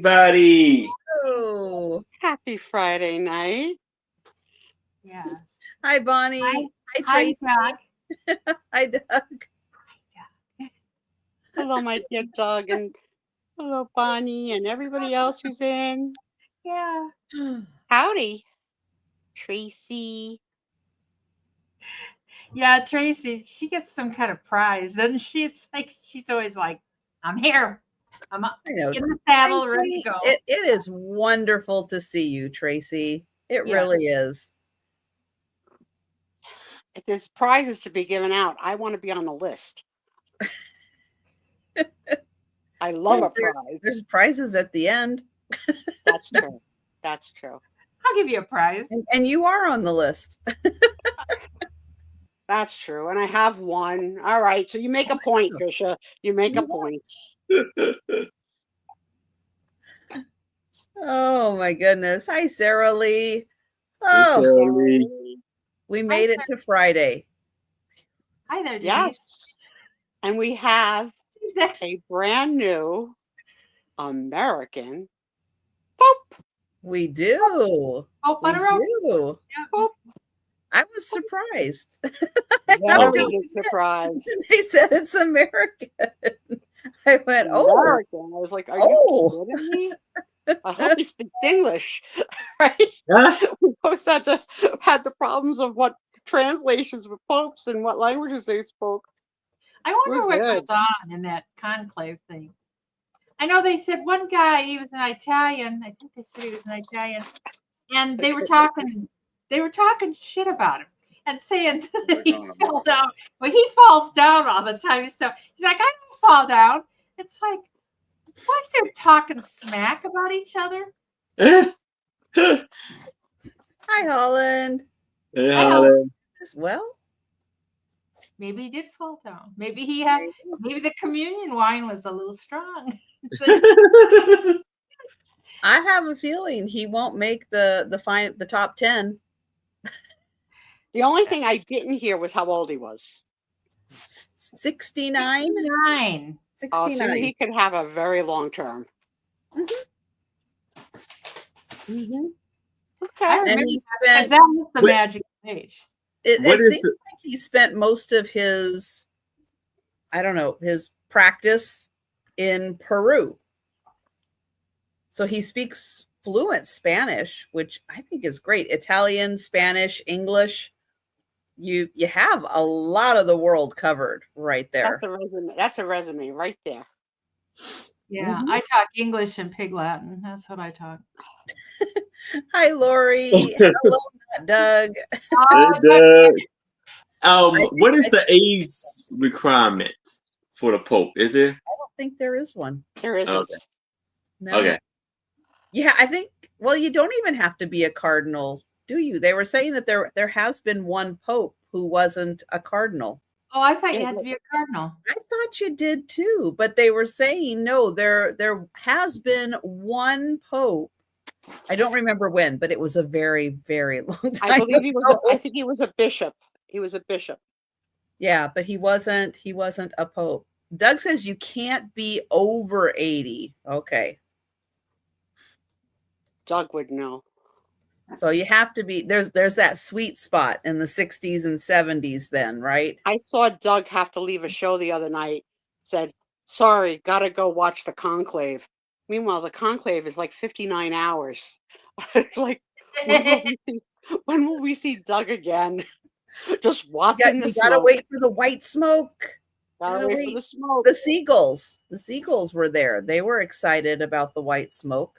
everybody. Oh, Happy Friday night. Yes. hi, Bonnie. Hi, Hi, Tracy. Doug. Hi, Doug. Hello, my dear Doug, and hello, Bonnie, and everybody else who's in. Yeah. Howdy, Tracy. Yeah, Tracy, she gets some kind of prize, doesn't she? It's like she's always like, I'm here. I'm up I know. in the saddle, ready Tracy, to go. it is wonderful to see you, Tracy. It Yeah. really is. If there's prizes to be given out, I want to be on the list. I love a prize. There's prizes at the end. That's true. That's true. I'll give you a prize. And you are on the list. That's true. And I have one. All right. So you make a point, Trisha. You make a point. Oh, my goodness. Hi, Sarah Lee. Hey, Oh, Sarah Lee. we made it to Friday. Hi there, Denise. Yes. And we have She's next. a brand new American Pope. We do. Oh, We on a roll. do. Pope. I was surprised. Very surprised. They said it's American. I went, oh. American. I was like, are you kidding me? I hope he speaks English. Right? Huh? We always had the problems of what translations with popes and what languages they spoke. I wonder what goes on in that conclave thing. I know they said one guy, he was an Italian. I think they said he was an Italian. And they were talking shit about him and saying that he fell down. Well, he falls down all the time and stuff. He's like, I don't fall down. It's like, what? They're talking smack about each other? Hi, Holland. Hey, Holland. As well. Maybe he did fall down. Maybe maybe the communion wine was a little strong. I have a feeling he won't make the top 10. The only thing I didn't hear was how old he was. 69. 69. 69. So he could have a very long term. Mm-hmm. Okay. I remember that was the magic age. It seems like he spent most of his, I don't know, his practice in Peru. So he speaks fluent Spanish, which I think is great. Italian, Spanish, English. You have a lot of the world covered right there. That's a resume. That's a resume right there. Yeah, Mm-hmm. I talk English and Pig Latin. That's what I talk. Hi, Lori. Hello, Doug. Hey, Doug. What is the age requirement for the Pope? Is there? I don't think there is one. There isn't. Okay. No. Okay. Yeah, I think. Well, you don't even have to be a cardinal, do you? They were saying that there has been one Pope who wasn't a cardinal. Oh, I thought you had to be a cardinal. I thought you did too, but they were saying no. There has been one Pope. I don't remember when, but it was a very, very long time. I believe he was. I think he was a bishop. He was a bishop. Yeah, but he wasn't a Pope. Doug says you can't be over 80. Okay. Doug would know. So you have to be there's that sweet spot in the 60s and 70s then, right? I saw Doug have to leave a show the other night. Said, sorry, gotta go watch the conclave. Meanwhile, the conclave is like 59 hours. It's like, when will we see Doug again? Just watching the You smoke. gotta wait for the white smoke. Gotta wait for the smoke. The seagulls were there. They were excited about the white smoke.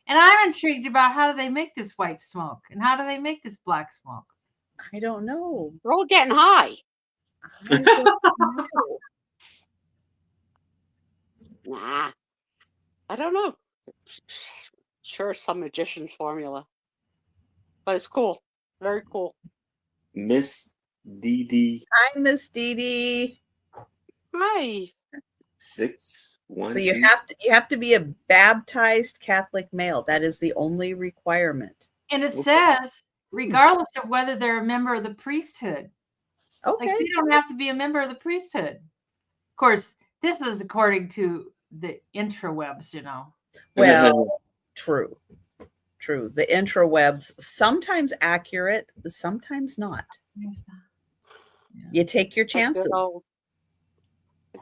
And I'm intrigued about how do they make this white smoke and how do they make this black smoke? I don't know. They're all getting high. I don't know. Nah, I don't know. Sure, some magician's formula, but it's cool. Very cool. Miss Dee Dee. Hi, Miss Dee Dee. Hi. 618. So you have to be a baptized Catholic male. That is the only requirement. And it says, regardless of whether they're a member of the priesthood. Okay. Like, you don't have to be a member of the priesthood. Of course, this is according to the intrawebs, you know. Well, true. The intrawebs, sometimes accurate, sometimes not. Yeah. You take your chances.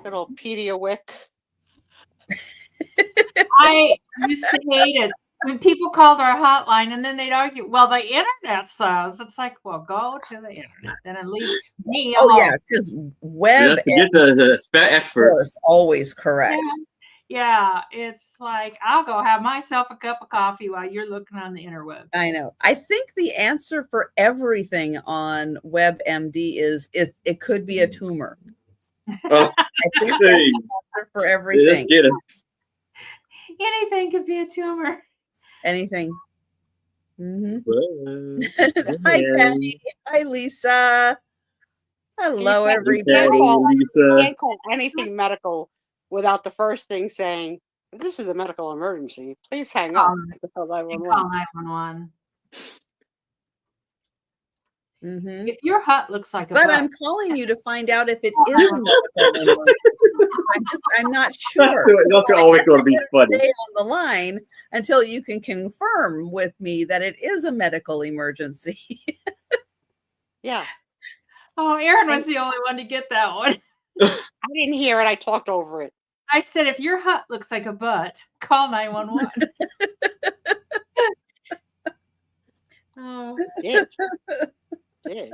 Good old Pediawick. I used to hate it when people called our hotline and then they'd argue, well, the internet says. It's like, well, go to the internet then and leave me alone. Oh, yeah, because web get the experts. Always correct. Yeah, it's like, I'll go have myself a cup of coffee while you're looking on the interwebs. I know. I think the answer for everything on WebMD is it could be a tumor. Oh, I think that's the answer for everything. Let's get it. Anything could be a tumor. Anything. Mm-hmm. Well, Hi, Patty. Hi, Lisa. Hello, everybody. You can't call anything medical without the first thing saying, this is a medical emergency. Please hang up. Call 911. Mm-hmm. If your hut looks like a but butt, I'm calling you to find out if it is a medical emergency. I'm not sure. That's always going to be funny. Stay on the line until you can confirm with me that it is a medical emergency. Yeah. Oh, Aaron was the only one to get that one. I didn't hear it. I talked over it. I said, if your hut looks like a butt, call 911. Oh, Did.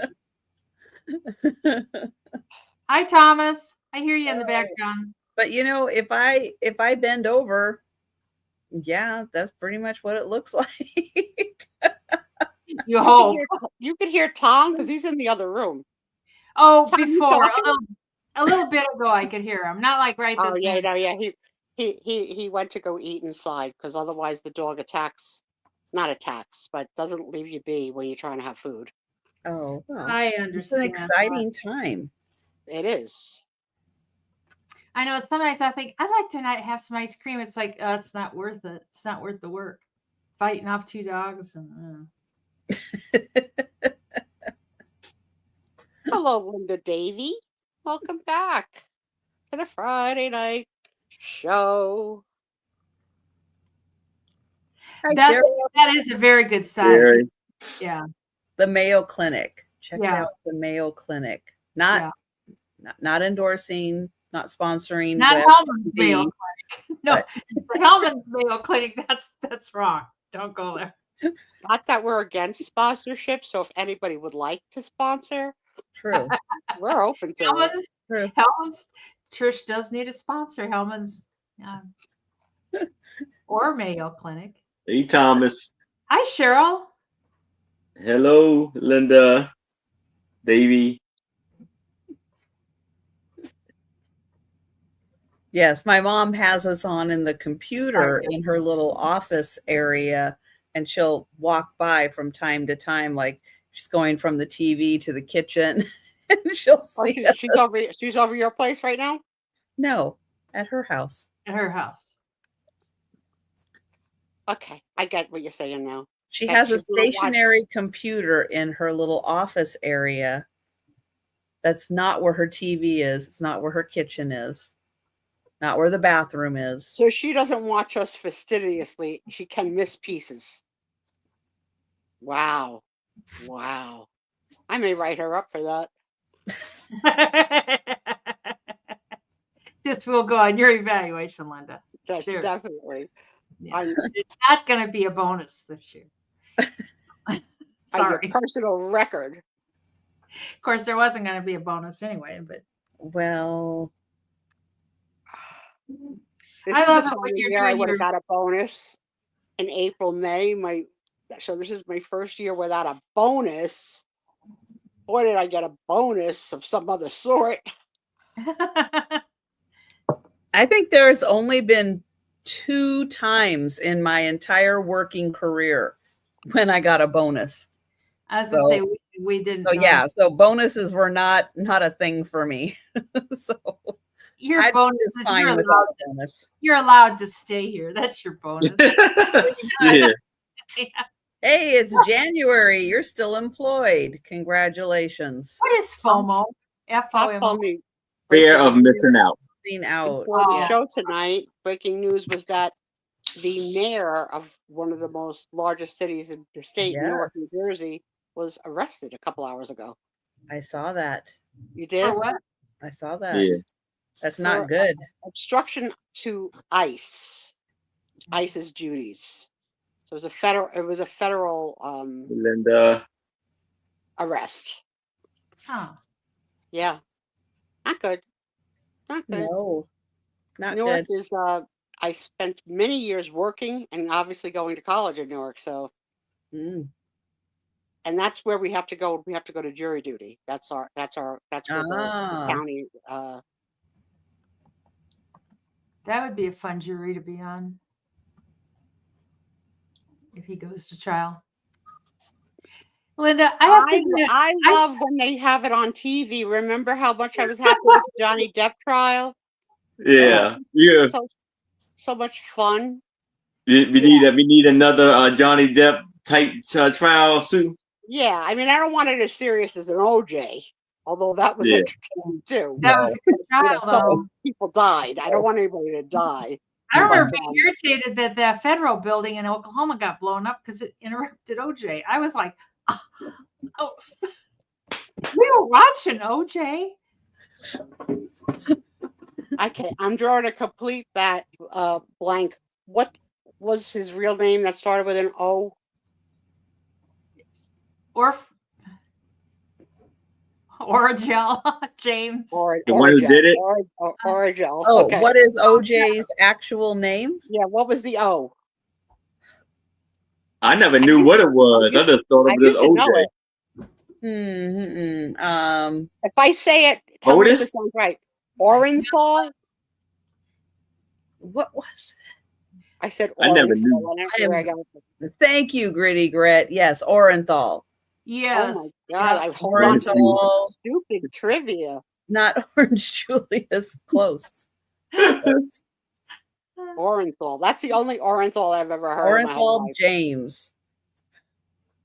Hi, Thomas. I hear you in the background. But you know, if I bend over, yeah, that's pretty much what it looks like. You hope. You could hear Tom because he's in the other room. Oh, Tom, before a little bit ago, I could hear him. Not like right this minute. No, yeah. He went to go eat inside because otherwise the dog not attacks, but doesn't leave you be when you're trying to have food. Oh, well, I understand. It's an exciting time. It is. I know. Sometimes I think I'd like to not have some ice cream. It's like, it's not worth it. It's not worth the work. Fighting off 2 dogs and. Hello, Linda Davey. Welcome back to the Friday night show. That is a very good site. Yeah. The Mayo Clinic. Check out the Mayo Clinic. Not endorsing, not sponsoring. Not Hellman's Mayo Clinic. No, the Hellman's Mayo Clinic. That's wrong. Don't go there. Not that we're against sponsorship. So if anybody would like to sponsor, true, we're open to it. Hellman's Trish does need a sponsor. Hellman's or Mayo Clinic. Hey, Thomas. Hi, Cheryl. Hello, Linda, Davey. Yes, my mom has us on in the computer in her little office area, and she'll walk by from time to time, like she's going from the TV to the kitchen, and she'll see us. She's over your place right now? No, at her house. At her house. Okay, I get what you're saying now. She has a stationary computer in her little office area. That's not where her TV is. It's not where her kitchen is. Not where the bathroom is. So she doesn't watch us fastidiously. She can miss pieces. Wow. I may write her up for that. This will go on your evaluation, Linda. That's definitely. Yeah. It's not going to be a bonus this year. Sorry. Personal record. Of course, there wasn't going to be a bonus anyway, but. Well. I love it when you're doing I would have got a bonus in April, May. So this is my first year without a bonus. Boy, did I get a bonus of some other sort. I think there's only been 2 times in my entire working career when I got a bonus. I was going to say we didn't. So bonuses were not a thing for me. So your bonus is fine without bonus. You're allowed to stay here. That's your bonus. Yeah. Hey, it's January. You're still employed. Congratulations. What is FOMO? FOMO. Fear of missing out. Out. The show tonight, breaking news was that the mayor of one of the most largest cities in the state, Newark, New Yes. Jersey, was arrested a couple hours ago. I saw that. You did? For what? I saw that. Yeah. That's For not good. obstruction to ICE's duties. So it was a federal Linda. arrest. Oh, Yeah. Not good. Not good. No, not Newark good. is I spent many years working and obviously going to college in Newark, so Mm. and that's where we have to go. We have to go to jury duty. That's where the county that would be a fun jury to be on if he goes to trial. Linda, I have to admit, I love when they have it on TV. Remember how much I was happy with the Johnny Depp trial? Yeah. Yeah. So much fun. We need another Johnny Depp type trial suit. Yeah, I mean, I don't want it as serious as an OJ, although that was entertaining too. that was a good trial, some people died. I don't want anybody to die. I remember being irritated that that federal building in Oklahoma got blown up because it interrupted OJ. I was like, oh, we were watching OJ. Okay, I'm drawing a complete blank. What was his real name that started with an O? Origel, James. The one who did it? Origel. Oh, Okay. what is OJ's actual name? Yeah, what was the O? I never knew what it was. I just thought it was OJ. If I say it, tell me if it sounds right. Orenthal? What was it? I said I never knew. Thank you, Gritty Grit. Yes, Orenthal. Yes. Oh my God! I Orenthal. Stupid trivia. Not Orange Julius. Close. Orenthal. That's the only Orenthal I've ever heard. Orenthal James.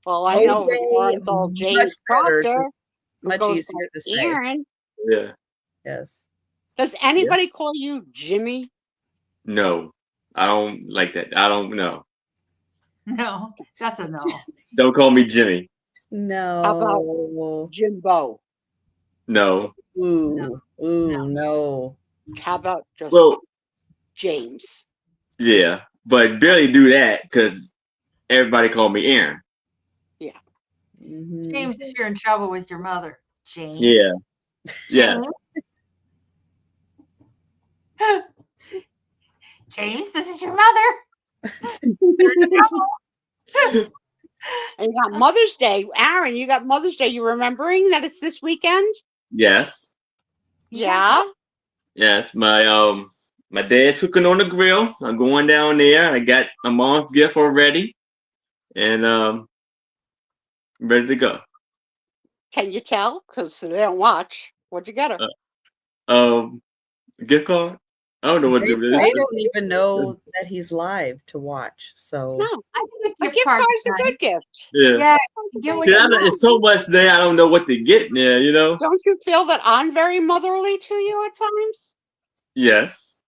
Well, I know Orenthal James Proctor. Much easier to say. Aaron. Yeah. Yes. Does anybody call you Jimmy? No, I don't like that. I don't know. No, that's a no. Don't call me Jimmy. No. How about Jimbo? No. Ooh, no. How about just James? Yeah, but barely do that because everybody called me Aaron. Yeah. Mm-hmm. James, if you're in trouble with your mother, James. Yeah. Yeah. James, this is your mother. And you got Mother's Day. Aaron, you got Mother's Day. You remembering that it's this weekend? Yes. Yeah. Yes. My dad's cooking on the grill. I'm going down there. I got my mom's gift already. And ready to go. Can you tell? Because they don't watch. What'd you get her? Gift card? I don't know what they don't even know that he's live to watch. So no, I think a gift card is a good gift. Yeah. It's so much there. I don't know what to get there. You know. Don't you feel that I'm very motherly to you at times? Yes.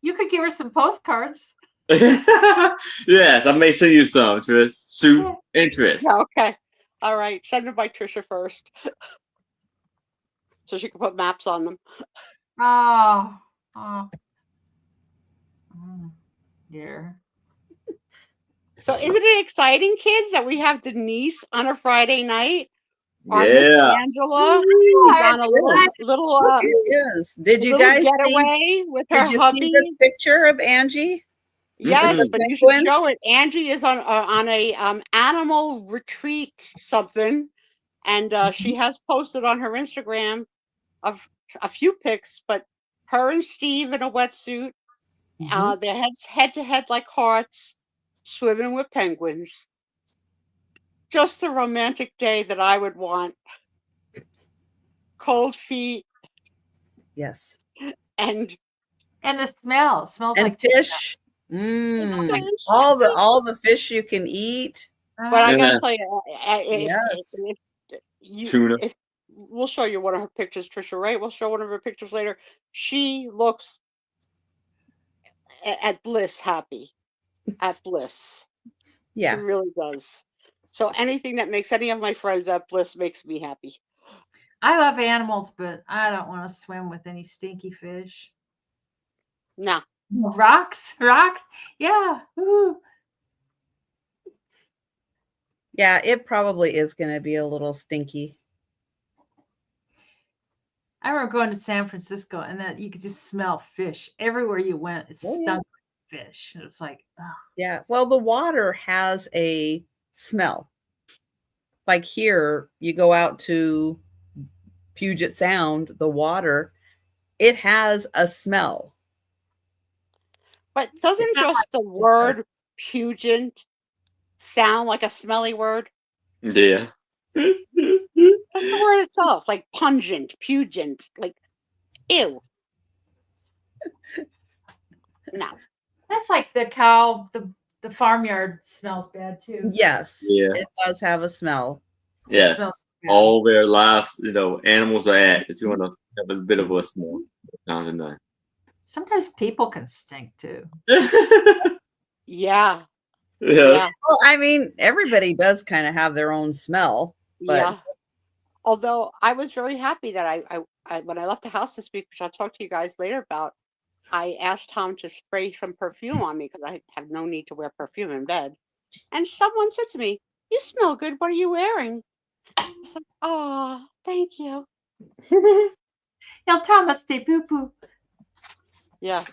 You could give her some postcards. Yes, I may send you some, Trish. Sue and Trish. Yeah, okay. All right. Send them by Trisha first. So she can put maps on them. Oh. Yeah. So isn't it exciting, kids, that we have Denise on a Friday night? Yeah. Miss Angela on a little it is. Did you guys getaway with her hubby? See the picture of Angie? Yes, but you should show it. Angie is on a animal retreat something, and she has posted on her Instagram of a few pics. But her and Steve in a wetsuit, their heads head to head like hearts, swimming with penguins. Just the romantic day that I would want. Cold feet. Yes. And the smell. It smells and like fish. All the fish you can eat. But I gotta tell you, if we'll show you one of her pictures, Trisha, right? We'll show one of her pictures later. She looks at bliss happy. at Bliss. Yeah. He really does. So anything that makes any of my friends at Bliss makes me happy. I love animals, but I don't want to swim with any stinky fish. No. Rocks? Yeah. Ooh. Yeah, it probably is going to be a little stinky. I remember going to San Francisco and that you could just smell fish everywhere you went. It stunk like fish. It was like, oh. Yeah. Well, the water has a smell. Like here, you go out to Puget Sound, the water, it has a smell. But doesn't just the word pungent sound like a smelly word? Yeah. Just the word itself, like pungent, pungent, like ew. No. That's like the cow, the farmyard smells bad too. Yes. Yeah. It does have a smell. Yes. All their lives, animals are at. If you want to have a bit of a smell. Sometimes people can stink too. Yeah. Yes. Well, I mean, everybody does kind of have their own smell. But yeah. Although I was very happy that I when I left the house this week, which I'll talk to you guys later about, I asked Tom to spray some perfume on me because I have no need to wear perfume in bed. And someone said to me, "You smell good. What are you wearing?" I was like, "Oh, thank you." El Thomas de Poo Poo. Yeah.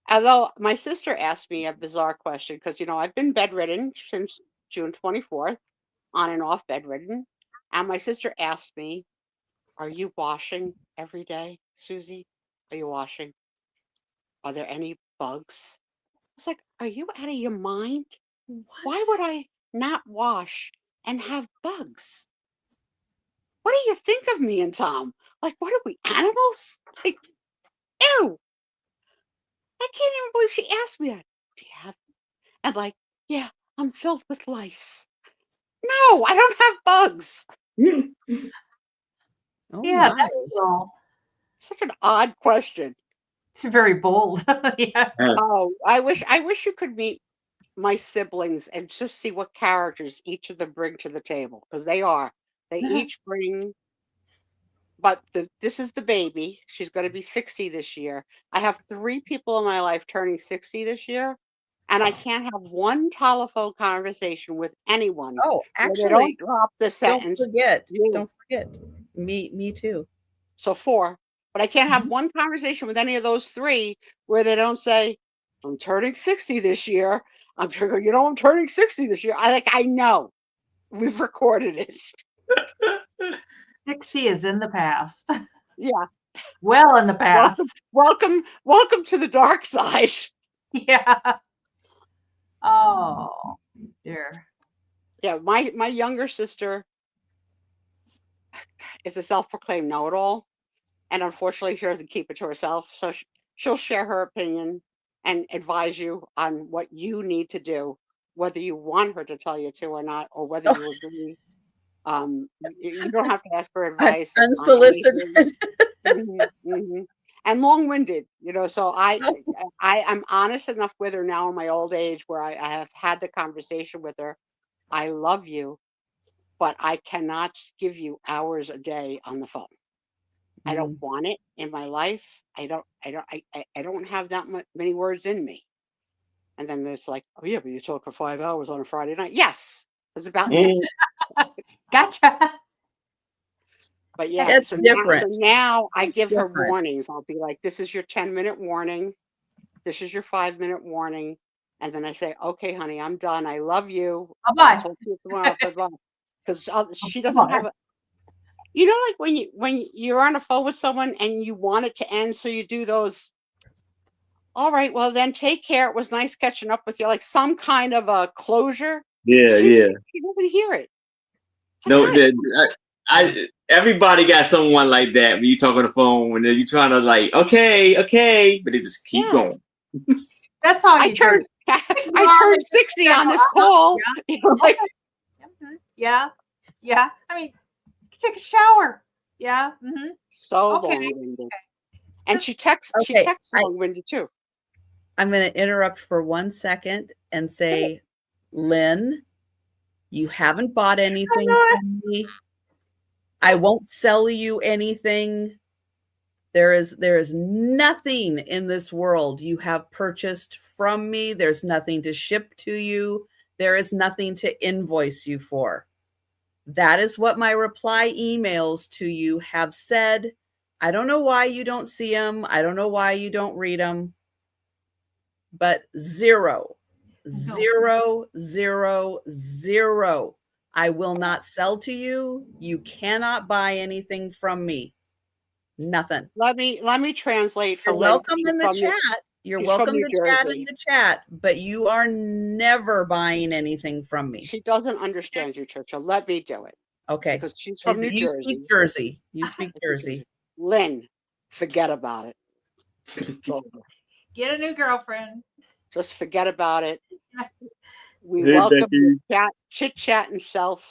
Although my sister asked me a bizarre question because, I've been bedridden since June 24th, on and off bedridden. And my sister asked me, "Are you washing every day, Susie? Are you washing? Are there any bugs?" I was like, "Are you out of your mind? Why would I not wash and have bugs? What do you think of me and Tom? Like, what are we, animals? Like, ew. I can't even believe she asked me that. Do you have?" And like, "Yeah, I'm filled with lice." No, I don't have bugs. oh Yeah, my. that's cool. Such an odd question. It's very bold. Yeah. Oh, I wish you could meet my siblings and just see what characters each of them bring to the table, because they each bring. But this is the baby. She's going to be 60 this year. I have 3 people in my life turning 60 this year, and I can't have one telephone conversation with anyone Oh, where they actually, don't drop the don't sentence. forget. "You." Don't forget. Me too. So 4, but I can't have one conversation with any of those 3 where they don't say, "I'm turning 60 this year." I'm turning 60 this year. I know. We've recorded it. 60 is in the past. Yeah. Well in the past. Welcome to the dark side. Yeah. Oh, dear. Yeah, my younger sister is a self-proclaimed know-it-all, and unfortunately she doesn't keep it to herself. So she'll share her opinion and advise you on what you need to do, whether you want her to tell you to or not, or whether you agree. You don't have to ask for advice. Unsolicited. And long-winded, so I am honest enough with her now in my old age where I have had the conversation with her. I love you, but I cannot give you hours a day on the phone. I don't want it in my life. I don't have that many words in me. And then it's like, "Oh yeah, but you talk for 5 hours on a Friday night." Yes, it's about me. Gotcha. But yeah, It's different. So now I give her warnings. I'll be like, "This is your 10-minute warning. This is your 5-minute warning." And then I say, "Okay, honey, I'm done. I love you. Bye-bye. I'll talk to you tomorrow." Bye-bye. Because she doesn't have a, like when you're on a phone with someone and you want it to end, so you do those, "All right, well then take care. It was nice catching up with you." Like some kind of a closure. Yeah, She doesn't hear it. No, everybody got someone like that when you talk on the phone when you're trying to like, okay, but they just keep going. That's all I turned 60 on this call. Like, yeah. I mean, you can take a shower. Yeah. So long-winded. And she texts long-winded too. I'm going to interrupt for 1 second and say, Lynn, you haven't bought anything from me. I won't sell you anything. There is nothing in this world you have purchased from me. There's nothing to ship to you. There is nothing to invoice you for. That is what my reply emails to you have said. I don't know why you don't see them. I don't know why you don't read them. But zero. I will not sell to you. You cannot buy anything from me. Nothing. Let me translate for You're Lynn. welcome in the chat. You're welcome to chat in the chat, but you are never buying anything from me. She doesn't understand you, Trisha. Let me do it. Okay. Because she's from New Jersey. You speak Jersey. You speak Jersey. Lynn, forget about it. It's over. Get a new girlfriend. Just forget about it. We welcome you chat, chit chat and self.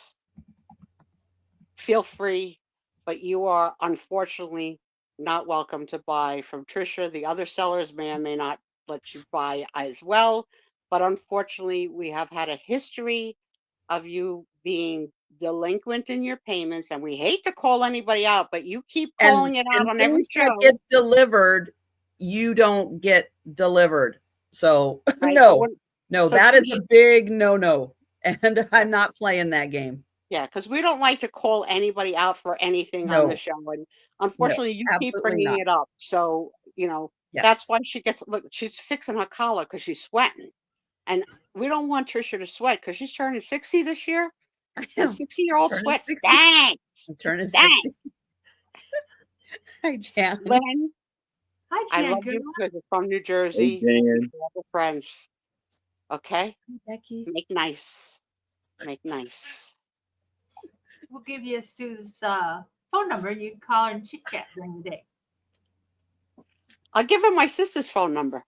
Feel free, but you are unfortunately not welcome to buy from Trisha. The other sellers may or may not let you buy as well. But unfortunately, we have had a history of you being delinquent in your payments, and we hate to call anybody out, but you keep calling it out on every show. That get delivered, you don't get delivered. So right, no, that is a big no, and I'm not playing that game. Yeah, because we don't like to call anybody out for anything on the show, and unfortunately, you keep bringing it up. So that's why she gets. Look, she's fixing her collar because she's sweating, and we don't want Trisha to sweat because she's turning 60 this year. A 60-year-old sweats. Thanks. I'm turning 60. Hi, Jan. Lynn. Hi, Jan. I love you because you're from New Jersey. Hey, friends. Okay. Becky. Make nice. Make nice. We'll give you Sue's phone number. You can call her and chit chat during the day. I'll give her my sister's phone number.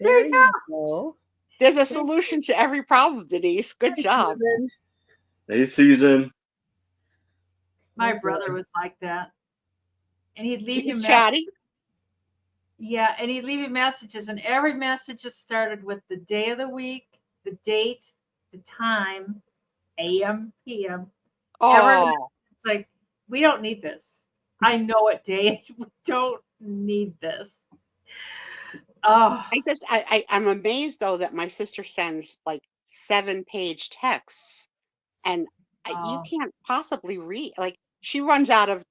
There you go. There's a solution to every problem, Denise. Good job. Susan. Hey, Susan. My brother was like that. And he'd leave you chatty. Yeah, and he'd leave you messages, and every message just started with the day of the week, the date, the time, AM, PM. Oh. It's like, we don't need this. I know what day. We don't need this. Oh. I'm amazed though that my sister sends like 7-page texts, and you can't possibly read. Like she runs out of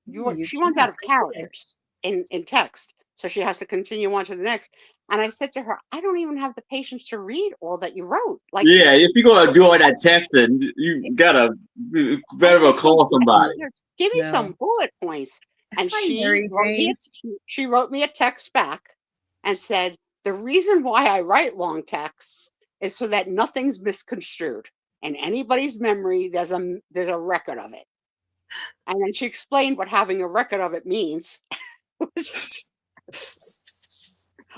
characters in text, so she has to continue on to the next. And I said to her, I don't even have the patience to read all that you wrote. Like, yeah, if you're gonna do all that texting, you better call somebody. Give me some bullet points. And she wrote me a text back and said, the reason why I write long texts is so that nothing's misconstrued. In anybody's memory, there's a record of it. And then she explained what having a record of it means.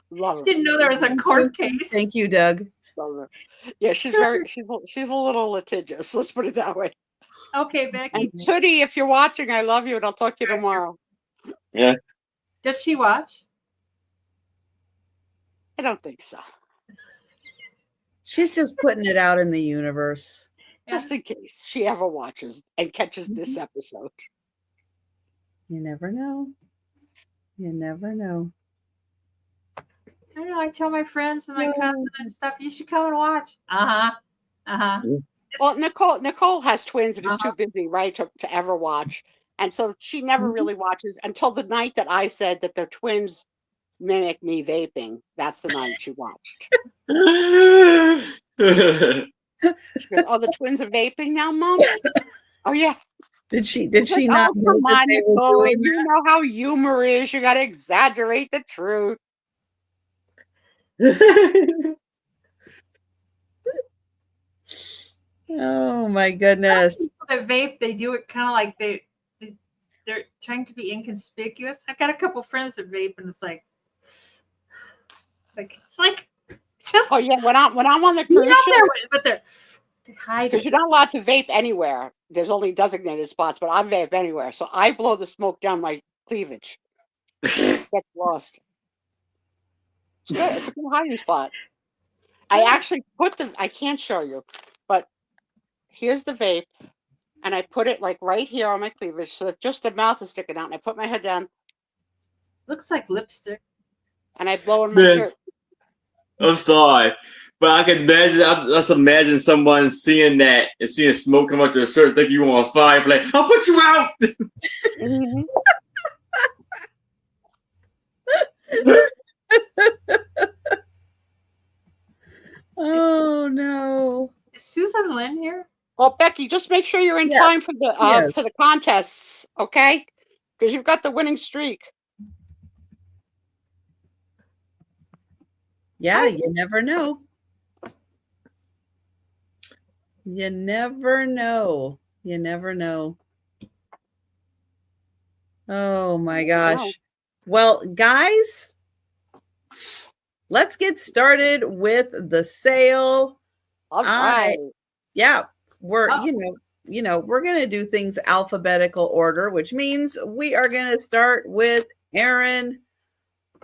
Love her. Didn't know there was a court case. Thank you, Doug. Love her. Yeah, she's a little litigious. Let's put it that way. Okay, Becky. And Tootie, if you're watching, I love you, and I'll talk to you tomorrow. Yeah. Does she watch? I don't think so. She's just putting it out in the universe. Just in case she ever watches and catches this episode. You never know. You never know. I know. I tell my friends and my cousins and stuff, you should come and watch. Well, Nicole has twins and is too busy, right, to ever watch. And so she never really watches until the night that I said that their twins mimic me vaping. That's the night she watched. She goes, oh, the twins are vaping now, Mom? Oh, yeah. Did she not know that they were doing you know how humor is. You got to exaggerate the truth. Oh my goodness. People that vape, they do it kind of like they're trying to be inconspicuous. I've got a couple friends that vape, and it's like just. Oh yeah, when I'm on the cruise ship, but they're hiding. Because you're not allowed to vape anywhere. There's only designated spots, but I vape anywhere. So I blow the smoke down my cleavage. Gets lost. It's good. It's a good hiding spot. I actually put I can't show you, but here's the vape. And I put it like right here on my cleavage so that just the mouth is sticking out. And I put my head down. Looks like lipstick. And I blow in my shirt. I'm sorry. But I can imagine, let's imagine someone seeing that and seeing smoke come out their shirt, think you on fire, like, I'll put you out. Mm-hmm. Oh no. Is Susan Lynn here? Well, Becky, just make sure you're in time for the contests, okay? Because you've got the winning streak. Yeah, you never know. You never know. You never know. Oh my gosh. Well, guys, let's get started with the sale. All right. Yeah, we're we're going to do things alphabetical order, which means we are going to start with Aaron.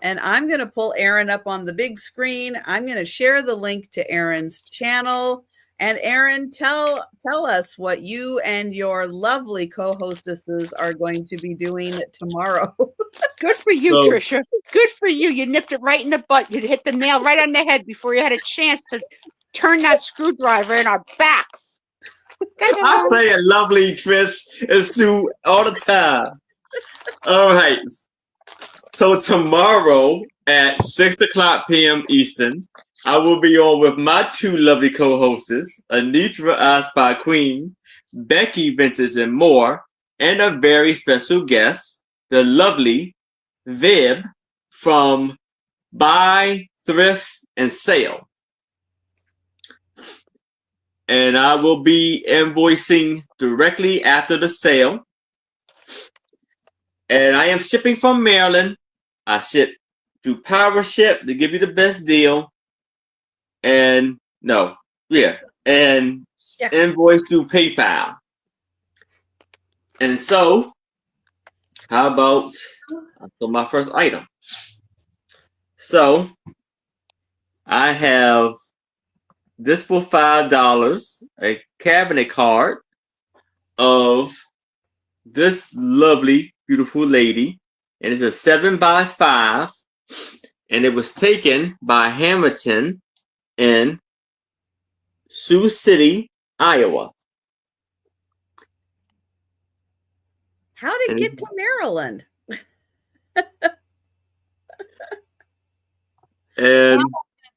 And I'm going to pull Aaron up on the big screen. I'm going to share the link to Aaron's channel. And Aaron, tell us what you and your lovely co-hostesses are going to be doing tomorrow. Good for you, Trisha. Good for you. You nipped it right in the butt. You hit the nail right on the head before you had a chance to turn that screwdriver in our backs. I say it lovely, Trish and Sue, all the time. All right. So tomorrow at 6:00 p.m. Eastern, I will be on with my two lovely co-hosts, Anitra Aspire Queen, Becky Vintage and more, and a very special guest, the lovely Viv from Buy, Thrift, and Sale. And I will be invoicing directly after the sale. And I am shipping from Maryland. I ship through Power Ship to give you the best deal. And invoice through PayPal. And so, how about my first item? So, I have this for $5, a cabinet card of this lovely, beautiful lady. And it's a 7x5. And it was taken by Hamilton in Sioux City, Iowa. How did it get to Maryland? And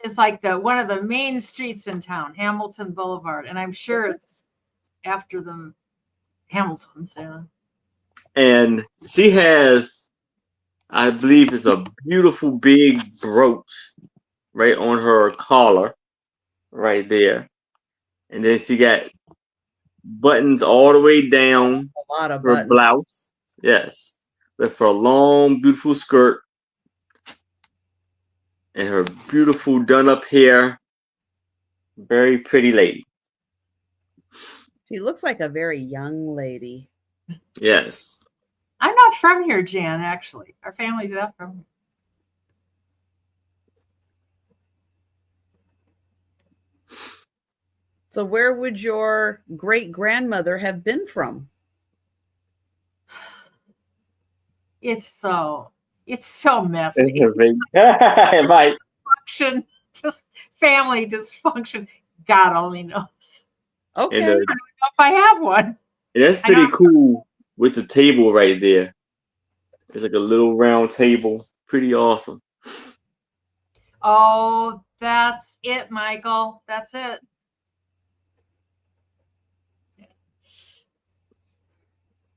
it's like one of the main streets in town, Hamilton Boulevard, and I'm sure it's after the Hamiltons. Yeah. And she has, I believe, it's a beautiful big brooch right on her collar, right there, and then she got buttons all the way down a lot of her buttons. Blouse. Yes, with her long, beautiful skirt. And her beautiful done-up hair. Very pretty lady. She looks like a very young lady. Yes. I'm not from here, Jan, actually. Our family's not from here. So where would your great-grandmother have been from? It's so messy. Right. Dysfunction, just family dysfunction. God only knows. Okay. And, I don't know if I have one. And that's pretty cool with the table right there. It's like a little round table. Pretty awesome. Oh, that's it, Michael. That's it.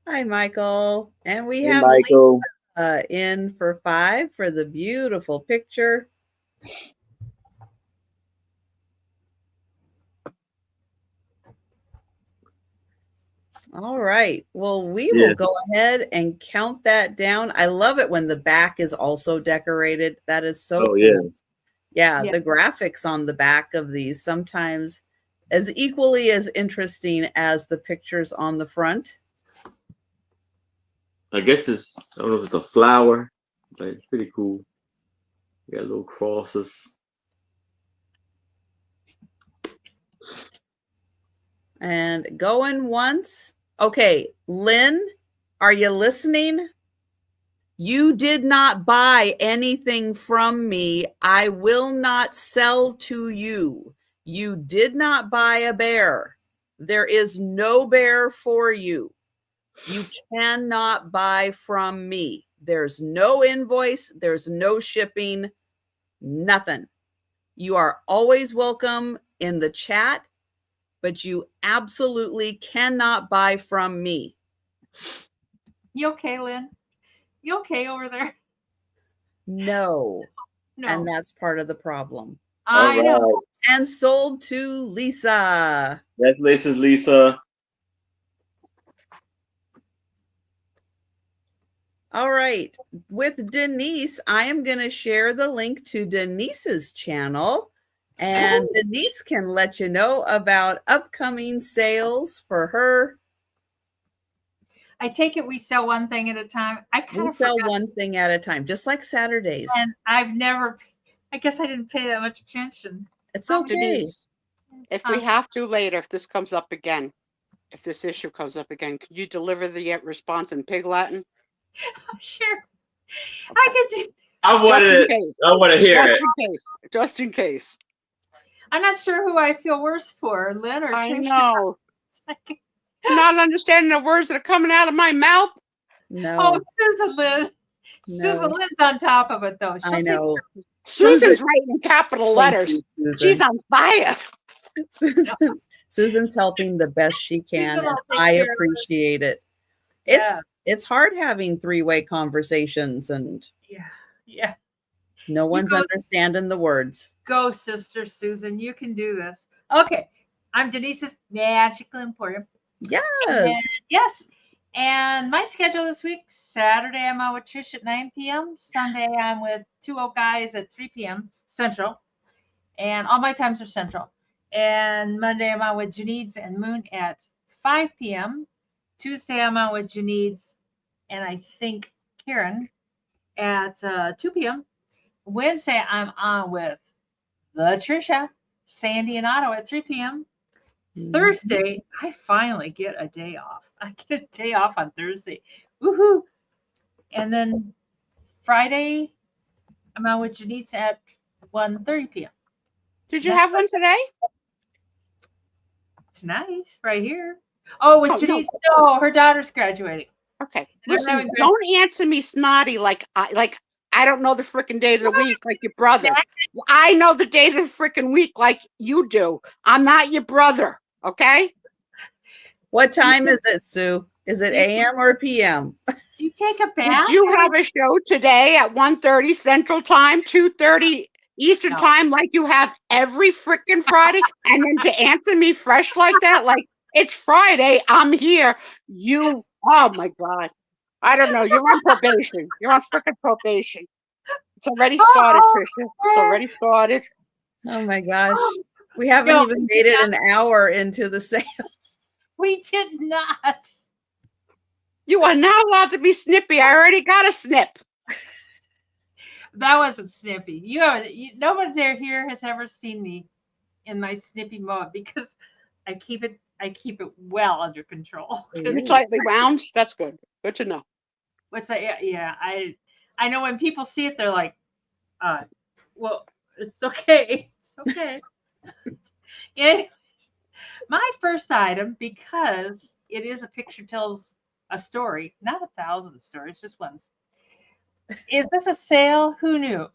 Hi, Michael. And we Hey, have Michael Lisa in for 5 for the beautiful picture. All right. Well, we will go ahead and count that down. I love it when the back is also decorated. That is so cool. Yeah, the graphics on the back of these sometimes as equally as interesting as the pictures on the front. I guess I don't know if it's a flower, but it's pretty cool. We got little crosses. And going once. Okay, Lynn, are you listening? You did not buy anything from me. I will not sell to you. You did not buy a bear. There is no bear for you. You cannot buy from me. There's no invoice. There's no shipping. Nothing. You are always welcome in the chat, but you absolutely cannot buy from me. You okay, Lynn? You okay over there? No. No. And that's part of the problem. I know. And sold to Lisa. Congratulations, Lisa. All right. With Denise, I am going to share the link to Denise's channel. And Denise can let you know about upcoming sales for her. I take it we sell one thing at a time. We sell one thing at a time, just like Saturdays. And I guess I didn't pay that much attention. It's okay. Denise, if we have to later, if this comes up again, if this issue comes up again, could you deliver the response in Pig Latin? Sure. I could do. I want to hear it. Just in case. I'm not sure who I feel worse for, Lynn or Trisha. I know. Not understanding the words that are coming out of my mouth. No. Oh, Susan Lynn. No. Susan Lynn's on top of it, though. I know. Susan's writing in capital letters. She's on fire. Susan's helping the best she can, and I appreciate it. It's hard having three-way conversations, and no one's understanding the words. Go, Sister Susan. You can do this. Okay. I'm Denise's Magical Emporium. Yes. And my schedule this week, Saturday, I'm out with Trish at 9 p.m. Sunday, I'm with 2 old guys at 3 p.m. Central. And all my times are Central. And Monday, I'm out with Janides and Moon at 5 p.m. Tuesday, I'm out with Janides and I think Karen at 2 p.m. Wednesday, I'm on with the Trisha, Sandy and Otto at 3 p.m. Thursday, I finally get a day off. I get a day off on Thursday. Woohoo! And then Friday, I'm out with Janice at 1:30 p.m. Did you have one today? Tonight, right here. Oh, with Janice. No, her daughter's graduating. Okay. Listen, don't answer me snotty like I don't know the freaking day of the week like your brother. I know the day of the freaking week like you do. I'm not your brother, okay? What time is it, Sue? Is it a.m. or p.m.? Do you take a bath? Did you have a show today at 1:30 Central Time, 2:30 Eastern Time like you have every freaking Friday? And then to answer me fresh like that, like it's Friday, I'm here. Oh my God. I don't know. You're on probation. You're on freaking probation. It's already started, Trisha. It's already started. Oh my gosh. We haven't even made it an hour into the sale. We did not. You are not allowed to be snippy. I already got a snip. That wasn't snippy. No one here has ever seen me in my snippy mode because I keep it well under control. It's slightly wound. That's good. Good to know. Yeah. I know when people see it, they're like, well, it's okay. It's okay. Yeah. My first item, because it is a picture tells a story, not 1,000 stories, just once. Is this a sale? Who knew?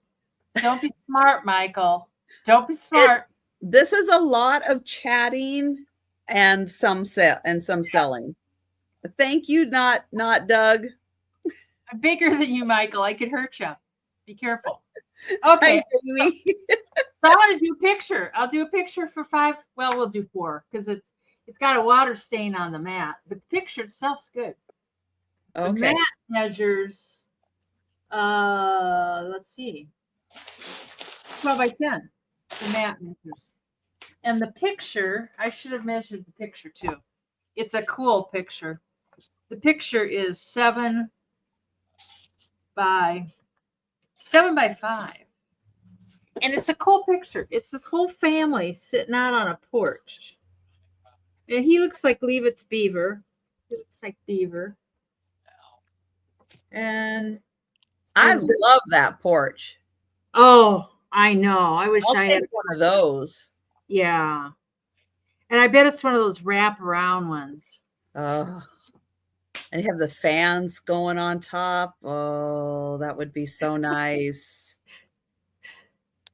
Don't be smart, Michael. Don't be smart. This is a lot of chatting and some selling. Thank you, not Doug. I'm bigger than you, Michael. I could hurt you. Be careful. Okay. So I want to do a picture. I'll do a picture for 5. Well, we'll do 4 because it's got a water stain on the mat. But the picture itself's good. Okay. The mat measures, let's see, 12 by 10. The mat measures. And the picture, I should have measured the picture too. It's a cool picture. The picture is 7 by 5. And it's a cool picture. It's this whole family sitting out on a porch. And he looks like Leave It to Beaver. He looks like Beaver. And I love that porch. oh, I know. I wish I'll I take had one of those. Yeah. And I bet it's one of those wrap-around ones. Oh. And you have the fans going on top. Oh, that would be so nice.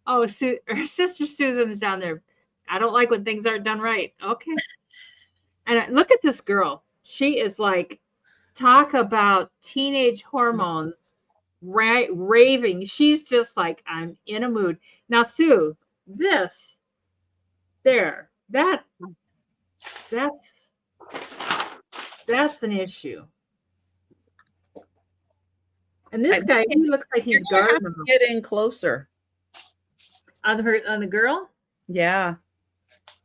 Oh, her sister Susan is down there. I don't like when things aren't done right. Okay. And look at this girl. She is like, talk about teenage hormones, right? Raving. She's just like, I'm in a mood. Now, Sue, that's an issue. And this guy, he looks like he's gardening. Get in closer. On the girl? Yeah.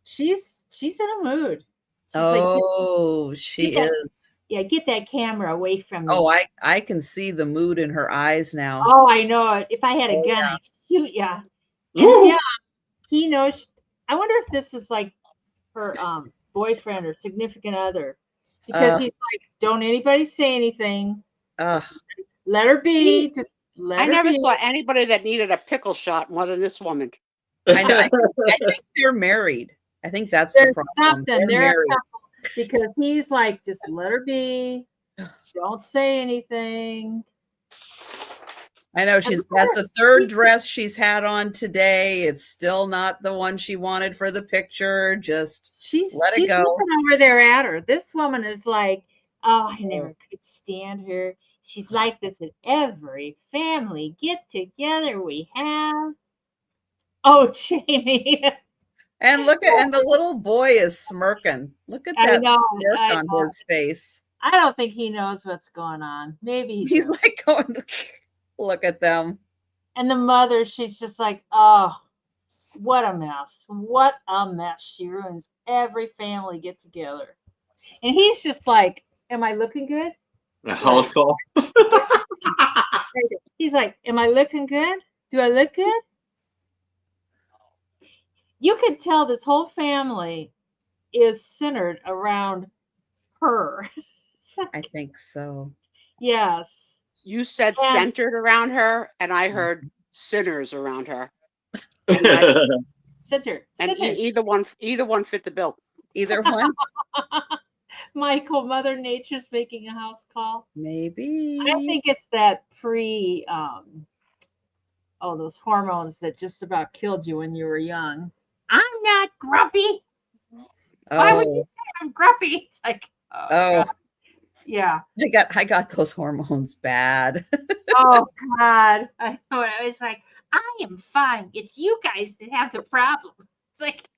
She's in a mood. She's she is. Yeah, get that camera away from me. Oh, I can see the mood in her eyes now. Oh, I know it. If I had a gun, I'd shoot ya. And yeah, he knows. I wonder if this is like her boyfriend or significant other. Because he's like, don't anybody say anything. Let her be. Just let her be. I never saw anybody that needed a pickle shot more than this woman. I know. I think they're married. I think that's the problem. They're a couple because he's like, just let her be. Don't say anything. I know that's the third dress she's had on today. It's still not the one she wanted for the picture. Just let it go. She's looking over there at her. This woman is like, oh, I never could stand her. She's like this at every family get together we have. Oh, Jamie. And and the little boy is smirking. Look at that smirk on his face. I don't think he knows what's going on. Maybe he's like going, look at them. And the mother, she's just like, oh, what a mess. What a mess. She ruins every family get together. And he's just like, am I looking good? A house call. He's like, am I looking good? Do I look good? You can tell this whole family is centered around her. I think so. Yes. You said centered around her, and I heard sinners around her. Centered. And either one fit the bill. Either one. Michael, Mother Nature's making a house call. Maybe. I think it's that those hormones that just about killed you when you were young. I'm not grumpy. Why would you say I'm grumpy? It's like, God. Yeah. I got those hormones bad. Oh God. I know. I was like, I am fine. It's you guys that have the problem. It's like,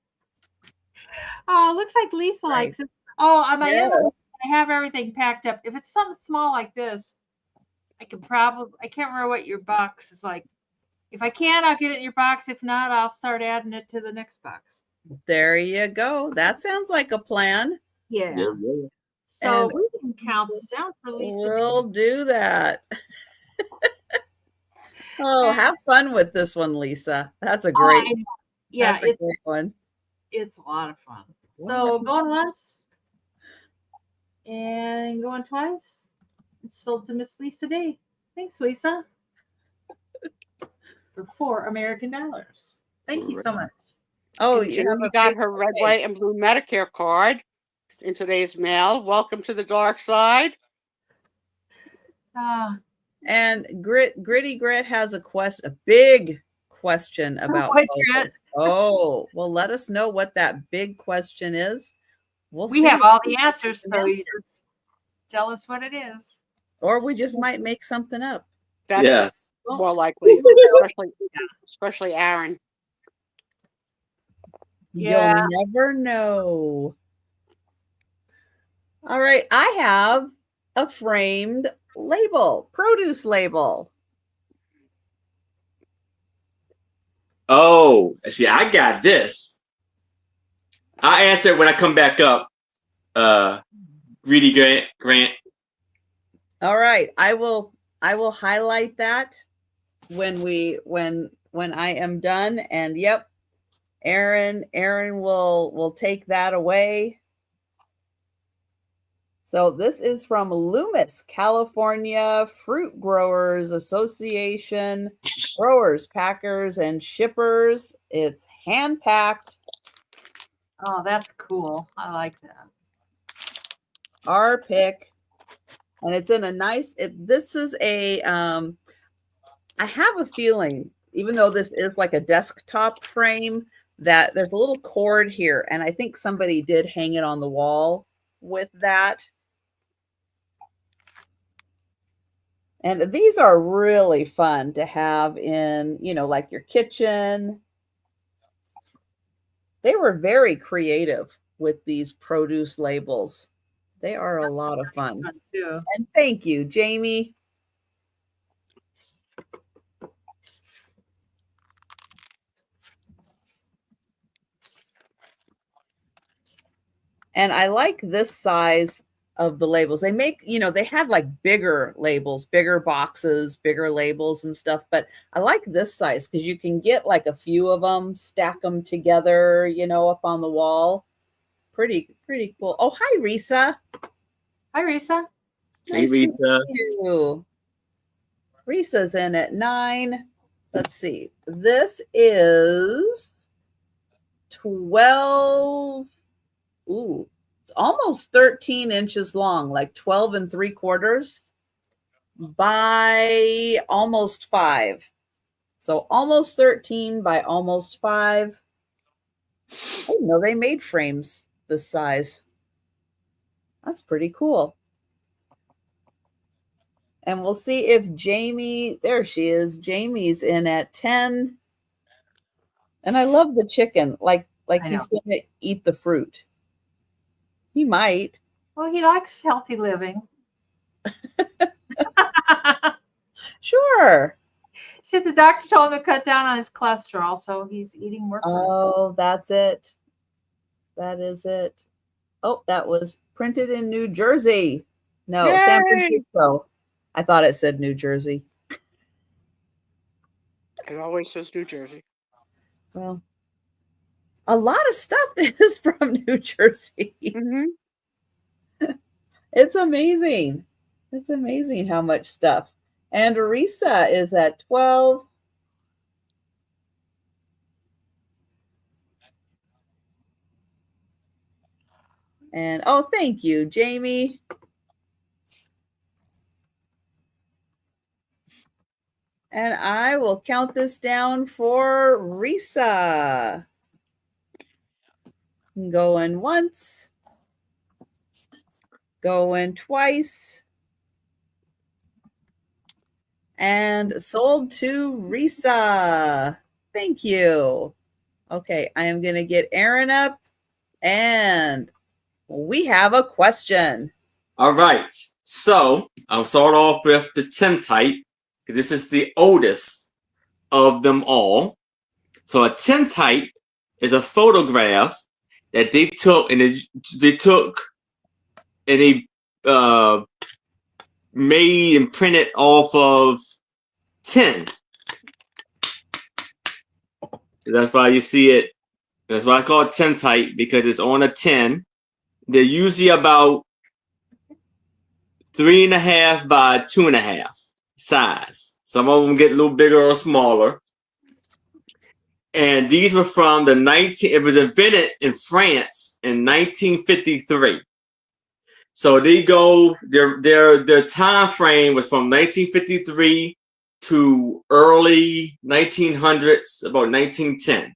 oh, it looks like Lisa likes it. Oh, I have everything packed up. If it's something small like this, I can't remember what your box is like. If I can, I'll get it in your box. If not, I'll start adding it to the next box. There you go. That sounds like a plan. Yeah. So we can count this down for Lisa. We'll do that. Have fun with this one, Lisa. That's a great that's a great one. It's a lot of fun. So going once and going twice. It's sold to Miss Lisa D. Thanks, Lisa. For $4 American. Thank you so much. Oh, you got her red, white, and blue Medicare card in today's mail. Welcome to the dark side. And Gritty Grit has a big question about focus. Oh, well, let us know what that big question is. We have all the answers, so you just tell us what it is. Or we just might make something up. That's more likely, especially Aaron. Yeah. You'll never know. All right, I have a framed produce label. Oh, see, I got this. I'll answer it when I come back up. Greedy Grant. All right, I will highlight that when when I am done. And yep, Aaron will take that away. So this is from Loomis, California Fruit Growers Association, growers, packers, and shippers. It's hand packed. Oh, that's cool. I like that. Our pick, and it's in a nice. This is a. I have a feeling, even though this is like a desktop frame, that there's a little cord here, and I think somebody did hang it on the wall with that. And these are really fun to have in, like your kitchen. They were very creative with these produce labels. They are a lot of fun. Too. And thank you, Jamie. And I like this size of the labels. They make, they had like bigger labels, bigger boxes, bigger labels and stuff. But I like this size because you can get like a few of them, stack them together, up on the wall. Pretty cool. Oh, hi, Risa. Hi, Risa. Nice Hey, to Risa. see you. Risa's in at 9. Let's see. This is 12. Ooh, it's almost 13 inches long, like 12 3/4 by almost 5. So almost 13 by almost 5. I didn't know they made frames this size. That's pretty cool. And we'll see if Jamie, there she is. Jamie's in at 10. And I love the chicken, like he's going to eat the fruit. He might. Well, he likes healthy living. Sure. See, the doctor told him to cut down on his cholesterol, so he's eating more fruit. Oh, that's it. That is it. Oh, that was printed in New Jersey. No, Yay! San Francisco. I thought it said New Jersey. It always says New Jersey. Well, a lot of stuff is from New Jersey. Mm-hmm. It's amazing. It's amazing how much stuff. And Risa is at 12. And oh, thank you, Jamie. And I will count this down for Risa. Going once. Going twice. And sold to Risa. Thank you. Okay, I am going to get Aaron up. And we have a question. All right. So I'll start off with the tintype. This is the oldest of them all. So a tintype is a photograph that they took and they made and printed off of tin. That's why you see it. That's why I call it tintype, because it's on a tin. They're usually about 3.5 by 2.5 size. Some of them get a little bigger or smaller. And these were from it was invented in France in 1953. So their time frame was from 1953 to early 1900s, about 1910.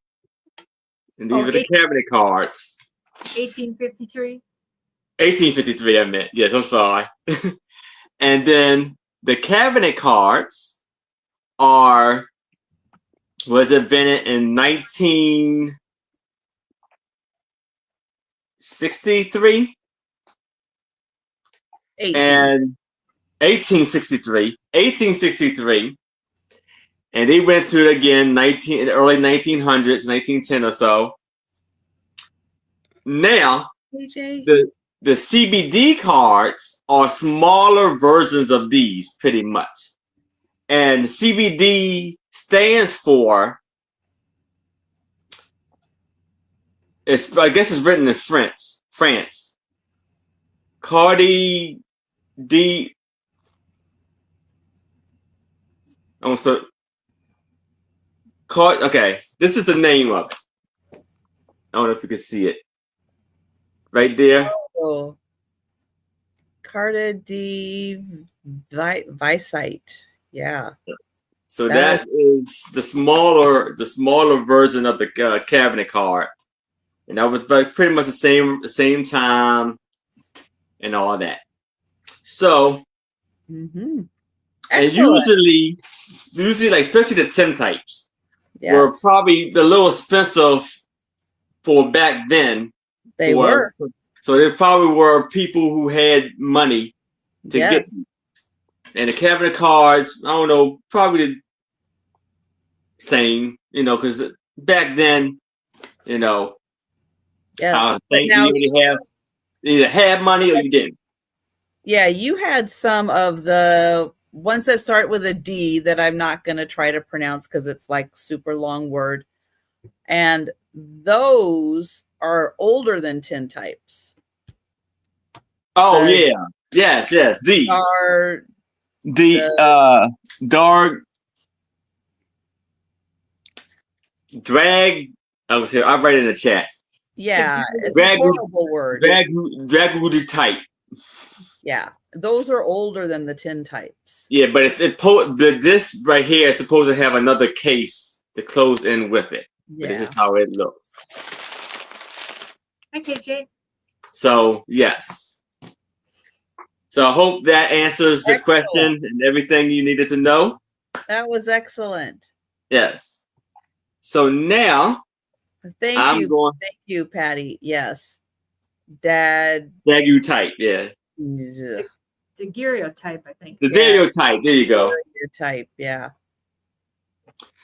And these were the cabinet cards. 1853. 1853, I meant. Yes, I'm sorry. And then the cabinet cards was invented in 1963 and 1863, and they went through it again in the early 1900s, 1910 or so. Now, the CBD cards are smaller versions of these, pretty much. And CBD stands for, I guess it's written in France. Cardi D. Okay, this is the name of it. I don't know if you can see it. Right there. Oh. Carta D Visite. Yeah. So that is the smaller version of the cabinet card, and that was pretty much the same time and all that. So, and usually like especially the tintypes were probably a little expensive for back then. They were. So there probably were people who had money to get them. And the cabinet cards, I don't know, probably the same, because back then, I think you either had money or you didn't. Yeah, you had some of the ones that start with a D that I'm not going to try to pronounce because it's like super long word. And those are older than tintypes. Oh, yeah. Yes. These are dark drag. I write it in the chat. Yeah, it's a horrible word. Drag type. Yeah, those are older than the tintypes. Yeah, but this right here is supposed to have another case to close in with it. Yeah. But this is how it looks. Okay, Jay. So, yes. So I hope that answers the question and everything you needed to know. That was excellent. Yes. So now, Thank you, Patty. Yes. Daguerreotype, yeah. Daguerreotype, I think. The daguerreotype, there you go. Daguerreotype, yeah.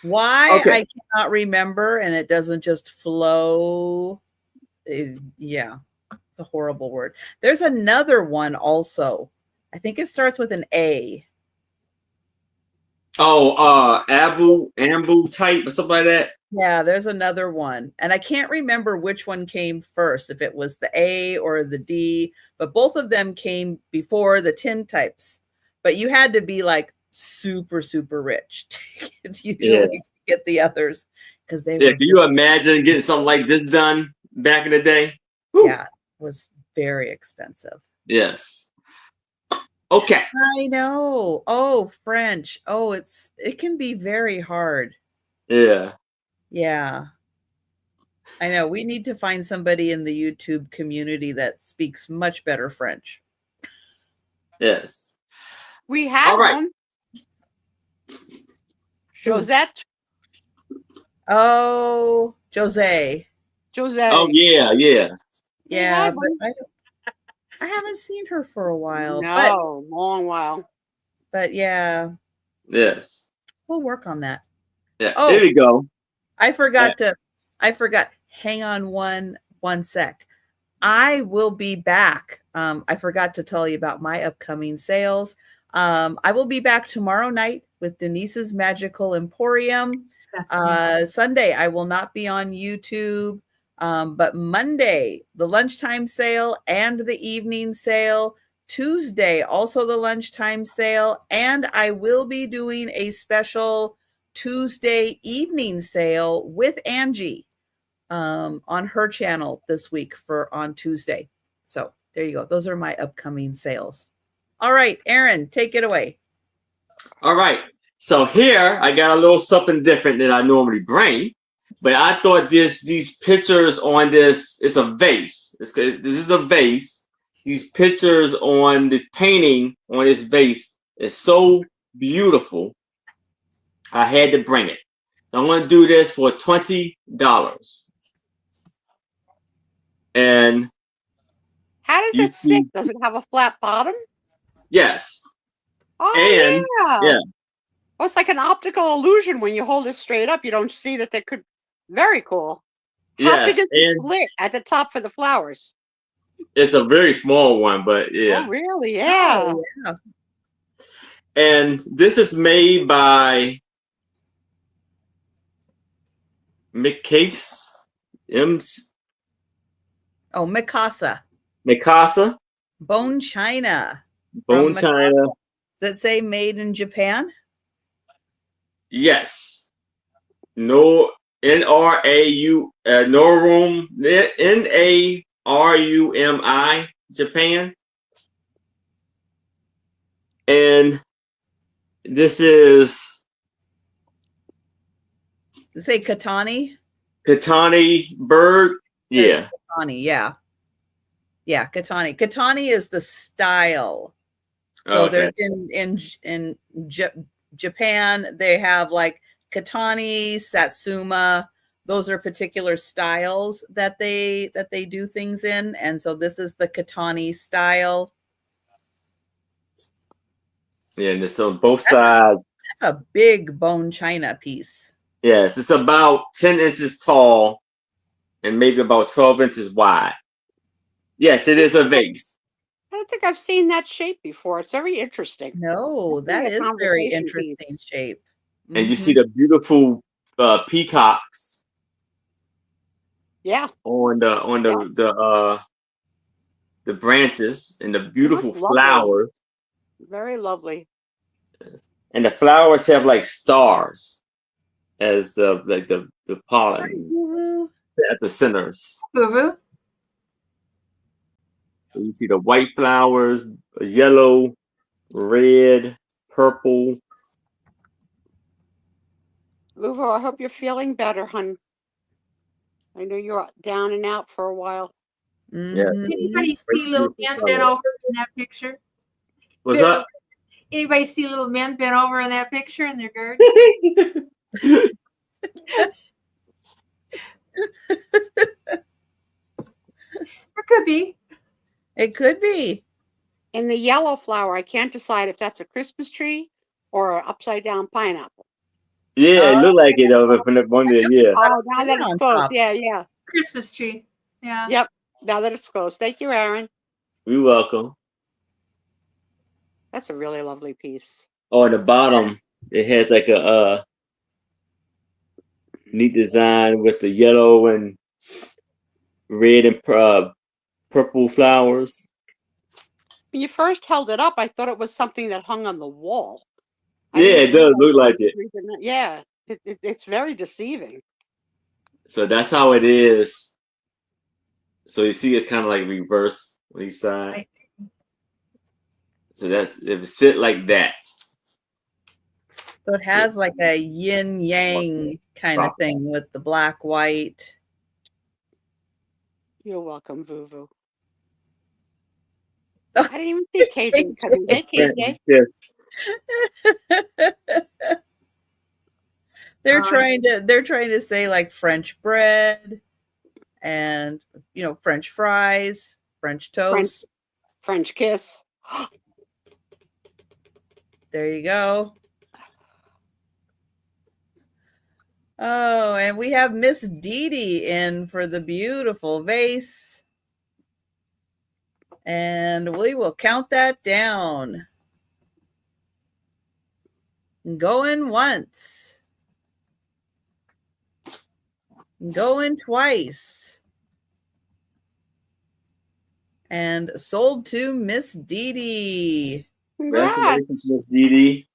Why I cannot remember, and it doesn't just flow. Yeah. A horrible word. There's another one also. I think it starts with an A. Oh, Ambu type or something like that. Yeah, there's another one. And I can't remember which one came first, if it was the A or the D, but both of them came before the tintypes. But you had to be like super, super rich to get the others because they were. Can you imagine getting something like this done back in the day? Whew. Yeah. Was very expensive. Yes. Okay. I know. Oh, French. Oh, it can be very hard. Yeah. Yeah. I know. We need to find somebody in the YouTube community that speaks much better French. Yes. We have one. Josette. Oh, Jose. Oh, yeah. Yeah, but I haven't seen her for a while. No, long while. But yeah. Yes. We'll work on that. Yeah. Oh, there we go. I forgot. Hang on one sec. I will be back. I forgot to tell you about my upcoming sales. I will be back tomorrow night with Denise's Magical Emporium. Sunday, I will not be on YouTube. But Monday, the lunchtime sale and the evening sale. Tuesday, also the lunchtime sale. And I will be doing a special Tuesday evening sale with Angie on her channel this week on Tuesday. So there you go. Those are my upcoming sales. All right, Aaron, take it away. All right. So here I got a little something different than I normally bring. But I thought these pictures on this, it's a vase. This is a vase. These pictures on this painting on this vase is so beautiful. I had to bring it. I'm going to do this for $20. And how does it sit? Does it have a flat bottom? Yes. Oh, and, yeah. Well, it's like an optical illusion when you hold it straight up. You don't see that there could. Very cool. How big is the slit at the top for the flowers? It's a very small one, but yeah. Oh, really? Yeah. Oh, yeah. And this is made by Mikasa. Mikasa. Mikasa. Bone china. Bone china. Does it say made in Japan? Yes. No. N-R-A-U. Norum. N-A-R-U-M-I. Japan. And this is. Does it say Katani? Katani bird. Yeah. Katani, yeah. Yeah, Katani. Katani is the style. So okay. There's in Japan, they have like Katani, Satsuma. Those are particular styles that they do things in. And so this is the Katani style. Yeah, and it's on both sides. That's a big bone china piece. Yes, it's about 10 inches tall and maybe about 12 inches wide. Yes, it is a vase. I don't think I've seen that shape before. It's very interesting. No, that is very interesting shape. And you see the beautiful peacocks. Yeah. On the branches and the beautiful flowers. Very lovely. And the flowers have like stars as the pollen at the centers. Boo-boo. So you see the white flowers, yellow, red, purple. Uvo, I hope you're feeling better, hon. I know you're down and out for a while. Yeah. Did anybody see little men bent over in that picture? What's up? Anybody see little men bent over in that picture in their garden? It could be. It could be. And the yellow flower, I can't decide if that's a Christmas tree or an upside down pineapple. Yeah, it looked like it over from the one there. Yeah. Oh, now that it's close. Yeah. Christmas tree. Yeah. Yep. Now that it's close. Thank you, Aaron. You're welcome. That's a really lovely piece. Oh, at the bottom, it has like a neat design with the yellow and red and purple flowers. When you first held it up, I thought it was something that hung on the wall. Yeah, it does look like it. Yeah, it's very deceiving. So that's how it is. So you see, it's kind of like reverse on each side. Right. So that's if it sit like that. So it has like a yin yang kind of thing with the black white. You're welcome, Vuvu. I didn't even see KJ coming. Hey, KJ. Yes. They're trying to say like French bread and French fries, French toast, French kiss. There you go. Oh, and we have Miss Dee Dee in for the beautiful vase. And we will count that down. Going once. Going twice. And sold to Miss Dee Dee. Congratulations, Miss Dee Dee.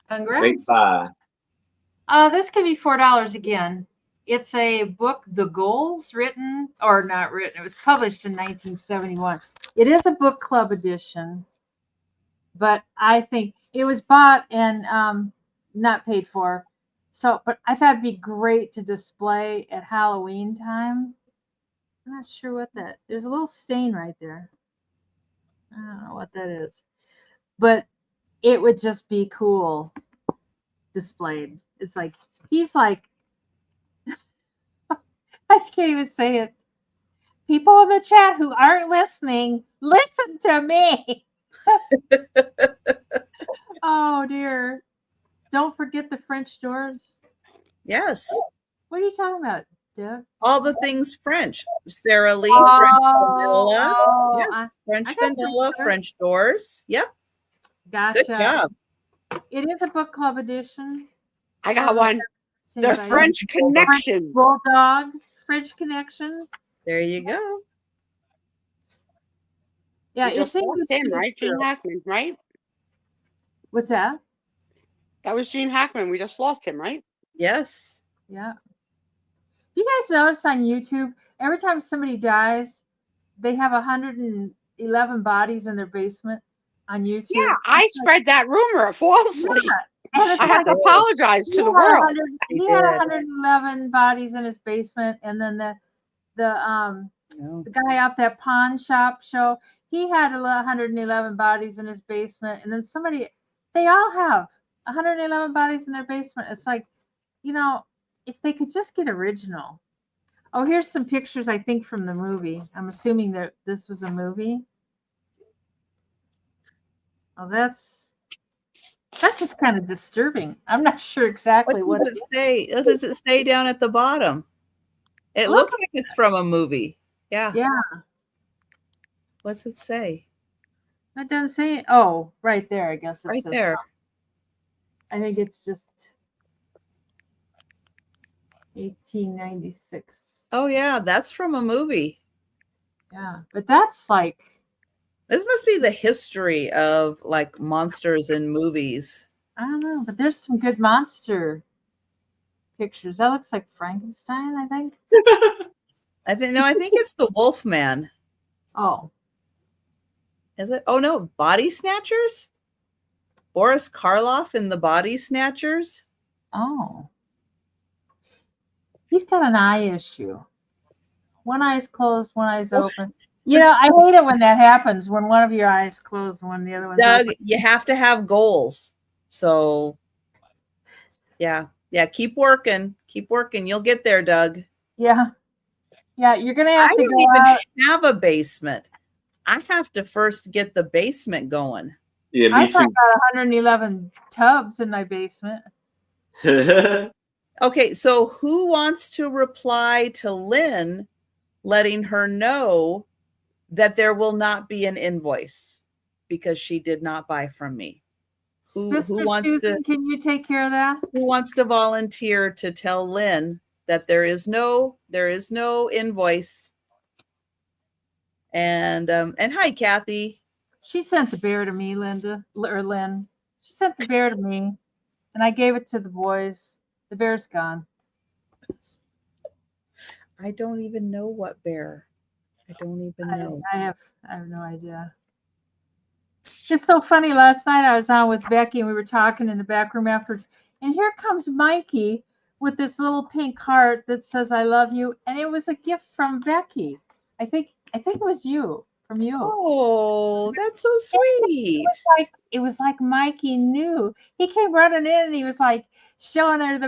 Congrats. Great buy. This can be $4 again. It's a book, The Goals, written, or not written. It was published in 1971. It is a book club edition, but I think it was bought and not paid for. So, but I thought it'd be great to display at Halloween time. I'm not sure what that. There's a little stain right there. I don't know what that is, but it would just be cool displayed. It's like he's like. I can't even say it. People in the chat who aren't listening, listen to me. Oh, dear. Don't forget the French doors. Yes. What are you talking about, Deb? All the things French. Sara Lee, French vanilla. Yes. French vanilla, French doors. Yep. Gotcha. Good job. It is a book club edition. I got one. The French Connection. Bulldog. French Connection. There you go. Yeah, We just lost him, right? Gene too. Hackman, right? What's that? That was Gene Hackman. We just lost him, right? Yes. Yeah. You guys notice on YouTube, every time somebody dies, they have 111 bodies in their basement on YouTube. Yeah, I spread that rumor falsely. Yeah. And it's I have to apologize to the world. He had 111 bodies in his basement, and then the guy off that pawn shop show, he had 111 bodies in his basement, and then they all have 111 bodies in their basement. It's like, if they could just get original. Oh, here's some pictures, I think, from the movie. I'm assuming that this was a movie. Oh, that's just kind of disturbing. I'm not sure exactly what does it say. What does it say down at the bottom? It looks like it's from a movie. Yeah. Yeah. What's it say? It doesn't say. Oh, right there. I guess it right says there. I think it's just 1896. Oh yeah, that's from a movie. Yeah, but that's like. This must be the history of like monsters in movies. I don't know, but there's some good monster pictures. That looks like Frankenstein, I think. I think it's the Wolfman. Oh. Is it? Oh no, Body Snatchers? Boris Karloff in the Body Snatchers? Oh. He's got an eye issue. One eye's closed, one eye's open. I hate it when that happens, when one of your eyes closed, when the other one's Doug, open. you have to have goals. So, yeah, keep working. Keep working. You'll get there, Doug. Yeah. Yeah, you're going to have to go out. I don't even have a basement. I have to first get the basement going. Yeah, I've got 111 tubs in my basement. Okay, so who wants to reply to Lynn, letting her know that there will not be an invoice because she did not buy from me? Sister Susan, can you take care of that? Who wants to volunteer to tell Lynn that there is no invoice? And hi, Kathy. She sent the bear to me, Lynn. She sent the bear to me, and I gave it to the boys. The bear's gone. I don't even know what bear. I don't even know. I have no idea. It's so funny. Last night I was on with Becky and we were talking in the back room afterwards. And here comes Mikey with this little pink heart that says "I love you," and it was a gift from Becky. I think it was from you. Oh, that's so sweet. It was like Mikey knew. He came running in and he was like showing her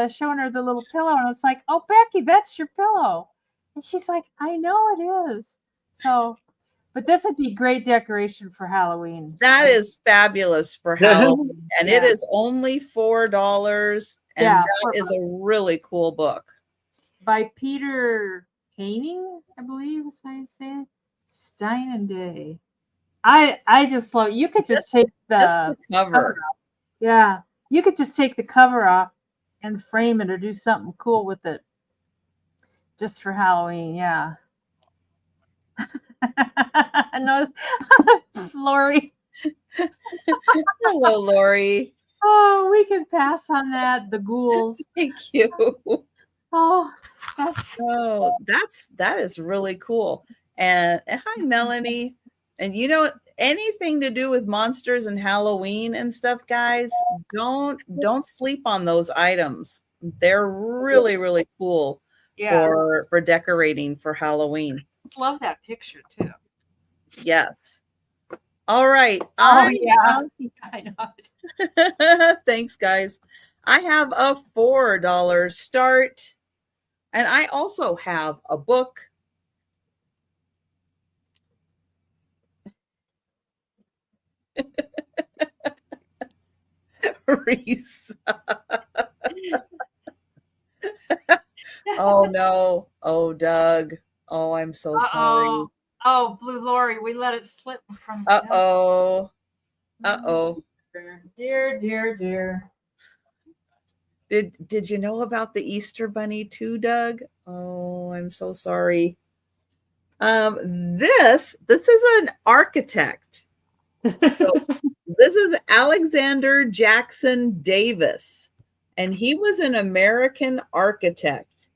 showing her the little pillow, and it's like, "Oh, Becky, that's your pillow." And she's like, "I know it is." So, but this would be great decoration for Halloween. That is fabulous for Halloween. And it is only $4. And that is a really cool book. By Peter Haining, I believe is how you say it. Stein and Day. I just love it. You could just take the cover. Yeah. You could just take the cover off and frame it or do something cool with it. Just for Halloween, yeah. No, Lori. Hello, Lori. Oh, we can pass on that. The ghouls. Thank you. Oh, that is really cool. And hi, Melanie. And anything to do with monsters and Halloween and stuff, guys, don't sleep on those items. They're really, really cool. For decorating for Halloween. I just love that picture too. Yes. All right. I know. Thanks, guys. I have a $4 start, and I also have a book. Reese. Oh no. Oh, Doug. Oh, I'm so sorry. Oh, Blue Lori, we let it slip from. Uh-oh. Dear. Did you know about the Easter Bunny too, Doug? Oh, I'm so sorry. This is an architect. So this is Alexander Jackson Davis, and he was an American architect,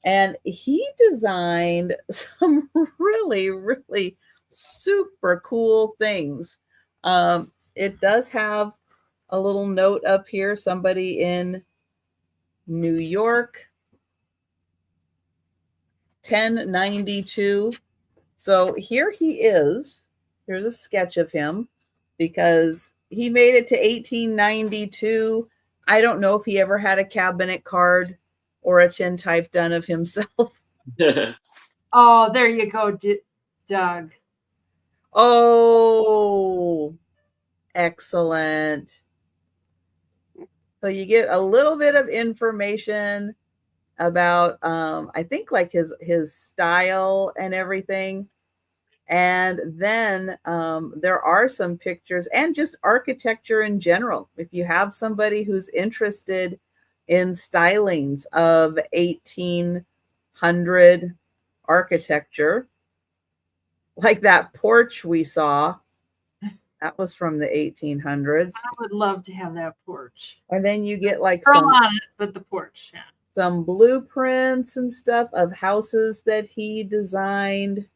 and he designed some really, really super cool things. It does have a little note up here, somebody in New York, 1092. So here he is. Here's a sketch of him because he made it to 1892. I don't know if he ever had a cabinet card or a tintype done of himself. Oh, there you go, Doug. Oh, excellent. So you get a little bit of information about I think like his style and everything. And then there are some pictures and just architecture in general. If you have somebody who's interested in stylings of 1800 architecture, like that porch we saw, that was from the 1800s. I would love to have that porch. And then you get like some on it, but the porch, yeah. Some blueprints and stuff of houses that he designed.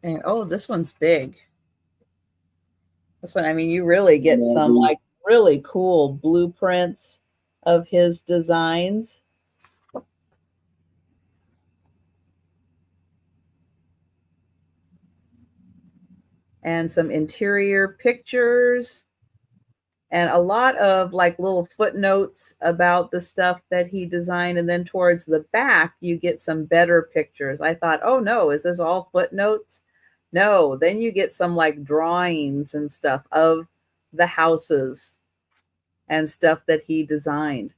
And oh, this one's big. This one, I mean, you really get some like really cool blueprints of his designs. And some interior pictures and a lot of like little footnotes about the stuff that he designed. And then towards the back, you get some better pictures. I thought, oh no, is this all footnotes? No, then you get some like drawings and stuff of the houses and stuff that he designed.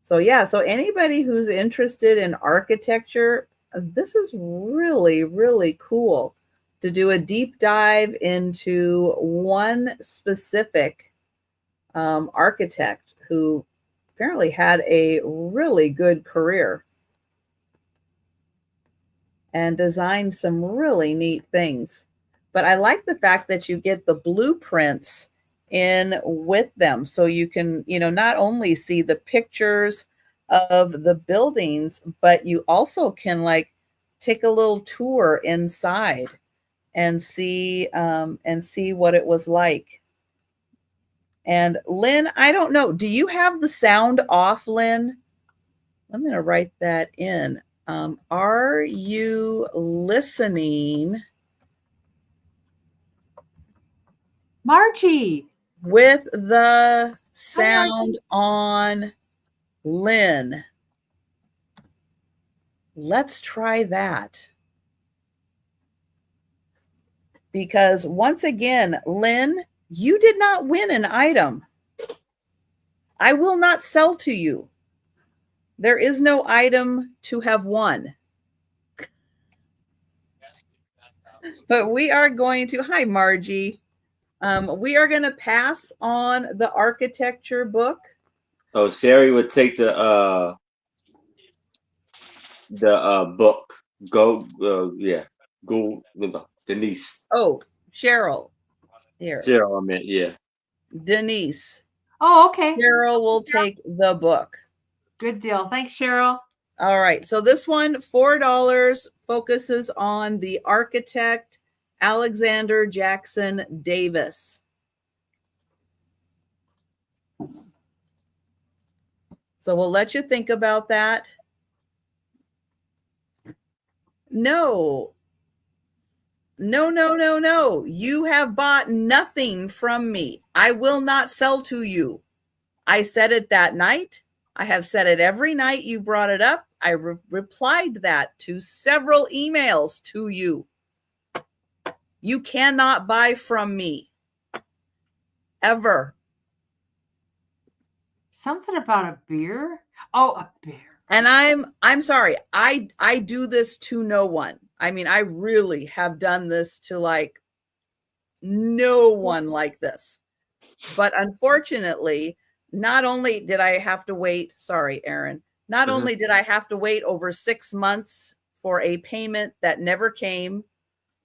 So yeah, so anybody who's interested in architecture, this is really, really cool to do a deep dive into one specific architect who apparently had a really good career and designed some really neat things. But I like the fact that you get the blueprints in with them. So you can, you know, not only see the pictures of the buildings, but you also can like take a little tour inside and see what it was like. And Lynn, I don't know, do you have the sound off, Lynn? I'm going to write that in. Are you listening? Margie. With the sound on, Lynn. Let's try that. Because once again, Lynn, you did not win an item. I will not sell to you. There is no item to have won. But we are going to, hi, Margie. We are going to pass on the architecture book. Oh, Sherry would take the book. Go, Denise. Oh, Cheryl. Here. Cheryl, I meant, yeah. Denise. Oh, okay. Cheryl will take the book. Good deal. Thanks, Cheryl. All right. So this one, $4, focuses on the architect Alexander Jackson Davis. So we'll let you think about that. No. No. You have bought nothing from me. I will not sell to you. I said it that night. I have said it every night you brought it up. I replied that to several emails to you. You cannot buy from me. Ever. Something about a beer? Oh, a beer. And I'm sorry. I do this to no one. I mean, I really have done this to like no one like this. But unfortunately, not only did I have to wait, sorry, Aaron, not only did I have to wait over 6 months for a payment that never came,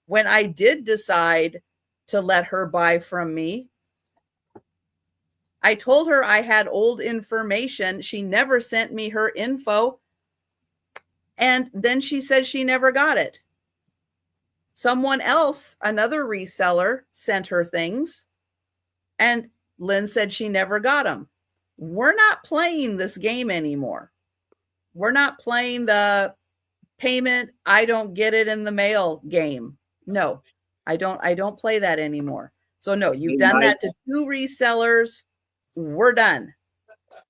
when I did decide to let her buy from me, I told her I had old information. She never sent me her info. And then she said she never got it. Someone else, another reseller, sent her things. And Lynn said she never got them. We're not playing this game anymore. We're not playing the payment, I don't get it in the mail game. No, I don't play that anymore. So no, you've done that to 2 resellers. We're done.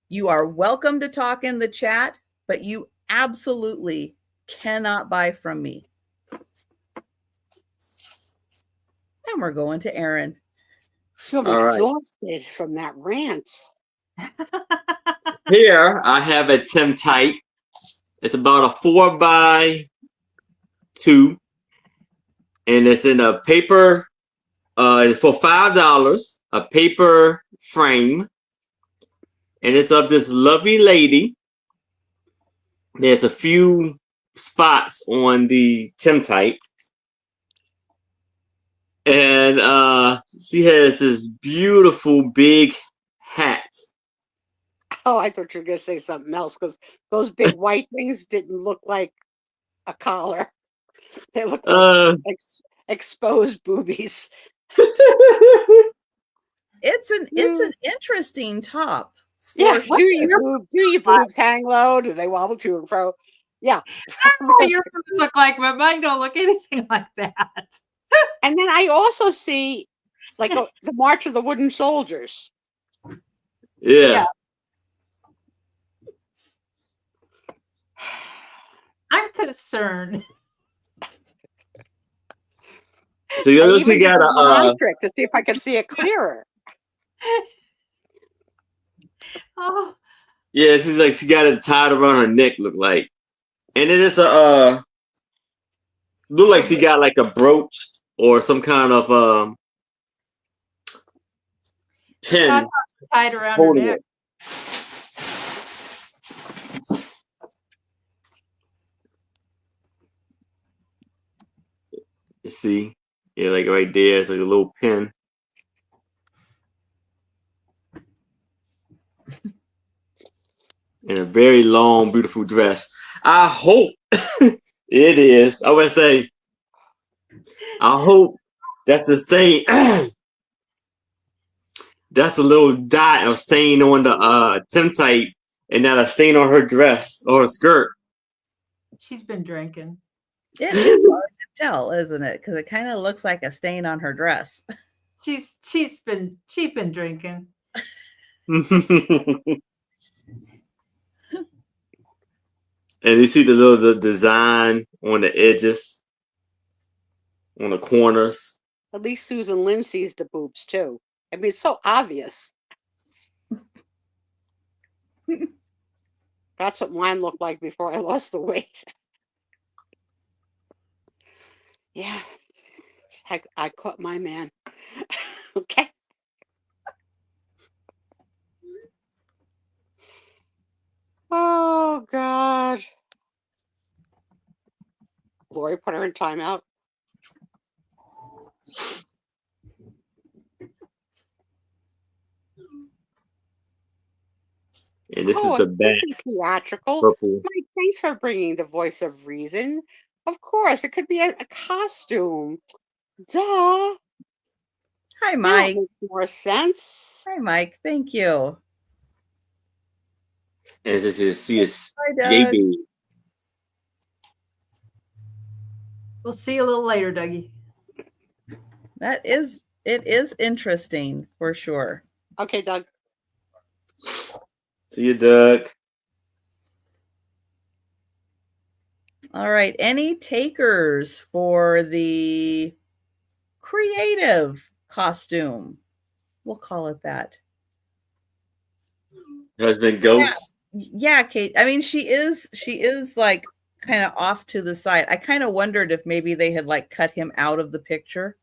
You are welcome to talk in the chat, but you absolutely cannot buy from me. And we're going to Aaron. I'm exhausted from that rant. Here I have a Tim type. It's about a 4x2, and it's in a paper. It's for $5. A paper frame, and it's of this lovely lady. There's a few spots on the Tim type, and she has this beautiful big hat. Oh, I thought you were going to say something else, because those big white things didn't look like a collar. They looked like exposed boobies. It's an interesting top. Yeah, do your boobs hang low? Do they wobble to and fro? Yeah. I don't know what your boobs look like, but mine don't look anything like that. And then I also see like the March of the Wooden Soldiers. Yeah. I'm concerned. So you also got a trick to see if I can see it clearer. Oh. Yeah, she's like, she got it tied around her neck, look like. And then it's a look like she got like a brooch or some kind of pin tied around her neck. You see? Yeah, like right there, it's like a little pin. In a very long, beautiful dress. I hope it is. I would say, I hope that's the stain. That's a little dot of stain on the Tim type and not a stain on her dress or her skirt. She's been drinking. It is hard to tell, isn't it? Because it kind of looks like a stain on her dress. She's been drinking. And you see the design on the edges, on the corners. At least Susan Lynn sees the boobs too. I mean, it's so obvious. That's what mine looked like before I lost the weight. Yeah, I caught my man. Okay. Oh, God. Lori put her in timeout. And this is the back. Theatrical. Purple. Mike, thanks for bringing the voice of reason. Of course, it could be a costume. Duh. Hi, Mike. That makes more sense. Hi, Mike. Thank you. And this is Doug. We'll see you a little later, Dougie. It is interesting for sure. Okay, Doug. See you, Doug. All right. Any takers for the creative costume? We'll call it that. Husband Ghost. Yeah, Kate. I mean, she is like kind of off to the side. I kind of wondered if maybe they had like cut him out of the picture.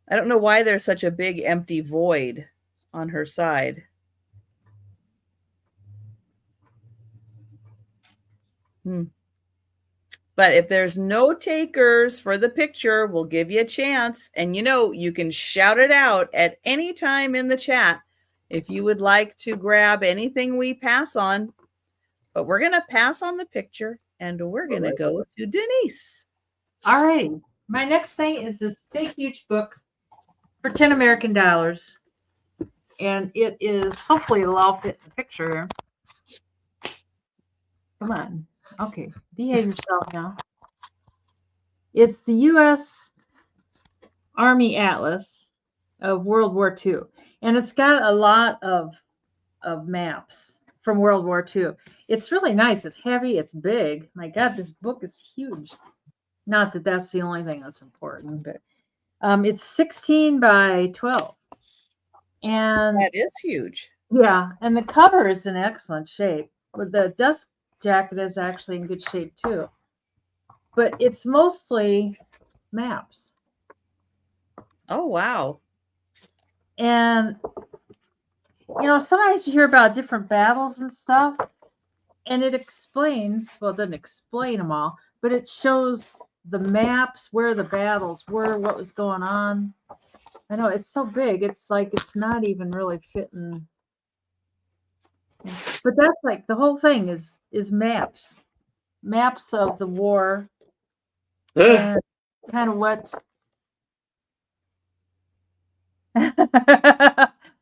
I don't know why there's such a big empty void on her side. But if there's no takers for the picture, we'll give you a chance. And you can shout it out at any time in the chat if you would like to grab anything we pass on. But we're going to pass on the picture and we're going to go to Denise. All right. My next thing is this big, huge book for 10 American dollars. And it is, hopefully it'll all fit the picture here. Come on. Okay. Behave yourself now. It's the U.S. Army Atlas of World War II. And it's got a lot of maps from World War II. It's really nice. It's heavy. It's big. My God, this book is huge. Not that that's the only thing that's important, but it's 16 by 12. And that is huge. Yeah, and the cover is in excellent shape. But the dust jacket is actually in good shape too. But it's mostly maps. Oh, wow. And sometimes you hear about different battles and stuff, and it explains, well, it doesn't explain them all, but it shows the maps, where the battles were, what was going on. I know it's so big, it's like it's not even really fitting. But that's like the whole thing is maps of the war, and kind of what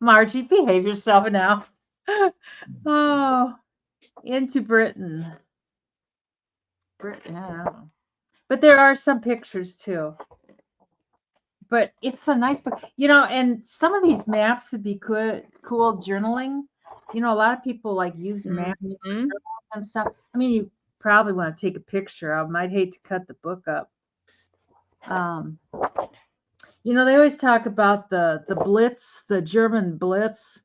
Margie, behave yourself now. Oh, into Britain. I don't know. But there are some pictures too. But it's a nice book, and some of these maps would be cool journaling. A lot of people like use maps and stuff. I mean, you probably want to take a picture of them. I'd hate to cut the book up. They always talk about the Blitz, the German Blitz,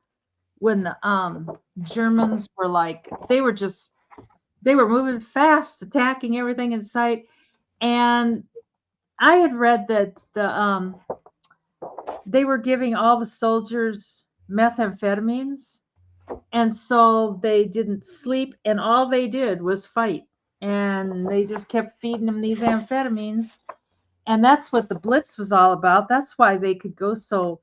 when the Germans were they were moving fast, attacking everything in sight. And I had read that they were giving all the soldiers methamphetamines, and so they didn't sleep, and all they did was fight, and they just kept feeding them these amphetamines, and that's what the Blitz was all about. That's why they could go so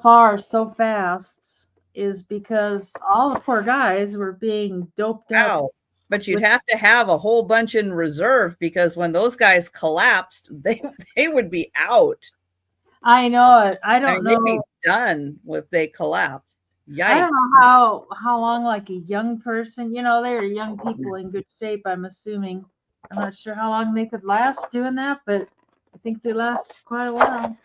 far so fast, is because all the poor guys were being doped up. But you'd have to have a whole bunch in reserve, because when those guys collapsed, they would be out. I know it. I don't know. They'd be done if they collapsed. Yikes. I don't know how long, like a young person, they were young people in good shape, I'm assuming. I'm not sure how long they could last doing that, but I think they lasted quite a while.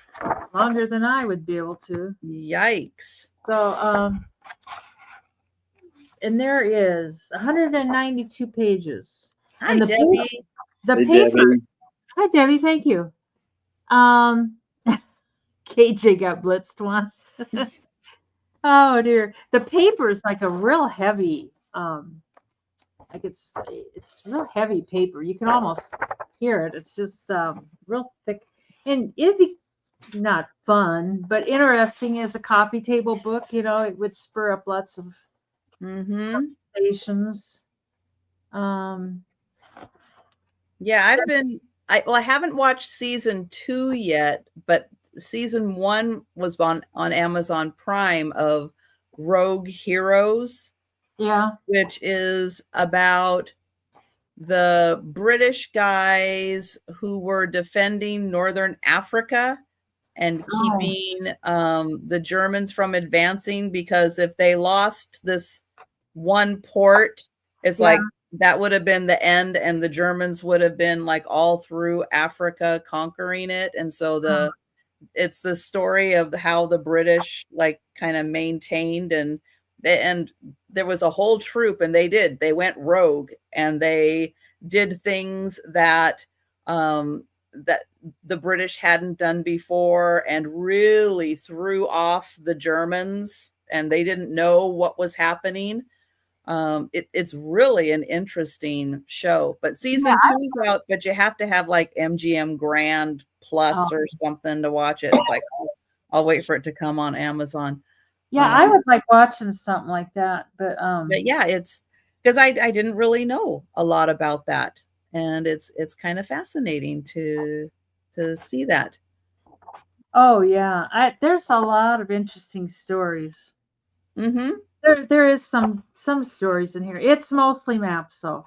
Longer than I would be able to. Yikes. So, and there is 192 pages. Hi, and Debbie. The paper. Debbie. Hi, Debbie. Thank you. KJ got blitzed once. Oh dear. The paper is like a real heavy, like it's real heavy paper. You can almost hear it. It's just real thick, and it'd be not fun, but interesting as a coffee table book. It would spur up lots of conversations. Yeah, I haven't watched season 2 yet, but season 1 was on Amazon Prime of Rogue Heroes. Yeah. Which is about the British guys who were defending Northern Africa and keeping the Germans from advancing, because if they lost this one port, it's like that would have been the end, and the Germans would have been like all through Africa conquering it. And so it's the story of how the British kind of maintained, and there was a whole troop, and they went rogue, and they did things that that the British hadn't done before, and really threw off the Germans, and they didn't know what was happening. It's really an interesting show. But season 2's out, but you have to have like MGM Grand Plus or something to watch it. It's like, I'll wait for it to come on Amazon. Yeah, I would like watching something like that. But yeah, it's because I didn't really know a lot about that. And it's kind of fascinating to see that. Oh yeah, there's a lot of interesting stories. Mm-hmm. There is some stories in here. It's mostly maps though.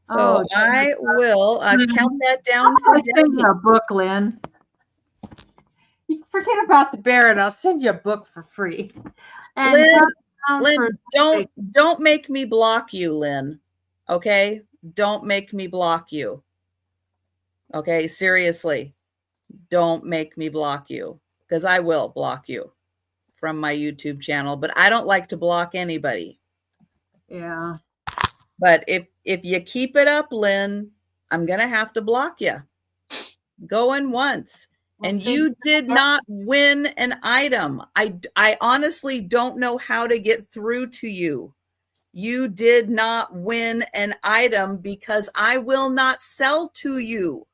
So I will count that down for send you a book, Lynn. You forget about the bear, and I'll send you a book for free. And Lynn, don't make me block you, Lynn. Okay, don't make me block you. Okay, seriously, don't make me block you, because I will block you from my YouTube channel. But I don't like to block anybody. Yeah. But if you keep it up, Lynn, I'm gonna have to block you. Going once. And you did not win an item. I honestly don't know how to get through to you. You did not win an item because I will not sell to you.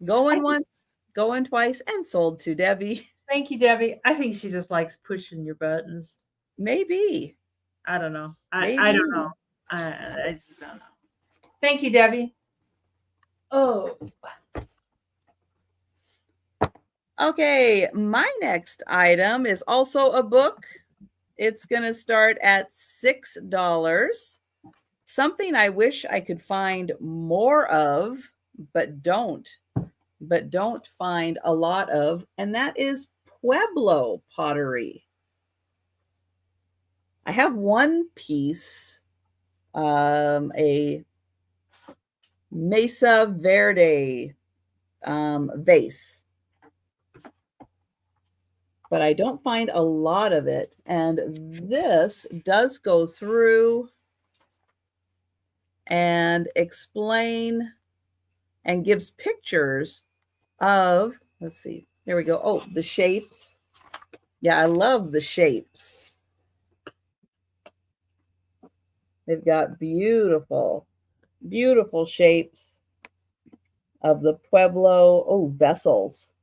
Going once, going twice, and sold to Debbie. Thank you, Debbie. I think she just likes pushing your buttons. Maybe. I don't know. I don't know. I just don't know. Thank you, Debbie. Oh. Okay, my next item is also a book. It's going to start at $6. Something I wish I could find more of, but don't find a lot of, and that is Pueblo pottery. I have one piece, a Mesa Verde vase, but I don't find a lot of it. And this does go through and explain and gives pictures of, let's see, there we go. Oh, the shapes. Yeah, I love the shapes. They've got beautiful, beautiful shapes of the Pueblo, vessels.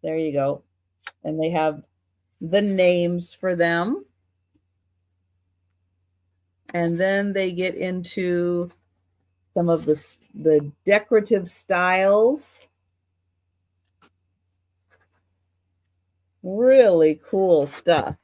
There you go. And they have the names for them. And then they get into some of the decorative styles. Really cool stuff.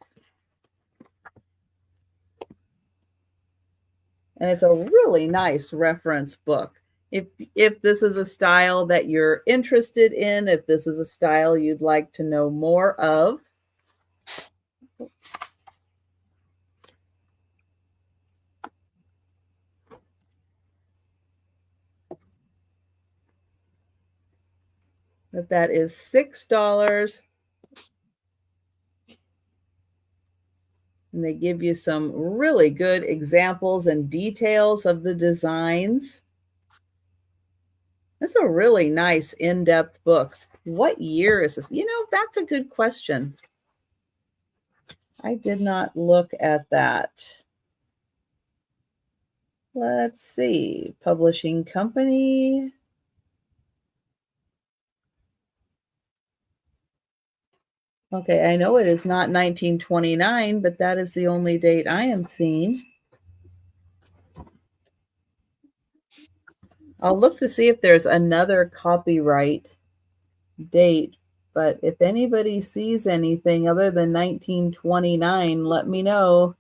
And it's a really nice reference book. If this is a style that you're interested in, if this is a style you'd like to know more of, that is $6. And they give you some really good examples and details of the designs. That's a really nice in-depth book. What year is this? You know, that's a good question. I did not look at that. Let's see. Publishing company. Okay, I know it is not 1929, but that is the only date I am seeing. I'll look to see if there's another copyright date, but if anybody sees anything other than 1929, let me know.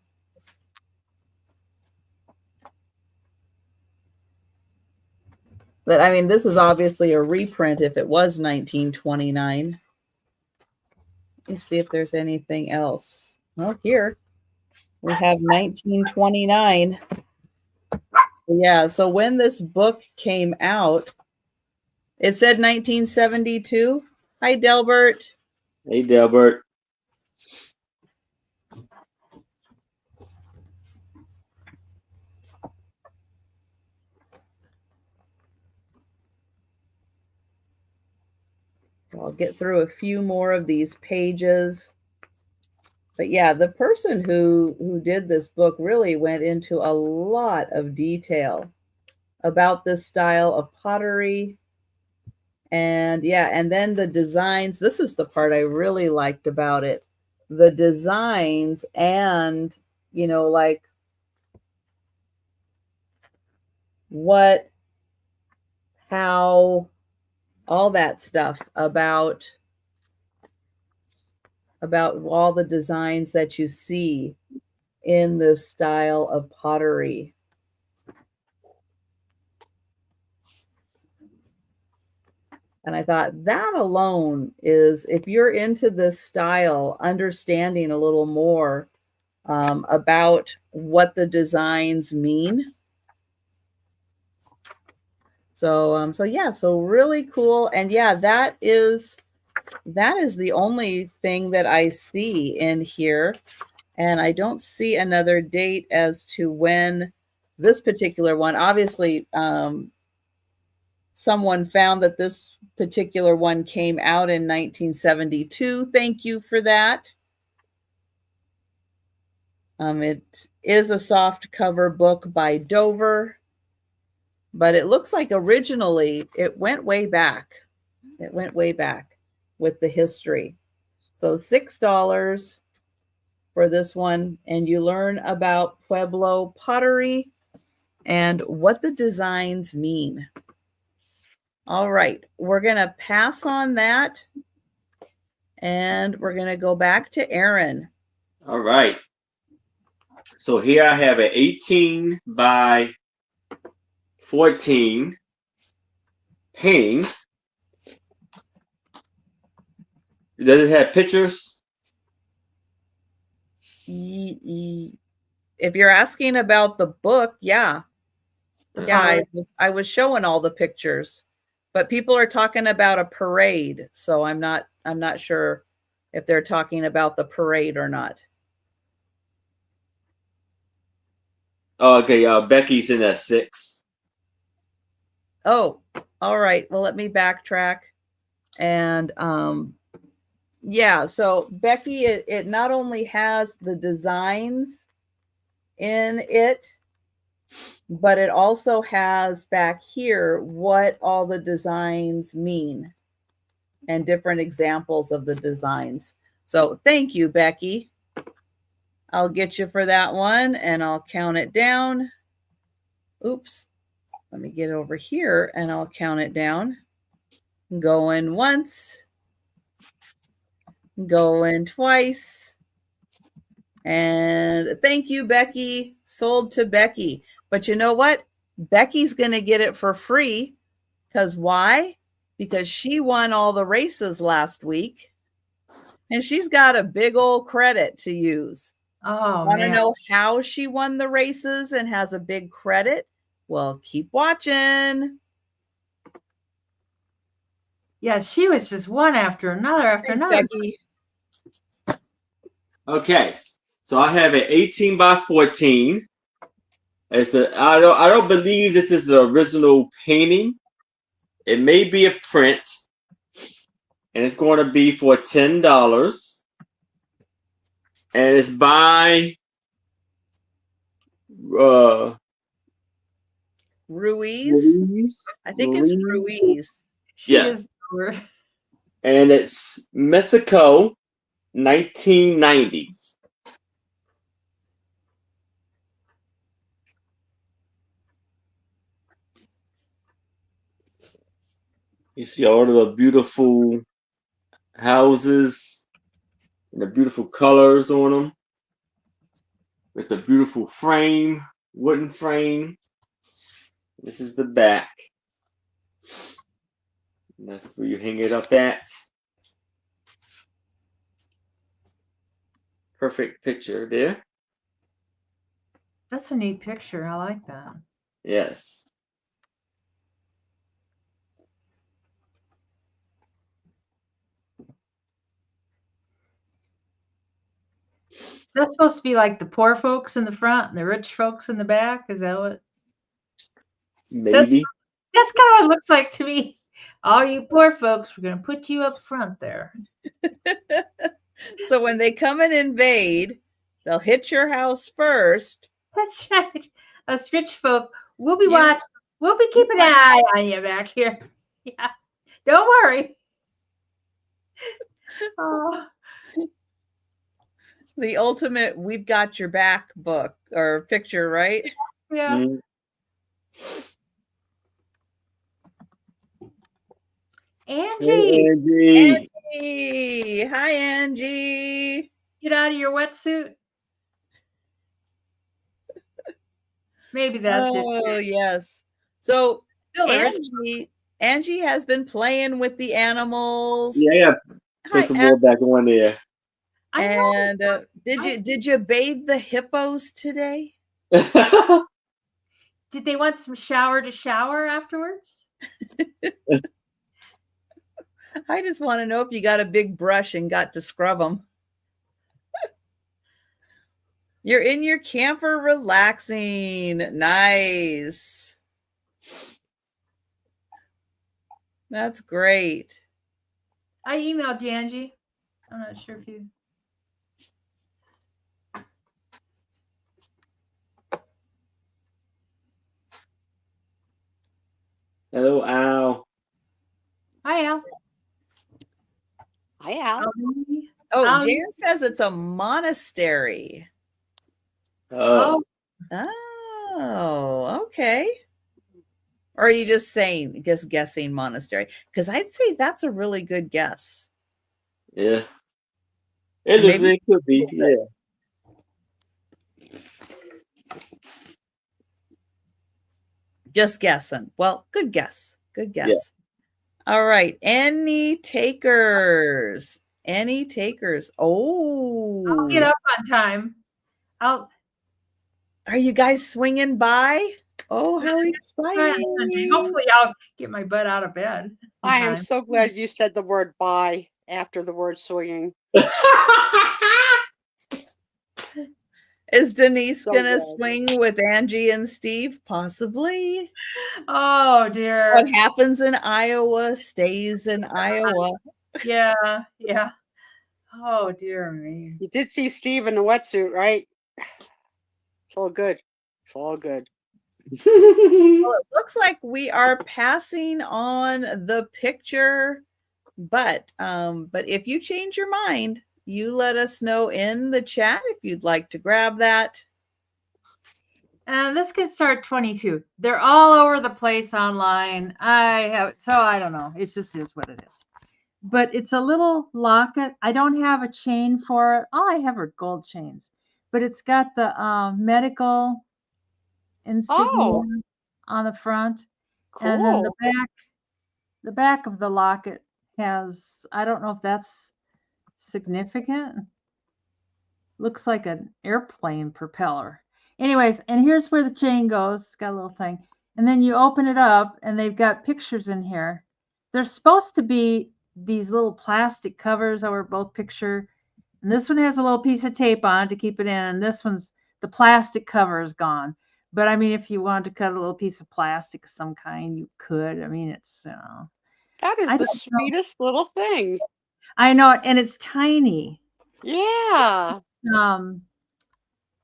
But I mean, this is obviously a reprint if it was 1929. Let me see if there's anything else. Well, here we have 1929. Yeah, so when this book came out, it said 1972. Hi, Delbert. Hey, Delbert. I'll get through a few more of these pages. But yeah, the person who did this book really went into a lot of detail about this style of pottery. And yeah, and then the designs. This is the part I really liked about it. The designs and, like what, how, all that stuff about all the designs that you see in this style of pottery. And I thought that alone is, if you're into this style, understanding a little more about what the designs mean. So yeah, so really cool. And yeah, that is the only thing that I see in here. And I don't see another date as to when this particular one, obviously, someone found that this particular one came out in 1972. Thank you for that. It is a soft cover book by Dover, but it looks like originally it went way back. It went way back with the history. So $6 for this one, and you learn about Pueblo pottery and what the designs mean. All right, we're going to pass on that, and we're going to go back to Aaron. All right. So here I have an 18 by 14 painting. Does it have pictures? If you're asking about the book, yeah. Yeah, I was showing all the pictures, but people are talking about a parade, so I'm not sure if they're talking about the parade or not. Oh, okay, Becky's in at 6. Oh, all right. Well, let me backtrack. And yeah, so Becky, it not only has the designs in it, but it also has back here what all the designs mean and different examples of the designs. So thank you, Becky. I'll get you for that one, and I'll count it down. Oops. Let me get over here, and I'll count it down. Going once. Going twice. And thank you, Becky. Sold to Becky. But you know what? Becky's going to get it for free. Because why? Because she won all the races last week. And she's got a big old credit to use. Oh, Want to know how she won the races and has a big credit? Well, keep watching. Yeah, she was just one after another after Thanks, another. Becky. Okay, so I have an 18 by 14. It's I don't believe this is the original painting. It may be a print, and it's going to be for $10. And it's by Ruiz. I think it's Ruiz. Yes. And it's Mexico, 1990. You see all of the beautiful houses and the beautiful colors on them with the beautiful frame, wooden frame. This is the back. And that's where you hang it up at. Perfect picture there. That's a neat picture. I like that. Yes. Is that supposed to be like the poor folks in the front and the rich folks in the back? Is that what? Maybe. That's kind of what it looks like to me. All you poor folks, we're going to put you up front there. So when they come and invade, they'll hit your house first. That's right. Us rich folk, we'll be You- watching. We'll be keeping an eye on you back here. Yeah. Don't worry. Oh, The ultimate "we've got your back" book or picture, right? yeah. Mm. Angie, Hey, Angie. Angie. Hi, Angie. get out of your wetsuit. Maybe that's it. Oh, yes. So Still a rich. Angie has been playing with the animals. Yeah, put Hi, some more back on there. I know. and did you bathe the hippos today? Did they want some shower to shower afterwards? I just want to know if you got a big brush and got to scrub them. You're in your camper relaxing. Nice. That's great. I emailed you, Angie. I'm not sure if you. Hello, Al. Hi, Al. Hi, Al. Oh, Jan says it's a monastery. Oh. Oh, okay. Or are you just guessing monastery? Because I'd say that's a really good guess. Yeah. It could be, yeah. Just guessing. Well, good guess. Good guess. Yeah. All right. Any takers? Any takers? Oh. I'll get up on time. Are you guys swinging by? Oh, how exciting. Hopefully I'll get my butt out of bed. I am so glad you said the word bye after the word swinging. Is Denise gonna swing with Angie and Steve? Possibly. Oh dear. What happens in Iowa stays in Iowa. Yeah. Oh dear me. You did see Steve in the wetsuit, right? It's all good. It's all good. Well, it looks like we are passing on the picture, but if you change your mind, you let us know in the chat if you'd like to grab that. And let's get started 22. They're all over the place online. I don't know. It just is what it is. But it's a little locket. I don't have a chain for it. All I have are gold chains. But it's got the medical insignia on the front. Cool. And then the back of the locket has, I don't know if that's significant. Looks like an airplane propeller. Anyways, and here's where the chain goes. It's got a little thing. And then you open it up and they've got pictures in here. There's supposed to be these little plastic covers over both picture. And this one has a little piece of tape on to keep it in. And this one's, the plastic cover is gone. But I mean, if you wanted to cut a little piece of plastic of some kind, you could. I mean, it's, that is the sweetest little thing. I know, and it's tiny. Yeah.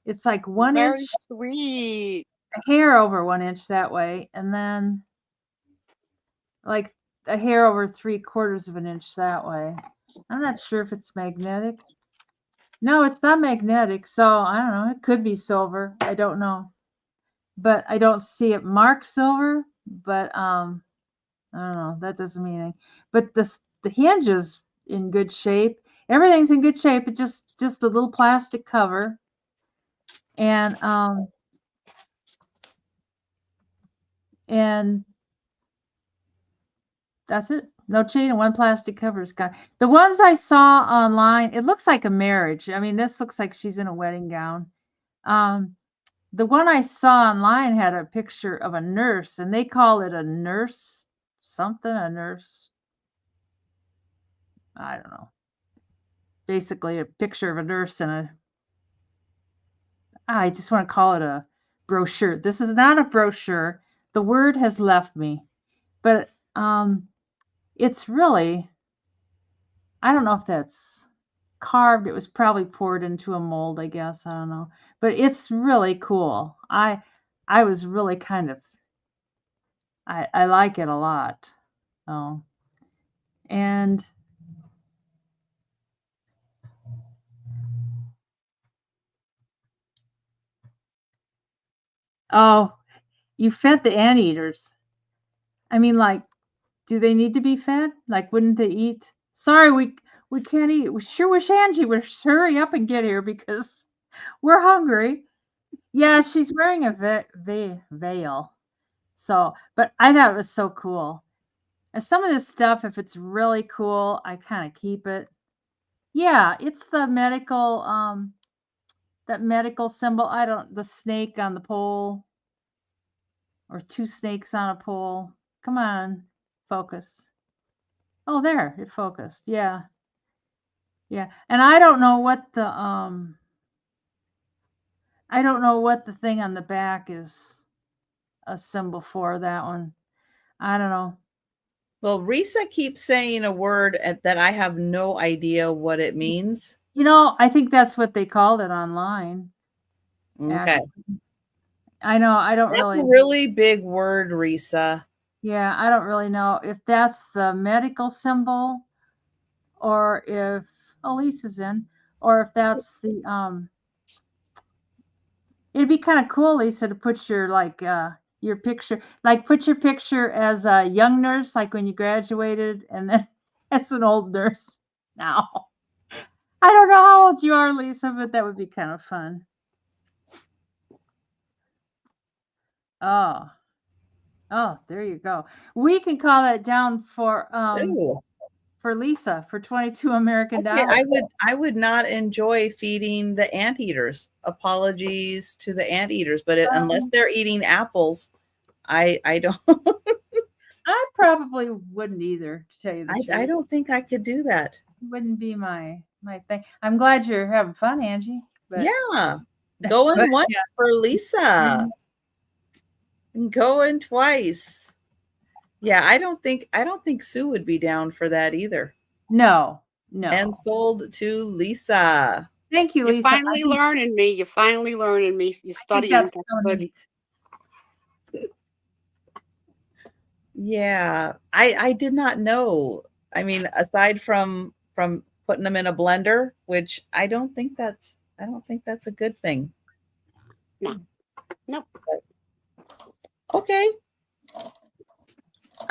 It's like 1 Very inch. Sweet. A hair over 1 inch that way, and then like a hair over 3/4 of an inch that way. I'm not sure if it's magnetic. No, it's not magnetic, so I don't know. It could be silver. I don't know. But I don't see it marked silver, but I don't know. That doesn't mean anything. But the hinge is in good shape. Everything's in good shape. It just the little plastic cover. And that's it. No chain and one plastic cover is gone. The ones I saw online, it looks like a marriage. I mean, this looks like she's in a wedding gown. The one I saw online had a picture of a nurse, and they call it a nurse something, a nurse. I don't know. Basically, a picture of a nurse and I just want to call it a brochure. This is not a brochure. The word has left me, but it's really, I don't know if that's carved. It was probably poured into a mold, I guess. I don't know. But it's really cool. I was really kind of I like it a lot. Oh. And oh, you fed the anteaters. I mean, like, do they need to be fed? Like, wouldn't they eat? Sorry, we can't eat. We sure wish Angie would hurry up and get here because we're hungry. Yeah, she's wearing a veil. So, but I thought it was so cool. And some of this stuff, if it's really cool, I kind of keep it. Yeah, it's the medical, that medical symbol. The snake on the pole, or two snakes on a pole. Come on, focus. Oh, there, it focused. Yeah. Yeah. And I don't know what the thing on the back is a symbol for, that one. I don't know. Well, Risa keeps saying a word that I have no idea what it means. I think that's what they called it online. Okay. Actually. I know. I don't That's a really big word, Risa. Yeah, I don't really know if that's the medical symbol, or if Lisa's in, or if that's the It'd be kind of cool, Lisa, to put your your picture, put your picture as a young nurse, like when you graduated, and then as an old nurse now. I don't know how old you are, Lisa, but that would be kind of fun. Oh, there you go. We can call that down for Lisa for 22 American dollars. I would not enjoy feeding the anteaters. Apologies to the anteaters, but unless they're eating apples, I don't. I probably wouldn't either, to tell you the truth. I don't think I could do that. Wouldn't be my thing. I'm glad you're having fun, Angie. But, yeah, going once for Lisa, going twice. Yeah, I don't think Sue would be down for that either. No. And sold to Lisa. Thank you, Lisa. You're finally learning me. You're finally learning me. You're studying. That's good. Yeah, I did not know. I mean, aside from putting them in a blender, which I don't think that's a good thing. No. Okay.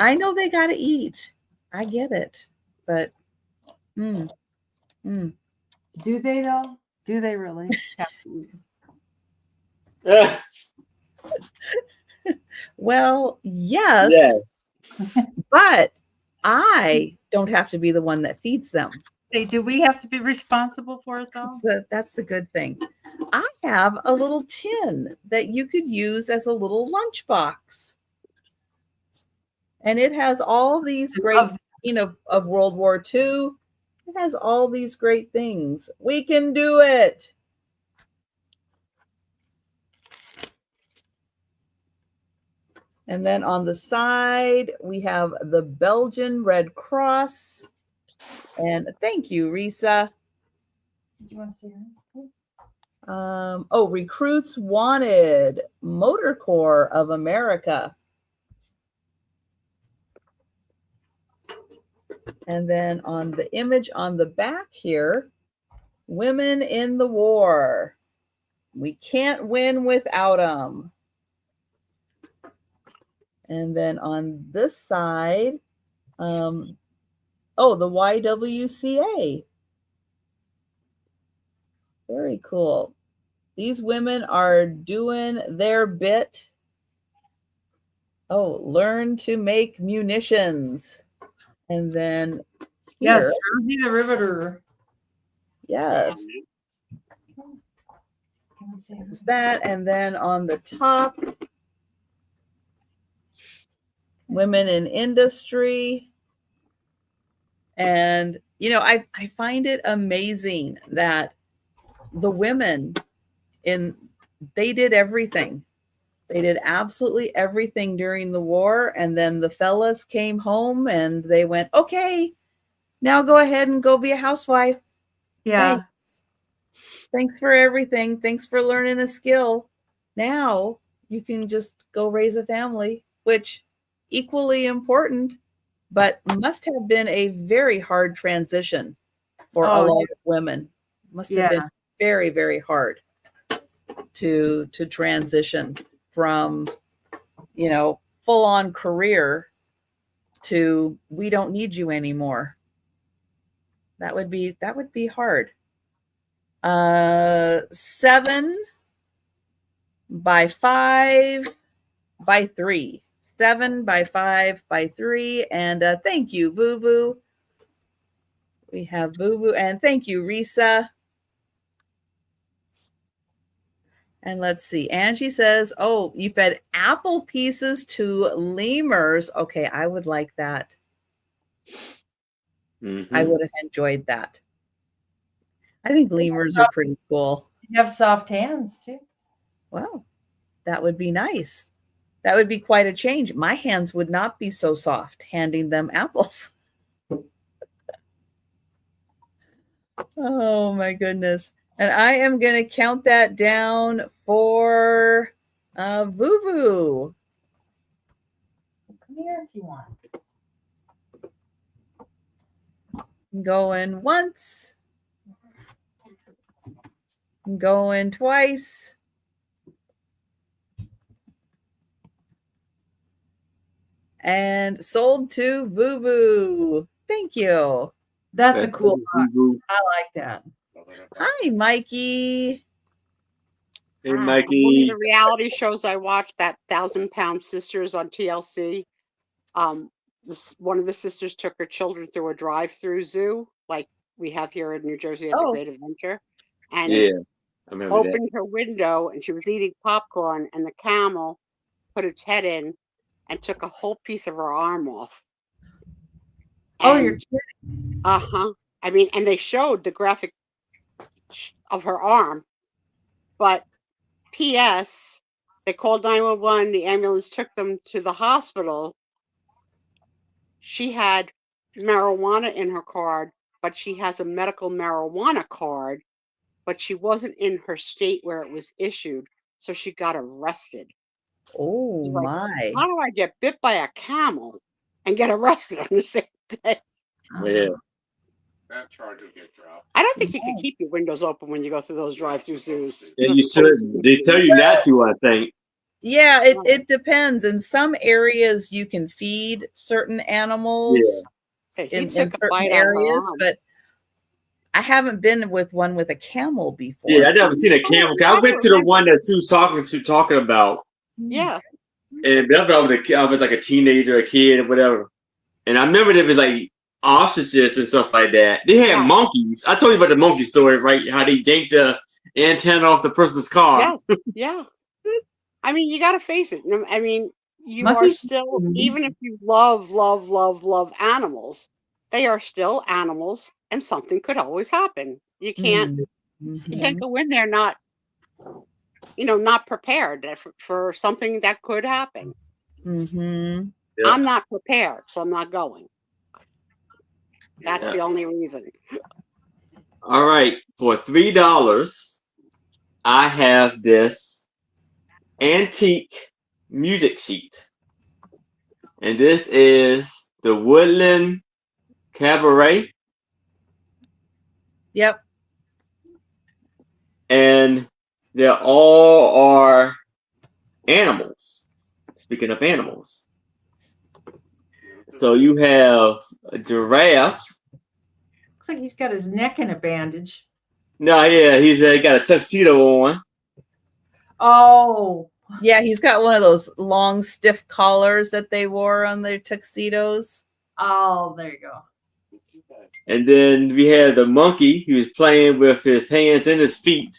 I know they got to eat. I get it. But do they though? Do they really have to eat? Well, yes. But I don't have to be the one that feeds them. Do we have to be responsible for it though? That's the good thing. I have a little tin that you could use as a little lunchbox. And it has all these great, of World War II. It has all these great things. We can do it. And then on the side, we have the Belgian Red Cross. And thank you, Risa. Do you want to see her? Recruits Wanted, Motor Corps of America. And then on the image on the back here, Women in the War. We can't win without them. And then on this side, the YWCA. Very cool. These women are doing their bit. Learn to make munitions. And then here, yes, Rosie the Riveter. Yes. There's that. And then on the top, Women in Industry. And, I find it amazing that the women they did everything. They did absolutely everything during the war. And then the fellas came home and they went, okay, now go ahead and go be a housewife. Yeah. Thanks for everything. Thanks for learning a skill. Now you can just go raise a family, which equally important, but must have been a very hard transition for a lot of women. Must have been very, very hard to transition from, full on career to we don't need you anymore. That would be hard. 7 by 5 by 3. 7 by 5 by 3. And thank you, Boo Boo. We have Boo Boo. And thank you, Risa. And let's see. Angie says, oh, you fed apple pieces to lemurs. Okay, I would like that. Mm-hmm. I would have enjoyed that. I think lemurs are pretty cool. You have soft hands, too. Wow, that would be nice. That would be quite a change. My hands would not be so soft handing them apples. Oh, my goodness. And I am going to count that down for Boo-Boo. Come here if you want. Going once. Going twice. And sold to Boo-Boo. Thank you. That's a cool box. I like that. Hi, Mikey. Hey, Mikey. One of the reality shows I watched, that 1,000-Pound Sisters on TLC. One of the sisters took her children through a drive-through zoo, like we have here in New Jersey at the Great Adventure, and opened her window, and she was eating popcorn, and the camel put its head in and took a whole piece of her arm off. Oh, you're kidding. I mean, and they showed the graphic of her arm, but P.S. they called 911. The ambulance took them to the hospital. She had marijuana in her card, but she has a medical marijuana card, but she wasn't in her state where it was issued, so she got arrested. Oh, like, my. How do I get bit by a camel and get arrested on the same day? Yeah. That charge will get dropped. I don't think you can keep your windows open when you go through those drive-through zoos. Yeah, you should. They tell you not to, I think. Yeah, it depends. In some areas, you can feed certain animals in certain areas, but I haven't been with one with a camel before. Yeah, I've never seen a camel. I went to the one that Sue's talking about. Yeah. And I was like a teenager, a kid, or whatever. And I remember there was like ostriches and stuff like that. They had monkeys. I told you about the monkey story, right? How they yanked the antenna off the person's car. Yes. Yeah. I mean, you got to face it. I mean, you are still, even if you love animals, they are still animals, and something could always happen. You can't, you can't go in there not prepared for something that could happen. Mm-hmm. Yeah. I'm not prepared, so I'm not going. That's the only reason. All right, for $3, I have this antique music sheet, and this is the Woodland Cabaret. Yep. And they all are animals. Speaking of animals, so you have a giraffe. Looks like he's got his neck in a bandage. No, yeah, he's got a tuxedo on. Oh, yeah, he's got one of those long, stiff collars that they wore on their tuxedos. Oh, there you go. And then we have the monkey. He was playing with his hands and his feet.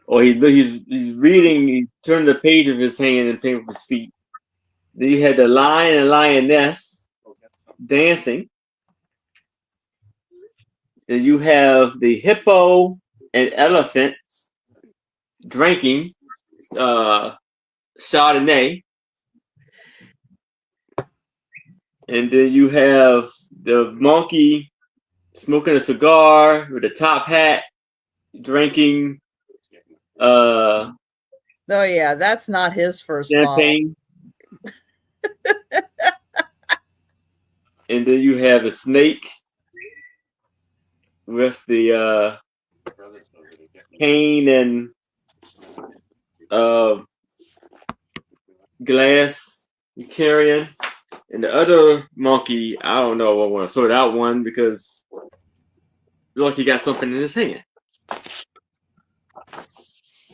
Or he's reading, he turned the page of his hand and playing with his feet. Then you had the lion and lioness dancing. Then you have the hippo and elephant drinking Chardonnay. And then you have the monkey smoking a cigar with a top hat, drinking Oh yeah, that's not his first ball. champagne. And then you have a snake with the cane and glass you're carrying. And the other monkey, I don't know. I want to sort out one because look like he got something in his hand.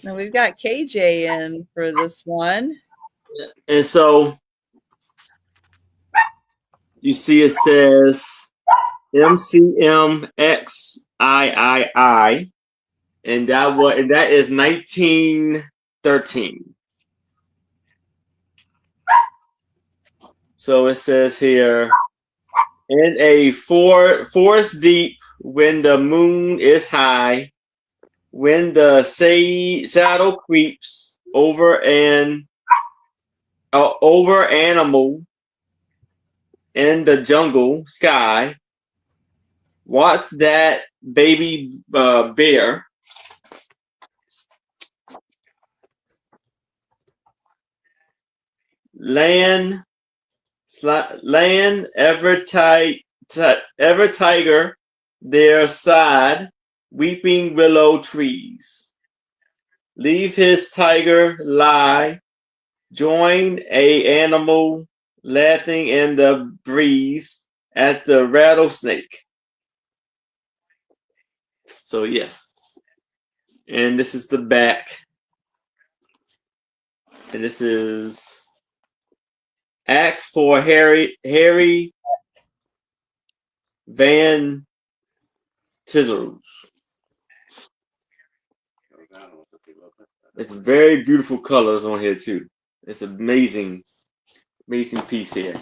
Now we've got KJ in for this one. And so you see it says MCMXIII, and that is 1913. So it says here, in a forest deep, when the moon is high, when the shadow creeps over animal in the jungle sky, what's that baby bear? Land ever tiger their side, weeping willow trees. Leave his tiger lie, join a animal laughing in the breeze at the rattlesnake. So yeah, and this is the back, and this is Ask for Harry Van Tizzles. It's very beautiful colors on here too. It's amazing piece here.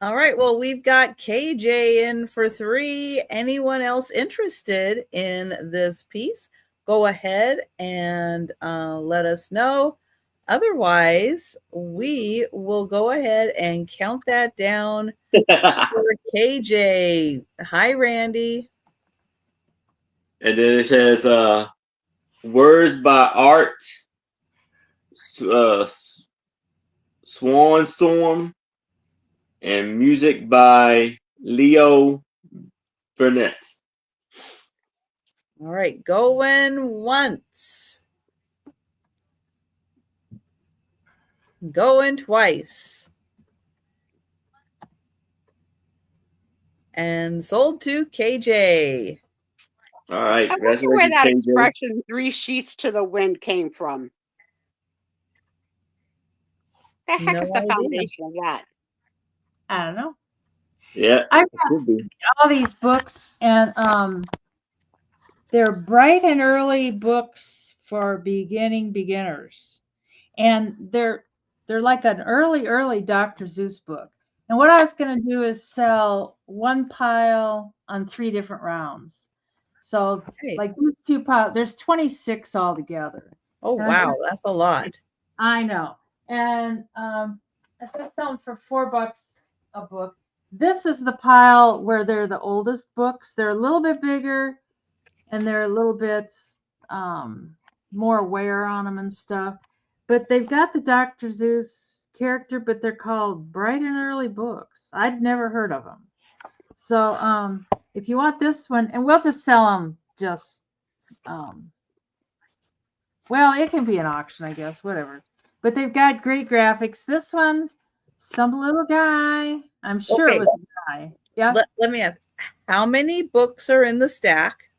All right. Well, we've got KJ in for 3. Anyone else interested in this piece? Go ahead and let us know. Otherwise, we will go ahead and count that down for KJ. Hi, Randy. And then it says words by Art Swan Storm, and music by Leo Burnett. All right, going once. Going twice. And sold to KJ. All right. I wonder where that expression 3 sheets to the wind came from. The heck is the foundation of that? I don't know. Yeah. I've got all these books, and they're bright and early books for beginners. And they're like an early Dr. Seuss book. And what I was going to do is sell one pile on 3 different rounds. So like these 2 piles, there's 26 altogether. Oh, wow. That's a lot. I know. And I just sell them for $4 a book. This is the pile where they're the oldest books. They're a little bit bigger, and they're a little bit more wear on them and stuff. But they've got the Dr. Seuss character, but they're called bright and early books. I'd never heard of them. So if you want this one, and we'll just sell them just, well, it can be an auction, I guess, whatever. But they've got great graphics. This one, some little guy. I'm sure it was a guy. Yeah. Let me ask, how many books are in the stack?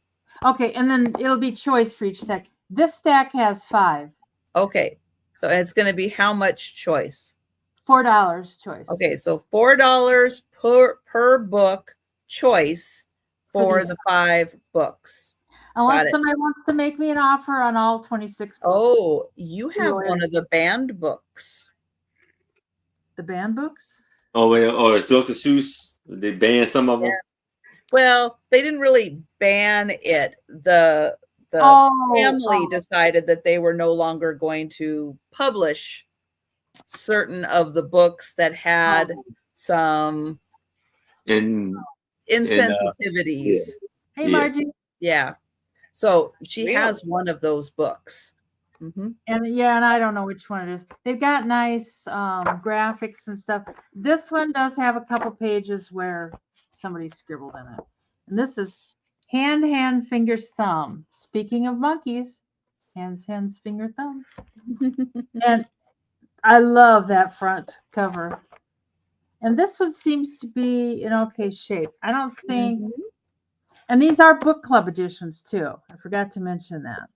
Okay, and then it'll be choice for each stack. This stack has 5. Okay, so it's going to be how much choice? $4 choice. Okay, so $4 per book choice for the 5 books. Unless somebody wants to make me an offer on all 26 books. Oh, you have one of the banned books. The banned books? Oh, it's Dr. Seuss. They banned some of them. Well, they didn't really ban it. The the family decided that they were no longer going to publish certain of the books that had some insensitivities. Hey, Margie. Yeah. So she has one of those books. Mm-hmm. And I don't know which one it is. They've got nice graphics and stuff. This one does have a couple pages where somebody scribbled in it. And this is hand, fingers, thumb. Speaking of monkeys, hands, finger, thumb. And I love that front cover. And this one seems to be in okay shape. I don't think, and these are book club editions too. I forgot to mention that.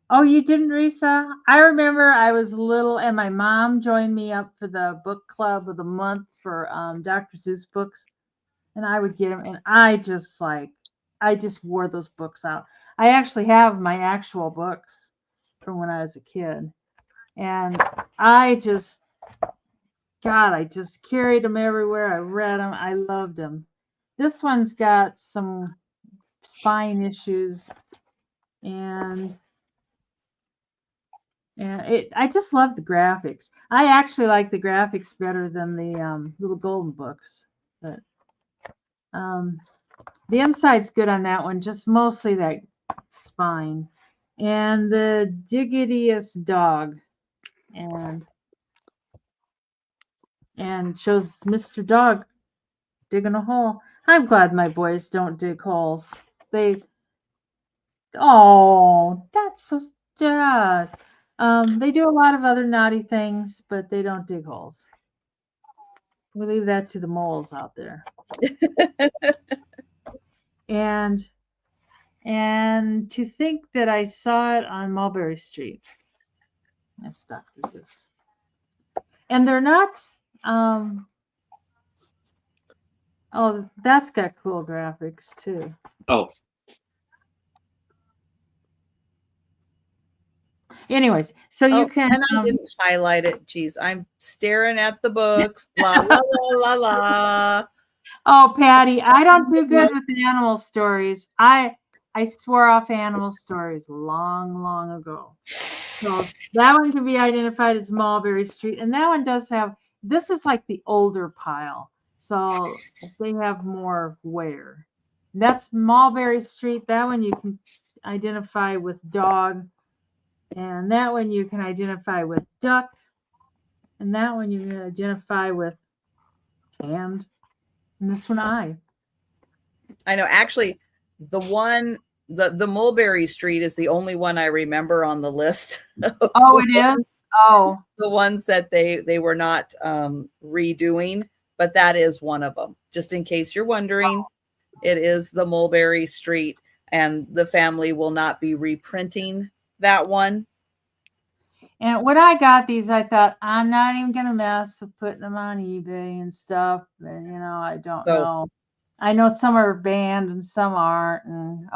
Oh, you didn't, Risa? I remember I was little and my mom joined me up for the book club of the month for Dr. Seuss books. And I would get them. And I just wore those books out. I actually have my actual books from when I was a kid. And I just carried them everywhere. I read them. I loved them. This one's got some spine issues. And I just love the graphics. I actually like the graphics better than the little golden books. But the inside's good on that one, just mostly that spine. And the diggitiest dog. And shows Mr. Dog digging a hole. I'm glad my boys don't dig holes. That's so sad. They do a lot of other naughty things, but they don't dig holes. We leave that to the moles out there. And to think that I saw it on Mulberry Street. That's Dr. Seuss. And they're not. That's got cool graphics too. Oh. Anyways, so you can. And I didn't highlight it. Geez, I'm staring at the books. La la la la la. Oh, Patty, I don't do good with animal stories. I swore off animal stories long ago. So that one can be identified as Mulberry Street, and that one does have. This is like the older pile, so they have more wear. That's Mulberry Street. That one you can identify with dog. And that one you can identify with duck. And that one you can identify with hand. And this one eye. I know. Actually, the Mulberry Street is the only one I remember on the list. Oh, it is? Oh. The ones that they were not redoing. But that is one of them. Just in case you're wondering, it is the Mulberry Street. And the family will not be reprinting that one. And when I got these, I thought, I'm not even going to mess with putting them on eBay and stuff. And, I don't know. I know some are banned and some aren't. And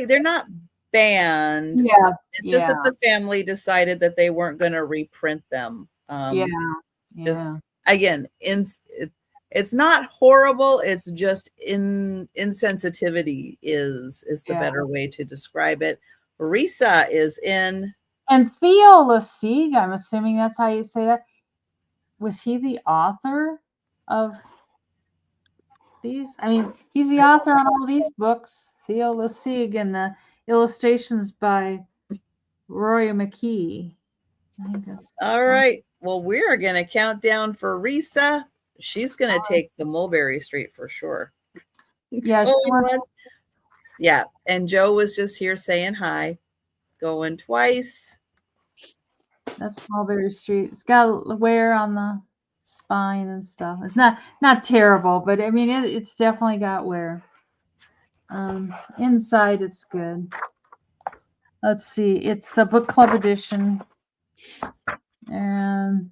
they're not banned. Yeah. It's just that the family decided that they weren't going to reprint them. Just, again, it's not horrible. It's just insensitivity is the better way to describe it. Risa is in. And Theo Lessig, I'm assuming that's how you say that. Was he the author of these? I mean, he's the author on all these books. Theo Lessig, and the illustrations by Rory McKee. All right. Well, we're going to count down for Risa. She's going to take the Mulberry Street for sure. Yeah. Yeah. And Joe was just here saying hi. Going twice. That's Mulberry Street. It's got wear on the spine and stuff. It's not terrible, but I mean it's definitely got wear. Inside it's good. Let's see. It's a book club edition. And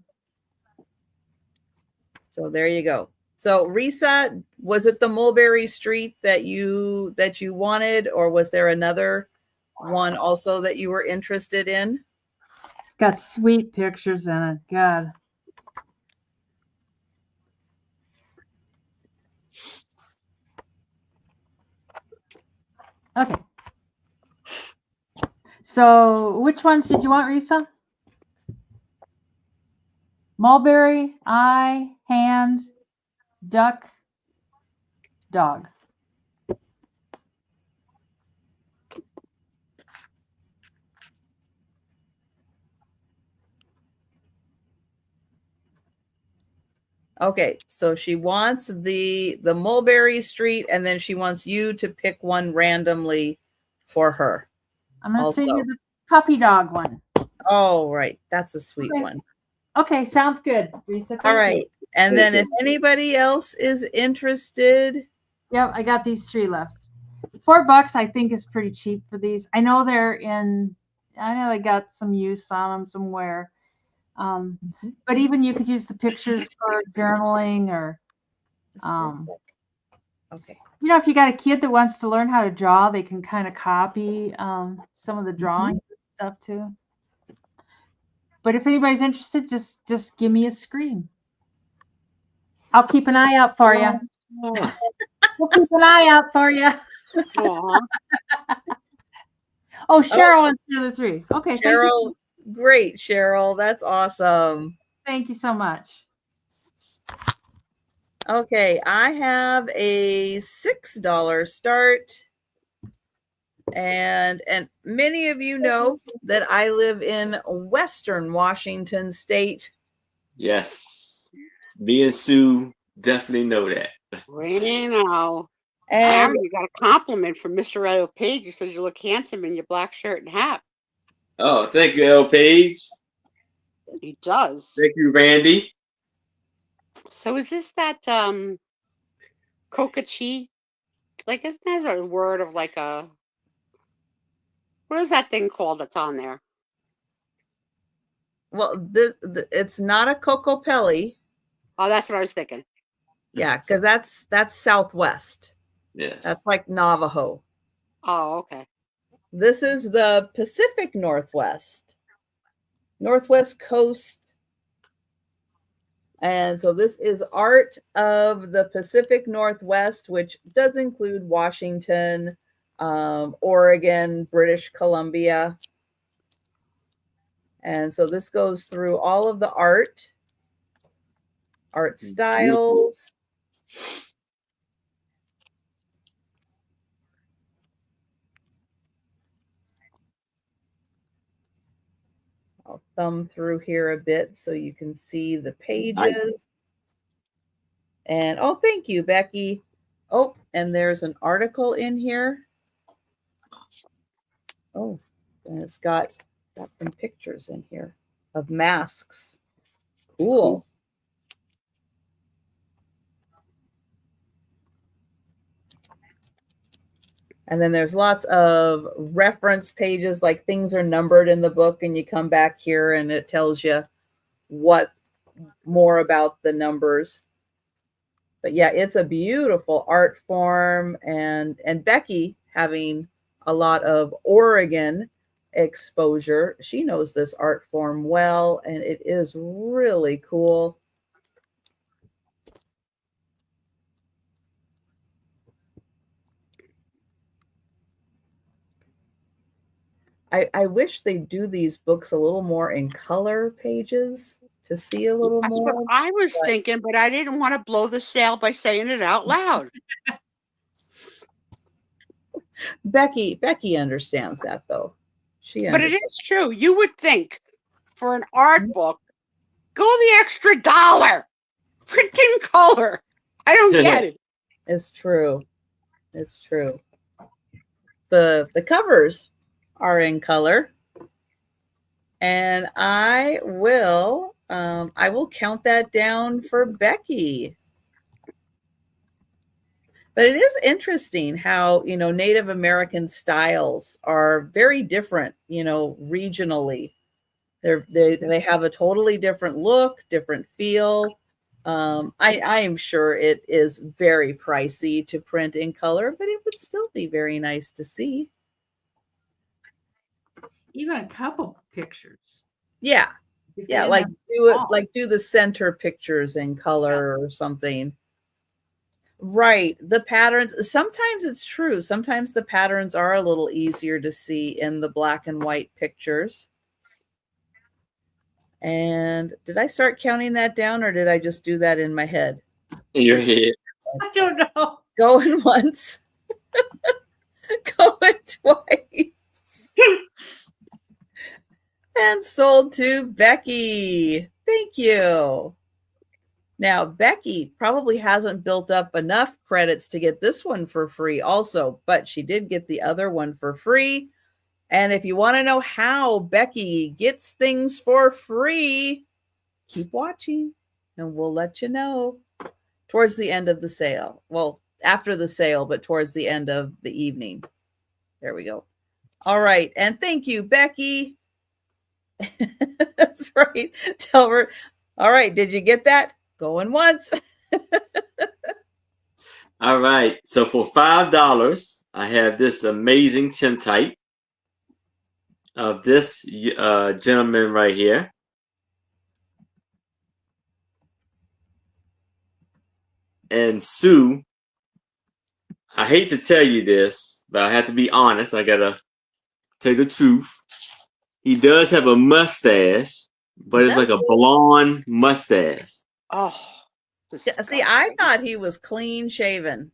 so there you go. So Risa, was it the Mulberry Street that you wanted, or was there another one also that you were interested in? It's got sweet pictures in it. God. Okay. So which ones did you want, Risa? Mulberry, eye, hand, duck, dog. Okay, so she wants the mulberry street, and then she wants you to pick one randomly for her. I'm going to Also. send you the puppy dog one. Oh, right. That's a sweet Okay. one. Okay, sounds good, Risa. Thank All right. you. And then if anybody else is interested. Yep, I got these 3 left. $4 I think is pretty cheap for these. I know they got some use on them somewhere. But even you could use the pictures for journaling or Okay. You know, if you got a kid that wants to learn how to draw, they can kind of copy some of the drawings and stuff too. But if anybody's interested, just give me a scream. I'll keep an eye out for you. We'll keep an eye out for you. Oh, Cheryl wants the other 3. Okay, Cheryl, great, Cheryl. That's awesome. Thank you so much. Okay, I have a $6 start. And many of you know that I live in Western Washington State. Yes. Me and Sue definitely know that. We know. And you got a compliment from Mr. L. Page. He says you look handsome in your black shirt and hat. Oh, thank you, L. Page. He does. Thank you, Randy. So is this that coca-chi? Like, isn't that a word of like a... What is that thing called that's on there? Well, it's not a cocopelli. Oh, that's what I was thinking. Yeah, because that's Southwest. Yes. That's like Navajo. Oh, okay. This is the Pacific Northwest coast. And so this is art of the Pacific Northwest, which does include Washington, Oregon, British Columbia. And so this goes through all of the art styles. I'll thumb through here a bit so you can see the pages. And oh, thank you, Becky. Oh, and there's an article in here. Oh, and it's got some pictures in here of masks. Cool. And then there's lots of reference pages, like things are numbered in the book, and you come back here and it tells you what more about the numbers. But yeah, it's a beautiful art form, and Becky, having a lot of Oregon exposure, she knows this art form well, and it is really cool. I wish they do these books a little more in color pages to see a little more. That's what I was thinking, but I didn't want to blow the sale by saying it out loud. Becky understands that, though. But it is true. You would think for an art book, go the extra $1. Print in color. I don't get it. It's true. It's true. The covers are in color, and I will count that down for Becky. But it is interesting how, Native American styles are very different, regionally. They have a totally different look, different feel. I am sure it is very pricey to print in color, but it would still be very nice to see. Even a couple pictures. Yeah. Yeah, do the center pictures in color or something. Right. The patterns, sometimes it's true. Sometimes the patterns are a little easier to see in the black and white pictures. And did I start counting that down or did I just do that in my head? In your head. I don't know. Going once. Going twice. And sold to Becky. Thank you. Now, Becky probably hasn't built up enough credits to get this one for free also, but she did get the other one for free. And if you want to know how Becky gets things for free, keep watching and we'll let you know towards the end of the sale. Well, after the sale, but towards the end of the evening. There we go. All right. And thank you, Becky. That's right. Tell her. All right. Did you get that? Going once. All right. So for $5, I have this amazing tintype of this gentleman right here. And Sue, I hate to tell you this, but I have to be honest. I got to tell you the truth. He does have a mustache, but it's like a blonde mustache. Oh, disgusting. See, I thought he was clean shaven.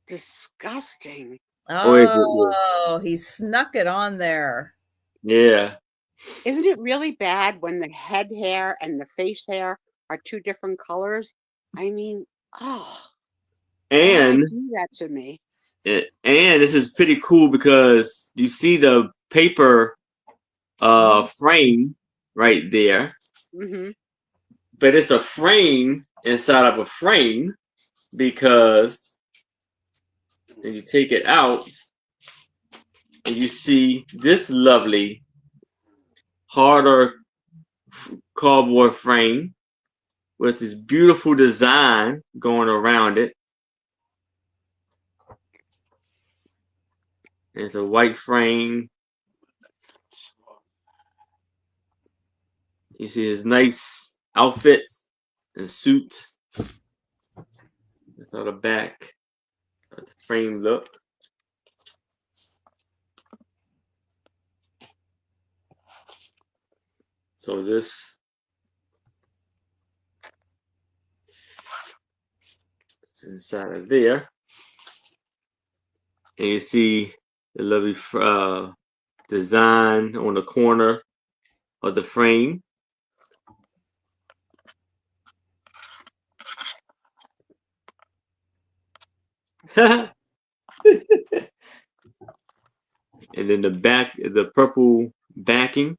Disgusting. Oh, he snuck it on there. Yeah. Isn't it really bad when the head hair and the face hair are two different colors? I mean, and do that to me. And this is pretty cool because you see the paper frame right there. Mm-hmm. But it's a frame inside of a frame because then you take it out and you see this lovely harder cardboard frame with this beautiful design going around it. It's a white frame. You see his nice outfits and suit. That's how the back of the frame look. So this is inside of there. And you see the lovely design on the corner of the frame. And then the back, the purple backing.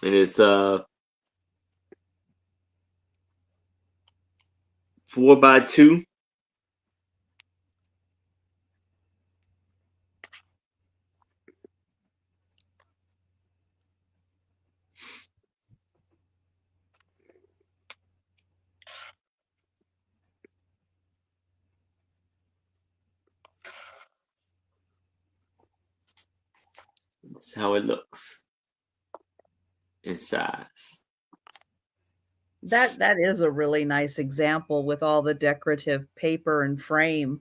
And it's 4x2. That's how it looks in size. That is a really nice example with all the decorative paper and frame.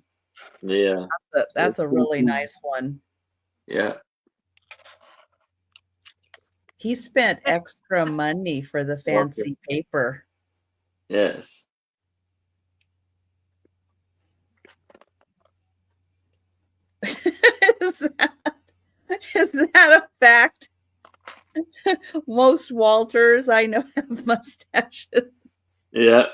Yeah. That's a really nice one. Yeah. He spent extra money for the fancy paper. Yes. Is that a fact? Most Walters I know have mustaches. Yeah.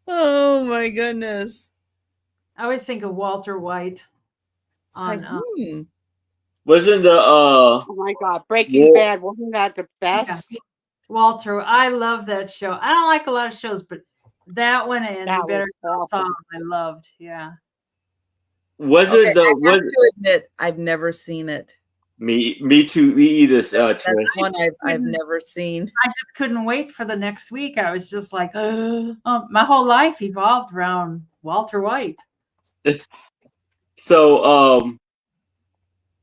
Oh my goodness. I always think of Walter White. Wasn't the oh my God, Breaking Bad, wasn't that the best? Yeah. Walter, I love that show. I don't like a lot of shows, but that one and that Better Call Saul I loved. Yeah. Was it the? I have to admit, I've never seen it. Me too. Me either. That's one I've never seen. I just couldn't wait for the next week. I was just like, my whole life evolved around Walter White. So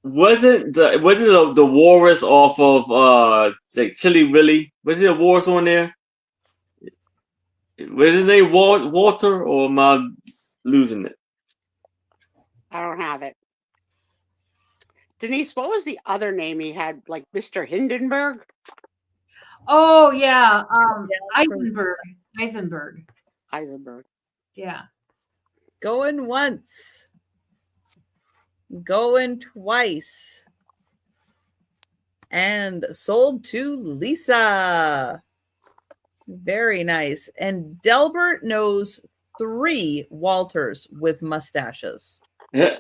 wasn't the walrus off of like Chili Willy? Was it a walrus on there? Was his name Walter, or am I losing it? I don't have it. Denise, what was the other name he had? Like Mr. Hindenburg? Oh yeah, Yeah, Eisenberg. Heisenberg. Yeah. Going once. Going twice. And sold to Lisa. Very nice. And Delbert knows 3 Walters with mustaches. Yeah.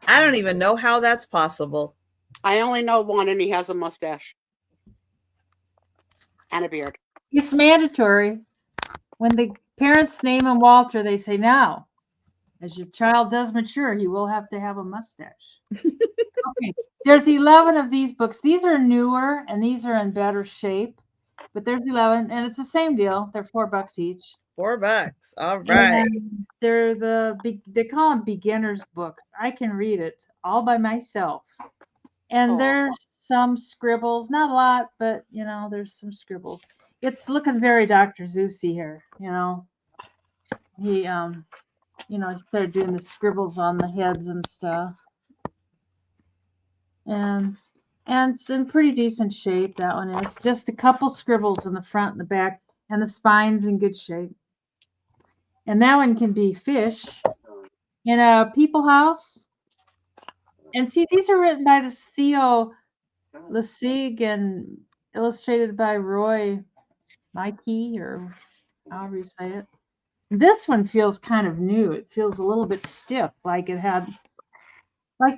I don't even know how that's possible. I only know one, and he has a mustache and a beard. It's mandatory. When the parents name him Walter, they say, now, as your child does mature, he will have to have a mustache. Okay, there's 11 of these books. These are newer, and these are in better shape. But there's 11, and it's the same deal. They're $4 each. $4. All right. And they're they call them beginners books. I can read it all by myself. And there's some scribbles, not a lot, but there's some scribbles. It's looking very Dr. Seussy here, He started doing the scribbles on the heads and stuff. And it's in pretty decent shape, that one is. Just a couple scribbles in the front and the back, and the spine's in good shape. And that one can be fish in a people house. And see, these are written by this Theo Lessig and illustrated by Roy Mikey, or however you say it. This one feels kind of new. It feels a little bit stiff, like the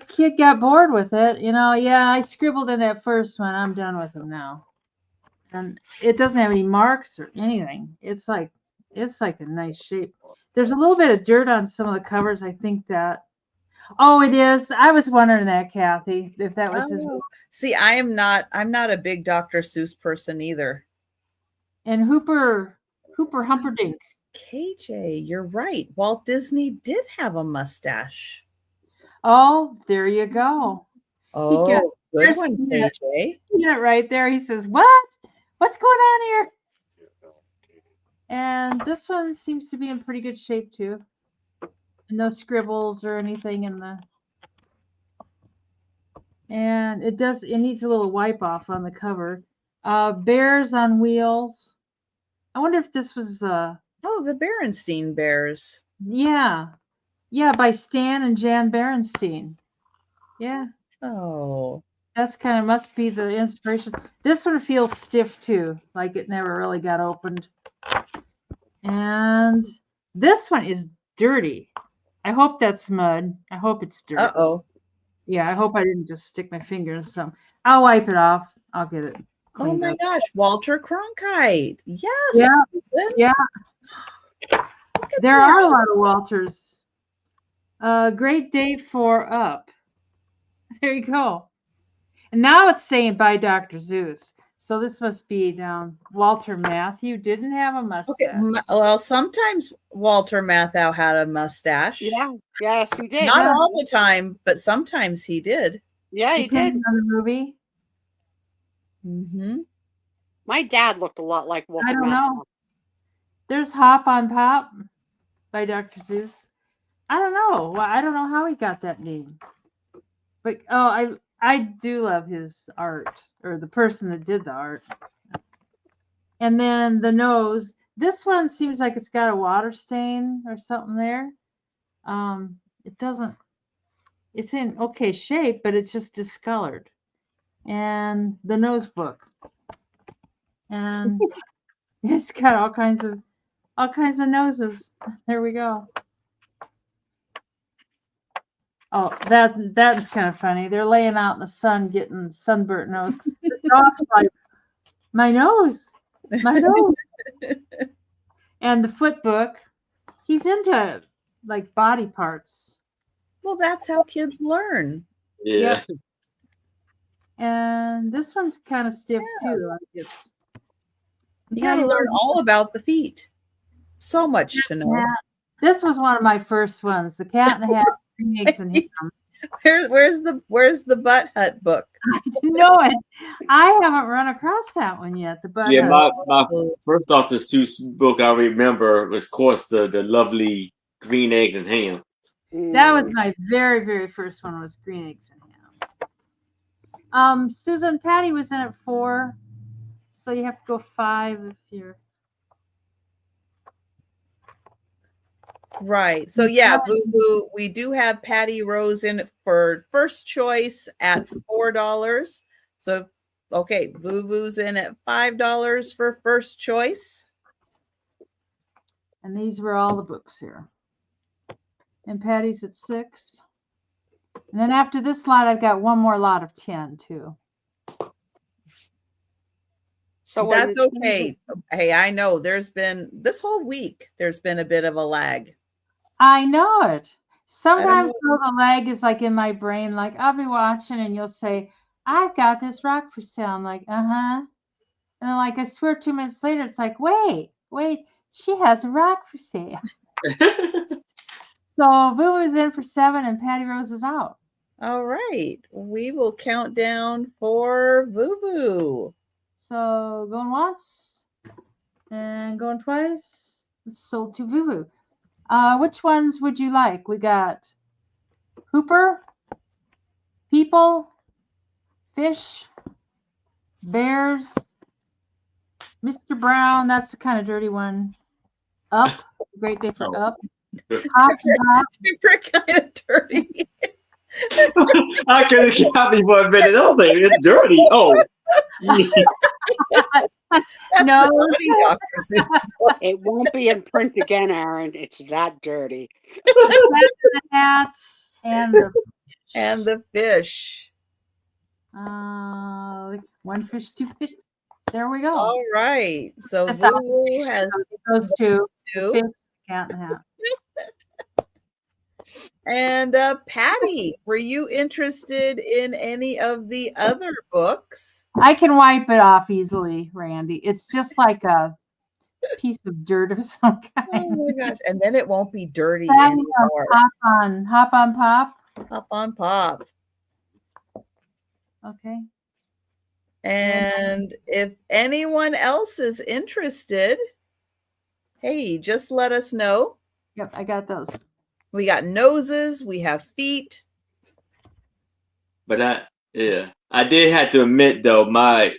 kid got bored with it. Yeah, I scribbled in that first one. I'm done with them now. And it doesn't have any marks or anything. It's like a nice shape. There's a little bit of dirt on some of the covers. I think that. Oh, it is. I was wondering that, Kathy, if that was his book. See, I'm not a big Dr. Seuss person either. And Hooper Humperdinck. KJ, you're right. Walt Disney did have a mustache. Oh, there you go. Oh, good one, KJ. Yeah, right there. He says, "What? What's going on here?" And this one seems to be in pretty good shape too. No scribbles or anything in the. And it needs a little wipe off on the cover. Bears on Wheels. I wonder if this was the Berenstein Bears. Yeah, by Stan and Jan Berenstein. Yeah. Oh, that's must be the inspiration. This one feels stiff too, like it never really got opened. And this one is dirty. I hope that's mud. I hope it's dirty. Uh-oh. Yeah, I hope I didn't just stick my finger in some. I'll wipe it off. I'll get it cleaned Oh my up. gosh, Walter Cronkite. Yes. Yeah. There are a lot of Walters. Great day for Up. There you go. And now it's saying by Dr. Seuss. So this must be down. Walter Matthau didn't have a mustache. Okay. Well, sometimes Walter Matthau had a mustache. Yeah. Yes, he did. Not all the time, but sometimes he did. Yeah, he did. On the movie. Mm-hmm. My dad looked a lot like Walter Matthau. I don't know. There's Hop on Pop by Dr. Seuss. I don't know. Well, I don't know how he got that name. But I do love his art, or the person that did the art. And then the nose. This one seems like it's got a water stain or something there. It doesn't. It's in okay shape, but it's just discolored. And the nose book. And it's got all kinds of noses. There we go. Oh, that's kind of funny. They're laying out in the sun, getting sunburnt nose. The dog's like, my nose. And the foot book. He's into like body parts. Well, that's how kids learn. Yeah. And this one's kind of stiff too. Like you gotta learn all about the feet. So much to know. Yeah. This was one of my first ones. The Cat in the Hat, Green Eggs and Ham. Where's the Butt Hut book? No, I haven't run across that one yet. The Butt Yeah, Hut. my first Dr. Seuss book I remember was, of course, the lovely Green Eggs and Ham. That was my very, very first one. Was Green Eggs and Ham. Susan, Patty was in at 4, so you have to go 5 if you're. Right. So yeah, Boo, we do have Patty Rose in for first choice at $4. So okay, Boo Boo's in at $5 for first choice. And these were all the books here. And Patty's at 6. And then after this lot, I've got one more lot of 10 too. So that's okay. Hey, I know there's been this whole week, there's been a bit of a lag. I know it. Sometimes the lag is like in my brain, like I'll be watching and you'll say, I've got this rock for sale. I'm like, uh-huh. And then like I swear 2 minutes later, it's like, wait, she has a rock for sale. So Boo is in for 7 and Patty Rose is out. All right. We will count down for Boo Boo. So going once and going twice. It's sold to Boo Boo. Which ones would you like? We got Hooper, People, Fish, Bears, Mr. Brown. That's the kind of dirty one. Up, great day for Up. Hop, Super kind of dirty. I couldn't copy for a minute. I was like, it's dirty. Oh. No, it won't be in print again, Aaron. It's that dirty. The hats and the fish. One fish, 2 fish. There we go. All right. So Boo has those two. The fish, cat, and the hat. And Patty, were you interested in any of the other books? I can wipe it off easily, Randy. It's just like a piece of dirt of some kind. Oh my gosh. And then it won't be dirty anymore. Hop on pop. Hop on pop. Okay. And if anyone else is interested, hey, just let us know. Yep, I got those. We got noses, we have feet. But I did have to admit though, my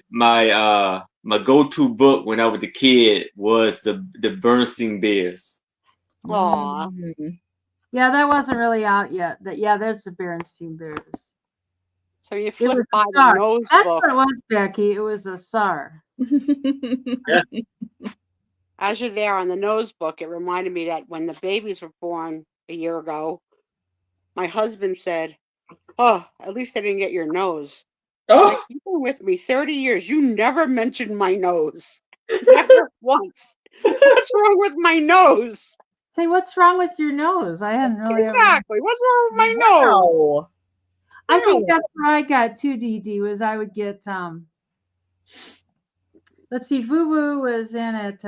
go-to book when I was a kid was the Bernstein Bears. Aww. Yeah, that wasn't really out yet. There's the Bernstein Bears. So you flip by the nose That's book. what it was, Becky. It was a SAR. Yeah. As you're there on the nose book, it reminded me that when the babies were born a year ago, my husband said, "Oh, at least I didn't get your nose." Like, you've been with me 30 years. You never mentioned my nose. Never once. What's wrong with my nose? Say, what's wrong with your nose? I hadn't really exactly. What's wrong with my nose? I think that's where I got 2DD was I would get let's see, Voo Voo was in at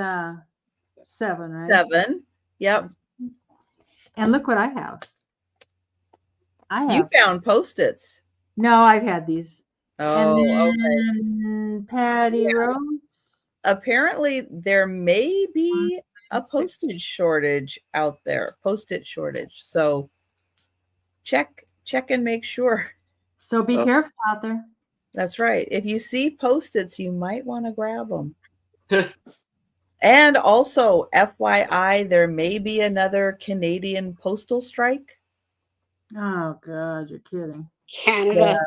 7, right? 7. Yep. And look what I have. You found Post-its. No, I've had these. Oh, okay. Patty Rose. Apparently, there may be a postage shortage out there. Post-it shortage. So check and make sure. So be careful out there. That's right. If you see Post-its, you might want to grab them. And also, FYI, there may be another Canadian postal strike. Oh, God, you're kidding. Canada.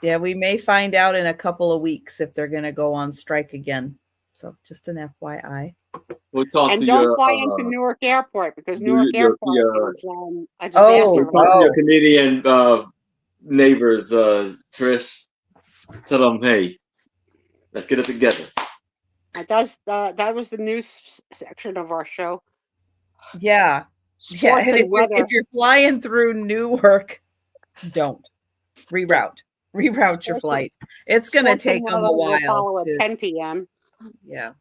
Yeah, we may find out in a couple of weeks if they're going to go on strike again. So just an FYI. We'll talk and to don't your, fly into Newark Airport because Newark Airport is a disaster. Talk to your Canadian neighbors, Trish. Tell them, hey, let's get it together. That was the news section of our show. Yeah. Sports and weather. If you're flying through Newark, don't reroute your flight. It's going to take them a while. Follow at 10 p.m. Yeah.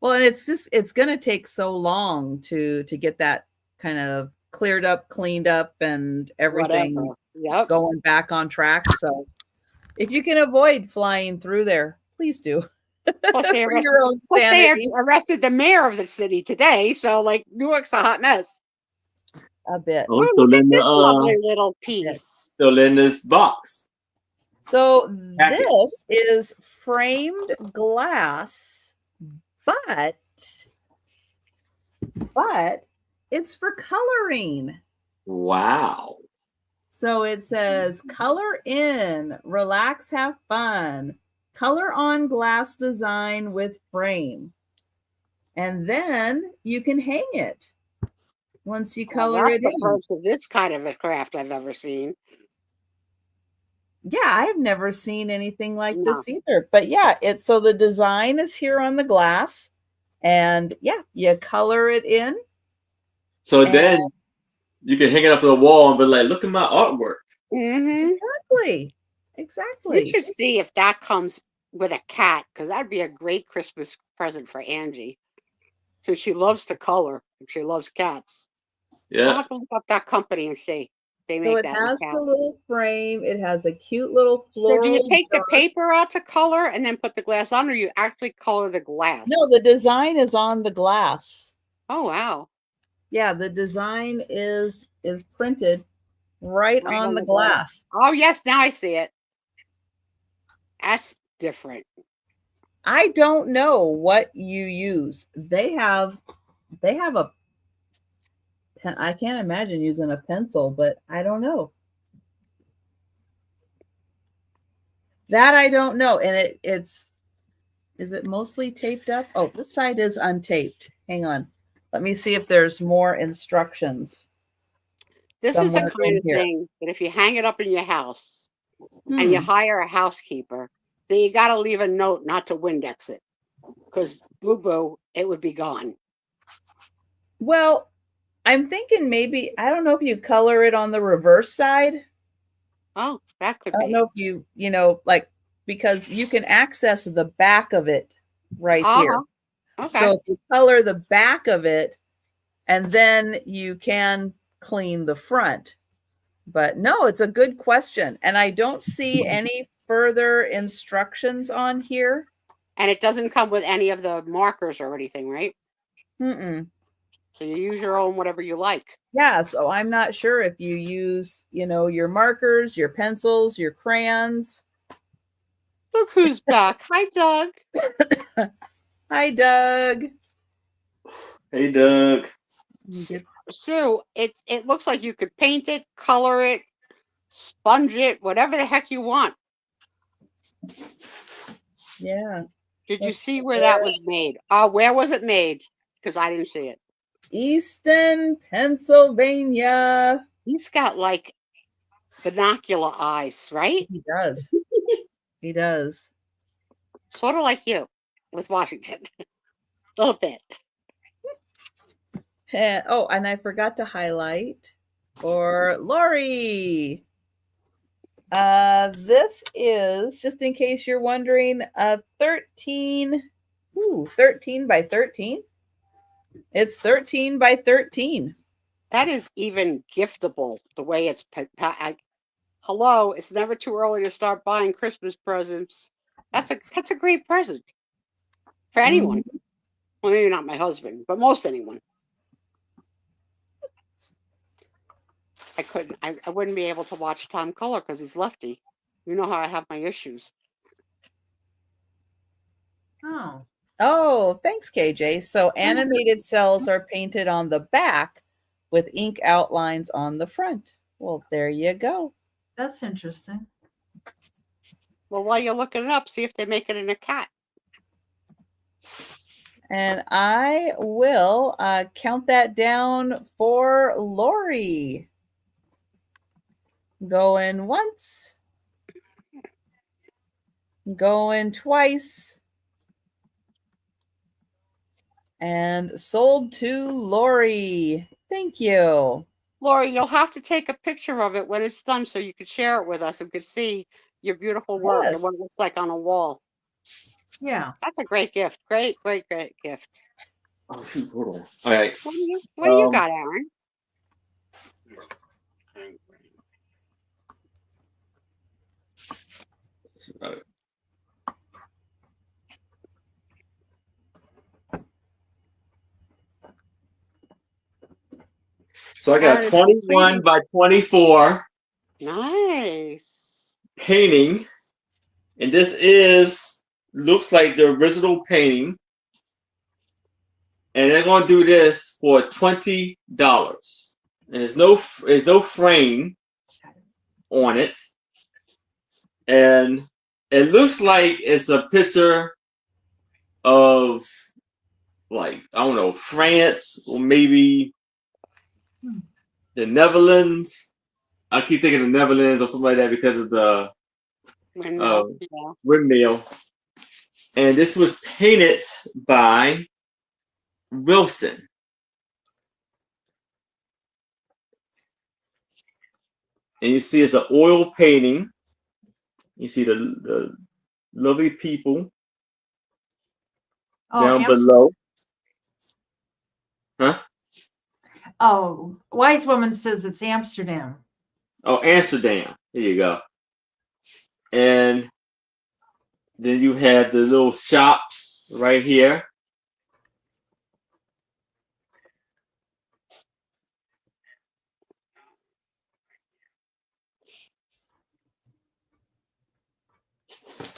Well, and it's going to take so long to get that kind of cleared up, cleaned up, and everything Whatever. Yep. going back on track. So if you can avoid flying through there, please do. Plus, they For your own sanity. arrested the mayor of the city today. So, like, Newark's a hot mess. A bit. Oh, Oh, look at this lovely little piece. Still in this box. So Package. this is framed glass, but it's for coloring. Wow. So it says color in, relax, have fun, color on glass design with frame. And then you can hang it once you color it in. That's the first of this kind of a craft I've ever seen. Yeah, I've never seen anything like this either. But yeah, it's so the design is here on the glass, and yeah, you color it in. So then you can hang it up to the wall and be like, look at my artwork. Mm-hmm. Exactly. We should see if that comes with a cat, because that'd be a great Christmas present for Angie. So she loves to color and she loves cats. Yeah. I'll have to look up that company and see. They So make it that has the little frame. It has a cute little floral. So do you take the paper out to color and then put the glass on, or you actually color the glass? No, the design is on the glass. Oh, wow. Yeah, the design is printed right on the glass. Oh, yes, now I see it. That's different. I don't know what you use. They have a pen. I can't imagine using a pencil, but I don't know. That I don't know. And is it mostly taped up? Oh, this side is untaped. Hang on. Let me see if there's more instructions. This is the kind of thing that if you hang it up in your house and you hire a housekeeper, then you got to leave a note not to Windex it, because boo-boo, it would be gone. Well, I'm thinking maybe, I don't know if you color it on the reverse side. Oh, that could be. I don't know if you know, like, because you can access the back of it right here. Okay. So if you color the back of it, and then you can clean the front. But no, it's a good question. And I don't see any further instructions on here. And it doesn't come with any of the markers or anything, right? Mm-mm. So you use your own, whatever you like. Yeah, so I'm not sure if you use, your markers, your pencils, your crayons. Look who's back. Hi, Doug. Hi, Doug. Hey, Doug. Sue, it looks like you could paint it, color it, sponge it, whatever the heck you want. Yeah. Did you see where that was made? Where was it made? Because I didn't see it. Easton, Pennsylvania. He's got like binocular eyes, right? He does. He does. Sort of like you with Washington. A little bit. And I forgot to highlight for Lori. This is, just in case you're wondering, 13 by 13. It's 13 by 13. That is even giftable, the way it's... Hello, it's never too early to start buying Christmas presents. That's a great present for anyone. Mm-hmm. Well, maybe not my husband, but most anyone. I wouldn't be able to watch Tom Color because he's lefty. You know how I have my issues. Oh, thanks, KJ. So animated cells are painted on the back with ink outlines on the front. Well, there you go. That's interesting. Well, while you're looking it up, see if they make it in a cat. And I will count that down for Lori. Going once. Going twice. And sold to Lori. Thank you. Lori, you'll have to take a picture of it when it's done so you can share it with us and could see your beautiful work and what it looks like on a wall. Yeah. That's a great gift. Great gift. Oh shoot, hold on. All right. What do you got, Aaron? So I got 21 by 24 Nice painting, and this looks like the original painting, and they're gonna do this for $20. And there's no frame on it, and it looks like it's a picture of, like, I don't know, France or maybe the Netherlands. I keep thinking the Netherlands or something like that because of the windmill. And this was painted by Wilson. And you see it's an oil painting. You see the lovely people down below. Huh? Oh, wise woman says it's Amsterdam. Oh, Amsterdam. There you go. And then you have the little shops right here.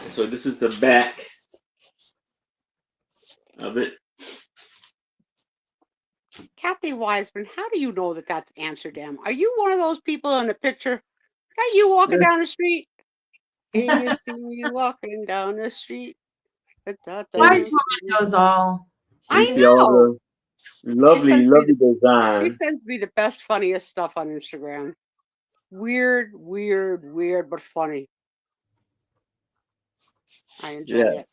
And so this is the back of it. Kathy Wiseman, how do you know that that's Amsterdam? Are you one of those people in the picture? Are you walking down the street? Can you see me walking down the street? Wise woman knows all. I see all know. the lovely designs. She sends me the best, funniest stuff on Instagram. Weird, but funny. I enjoy it.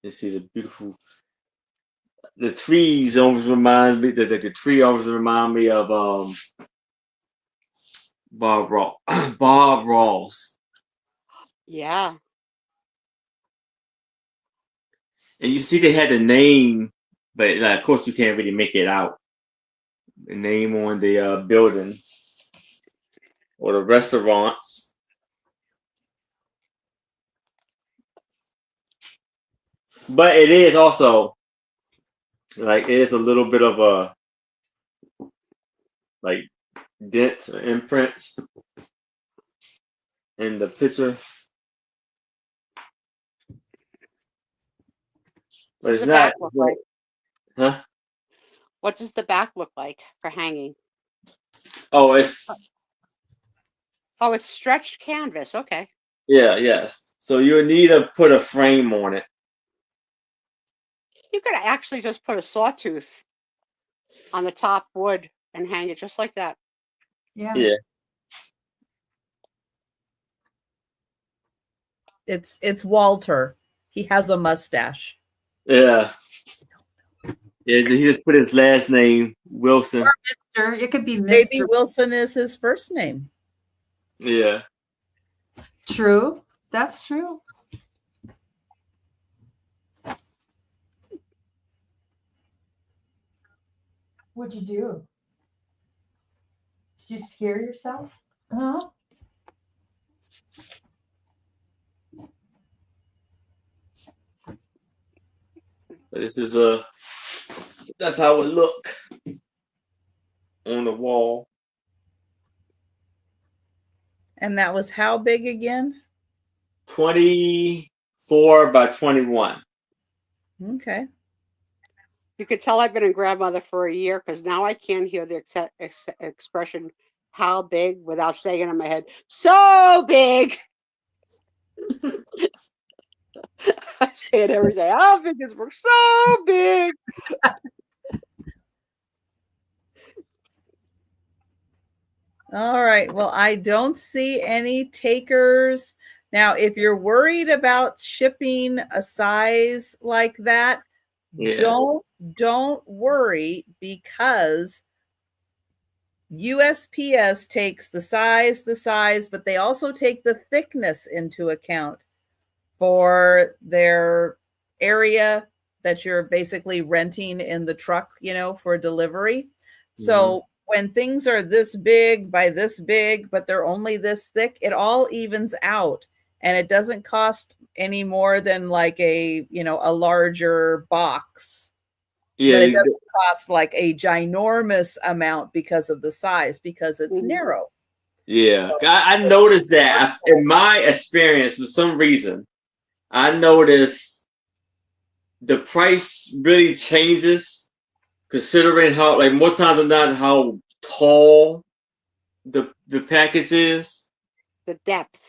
You see the beautiful, the trees always remind me, the tree always remind me of Bob Ross. Yeah. And you see they had the name, but of course you can't really make it out. The name on the buildings or the restaurants. But it is also, like, it is a little bit of a, like, dent or imprint in the picture. But it's not. Like? Huh? What does the back look like for hanging? Oh, it's stretched canvas. Okay. Yeah, yes. So you would need to put a frame on it. You could actually just put a sawtooth on the top wood and hang it just like that. Yeah. It's Walter. He has a mustache. Yeah. Yeah, he just put his last name, Wilson. Or Mr. It could be Mr. Maybe Wilson is his first name. Yeah. True. That's true. What'd you do? Did you scare yourself? Huh? But this is that's how it look on the wall. And that was how big again? 24 by 21. Okay. You could tell I've been a grandmother for a year because now I can't hear the expression "how big" without saying it in my head. So big. I say it every day. How big is work? So big. All right. Well, I don't see any takers. Now, if you're worried about shipping a size like that, don't worry, because USPS takes the size, but they also take the thickness into account for their area that you're basically renting in the truck, for delivery. So when things are this big by this big, but they're only this thick, it all evens out, and it doesn't cost any more than like a larger box. Yeah, but it doesn't cost like a ginormous amount because of the size, because it's narrow. Yeah, I noticed that in my experience. For some reason, I noticed the price really changes considering how, like, more times than not, how tall the package is. The depth.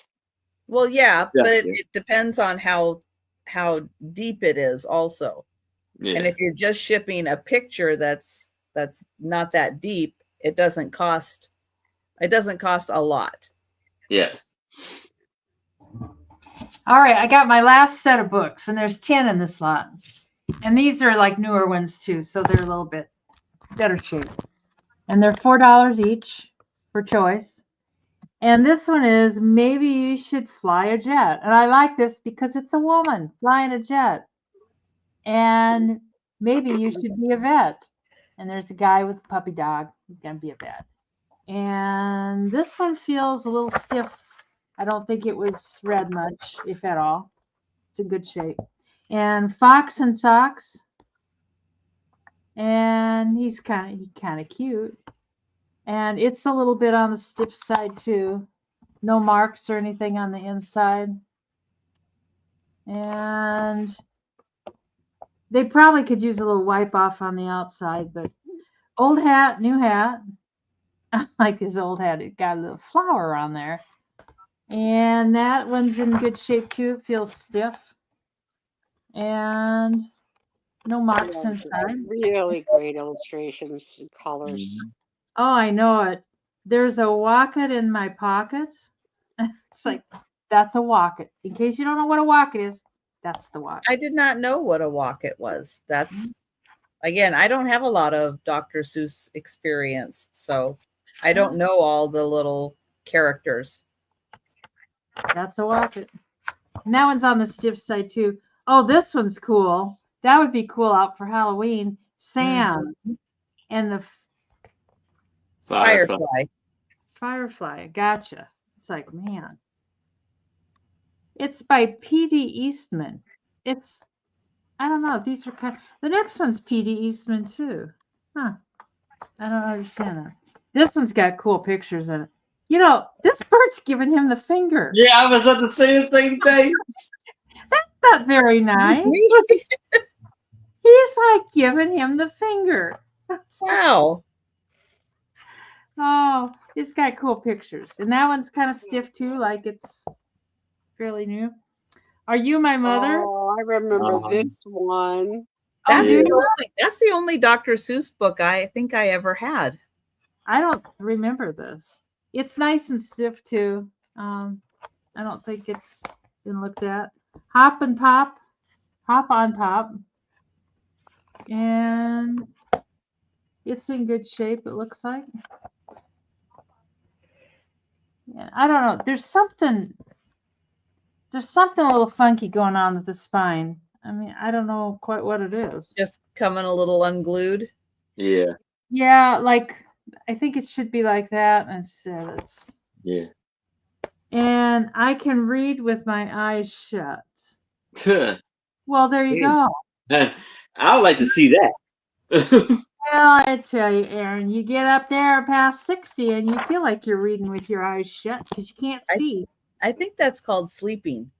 Well, yeah, but it depends on how deep it is also. Yeah. And if you're just shipping a picture that's not that deep, it doesn't cost a lot. Yes. All right, I got my last set of books, and there's 10 in this lot. And these are like newer ones too, so they're a little bit better shape. And they're $4 each for choice. And this one is Maybe You Should Fly a Jet. And I like this because it's a woman flying a jet. And maybe you should be a vet. And there's a guy with a puppy dog. He's going to be a vet. And this one feels a little stiff. I don't think it was read much, if at all. It's in good shape. And Fox and Socks. And he's kind of cute. And it's a little bit on the stiff side too. No marks or anything on the inside. And they probably could use a little wipe off on the outside, but old hat, new hat. I like his old hat. It got a little flower on there. And that one's in good shape too. It feels stiff. And no marks inside. Really great illustrations and colors. Oh, I know it. There's a Wocket in my pockets. It's like, that's a Wocket. In case you don't know what a Wocket is, that's the Wocket. I did not know what a Wocket was. That's, again, I don't have a lot of Dr. Seuss experience, so I don't know all the little characters. That's a Wocket. And that one's on the stiff side too. Oh, this one's cool. That would be cool out for Halloween. Sam and the Firefly. Gotcha. It's like, man. It's by P.D. Eastman. It's, I don't know. These are kind of, the next one's P.D. Eastman too. Huh. I don't understand that. This one's got cool pictures in it. This bird's giving him the finger. Yeah, I was about to say the same thing. That's not very nice. He's like giving him the finger. Wow. Oh, it's got cool pictures. And that one's kind of stiff too, like it's fairly new. Are You My Mother? Oh, I remember this one. That's the only Dr. Seuss book I think I ever had. I don't remember this. It's nice and stiff too. I don't think it's been looked at. Hop on Pop. And it's in good shape, it looks like. Yeah, I don't know. There's something a little funky going on with the spine. I mean, I don't know quite what it is. Just coming a little unglued. Yeah. Yeah, like I think it should be like that instead. Yeah. And I can read with my eyes shut. Well, there you go. I would like to see that. Well, I tell you, Aaron, you get up there past 60 and you feel like you're reading with your eyes shut because you can't see. I think that's called sleeping.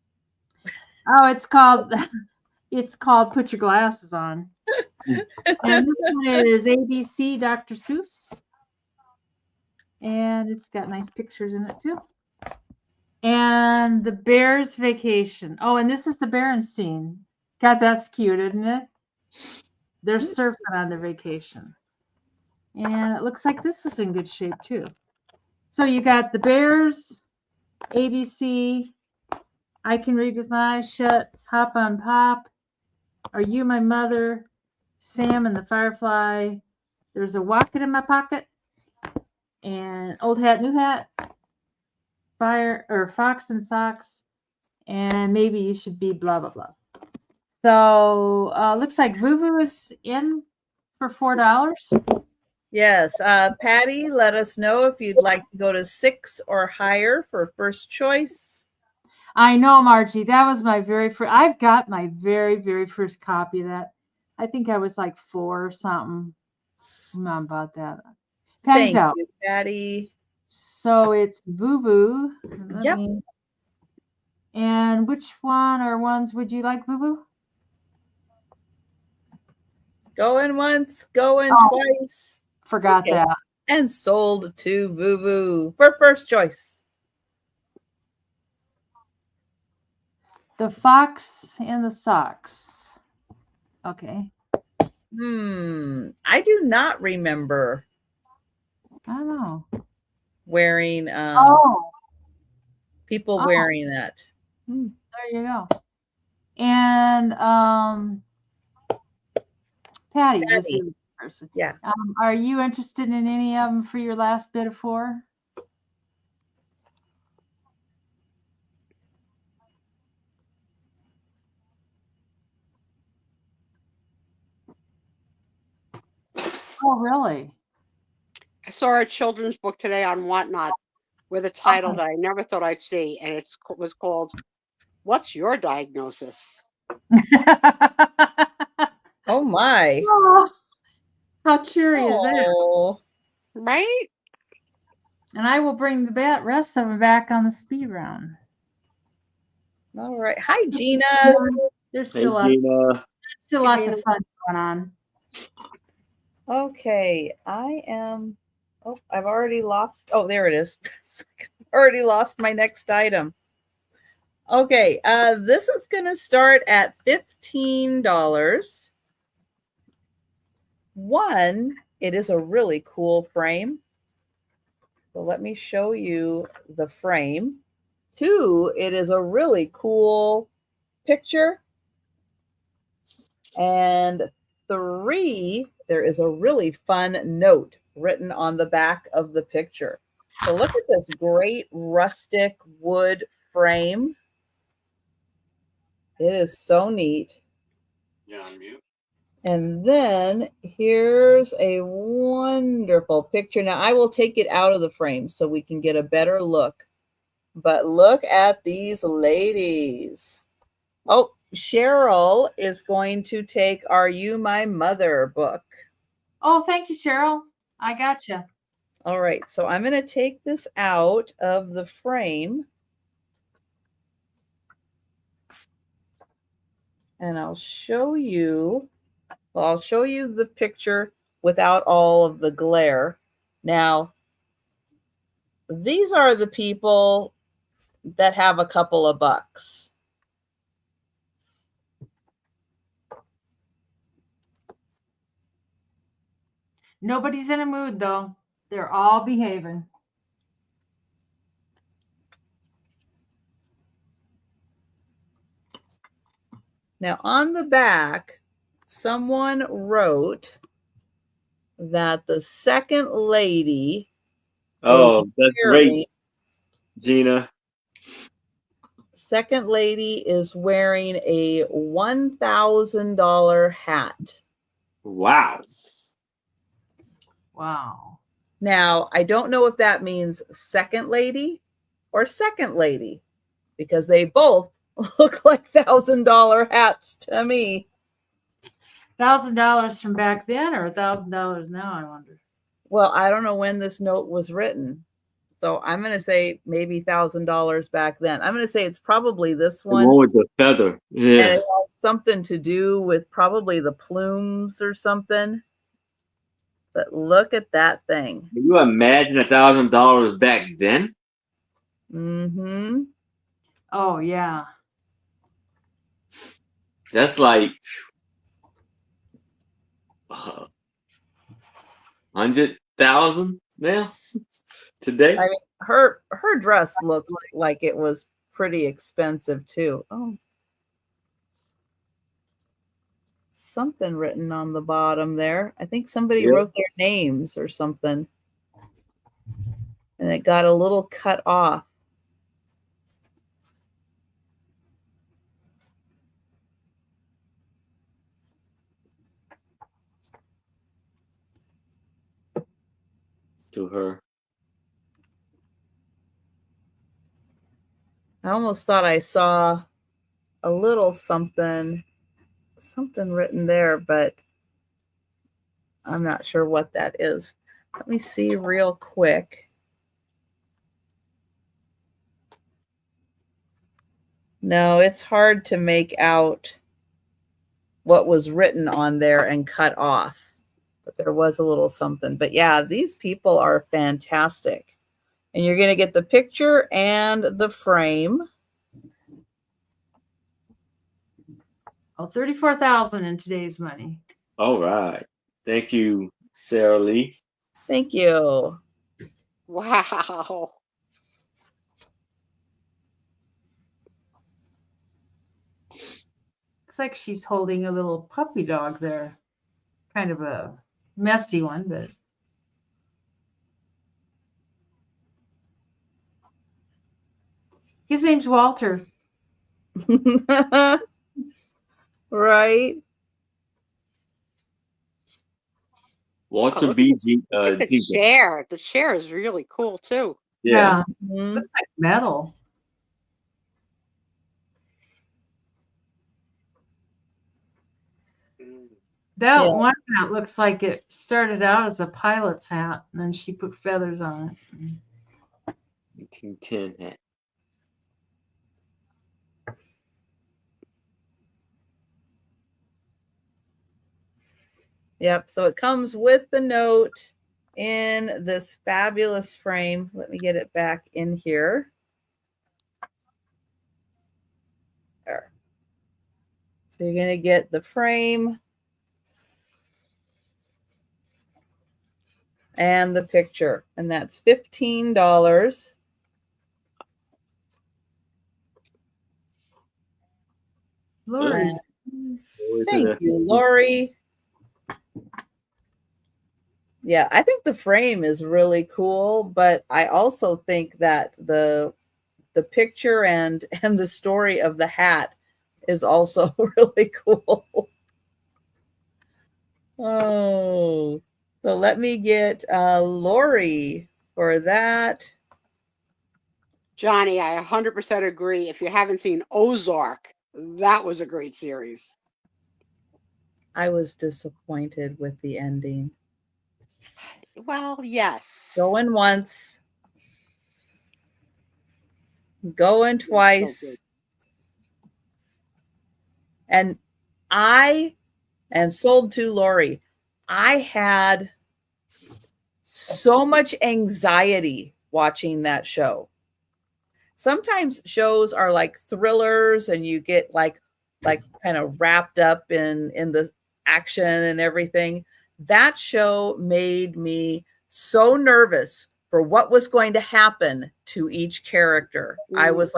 Oh, it's called Put Your Glasses On. And this one is ABC Dr. Seuss. And it's got nice pictures in it too. And The Bear's Vacation. Oh, and this is the Berenstain. God, that's cute, isn't it? They're surfing on their vacation. And it looks like this is in good shape too. So you got the Bears, ABC, I Can Read With My Eyes Shut, Hop on Pop, Are You My Mother, Sam and the Firefly, There's a Wocket in My Pocket, and old hat, new hat, fire or fox and socks, and maybe you should be blah blah blah. So looks like Vuvu is in for $4. Yes. Patty, let us know if you'd like to go to 6 or higher for first choice. I know, Margie. That was my very first. I've got my very first copy of that. I think I was like 4 or something. Not about that. Patty's Thank out. you, Patty. So it's Vuvu. Yep. And which one or ones would you like, Vuvu? Going once, going twice. Forgot that. And sold to Vuvu for first choice. The fox and the socks. Okay. I do not remember. I don't know. Wearing people wearing that. There you go. And Patty. Was the person. Yeah. Are you interested in any of them for your last bid of 4? Oh, really? I saw a children's book today on Whatnot with a title that I never thought I'd see, and it was called "What's Your Diagnosis?" Oh my! Oh, how cheery is that? Right? And I will bring the rest of them back on the speed round. All right. Hi, Gina. There's still lots of fun going on. Okay, I am. Oh, I've already lost. Oh, there it is. Already lost my next item. Okay, this is going to start at $15. One, it is a really cool frame. So let me show you the frame. 2, it is a really cool picture. And 3, there is a really fun note written on the back of the picture. So look at this great rustic wood frame. It is so neat. Yeah, on mute. And then here's a wonderful picture. Now I will take it out of the frame so we can get a better look. But look at these ladies. Oh, Cheryl is going to take Are You My Mother book. Oh, thank you, Cheryl. I gotcha. All right, so I'm going to take this out of the frame. And I'll show you, I'll show you the picture without all of the glare. Now, these are the people that have a couple of bucks. Nobody's in a mood, though. They're all behaving. Now, on the back, someone wrote that the second lady. Oh, that's great, Gina. Second lady is wearing a $1,000 hat. Wow. Wow. Now, I don't know if that means second lady or second lady, because they both look like $1,000 hats to me. $1,000 from back then or $1,000 now, I wonder. Well, I don't know when this note was written. So I'm going to say maybe $1,000 back then. I'm going to say it's probably this one. The one with the feather. Yeah. And it has something to do with probably the plumes or something. But look at that thing. Can you imagine $1,000 back then? Mm-hmm. Oh, yeah. That's like 100,000 now today. I mean, her dress looks like it was pretty expensive too. Oh, something written on the bottom there. I think somebody wrote their names or something. and it got a little cut off. To her. I almost thought I saw a little something written there, but I'm not sure what that is. Let me see real quick. No, it's hard to make out what was written on there and cut off, but there was a little something. But yeah, these people are fantastic. And you're going to get the picture and the frame. Oh, 34,000 in today's money. All right. Thank you, Sarah Lee. Thank you. Wow. Looks like she's holding a little puppy dog there. Kind of a messy one, but. His name's Walter. Right. Walter Oh, B. the chair. The chair is really cool too. Yeah. Mhm. Looks like metal. That one hat looks like it started out as a pilot's hat, and then she put feathers on it. 1910 hat. Yep. So it comes with the note in this fabulous frame. Let me get it back in here. There. So you're going to get the frame and the picture, and that's $15. Lori. Thank you, Lori. Yeah, I think the frame is really cool, but I also think that the picture and the story of the hat is also really cool. Oh, so let me get Lori for that. Johnny, I 100% agree. If you haven't seen Ozark, that was a great series. I was disappointed with the ending. Well, yes. Going once, going twice. And sold to Lori, I had so much anxiety watching that show. Sometimes shows are like thrillers and you get like kind of wrapped up in the action and everything. That show made me so nervous for what was going to happen to each character. I was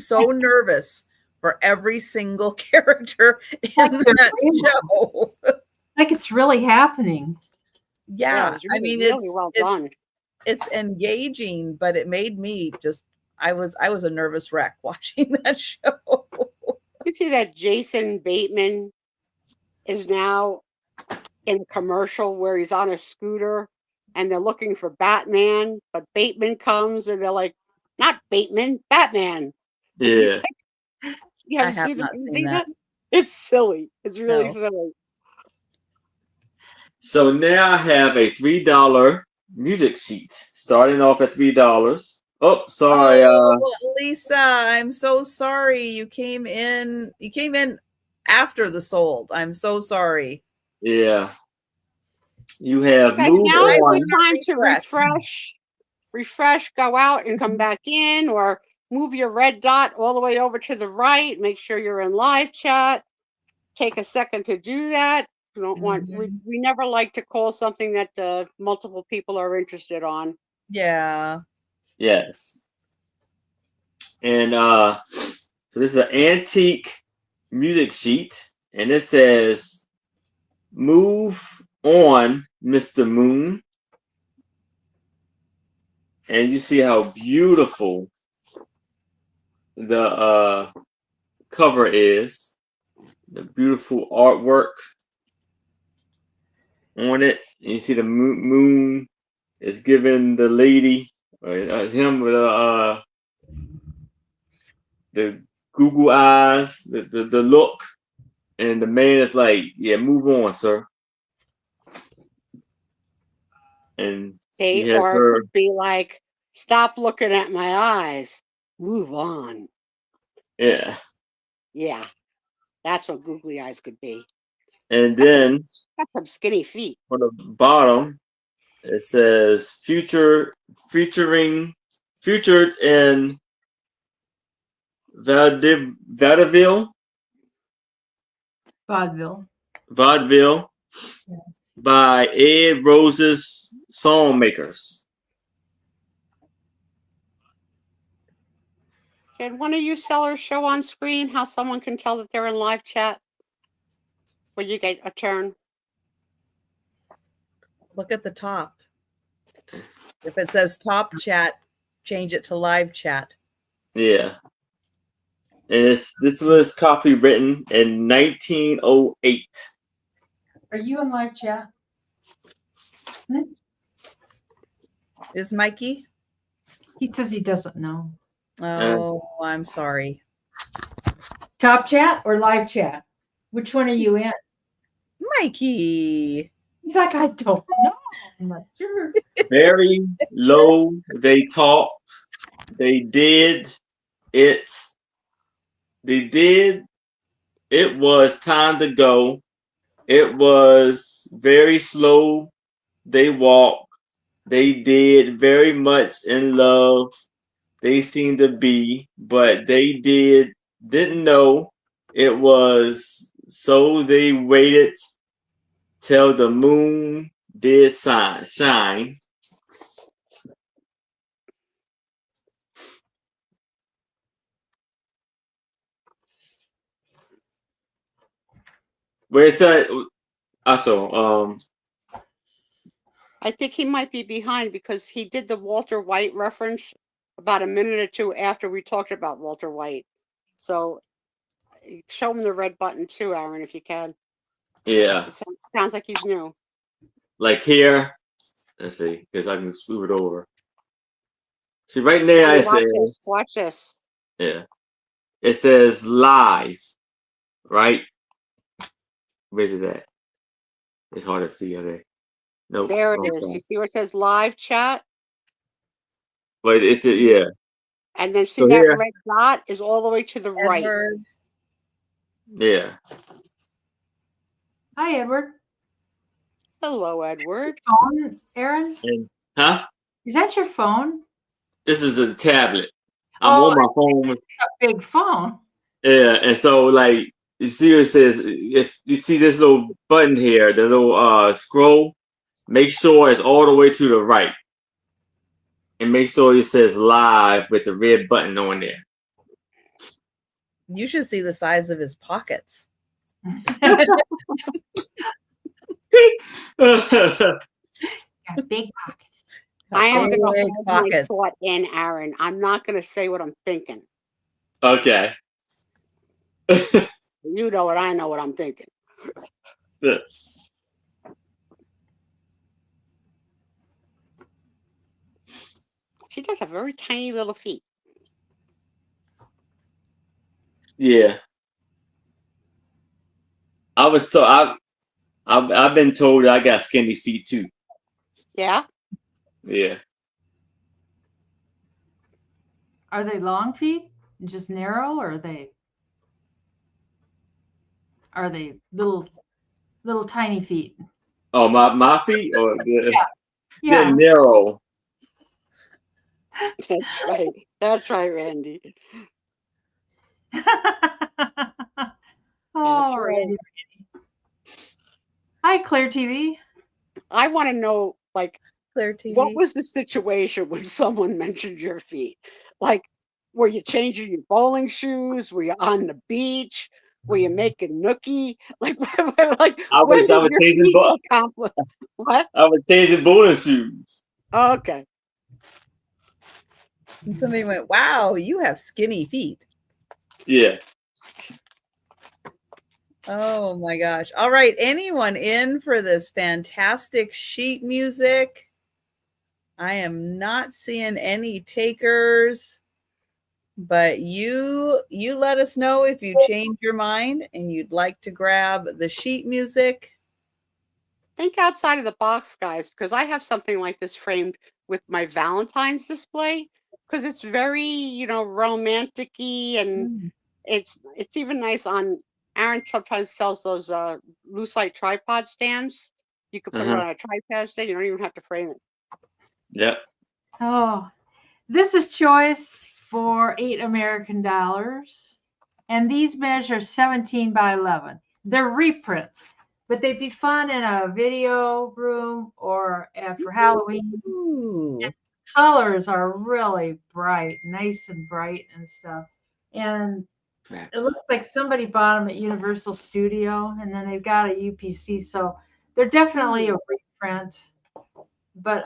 so nervous for every single character in that show. Like it's really happening. Yeah, it really, I mean, really well done. It's engaging, but it made me just I was a nervous wreck watching that show. You see that Jason Bateman is now in a commercial where he's on a scooter and they're looking for Batman, but Bateman comes and they're like, not Bateman, Batman. Yeah. You have seen that? It's silly. It's really silly. So now I have a $3 music sheet, starting off at $3. Oh, sorry. Lisa, I'm so sorry. You came in after the sold. I'm so sorry. Yeah. You have moved now is on. the time to refresh, go out and come back in, or move your red dot all the way over to the right. Make sure you're in live chat. Take a second to do that. We don't want we never like to call something that multiple people are interested on. Yeah. Yes. And so this is an antique music sheet, and it says, "Move on, Mr. Moon." and you see how beautiful the cover is. The beautiful artwork on it. And you see the moon is giving the lady or him with the Google eyes, the look, and the man is like, "Yeah, move on, sir." And he See, has or it her. could be like, stop looking at my eyes. Move on. Yeah. Yeah, that's what googly eyes could be. And then That's some skinny feet. on the bottom, it says featured in Vaudeville Vaudeville. Yeah. by Ed Rose's Songmakers. Can one of you sellers show on screen how someone can tell that they're in live chat where you get a turn? Look at the top. If it says top chat, change it to live chat. Yeah. And this was copywritten in 1908. Are you in live chat? Is Mikey? He says he doesn't know. Oh, I'm sorry. Top chat or live chat? Which one are you in? Mikey. He's like, I don't know. I'm not sure. Very low. They talked. They did it. They did. It was time to go. It was very slow. They walked. They did very much in love. They seemed to be, but they didn't know it was. So they waited till the moon did shine. Where is that? Also, I think he might be behind because he did the Walter White reference about a minute or two after we talked about Walter White. So show him the red button too, Aaron, if you can. yeah. It sounds like he's new. Like here, let's see, because I can move it over. See, right now it says, watch this. Yeah, it says live, right? Where's it at? It's hard to see, okay? Nope. There it is. You see where it says live chat? But it's yeah. And then see So that here, red dot is all the way to the Edward. right. Yeah. Hi, Edward. Hello, Edward. Phone, Aaron? Huh? Is that your phone? This is a tablet. I'm on my phone. A big phone. Yeah, and so like you see, it says if you see this little button here, the little scroll, make sure it's all the way to the right, and make sure it says live with the red button on there. You should see the size of his pockets. Got big pockets. I am going to hold my pockets. thought in, Aaron. I'm not going to say what I'm thinking. Okay. You know what I know what I'm thinking. Yes. She does have very tiny little feet. Yeah. I was told I've been told I got skinny feet too. Yeah. Yeah. Are they long feet? Just narrow, or are they little tiny feet? Oh, my feet, or Yeah. they're narrow. That's right. That's right, Randy. Oh, right. Randy. Hi, Claire TV. I want to know, like, Claire TV. what was the situation when someone mentioned your feet? Like, were you changing your bowling shoes? Were you on the beach? Were you making nookie? Like, I was changing what? I was changing bowling shoes. Oh, okay. And somebody went, wow, you have skinny feet. Yeah. Oh my gosh. All right. Anyone in for this fantastic sheet music? I am not seeing any takers, but you let us know if you change your mind and you'd like to grab the sheet music. Think outside of the box, guys, because I have something like this framed with my Valentine's display because it's very, romantic-y, and it's even nice on. Aaron sometimes sells those loose-light tripod stands. You could put it on a tripod stand. You don't even have to frame it. Yep. Oh, this is choice for $8 American. And these measure 17 by 11. They're reprints, but they'd be fun in a video room or for Halloween. And colors are really bright, nice and bright and stuff. And it looks like somebody bought them at Universal Studio, and then they've got a UPC, so they're definitely a reprint. But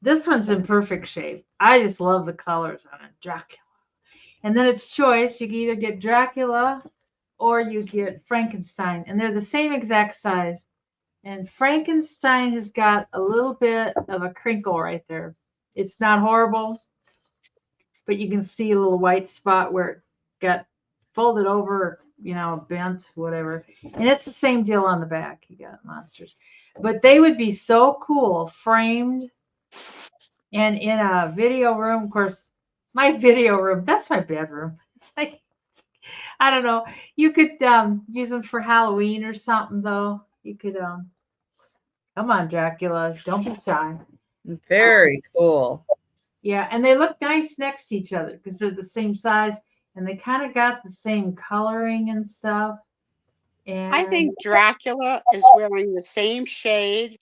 this one's in perfect shape. I just love the colors on it. Dracula. And then it's choice. You can either get Dracula or you get Frankenstein. And they're the same exact size. And Frankenstein has got a little bit of a crinkle right there. It's not horrible, but you can see a little white spot where it got folded over, bent, whatever. And it's the same deal on the back. You got monsters. But they would be so cool framed and in a video room. Of course, my video room, that's my bedroom. It's like, I don't know. You could use them for Halloween or something, though. You could, come on, Dracula. Don't be shy. Very cool. Yeah, and they look nice next to each other because they're the same size and they kind of got the same coloring and stuff. And I think Dracula is wearing the same shade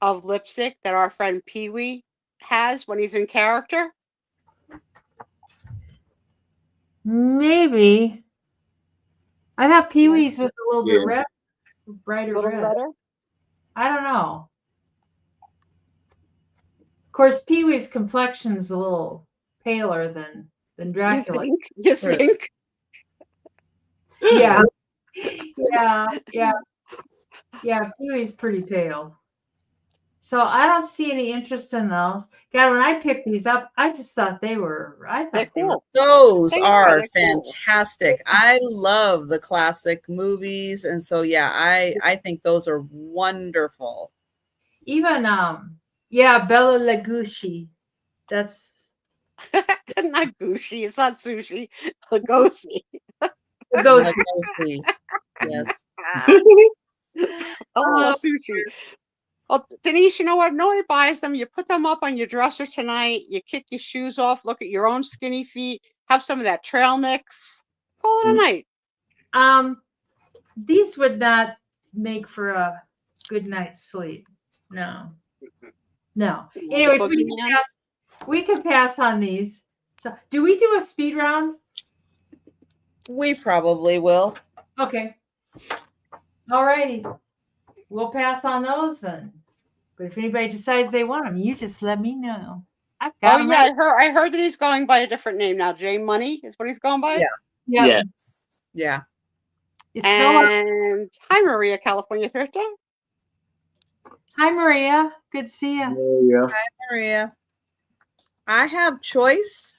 of lipstick that our friend Pee-wee has when he's in character. Maybe. I thought Pee-wee's was a little bit red, brighter little red. redder. I don't know. Of course, Pee-wee's complexion's a little paler than Dracula. You think? Yeah. Yeah, Pee-wee's pretty pale. So I don't see any interest in those. God, when I picked these up, I just thought they were. They're cool. Those are fantastic. Cool. I love the classic movies, and so I think those are wonderful. Even Bela Lugosi. That's not Gucci. It's not sushi. Lugosi. Lugosi. Yes. Sushi. Well, Denise, you know what? Nobody buys them. You put them up on your dresser tonight. You kick your shoes off. Look at your own skinny feet. Have some of that trail mix. Call it a night. These would not make for a good night's sleep. No. Anyways, we can pass on these. So, do we do a speed round? We probably will. Okay. All righty. We'll pass on those then. But if anybody decides they want them, you just let me know. I've got them. I heard that he's going by a different name now. J Money is what he's going by. Yeah. Yes. Yeah. And hi, Maria, California Thrifter. Hi, Maria. Good to see you. Hi, Maria. I have choice.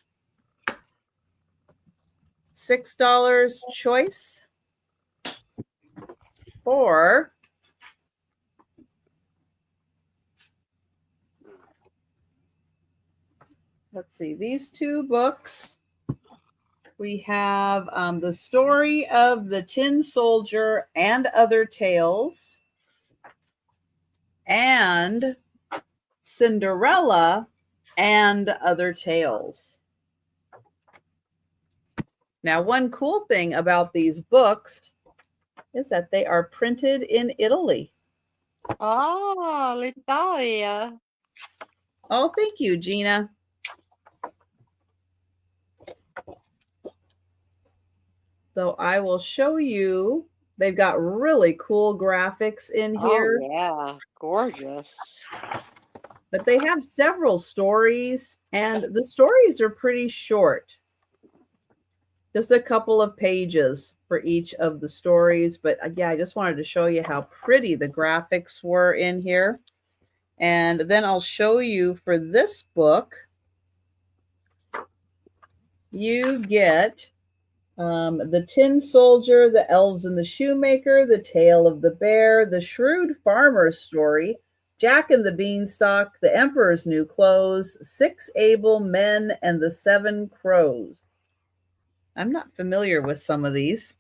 $6 choice for let's see, these two books. We have The Story of the Tin Soldier and Other Tales, and Cinderella and Other Tales. Now, one cool thing about these books is that they are printed in Italy. Oh, l'Italia. Oh, thank you, Gina. So I will show you. They've got really cool graphics in here. Oh, yeah. Gorgeous. But they have several stories, and the stories are pretty short. Just a couple of pages for each of the stories. But yeah, I just wanted to show you how pretty the graphics were in here. And then I'll show you for this book, you get the Tin Soldier, the Elves and the Shoemaker, the Tale of the Bear, the Shrewd Farmer's Story, Jack and the Beanstalk, the Emperor's New Clothes, 6 Able Men, and the 7 Crows. I'm not familiar with some of these.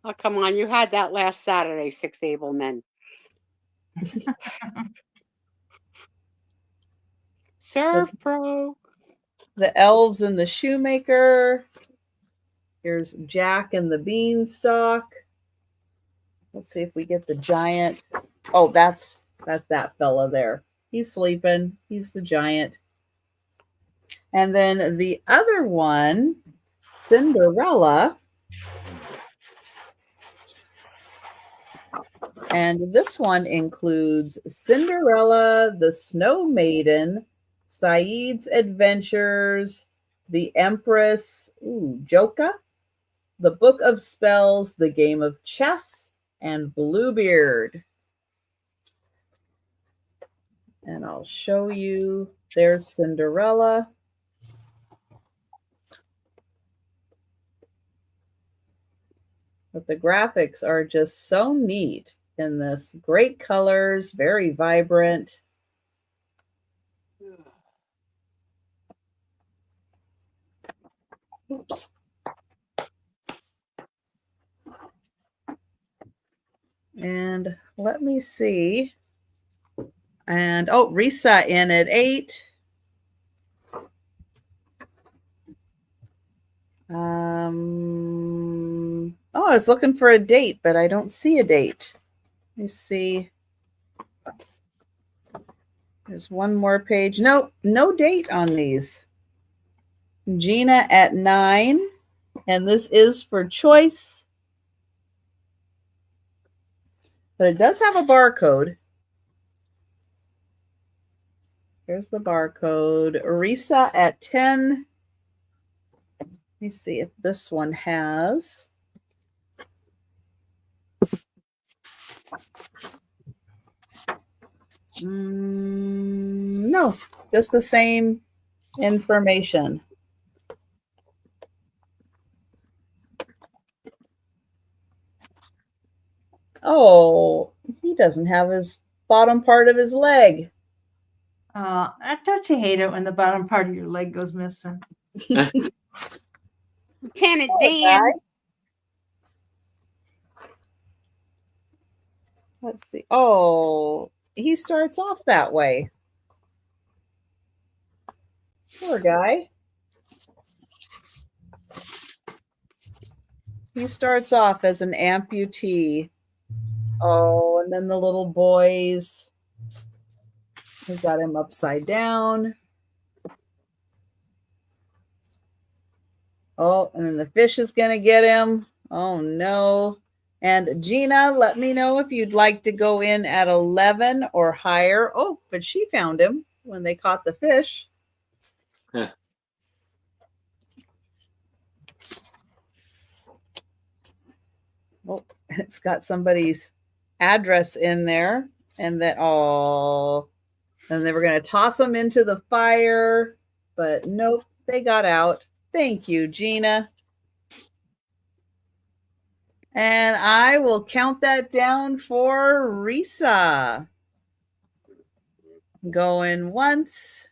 Oh, come on. You had that last Saturday, 6 Able Men. Surf Pro. The Elves and the Shoemaker. Here's Jack and the Beanstalk. Let's see if we get the giant. Oh, that's that fella there. He's sleeping. He's the giant. And then the other one, Cinderella. And this one includes Cinderella, the Snow Maiden, Saeed's Adventures, the Empress, Joka, the Book of Spells, the Game of Chess, and Bluebeard. And I'll show you there's Cinderella. But the graphics are just so neat in this. Great colors, very vibrant. Oops. And let me see. And Risa in at 8. I was looking for a date, but I don't see a date. Let me see. There's one more page. No date on these. Gina at 9, and this is for choice. But it does have a barcode. Here's the barcode. Risa at 10. Let me see if this one has. No, just the same information. Oh, he doesn't have his bottom part of his leg. Don't you hate it when the bottom part of your leg goes missing? Lieutenant Dan. Let's see. Oh, he starts off that way. Poor guy. He starts off as an amputee. Oh, and then the little boys. We got him upside down. Oh, and then the fish is going to get him. Oh, no. And Gina, let me know if you'd like to go in at 11 or higher. Oh, but she found him when they caught the fish. Huh. Oh, it's got somebody's address in there. And then, and they were going to toss them into the fire. But nope, they got out. Thank you, Gina. And I will count that down for Risa. Going once.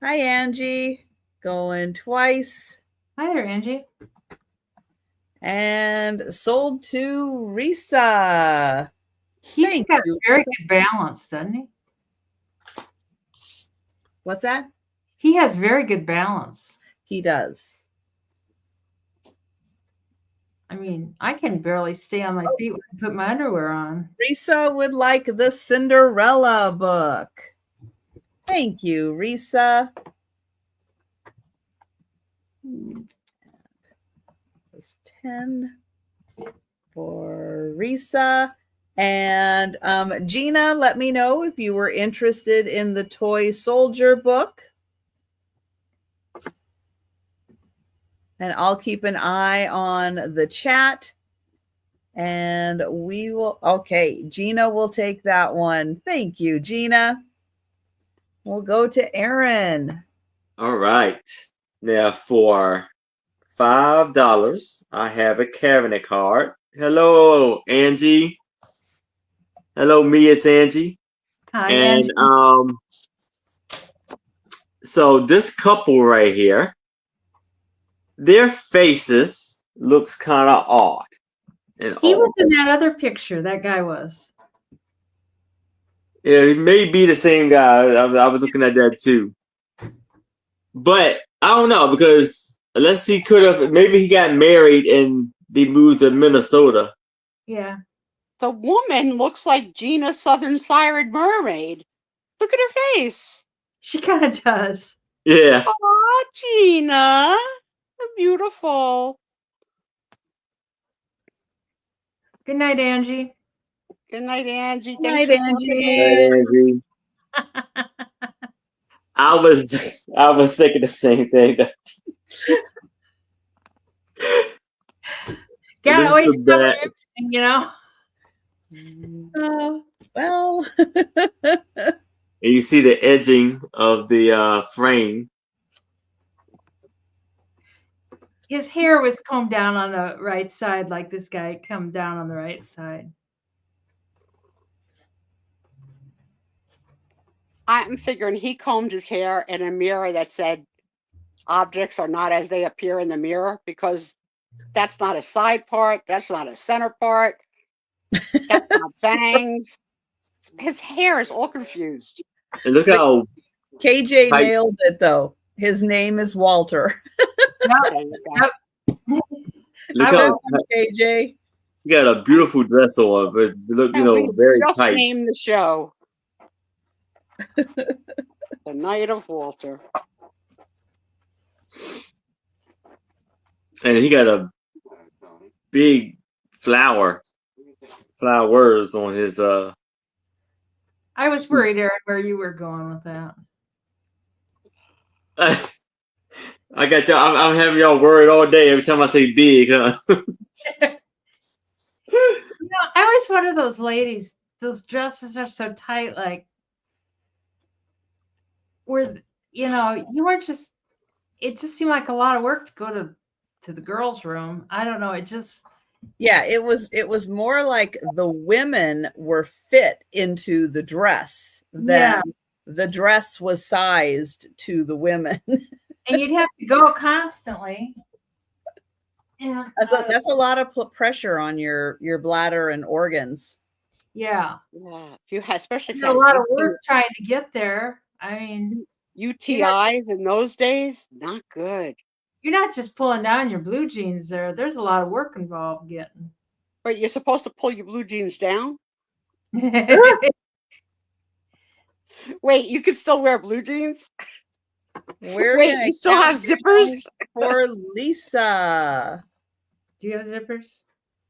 Hi, Angie. Going twice. Hi there, Angie. And sold to Risa. He's got very good balance, doesn't he? What's that? He has very good balance. He does. I mean, I can barely stay on my feet when I put my underwear on. Risa would like the Cinderella book. Thank you, Risa. It's 10 for Risa. And Gina, let me know if you were interested in the Toy Soldier book. And I'll keep an eye on the chat. And we will, okay, Gina will take that one. Thank you, Gina. We'll go to Aaron. All right. Now for $5, I have a cabinet card. Hello, Angie. Hello, me, it's Angie. Hi, And Angie. so this couple right here, their faces looks kind of odd. And He was in that other picture. That guy was. Yeah, it may be the same guy. I was looking at that too. But I don't know, because unless he could have, maybe he got married and they moved to Minnesota. Yeah. The woman looks like Gina Southern Siren Mermaid. Look at her face. She kind of does. Yeah. Aw, Gina. Beautiful. Good night, Angie. Good night, Angie. Good night, Thanks for Angie. I was thinking the same thing. Gotta always cover everything, you know. Well, and you see the edging of the frame. His hair was combed down on the right side, like this guy combed down on the right side. I'm figuring he combed his hair in a mirror that said objects are not as they appear in the mirror, because that's not a side part. That's not a center part. That's not bangs. His hair is all confused. And look how KJ nailed it, though. His name is Walter. Look how KJ. you got a beautiful dress on, but look, very just tight. Name the show The Night of Walter. And he got a big flowers on his I was worried, Eric, where you were going with that. I got y'all. I'm having y'all worried all day every time I say big, huh? I always wonder, those ladies, those dresses are so tight, like, where, you weren't just, it just seemed like a lot of work to go to the girls' room. I don't know. It just. Yeah, it was more like the women were fit into the dress than the dress was sized to the women. And you'd have to go constantly. Yeah, that's a lot of pressure on your bladder and organs. Yeah. Yeah. If you had, especially if you a lot of work trying to get there. I mean, UTIs in those days, not good. You're not just pulling down your blue jeans there. There's a lot of work involved getting. But you're supposed to pull your blue jeans down? Wait, you can still wear blue jeans? Wait, you still have zippers? For Lisa. Do you have zippers?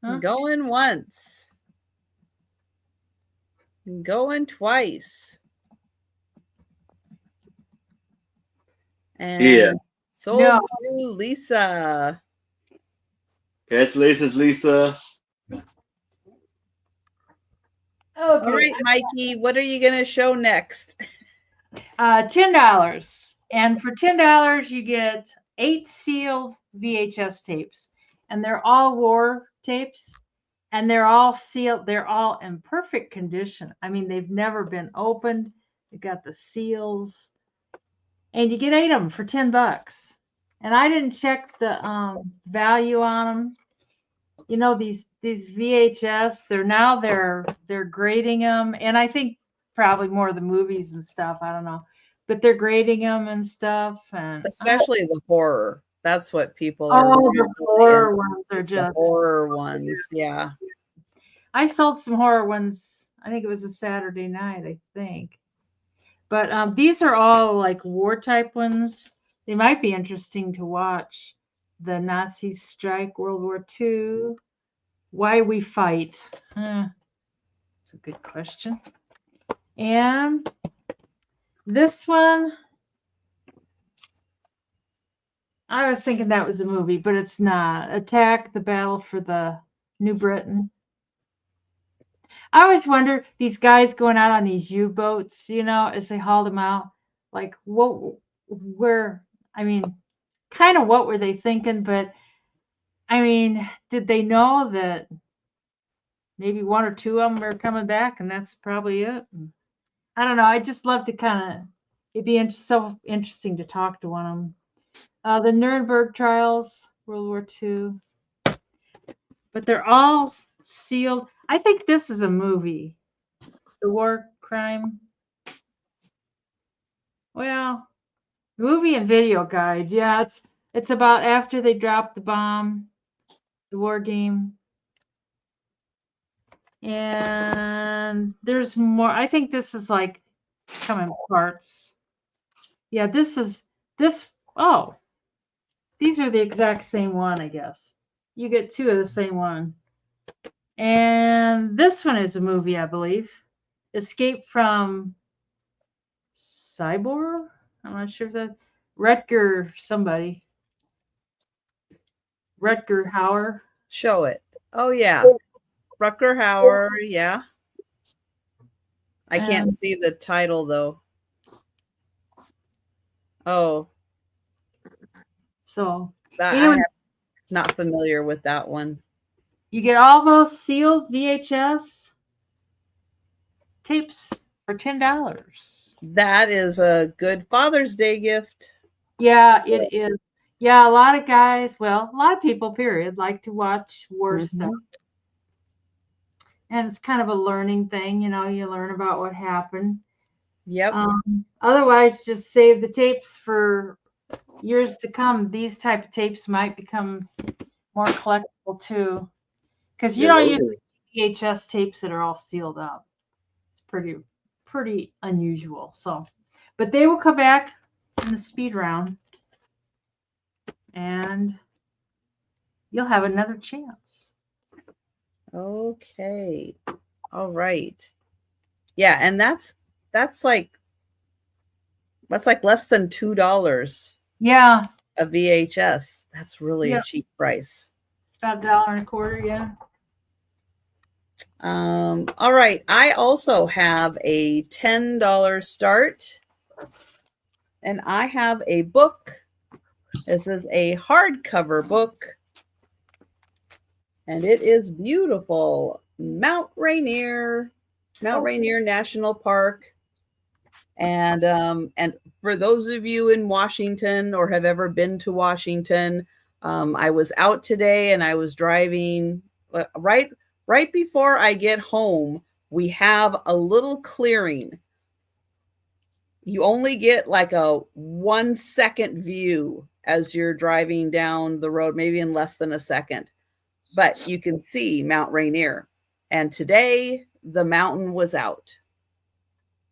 Huh? Going once. Going twice. And sold to Lisa. Congratulations, Lisa. Okay. All right, Mikey, what are you going to show next? $10. And for $10, you get 8 sealed VHS tapes. And they're all war tapes. And they're all sealed. They're all in perfect condition. I mean, they've never been opened. You got the seals. And you get 8 of them for $10. And I didn't check the value on them. These VHS, they're grading them, and I think probably more of the movies and stuff. I don't know, but they're grading them and stuff, and especially the horror. That's what people are. Oh, the horror ones are just the horror ones. Yeah, I sold some horror ones. I think it was a Saturday night. I think, but these are all like war type ones. They might be interesting to watch. The Nazis strike World War II. Why we fight. That's a good question. And this one, I was thinking that was a movie, but it's not. Attack, the Battle for the New Britain. I always wonder, these guys going out on these U-boats, as they hauled them out, like I mean, kind of what were they thinking? But I mean, did they know that maybe one or two of them are coming back and that's probably it? I don't know. I just love to it'd be so interesting to talk to one of them. The Nuremberg trials, World War II. But they're all sealed. I think this is a movie. The War Crime. Well, movie and video guide. Yeah, it's about after they drop the bomb, the war game. And there's more. I think this is like coming parts. Yeah, oh, these are the exact same one, I guess. You get two of the same one. And this one is a movie, I believe. Escape from Cyborg? I'm not sure if that Rutger somebody. Rutger Hauer. Show it. Oh yeah. Rutger Hauer, yeah. I can't see the title though. Oh. So I'm not familiar with that one. You get all those sealed VHS tapes for $10. That is a good Father's Day gift. Yeah, it is. Yeah, a lot of guys, a lot of people, period, like to watch war stuff. And it's kind of a learning thing, you learn about what happened. Yep. Otherwise, just save the tapes for years to come. These type of tapes might become more collectible too. Because you don't use VHS tapes that are all sealed up. It's pretty unusual. So, but they will come back in the speed round, and you'll have another chance. Okay. All right. Yeah, and that's like less than $2. Yeah. A VHS. That's really a cheap price. About $1.25, yeah. All right. I also have a $10 start. And I have a book. This is a hardcover book. And it is beautiful. Mount Rainier National Park. And for those of you in Washington or have ever been to Washington, I was out today and I was driving right before I get home. We have a little clearing. You only get like a 1 second view as you're driving down the road, maybe in less than a second, but you can see Mount Rainier. And today the mountain was out.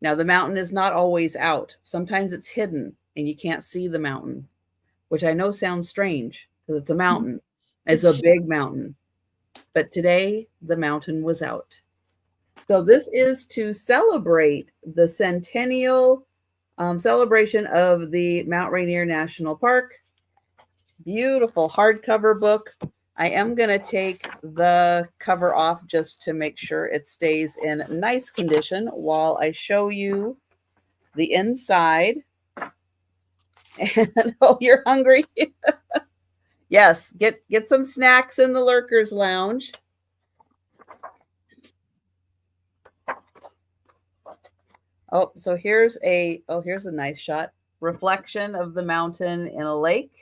Now the mountain is not always out. Sometimes it's hidden and you can't see the mountain, which I know sounds strange because it's a mountain. It's a big mountain. But today the mountain was out. So this is to celebrate the centennial celebration of the Mount Rainier National Park. Beautiful hardcover book. I am going to take the cover off just to make sure it stays in nice condition while I show you the inside. And oh, you're hungry? Yes, get some snacks in the Lurkers Lounge. Oh, so here's a nice shot. Reflection of the mountain in a lake.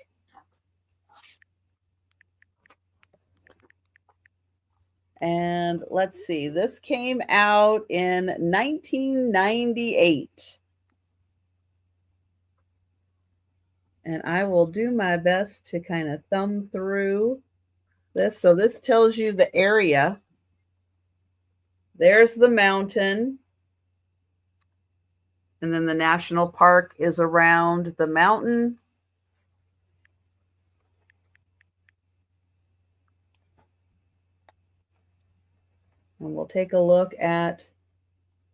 And let's see, this came out in 1998. And I will do my best to kind of thumb through this. So this tells you the area. There's the mountain. And then the national park is around the mountain. And we'll take a look at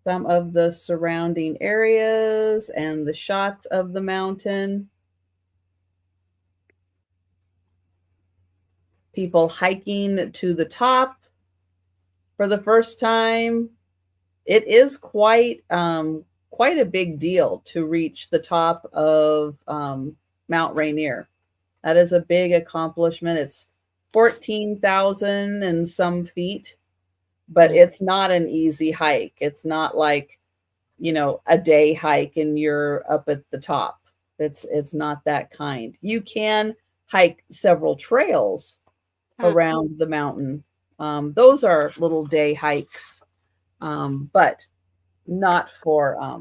some of the surrounding areas and the shots of the mountain. People hiking to the top for the first time. It is quite a big deal to reach the top of Mount Rainier. That is a big accomplishment. It's 14,000 and some feet, but it's not an easy hike. It's not like, a day hike and you're up at the top. It's not that kind. You can hike several trails around the mountain. Those are little day hikes, but not for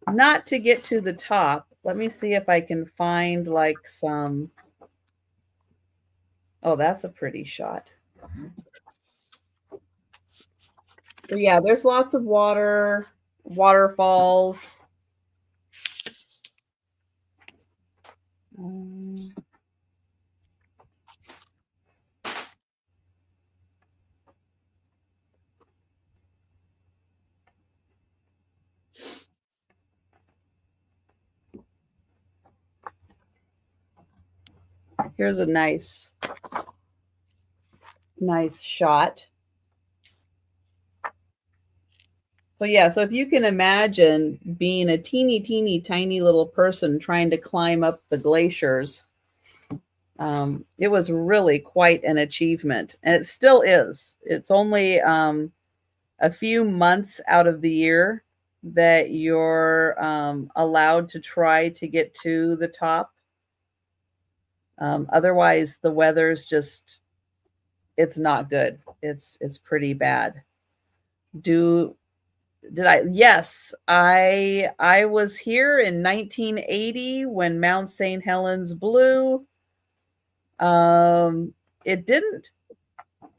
not to get to the top. Let me see if I can find like some. Oh, that's a pretty shot. But yeah, there's lots of waterfalls. Here's a nice shot. So yeah, so if you can imagine being a teeny tiny little person trying to climb up the glaciers, it was really quite an achievement, and it still is. It's only a few months out of the year that you're allowed to try to get to the top. Otherwise, the weather's just, it's not good. It's pretty bad. Yes, I was here in 1980 when Mount St. Helens blew. It didn't,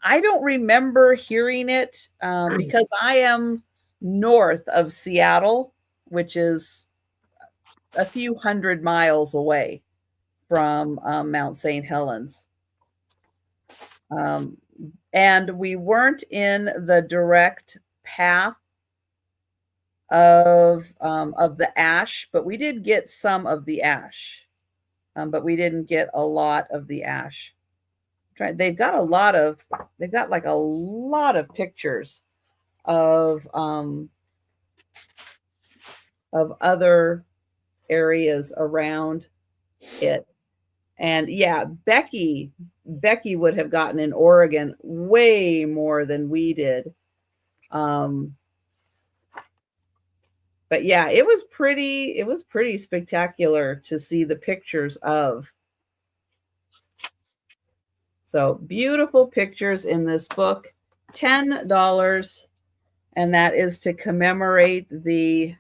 I don't remember hearing it because I am north of Seattle, which is a few hundred miles away from Mount St. Helens. And we weren't in the direct path of the ash, but we did get some of the ash, but we didn't get a lot of the ash. They've got like a lot of pictures of other areas around it. And yeah, Becky would have gotten in Oregon way more than we did. But yeah, it was pretty spectacular to see the pictures of. So beautiful pictures in this book, $10, and that is to commemorate the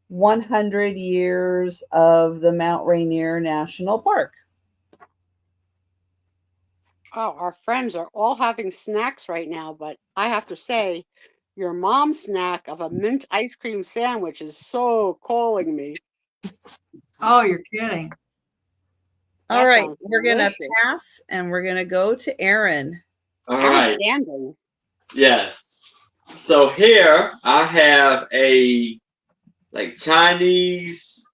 100 years of the Mount Rainier National Park. Oh, our friends are all having snacks right now, but I have to say, your mom's snack of a mint ice cream sandwich is so calling me. Oh, you're kidding. All right, we're going to pass and we're going to go to Aaron. All right. Standing. Yes. So here I have a like Chinese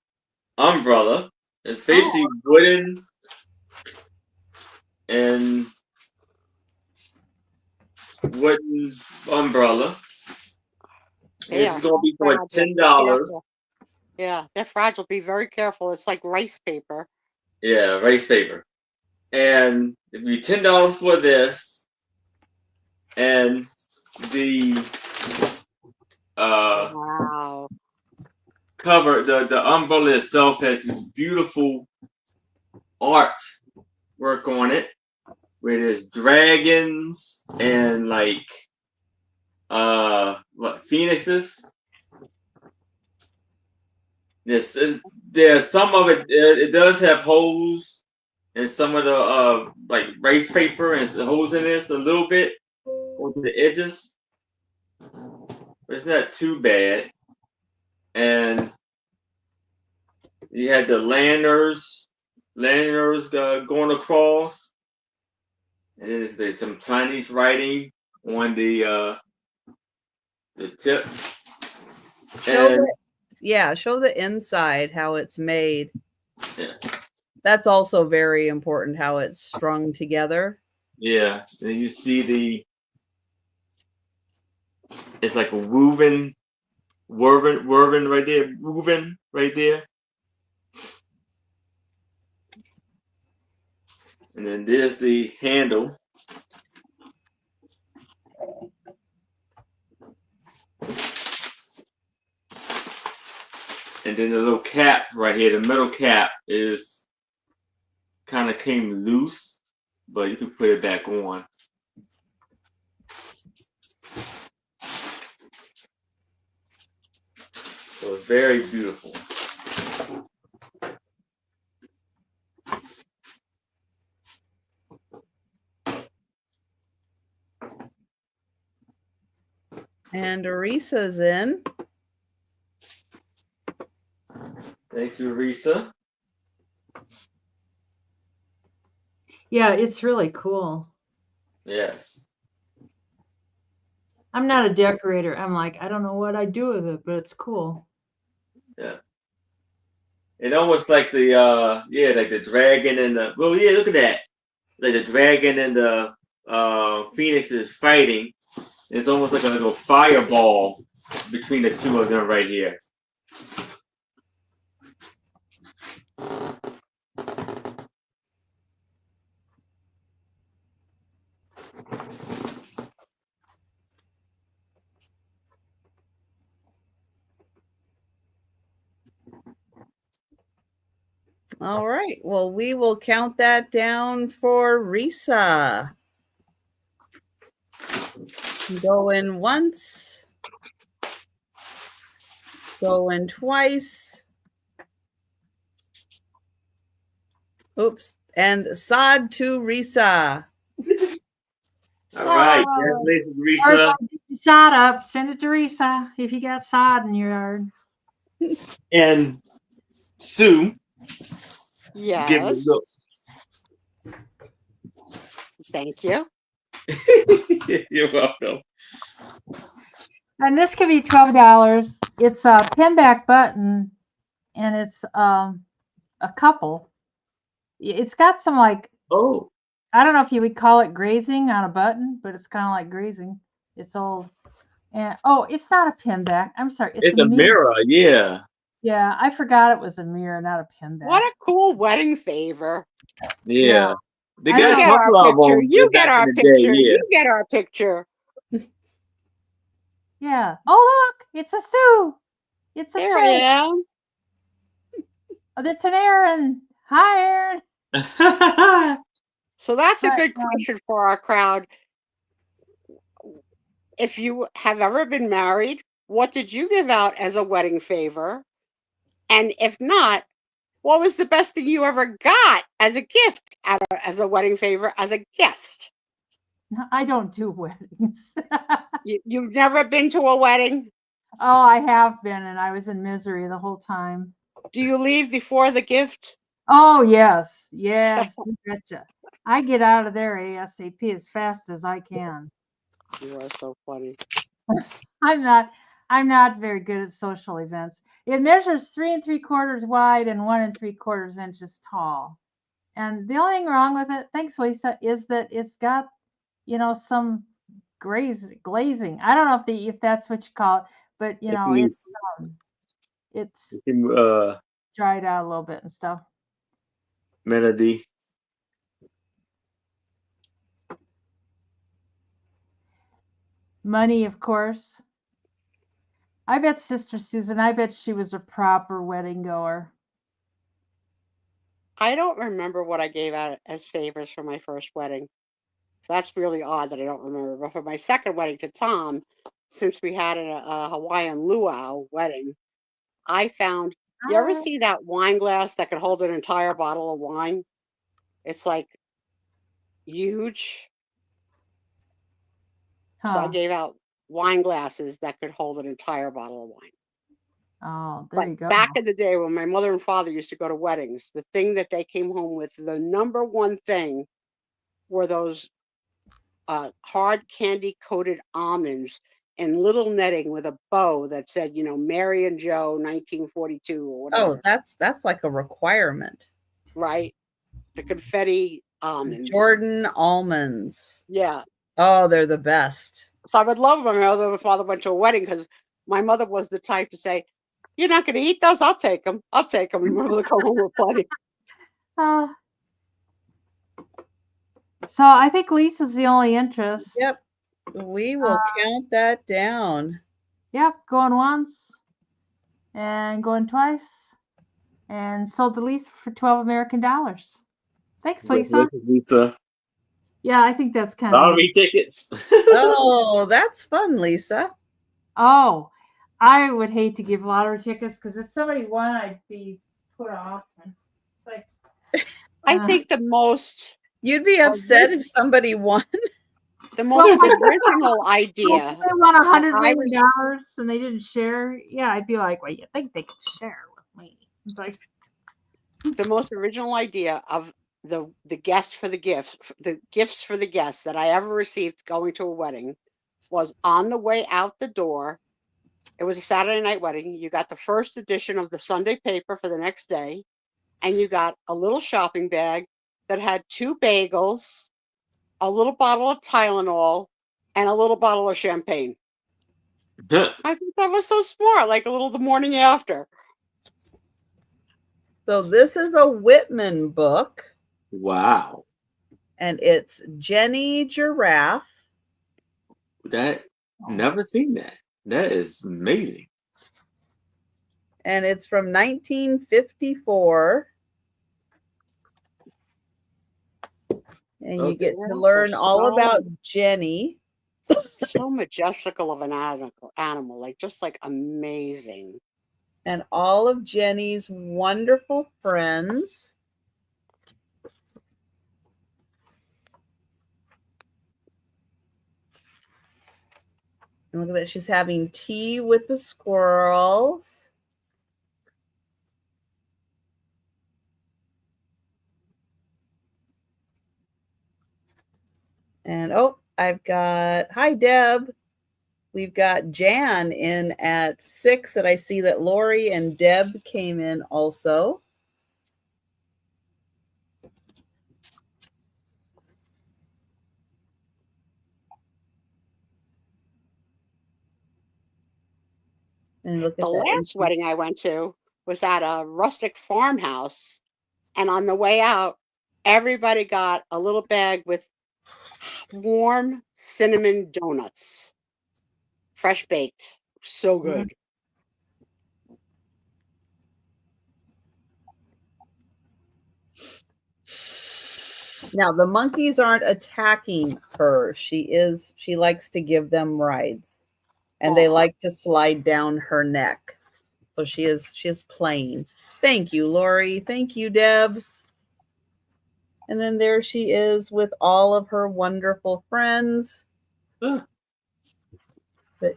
umbrella. It's basically wooden and wooden umbrella. It's going to be for $10. Yeah, they're fragile. Be very careful. It's like rice paper. Yeah, rice paper. And it'd be $10 for this. And the wow. cover, the umbrella itself has this beautiful art work on it, where there's dragons and like phoenixes. There's some of it. It does have holes, and some of the like rice paper and holes in it a little bit on the edges, but it's not too bad. And you had the lanyards going across, and then there's some Chinese writing on the tip. Show the inside how it's made. Yeah. That's also very important, how it's strung together. Yeah. And you see it's like a woven right there. Woven right there. And then there's the handle. And then the little cap right here, the metal cap is kind of came loose, but you can put it back on. So it's very beautiful. And Arisa's in. Thank you, Risa. Yeah, it's really cool. Yes. I'm not a decorator. I'm like, I don't know what I do with it, but it's cool. Yeah. It almost like the like the dragon and the look at that. Like the dragon and the phoenix is fighting. It's almost like a little fireball between the two of them right here. All right. Well, we will count that down for Risa. Going once. Going twice. Oops. And sod to Risa. All right. Congratulations, Or Risa. get your sod up. Send it to Risa if you got sod in your yard. And Sue. Yes. Give me a look. Thank you. You're welcome. And this can be $12. It's a pinback button, and it's a couple. It's got some like, I don't know if you would call it grazing on a button, but it's kind of like grazing. It's old. And it's not a pinback. I'm sorry. It's a mirror. Yeah. Yeah, I forgot it was a mirror, not a pinback. What a cool wedding favor. Yeah. They You got get our picture. You get our picture. You get our picture. Yeah. Oh, look, it's a Sue. It's a there I am. Oh, that's an Aaron. Hi, Aaron. So that's a good question for our crowd. If you have ever been married, what did you give out as a wedding favor? And if not, what was the best thing you ever got as a gift, as a wedding favor, as a guest? I don't do weddings. You've never been to a wedding? Oh, I have been, and I was in misery the whole time. Do you leave before the gift? Oh, yes. Yes, you betcha. I get out of there ASAP as fast as I can. You are so funny. I'm not very good at social events. It measures 3 3/4 wide and 1 3/4 inches tall. And the only thing wrong with it, thanks, Lisa, is that it's got, some glazing. I don't know if that's what you call it, but it's dried out a little bit and stuff. Melody. Money, of course. I bet Sister Susan, I bet she was a proper wedding goer. I don't remember what I gave out as favors for my first wedding. So that's really odd that I don't remember. But for my second wedding to Tom, since we had a Hawaiian luau wedding, I found, you ever see that wine glass that could hold an entire bottle of wine? It's like huge. So I gave out wine glasses that could hold an entire bottle of wine. Oh, there you go. Back in the day when my mother and father used to go to weddings, the thing that they came home with, the number one thing, were those hard candy coated almonds in little netting with a bow that said, Mary and Joe 1942 or Oh, whatever. that's like a requirement. Right? The confetti almonds. Jordan almonds. Yeah. Oh, they're the best. So I would love when my mother and father went to a wedding, because my mother was the type to say, "You're not going to eat those? I'll take them. I'll take them." And my mother come home with plenty. So I think Lisa's the only interest. Yep. We will count that down. Yep. Going once and going twice. And sold the lease for $12 American. Thanks, Lisa. Lisa. Yeah, I think that's kind of Lottery tickets. Oh, that's fun, Lisa. Oh, I would hate to give lottery tickets, because if somebody won, I'd be put off. And it's like, I think the most You'd be upset if somebody won. the most original idea. If they won $100 I million and they didn't share, yeah, I'd be like, well, you think they can share with me? It's like, The most original idea of the gifts for the guests that I ever received going to a wedding was on the way out the door. It was a Saturday night wedding. You got the first edition of the Sunday paper for the next day, and you got a little shopping bag that had 2 bagels, a little bottle of Tylenol, and a little bottle of champagne. I think that was so smart, like a little the morning after. So this is a Whitman book. Wow. And it's Jenny Giraffe. Never seen that. That is amazing. And it's from 1954. And you get to learn all about Jenny. So majestical of an animal, like just like amazing. And all of Jenny's wonderful friends. And look at that. She's having tea with the squirrels. And I've got, hi, Deb. We've got Jan in at 6, and I see that Lori and Deb came in also. And look at the last wedding I went to was at a rustic farmhouse. And on the way out, everybody got a little bag with warm cinnamon donuts, fresh baked. So good. Now the monkeys aren't attacking her. She likes to give them rides, and they like to slide down her neck. So she is playing. Thank you, Lori. Thank you, Deb. And then there she is with all of her wonderful friends. But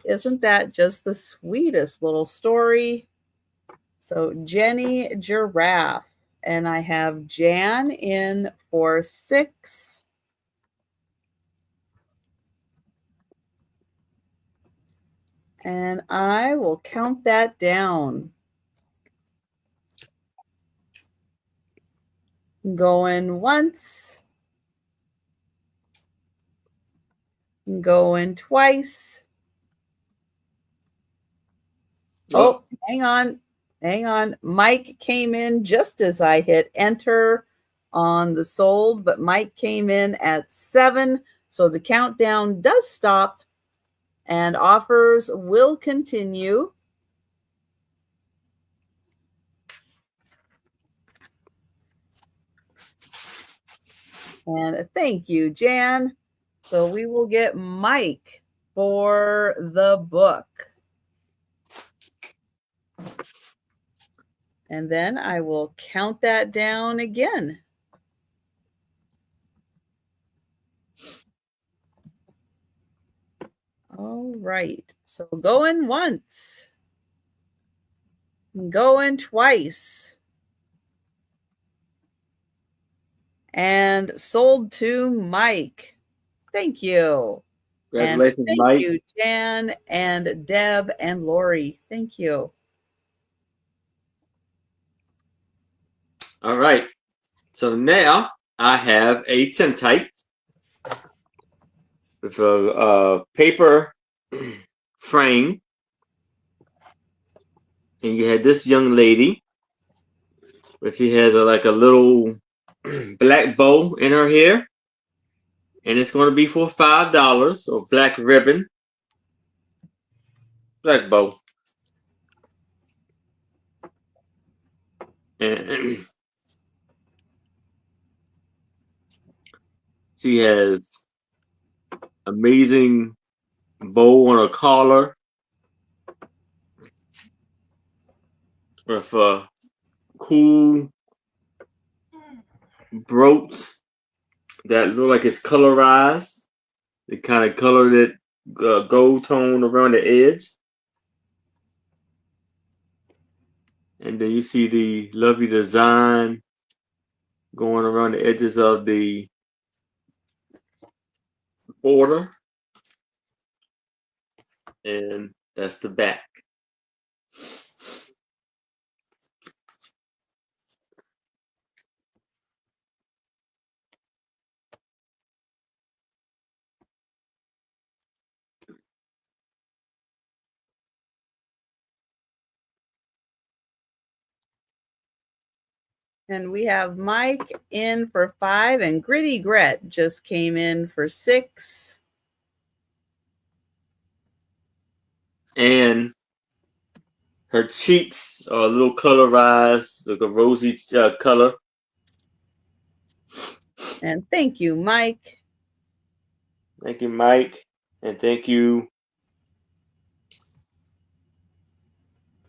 isn't that just the sweetest little story? So Jenny Giraffe. And I have Jan in for 6. And I will count that down. Going once. Going twice. Oh, hang on. Hang on. Mike came in just as I hit enter on the sold, but Mike came in at 7. So the countdown does stop and offers will continue. And thank you, Jan. So we will get Mike for the book. And then I will count that down again. All right. So going once. Going twice. And sold to Mike. Thank you. Congratulations, and thank Mike. you, Jan and Deb and Lori. Thank you. All right. So now I have a tintype with a paper frame. And you had this young lady, but she has like a little black bow in her hair. And it's going to be for $5. So black ribbon, black bow. And she has amazing bow on her collar with a cool brooch that look like it's colorized. They kind of colored it gold tone around the edge. And then you see the lovely design going around the edges of the border. And that's the back. And we have Mike in for 5, and Gritty Gret just came in for 6. And her cheeks are a little colorized, like a rosy color. And thank you, Mike. Thank you, Mike. And thank you,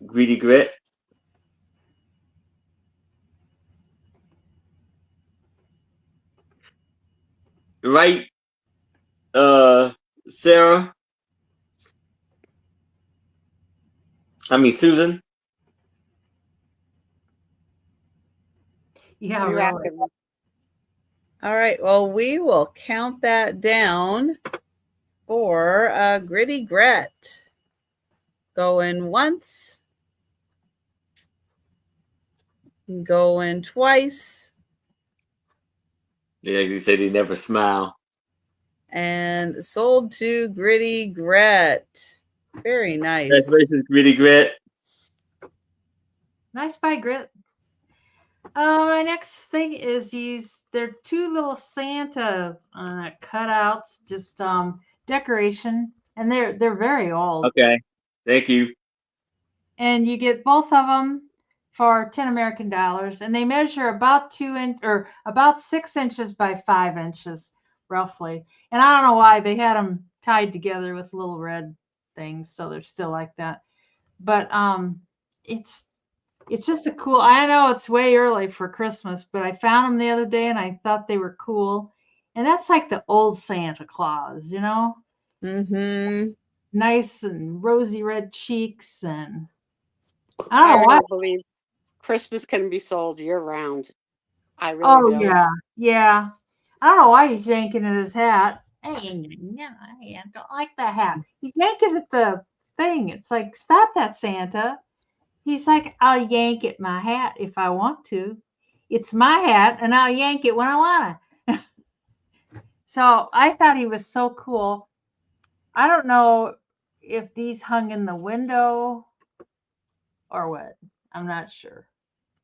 Greedy Grit. Right, Sarah? Susan? Yeah, You really. asking me? All right. Well, we will count that down for Gritty Gret. Going once. Going twice. Yeah, they say they never smile. And sold to Gritty Gret. Very nice. Congratulations, Greedy Grit. Nice buy, Grit. My next thing is they're 2 little Santa cutouts, just decoration, and they're very old. Okay, thank you. And you get both of them for 10 American dollars, and they measure about 6 inches by 5 inches, roughly. And I don't know why they had them tied together with little red things, so they're still like that. But it's just a cool. I know it's way early for Christmas, but I found them the other day and I thought they were cool. And that's like the old Santa Claus, you know? Mm-hmm. Nice and rosy red cheeks, and I don't know I why. really believe Christmas can be sold year round. I really Oh do. yeah, yeah. I don't know why he's yanking at his hat. Hey, I don't like that hat. He's yanking at the thing. It's like, stop that, Santa. He's like, I'll yank at my hat if I want to. It's my hat, and I'll yank it when I want to. So I thought he was so cool. I don't know if these hung in the window or what. I'm not sure.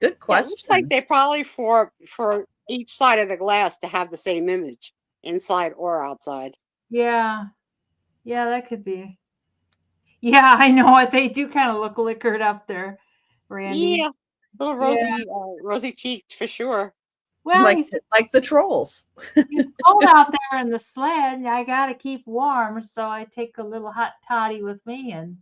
Good Yeah, question. it looks like they probably for each side of the glass to have the same image, inside or outside. Yeah. Yeah, that could be. Yeah, I know what they do kind of look liquored up there, Randy. Yeah, little rosy cheeked for sure. Well, like the trolls. he's cold out there in the sled. I got to keep warm, so I take a little hot toddy with me. And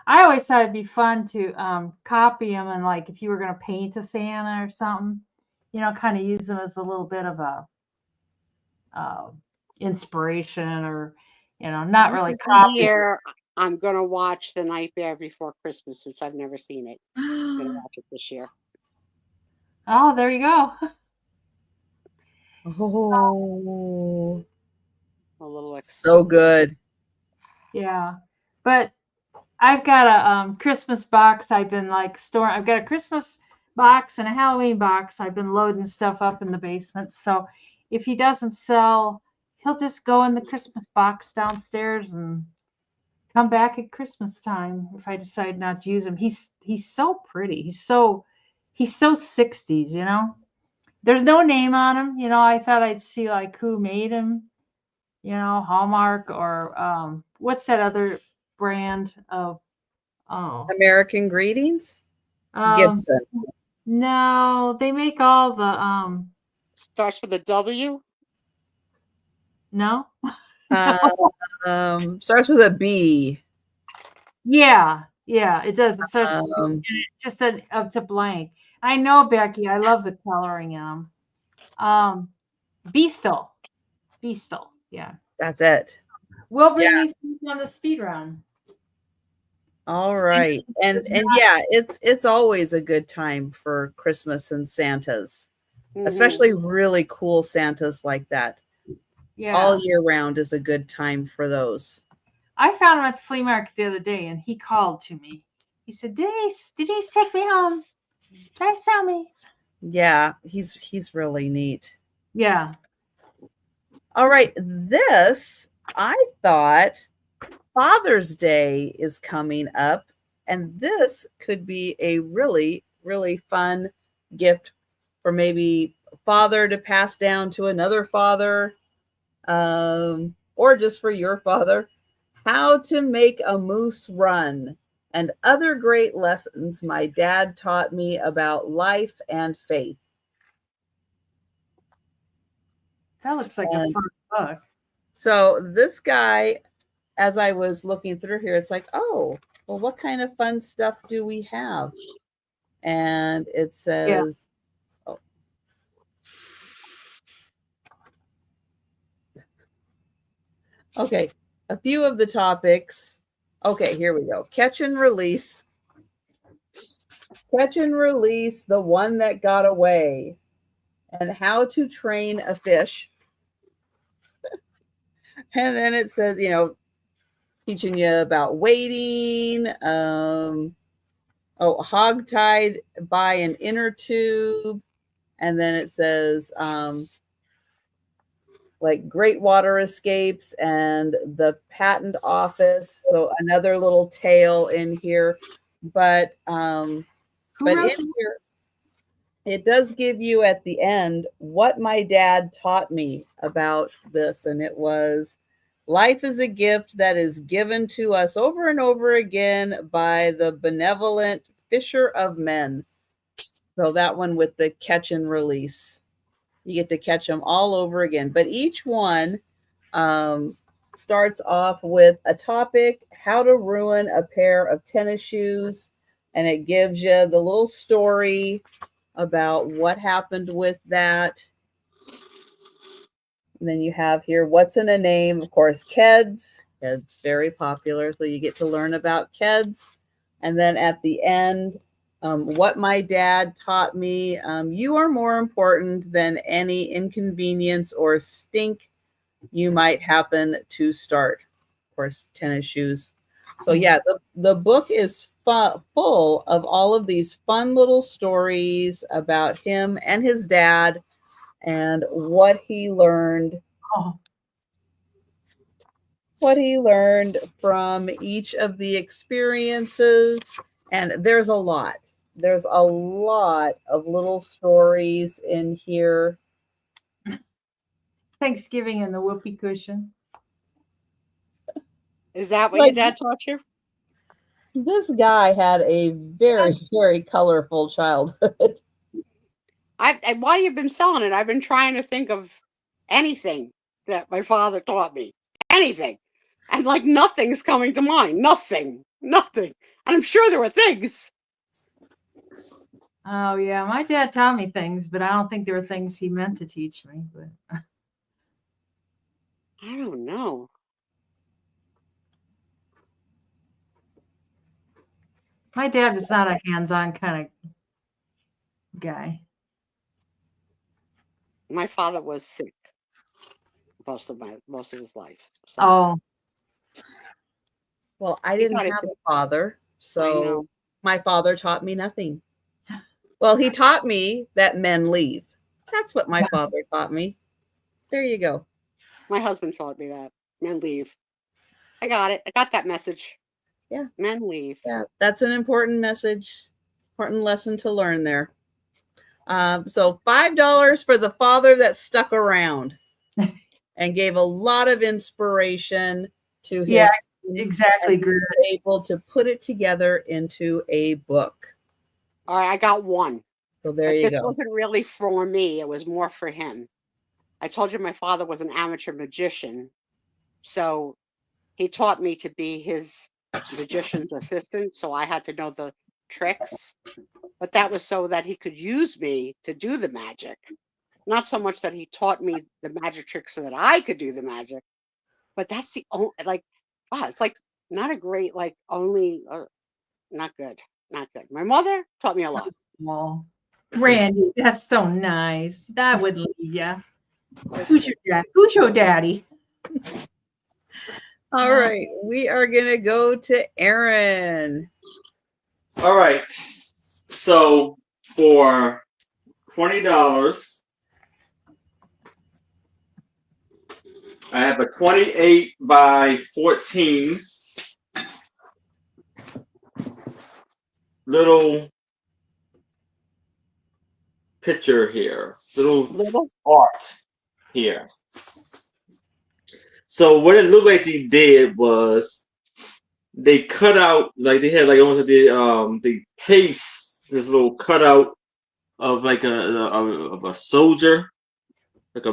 I always thought it'd be fun to copy them, and like if you were going to paint a Santa or something, you know, kind of use them as a little bit of a inspiration, or you know, not This really is the copy. year I'm gonna watch The Nightmare Before Christmas, since I've never seen it. I'm gonna watch it this year. Oh, there you go. Oh. A little So good. Yeah, but I've got a Christmas box. I've been like storing. I've got a Christmas box and a Halloween box. I've been loading stuff up in the basement. So if he doesn't sell, he'll just go in the Christmas box downstairs and come back at Christmas time if I decide not to use him. He's so pretty. He's so 60s, you know. There's no name on him, you know. I thought I'd see like who made him, you know, Hallmark or what's that other brand of American Greetings? um Gibson. no, they make all the starts with a W. no. Starts with a B. Yeah, it does. It starts with B, and Um, it's just up to blank. I know, Becky. I love the coloring in them. Beastal. Yeah. that's it. We'll bring Yeah. these people on the speed run. All right. And yeah, it's always a good time for Christmas and Santas, especially really cool Santas like that. Yeah. All year round is a good time for those. I found him at the flea market the other day, and he called to me. He said, Denise, take me home. Try to sell me. Yeah, he's really neat. Yeah. All right. This, I thought Father's Day is coming up, and this could be a really, really fun gift for maybe a father to pass down to another father, or just for your father. How to make a moose run and other great lessons my dad taught me about life and faith. That looks like And a fun book. so this guy, as I was looking through here, it's like, oh, well, what kind of fun stuff do we have? And it says, oh. Okay, a few of the topics. Okay, here we go. Catch and release. Catch and release the one that got away, and how to train a fish. And then it says, teaching you about waiting, hog-tied by an inner tube. And then it says, like great water escapes and the patent office. So another little tale in here. But in here, it does give you at the end what my dad taught me about this. And it was, life is a gift that is given to us over and over again by the benevolent fisher of men. So that one with the catch and release. You get to catch them all over again. But each one starts off with a topic, how to ruin a pair of tennis shoes. And it gives you the little story about what happened with that. And then you have here, what's in a name? Of course, Keds. Keds, very popular. So you get to learn about Keds. And then at the end, what my dad taught me, you are more important than any inconvenience or stink you might happen to start. Of course, tennis shoes. So yeah, the book is full of all of these fun little stories about him and his dad and what he learned. What he learned from each of the experiences. And there's a lot. There's a lot of little stories in here. Thanksgiving and the whoopee cushion. Is that what your dad taught you? This guy had a very, very colorful childhood. While you've been selling it, I've been trying to think of anything that my father taught me. Anything. And like nothing's coming to mind. Nothing. And I'm sure there were things. Oh yeah, my dad taught me things, but I don't think there were things he meant to teach me. But I don't know. My dad was not a hands-on kind of guy. My father was sick. most of his life. So Oh, Well, I He didn't got have into- a father, I so know. my father taught me nothing. Well, he taught me that men leave. That's what my father taught me. There you go. My husband taught me that. Men leave. I got it. I got that message. Yeah. Men leave. Yeah, that's an important message, important lesson to learn there. So $5 for the father that stuck around and gave a lot of inspiration to his Yeah, son, exactly, and he was able to put it together into a book. All right, I got one. So there But you this go. wasn't really for me. It was more for him. I told you my father was an amateur magician. So he taught me to be his magician's assistant. So I had to know the tricks. But that was so that he could use me to do the magic. Not so much that he taught me the magic tricks so that I could do the magic. But that's the only, like, wow, it's like not a great, like, only, not good. Not good. My mother taught me a lot. well, Randy, that's so nice. That would leave ya. Who's your dad? Who's your daddy? All right, we are going to go to Aaron. All right. So for $20, I have a 28 by 14 little picture here, little art here. So what it looked like they did was they cut out, like they had like almost like they paste this little cutout of like a soldier, like a a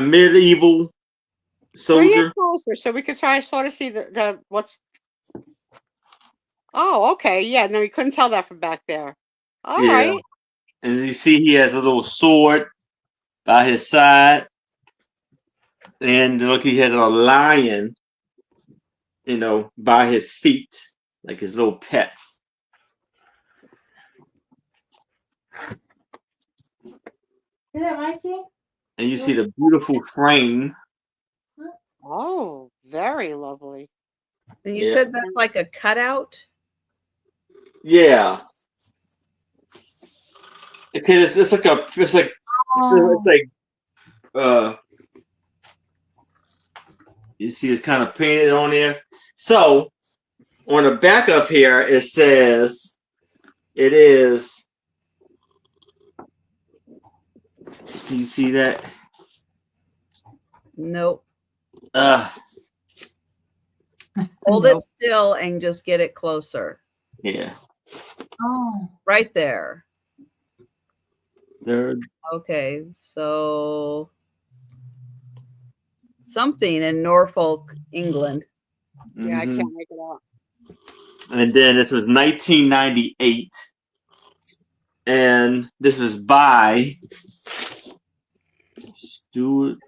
medieval Bring soldier. it closer so we could try to sort of see the what's. Oh, okay. Yeah, no, you couldn't tell that from back there. All right. And you see he has a little sword by his side. And look, he has a lion, by his feet, like his little pet. Is that my team? And you see the beautiful frame. Oh, very lovely. And you said that's like a cutout? Yeah. Because it's like you see it's kind of painted on there. So on the back of here it says it is. Do you see that? Nope. Nope. Hold it still and just get it closer. Yeah. Oh. Right there. There. Okay, so something in Norfolk, England. Yeah, I can't make it out. And then this was 1998. And this was by Stuart.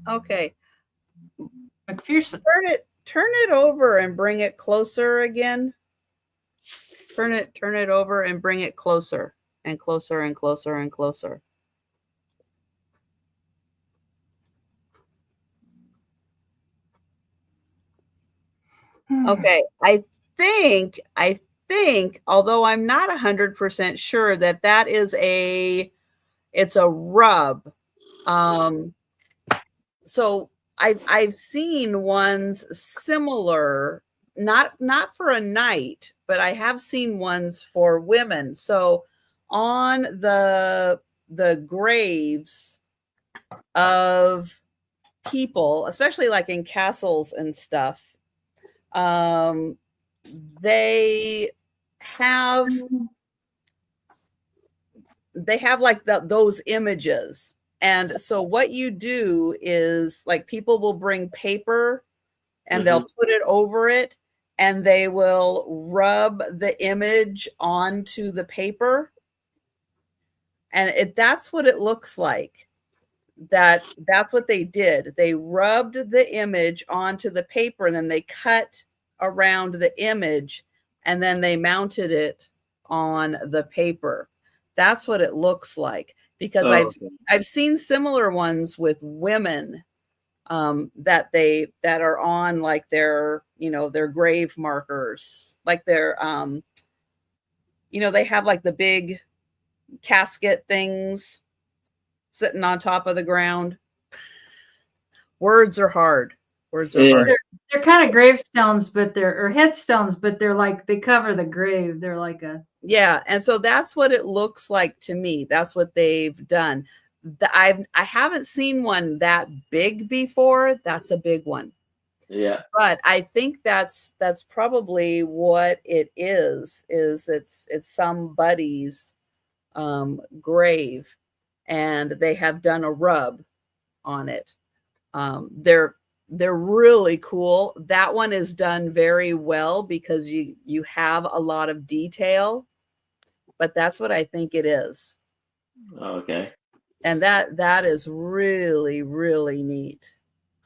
Okay. McPherson. Turn it over and bring it closer again. Turn it over and bring it closer and closer and closer and closer. Okay, I think, although I'm not 100% sure that is it's a rub. So I've seen ones similar, not for a night, but I have seen ones for women. So on the graves of people, especially like in castles and stuff, they have like those images. And so what you do is, like, people will bring paper and they'll put it over it and they will rub the image onto the paper. And that's what it looks like. That's what they did. They rubbed the image onto the paper and then they cut around the image and then they mounted it on the paper. That's what it looks like, because I've seen similar ones with women that are on like their, you know, their grave markers, like their you know, they have like the big casket things sitting on top of the ground. Words are hard. Words are hard. They're kind of gravestones, but they're headstones, but they're like, they cover the grave. They're like a, yeah. And so that's what it looks like to me. That's what they've done. I haven't seen one that big before. That's a big one. Yeah. But I think that's probably what it is it's somebody's grave, and they have done a rub on it. They're really cool. That one is done very well because you have a lot of detail, but that's what I think it is. Okay. And that is really, really neat.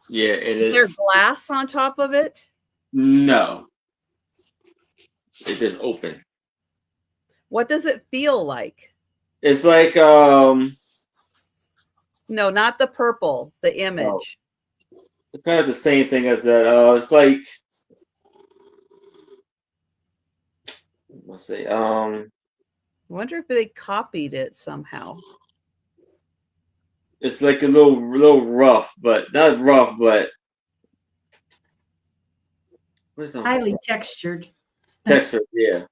Yeah, it is. Is there glass on top of it? No. It is open. What does it feel like? It's like No, not the purple, the image. Oh. It's kind of the same thing as that. It's like, let's see. I wonder if they copied it somehow. It's like a little rough, but not rough, but what's that? highly textured. Texture, yeah.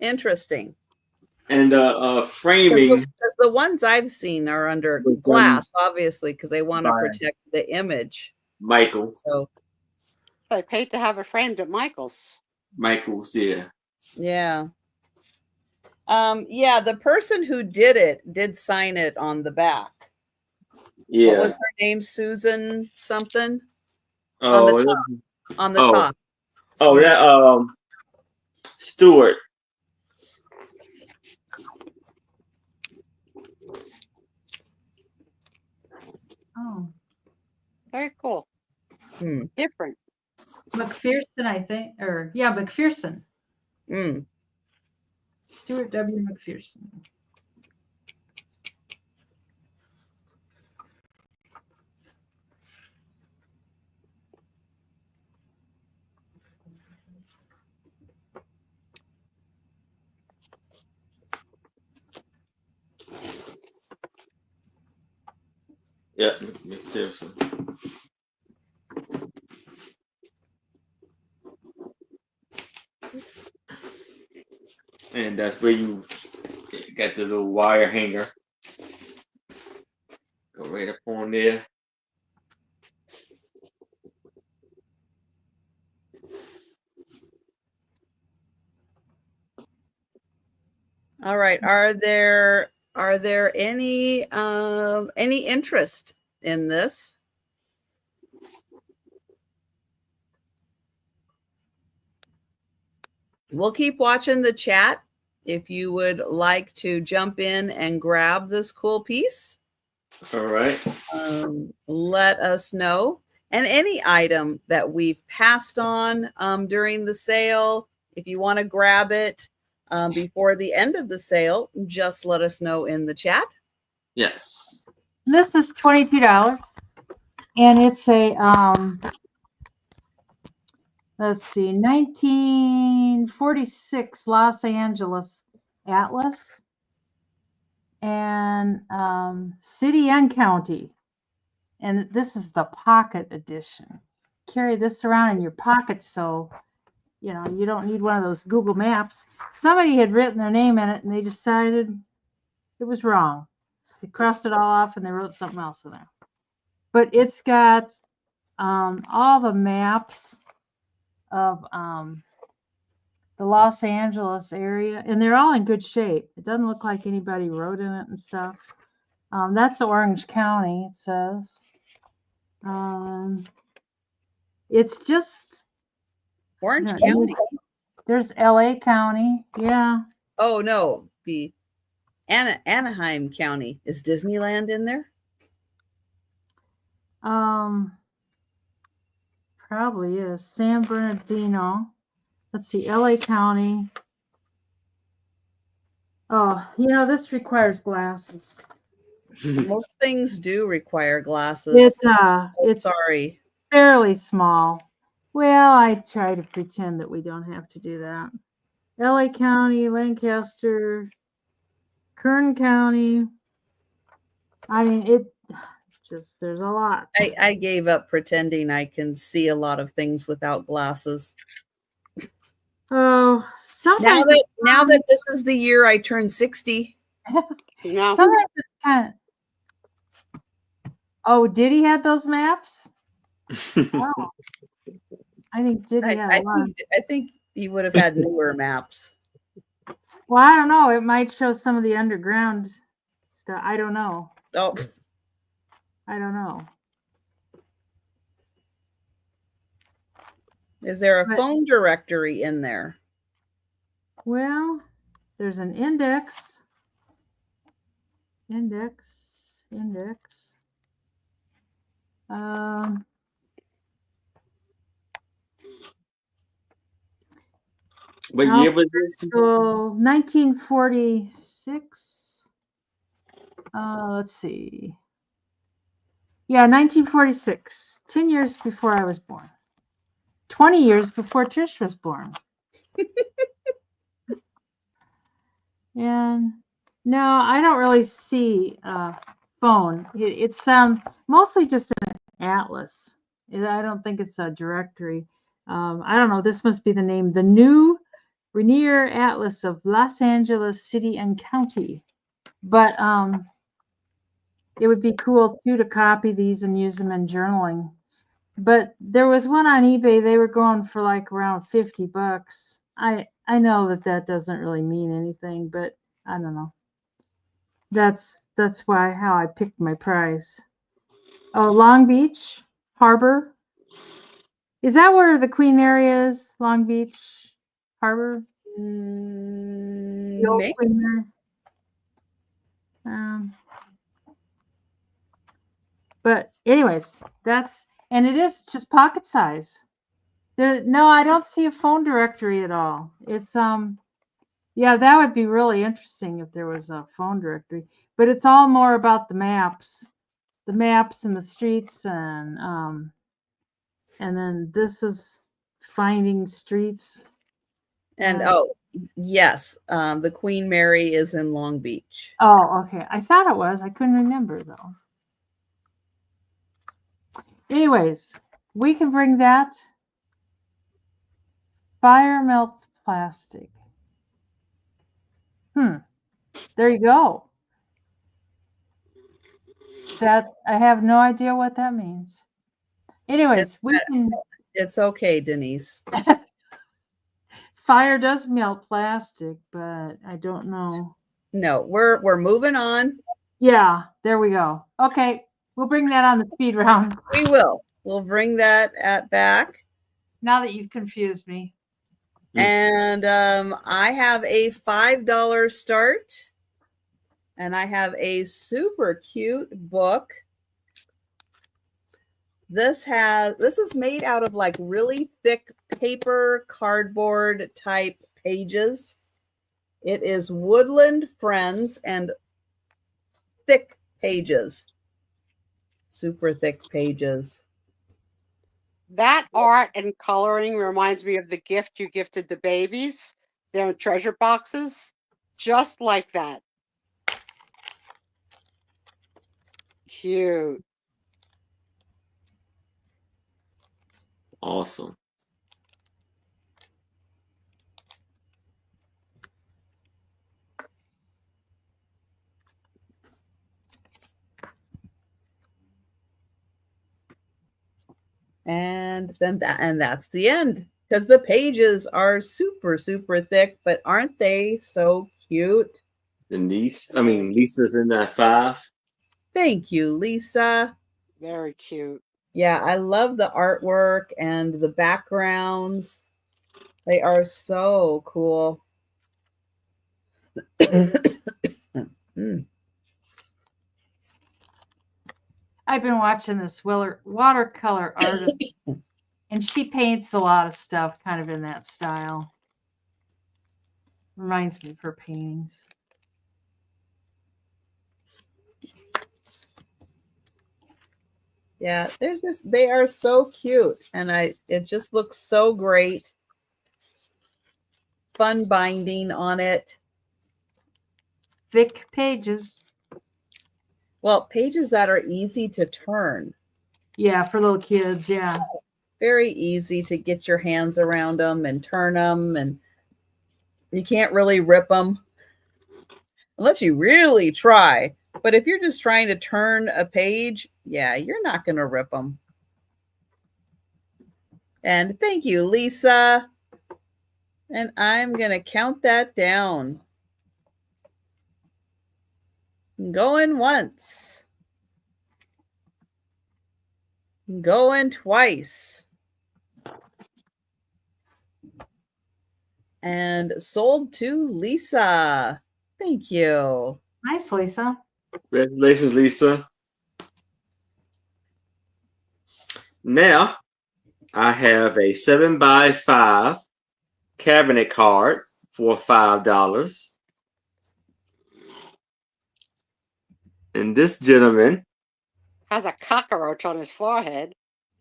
Interesting. And framing. Because the ones I've seen are under glass, obviously, because they want to protect the image. Michael. So I paid to have it framed at Michael's. Michael's, yeah. Yeah. Yeah, the person who did it did sign it on the back. Yeah. What was her name? Susan something? Oh, on the top. On the top. Oh, that Stewart. Oh, Very cool. Different. McPherson, I think, or yeah, McPherson. Stuart W. McPherson. Yeah, McPherson. And that's where you got the little wire hanger. Go right up on there. All right. Are there any interest in this? We'll keep watching the chat. If you would like to jump in and grab this cool piece, all right. Let us know. And any item that we've passed on during the sale, if you want to grab it before the end of the sale, just let us know in the chat. Yes. This is $22, and it's a let's see, 1946 Los Angeles Atlas, and city and county. And this is the pocket edition. Carry this around in your pocket, so you know you don't need one of those Google Maps. Somebody had written their name in it, and they decided it was wrong. So they crossed it all off, and they wrote something else in there. But it's got all the maps of the Los Angeles area, and they're all in good shape. It doesn't look like anybody wrote in it and stuff. That's Orange County, it says. It's just Orange County. There's LA County, yeah. Oh no, the Anaheim County. Is Disneyland in there? Probably is. San Bernardino. Let's see, LA County. Oh, this requires glasses. Most things do require glasses. It's Sorry. fairly small. Well, I try to pretend that we don't have to do that. LA County, Lancaster, Kern County. I mean, there's a lot. I gave up pretending I can see a lot of things without glasses. Oh, sometimes now that this is the year I turn 60. No. Sometimes it's kind of. Oh, did he have those maps? Oh, I think Diddy had a lot. I think he would have had newer maps. Well, I don't know. It might show some of the underground stuff. I don't know. Oh, I don't know. Is there a phone directory in there? Well, there's an index. What year was this? So 1946. Let's see. Yeah, 1946. 10 years before I was born. 20 years before Trish was born. And no, I don't really see a phone. It's mostly just an atlas. I don't think it's a directory. I don't know. This must be the name. The New Rainier Atlas of Los Angeles City and County. But it would be cool too to copy these and use them in journaling. But there was one on eBay. They were going for like around $50. I know that doesn't really mean anything, but I don't know. That's how I picked my price. Oh, Long Beach Harbor. Is that where the Queen Mary is? Long Beach Harbor? The old Queen Mary. But anyways, and it is just pocket size. No, I don't see a phone directory at all. It's yeah, that would be really interesting if there was a phone directory. But it's all more about the maps and the streets, and then this is finding streets. And yes, the Queen Mary is in Long Beach. Oh, okay. I thought it was. I couldn't remember though. Anyways, we can bring that. Fire melts plastic. There you go. That I have no idea what that means. Anyways, it's okay, Denise. Fire does melt plastic, but I don't know. No, we're moving on. Yeah, there we go. Okay, we'll bring that on the speed round. We will. We'll bring that back. Now that you've confused me. And I have a $5 start. And I have a super cute book. This is made out of like really thick paper, cardboard type pages. It is Woodland Friends and thick pages. Super thick pages. That art and coloring reminds me of the gift you gifted the babies. Their treasure boxes. Just like that. Cute. Awesome. And that's the end, because the pages are super, super thick, but aren't they so cute? Lisa's in that 5. Thank you, Lisa. Very cute. Yeah, I love the artwork and the backgrounds. They are so cool. I've been watching this watercolor artist, and she paints a lot of stuff kind of in that style. Reminds me of her paintings. Yeah, they are so cute, and it just looks so great. Fun binding on it. Thick pages. Well, pages that are easy to turn. Yeah, for little kids. Yeah. Very easy to get your hands around them and turn them, and you can't really rip them unless you really try. But if you're just trying to turn a page, yeah, you're not going to rip them. And thank you, Lisa. And I'm going to count that down. Going once. Going twice. And sold to Lisa. Thank you. Nice, Lisa. Congratulations, Lisa. Now, I have a 7x5 cabinet card for $5. And this gentleman Has a cockroach on his forehead.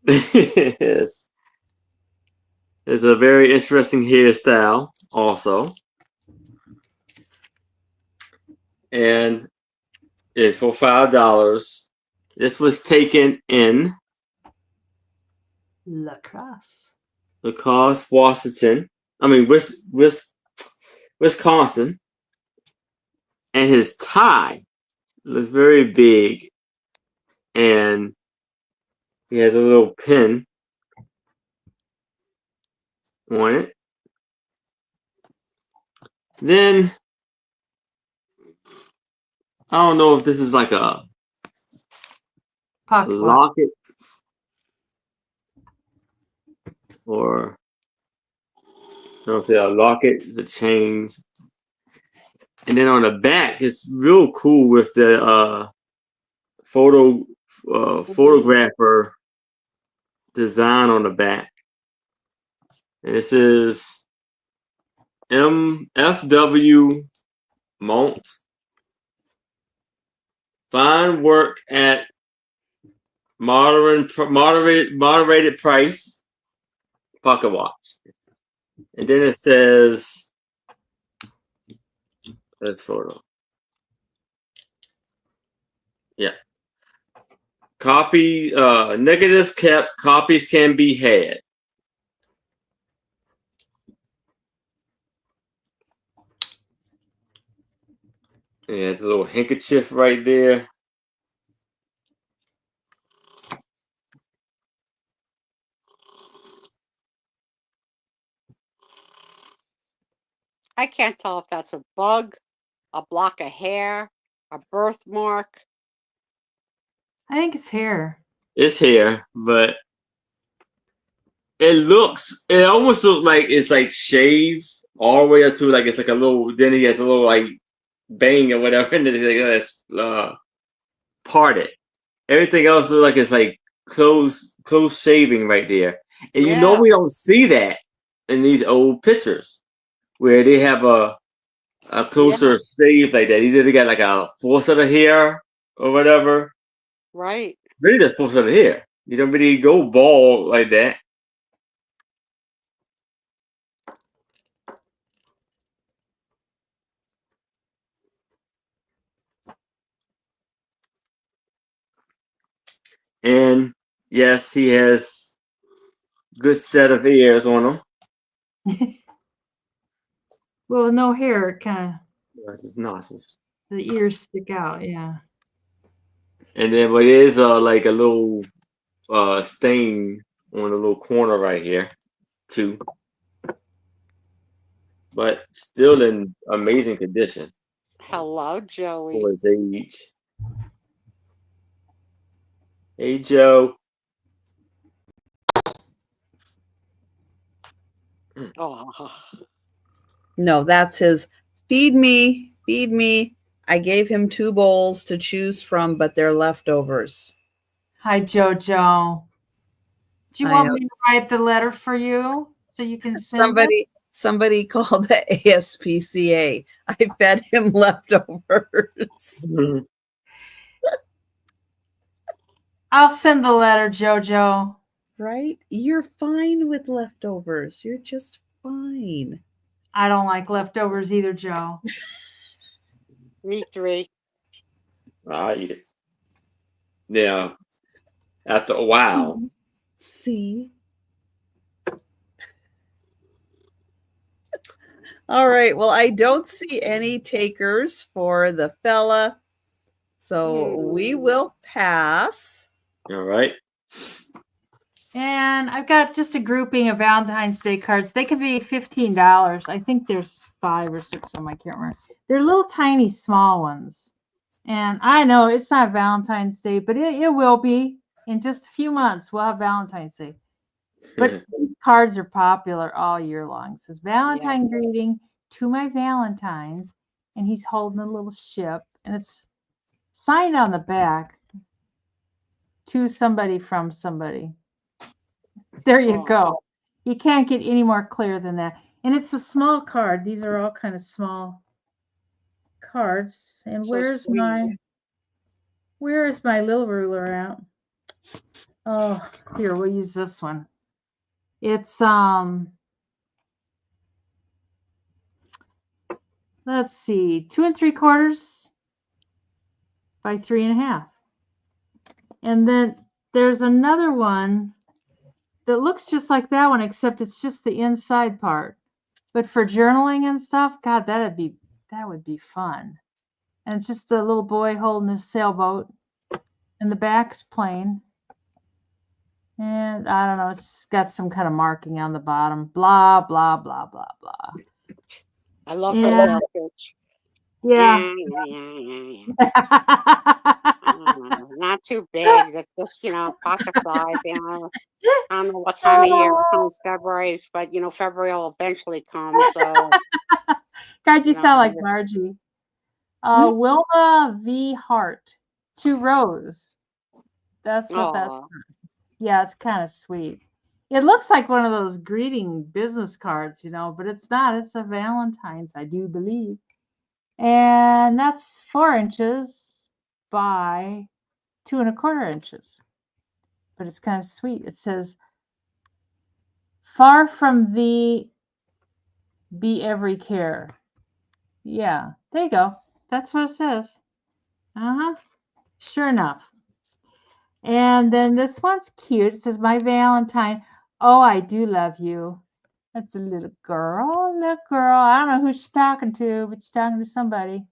is a very interesting hairstyle also. And it's for $5. This was taken in Lacrosse. Washington. Wisconsin. And his tie looks very big. And he has a little pin on it. Then I don't know if this is like a Pocket locket or I don't say a locket, the chains. And then on the back, it's real cool with the photographer design on the back. And this is MFW Mont. Fine work at moderated price pocket watch. And then it says, this photo. Yeah. Copy, negatives kept, copies can be had. Yeah, it's a little handkerchief right there. I can't tell if that's a bug, a block of hair, a birthmark. I think it's hair. It's hair, but it almost looks like it's like shaved all the way up to like it's like a little, then he has a little like bang or whatever, and then it's like parted. Everything else looks like it's like close shaving right there. And you know we don't see that in these old pictures where they have a closer shave like that. Either they got like a full set of hair or whatever. Right. Really just full set of hair. You don't really go bald like that. And yes, he has good set of ears on him. Well, no hair, kind That's his nostrils. the ears stick out. Yeah. And then, but it is like a little stain on the little corner right here, too. But still in amazing condition. Hello, Joey. For his age. Hey, Joe. Oh. No, that's his feed me, feed me. I gave him 2 bowls to choose from, but they're leftovers. Hi, JoJo. Do you want me to write the letter for you so you can send it? Somebody called the ASPCA. I fed him leftovers. I'll send the letter, JoJo. Right? You're fine with leftovers. You're just fine. I don't like leftovers either, Joe. Me 3. I'll eat it. Now, after a while, See? All right. Well, I don't see any takers for the fella. So we will pass. all right. And I've got just a grouping of Valentine's Day cards. They can be $15. I think there's 5 or 6 of them. I can't remember. They're little tiny small ones. And I know it's not Valentine's Day, but it will be. In just a few months, we'll have Valentine's Day. But these cards are popular all year long. It says Valentine greeting to my Valentines. And he's holding a little ship. And it's signed on the back to somebody from somebody. There you go. You can't get any more clear than that. And it's a small card. These are all kind of small cards. And So where is my little ruler at? Oh, here, we'll use this one. It's let's see, 2 3/4 by 3 1/2. And then there's another one that looks just like that one, except it's just the inside part. But for journaling and stuff, God, that would be fun. And it's just a little boy holding his sailboat, and the back's plain. And I don't know, it's got some kind of marking on the bottom. Blah, blah, blah, blah, blah. I love her self pitch. Yeah. Not too big. That's just, pocket size. I don't know what time of year it comes, February, but, February will eventually come. So, God, you sound like Margie. Wilma V. Hart, 2 rows. That's what that's. Yeah, it's kind of sweet. It looks like one of those greeting business cards, but it's not. It's a Valentine's, I do believe. And that's 4 inches by 2 1/4 inches. But it's kind of sweet. It says, far from thee be every care. Yeah, there you go. That's what it says. Sure enough. And then this one's cute. It says, my Valentine. Oh, I do love you. That's a little girl. Little girl. I don't know who she's talking to, but she's talking to somebody.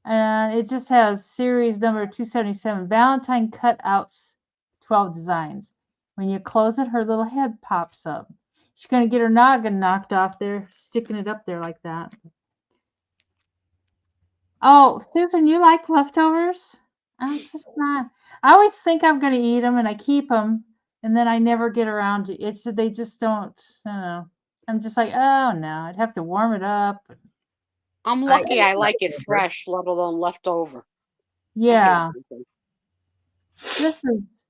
And it just has series number 277. Valentine cutouts, 12 designs. When you close it, her little head pops up. She's going to get her noggin knocked off there, sticking it up there like that. Oh, Susan, you like leftovers? I'm just not. I always think I'm going to eat them, and I keep them, and then I never get around to it. They just don't, I don't know. I'm just like, oh, no, I'd have to warm it up. I'm lucky I like it fresh, let alone leftover. Yeah. This is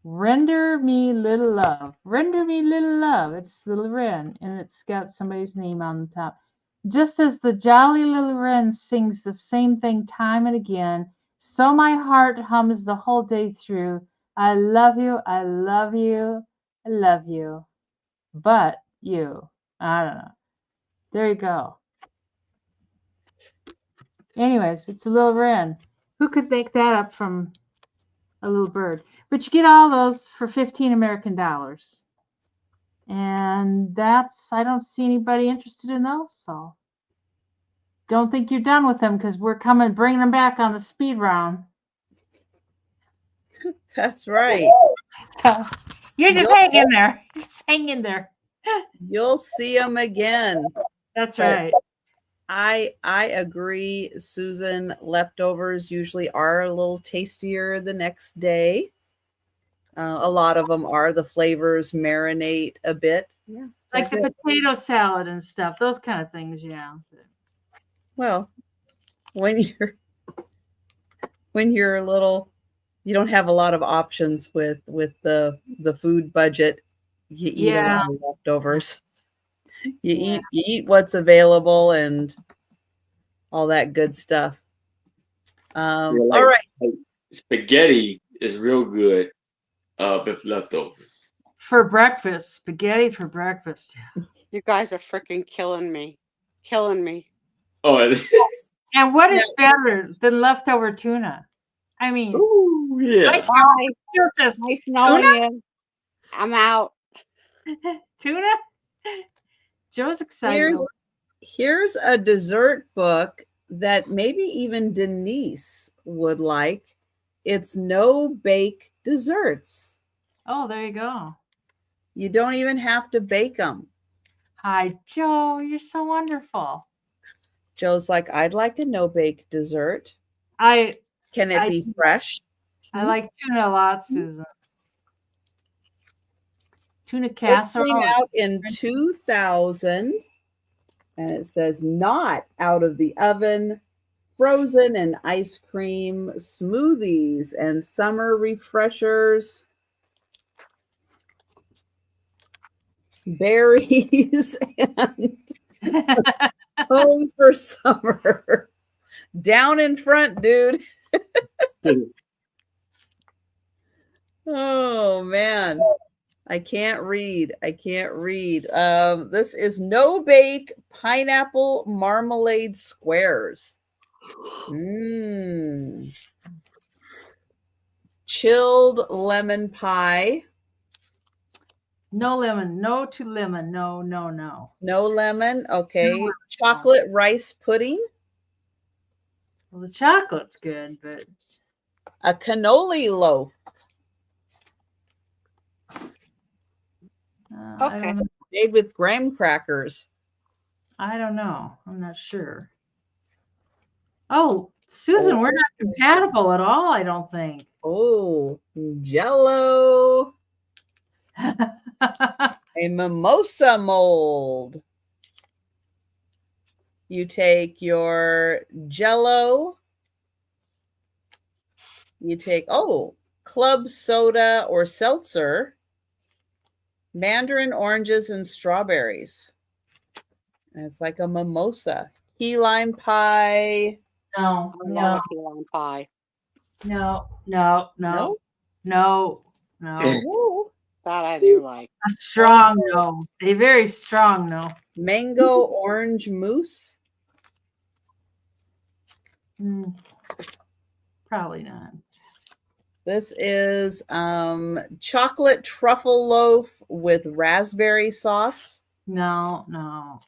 Render Me Little Love. Render Me Little Love. It's Little Wren, and it's got somebody's name on the top. Just as the jolly little wren sings the same thing time and again, so my heart hums the whole day through. I love you, I love you, I love you. But you. I don't know. There you go. Anyways, it's a little wren. Who could make that up from a little bird? But you get all those for 15 American dollars. And I don't see anybody interested in those, so don't think you're done with them because we're bringing them back on the speed round. That's right. You just hang in there. Just hang in there. You'll see them again. That's right. I agree, Susan. Leftovers usually are a little tastier the next day. A lot of them are. The flavors marinate a bit. Yeah, like the potato salad and stuff. Those kind of things, yeah. Well, when you're a little, you don't have a lot of options with the food budget. You eat a lot of leftovers. You eat what's available and all that good stuff. Yeah, All right. like spaghetti is real good with leftovers. For breakfast, spaghetti for breakfast. You guys are freaking killing me. Killing me. Oh, And what is better than leftover tuna? I mean, ooh, yeah. Bye. says Nice knowing you. I'm out. tuna. Joe's excited. Here's a dessert book that maybe even Denise would like. It's no bake desserts. Oh, there you go. You don't even have to bake them. Hi, Joe. You're so wonderful. Joe's like, I'd like a no bake dessert. Can it be fresh? I like tuna a lot, Susan. Tuna This casserole. came out in 2000, and it says not out of the oven, frozen and ice cream smoothies and summer refreshers, berries, and home for summer. Down in front, dude. Oh man, I can't read. This is no bake pineapple marmalade squares. Chilled lemon pie. No lemon. No to lemon. No. No lemon. Okay. Chocolate rice pudding. Well, the chocolate's good, but a cannoli loaf. Okay. Made with graham crackers. I don't know. I'm not sure. Oh, Susan, we're not compatible at all, I don't think. Oh, Jell-O. A mimosa mold. You take your Jell-O. You take, club soda or seltzer, mandarin oranges and strawberries. And it's like a mimosa. Key lime pie. No. Key lime pie. No. That I do like. A strong no. A very strong no. Mango orange mousse. Probably not. This is chocolate truffle loaf with raspberry sauce. No.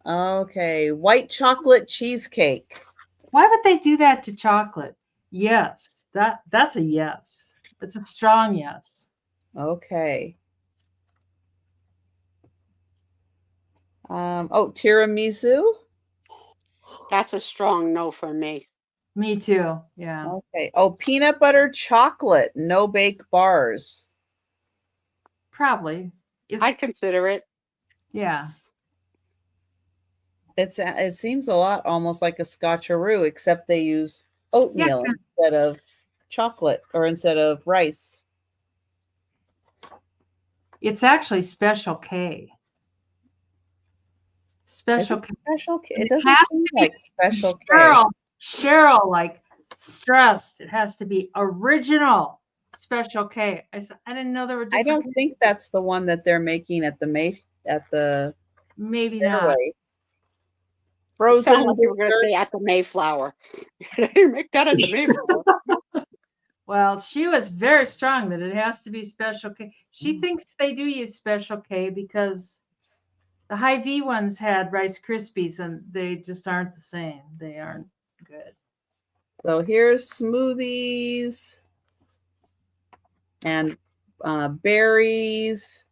Okay, white chocolate cheesecake. Why would they do that to chocolate? Yes, that's a yes. It's a strong yes. Okay. Tiramisu. That's a strong no for me. Me too. Yeah. Okay. Peanut butter chocolate, no bake bars. Probably. I'd consider it. Yeah. It seems a lot almost like a scotcheroo, except they use oatmeal instead of chocolate or instead of rice. It's actually Special K. Special K. Special K. It doesn't seem like Special K. Cheryl, like stressed. It has to be original Special K. I didn't know there were different. I don't think that's the one that they're making at the maybe Fairway. Not. Frozen. Sound like you were going to say at the Mayflower. You didn't make that at the Mayflower. Well, she was very strong that it has to be Special K. She thinks they do use Special K because the Hy-Vee ones had Rice Krispies and they just aren't the same. They aren't good. So here's smoothies and berries.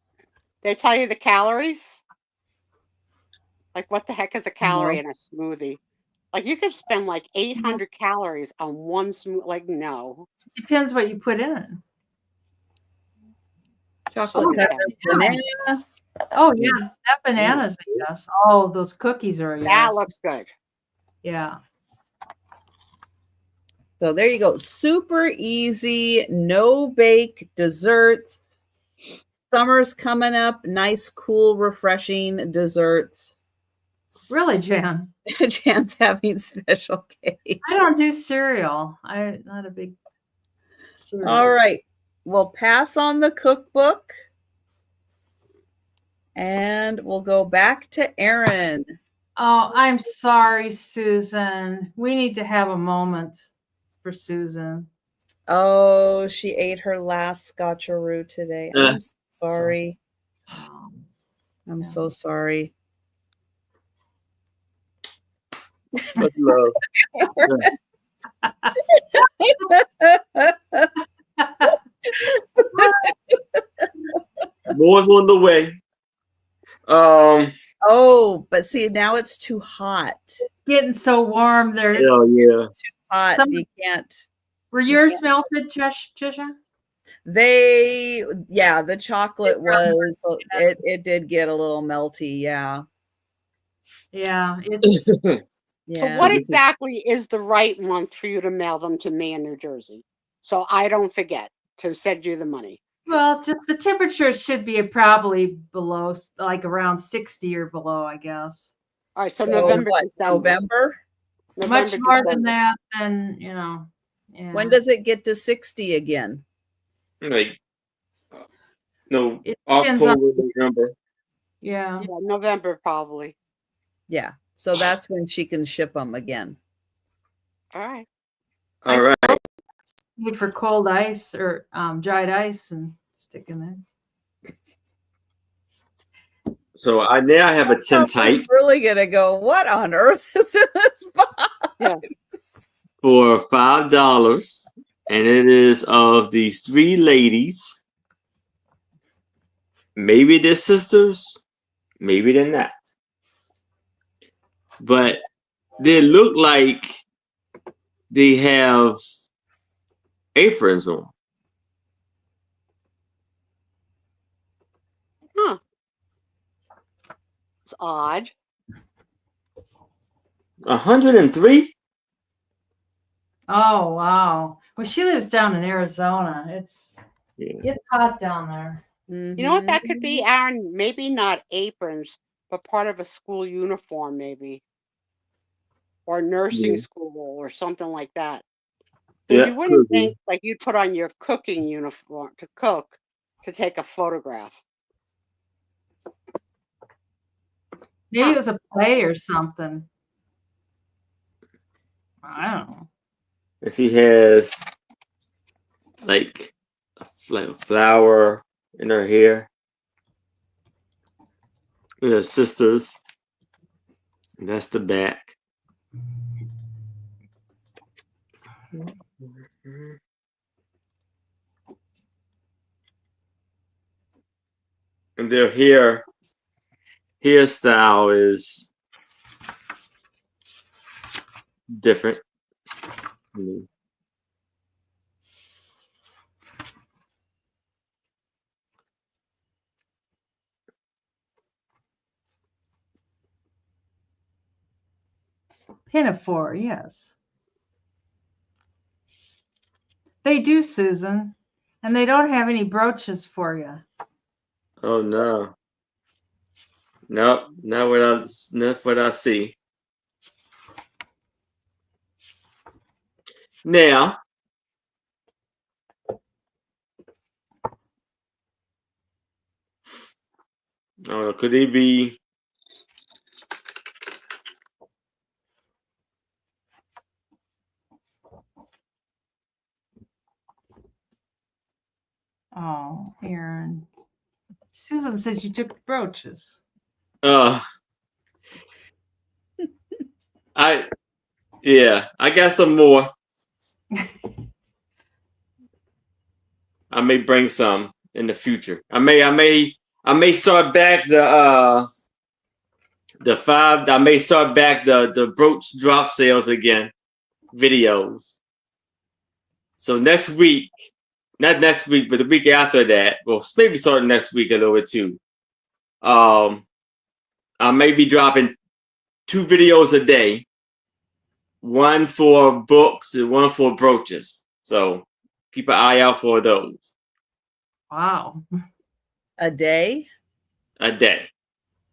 They tell you the calories? Like, what the heck is a calorie in a smoothie? Like, you could spend like 800 calories on one smoothie. Like, no. Depends what you put in it. Chocolate banana. Oh, yeah. That banana's a yes. Oh, those cookies are a yes. That looks good. Yeah. So there you go. Super easy, no bake desserts. Summer's coming up. Nice, cool, refreshing desserts. Really, Jan? Jan's having special cake. I don't do cereal. I'm not a big cereal. All right. We'll pass on the cookbook. And we'll go back to Erin. Oh, I'm sorry, Susan. We need to have a moment for Susan. Oh, she ate her last scotcheroo today. I'm so sorry. I'm so sorry. Much love. More's on the way. Oh, but see, now it's too hot. It's getting so warm there. Oh yeah. Too hot. You can't. Were yours melted, Trisha? The chocolate was, it did get a little melty. Yeah. Yeah. It's So what exactly is the right month for you to mail them to me in New Jersey? So I don't forget to send you the money. Well, just the temperature should be probably below, like around 60 or below, I guess. All right, so November, December. November, much more than that, then Yeah. When does it get to 60 again? Like, no, October, November. Yeah, November probably. Yeah, so that's when she can ship them again. All right. All right. Need for cold ice or dried ice and stick in there. So now I have a Tim type. Really gonna go, what on earth is in this box? Yeah. For $5, and it is of these three ladies. Maybe they're sisters, maybe they're not. But they look like they have aprons on. Huh. It's odd. 103? Oh wow. Well, she lives down in Arizona. It's hot down there. You know what that could be, Aaron? Maybe not aprons, but part of a school uniform, maybe. Or nursing school or something like that. You wouldn't think like you'd put on your cooking uniform to cook to take a photograph. Maybe it was a play or something. I don't know. If he has like a flower in her hair. With her sisters. And that's the back. And their hairstyle is different. Pinafore, yes. They do, Susan. And they don't have any brooches for you. Oh no. Nope, not what I see. Now, I don't know, could he be Oh, Aaron. Susan said you took brooches. I got some more. I may bring some in the future. I may start back the brooch drop sales again, videos. So next week, not next week, but the week after that, well, maybe starting next week a little bit too. I may be dropping 2 videos a day, one for books and one for brooches. So keep an eye out for those. Wow. A day? A day.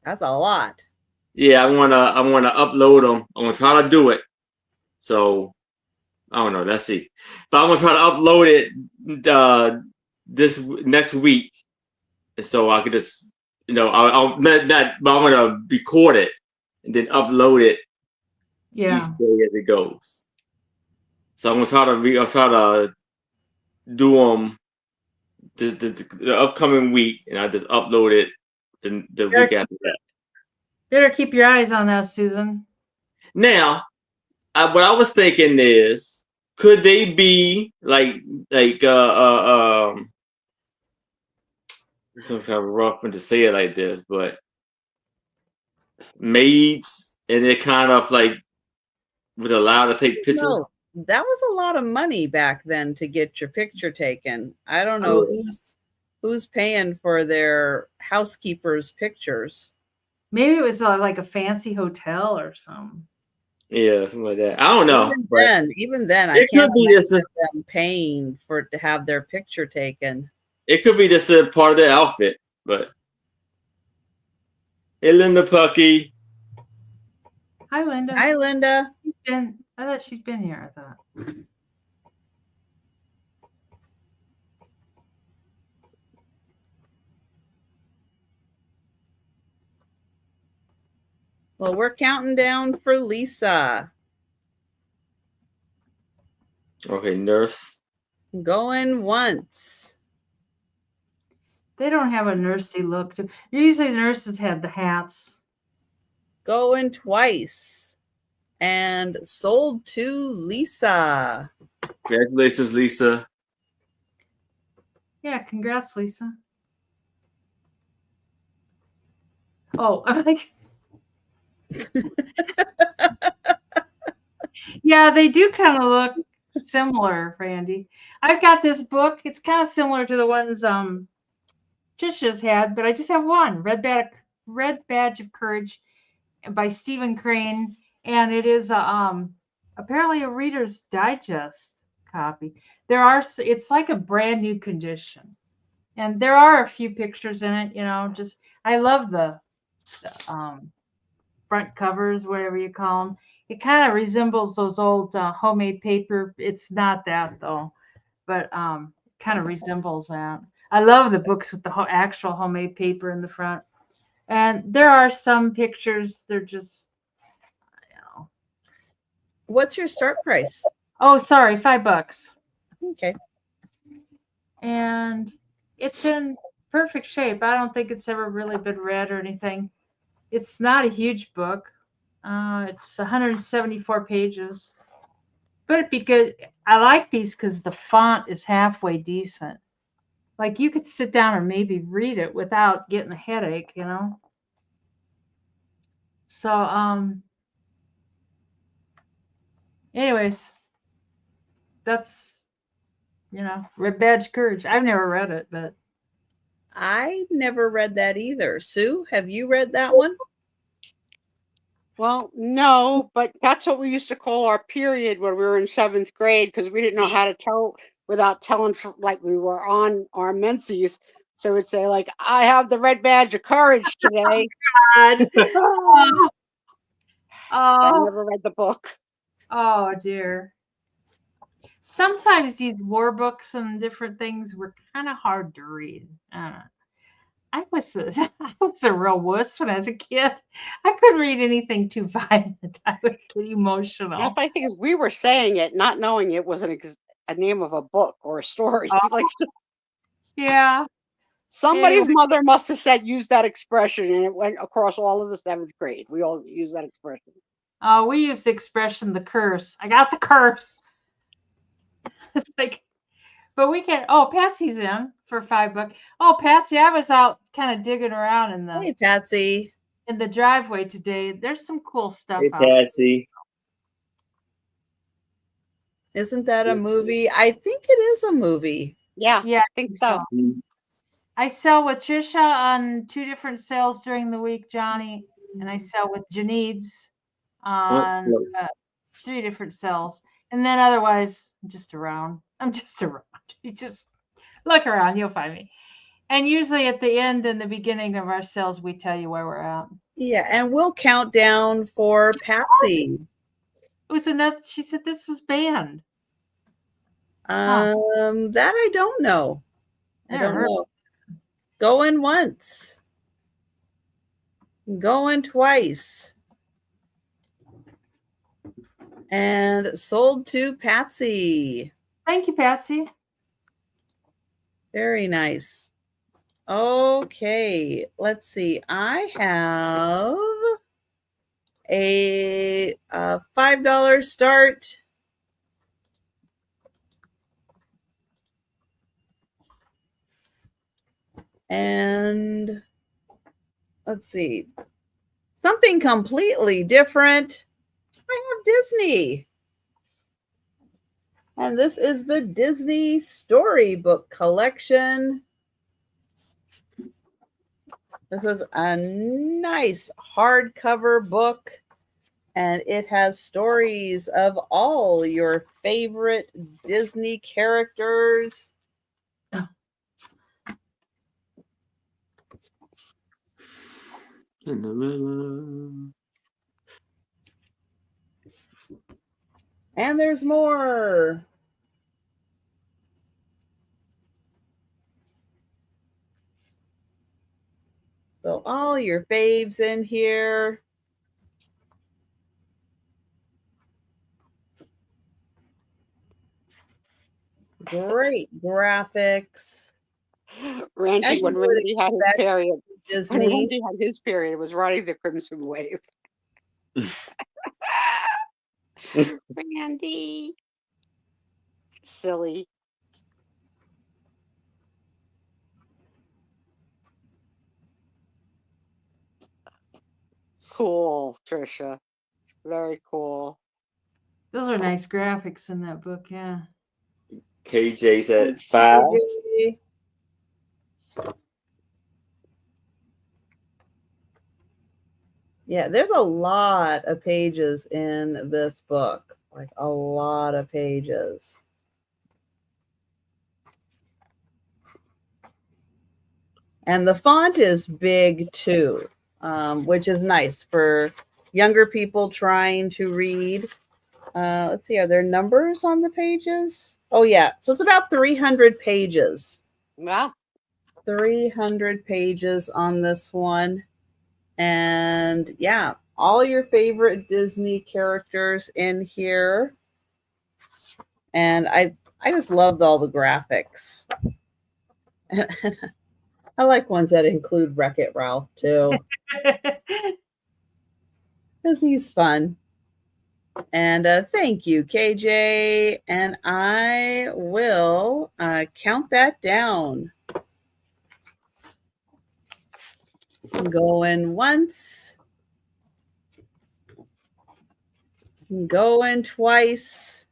That's a lot. Yeah, I wanna upload them. I'm gonna try to do it. So I don't know. Let's see. But I'm gonna try to upload it this next week, so I could just I'll not, but I'm gonna record it and then upload it each day as it goes. So I'm gonna try to do them the upcoming week, and I just upload it the week after that. Better keep your eyes on that, Susan. Now, what I was thinking is, could they be like it's kind of rough to say it like this, but maids, and they're kind of like would allow to take pictures? No, that was a lot of money back then to get your picture taken. I don't know who's paying for their housekeepers' pictures. Maybe it was like a fancy hotel or something. Yeah, something like that. I don't know. Even then, I can't imagine them paying to have their picture taken. It could be just a part of their outfit, but hey, Linda Pucky. Hi, Linda. Hi, Linda. I thought she's been here. I thought. Well, we're counting down for Lisa. Okay, nurse. Going once. They don't have a nursey look. Usually nurses have the hats. Going twice. And sold to Lisa. Congratulations, Lisa. Yeah, congrats, Lisa. Oh, I'm like... Yeah, they do kind of look similar, Randy. I've got this book. It's kind of similar to the ones Trisha's had, but I just have one, Red Badge of Courage by Stephen Crane, and it is apparently a Reader's Digest copy. It's like a brand new condition, and there are a few pictures in it. Just I love the front covers, whatever you call them. It kind of resembles those old homemade paper. It's not that though, but kind of resembles that. I love the books with the actual homemade paper in the front. And there are some pictures, they're just, What's your start price? Oh, sorry, $5. Okay. And it's in perfect shape. I don't think it's ever really been read or anything. It's not a huge book. It's 174 pages. But it'd be good. I like these because the font is halfway decent. Like you could sit down and maybe read it without getting a headache, So, anyways, that's, Red Badge of Courage. I've never read it, but. I never read that either. Sue, have you read that one? Well, no, but that's what we used to call our period when we were in 7th grade because we didn't know how to tell without telling like we were on our menses. So we'd say like, I have the Red Badge of Courage today. God. I never read the book. Oh, dear. Sometimes these war books and different things were kind of hard to read. I was a real wuss when I was a kid. I couldn't read anything too violent. I would get emotional. The funny thing is, we were saying it, not knowing it was a name of a book or a story. Oh. Yeah. Somebody's mother must have said, use that expression, and it went across all of the 7th grade. We all use that expression. Oh, we used the expression, the curse. I got the curse. It's like, but we can, Patsy's in for $5. Oh, Patsy, I was out kind of digging around Hey, Patsy. In the driveway today. There's some cool stuff. Hey, Patsy. Isn't that a movie? I think it is a movie. Yeah, I think so. I sell with Trisha on 2 different sales during the week, Johnny, and I sell with Janine's on 3 different sales. And then otherwise, I'm just around. You just look around, you'll find me. And usually at the end and the beginning of our sales, we tell you where we're at. Yeah, and we'll count down for Patsy. It was another. She said this was banned. That I don't know. I don't know. Going once. Going twice. And sold to Patsy. Thank you, Patsy. Very nice. Okay, let's see. I have a $5 start. And let's see. Something completely different. I have Disney. And this is the Disney Storybook Collection. This is a nice hardcover book, and it has stories of all your favorite Disney characters. And there's more. So all your faves in here. Great graphics. Randy, when Randy had his period, Disney. when Randy had his period, it was riding the Crimson Wave. Randy, silly. Cool, Trisha. Very cool. Those are nice graphics in that book, yeah. KJ's at 5. Yeah, there's a lot of pages in this book, like a lot of pages. And the font is big too, which is nice for younger people trying to read. Let's see, are there numbers on the pages? Oh, yeah. So it's about 300 pages. Wow. 300 pages on this one. And yeah, all your favorite Disney characters in here. And I just loved all the graphics. I like ones that include Wreck-It Ralph too. Because he's fun. And thank you, KJ. And I will count that down. Going once. Going twice.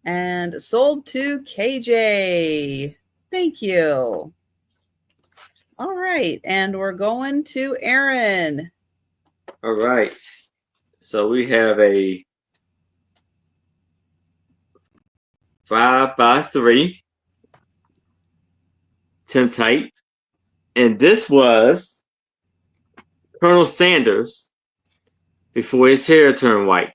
And sold to KJ. Thank you. All right. And we're going to Aaron. All right. So we have a 5x3 tintype. And this was Colonel Sanders before his hair turned white.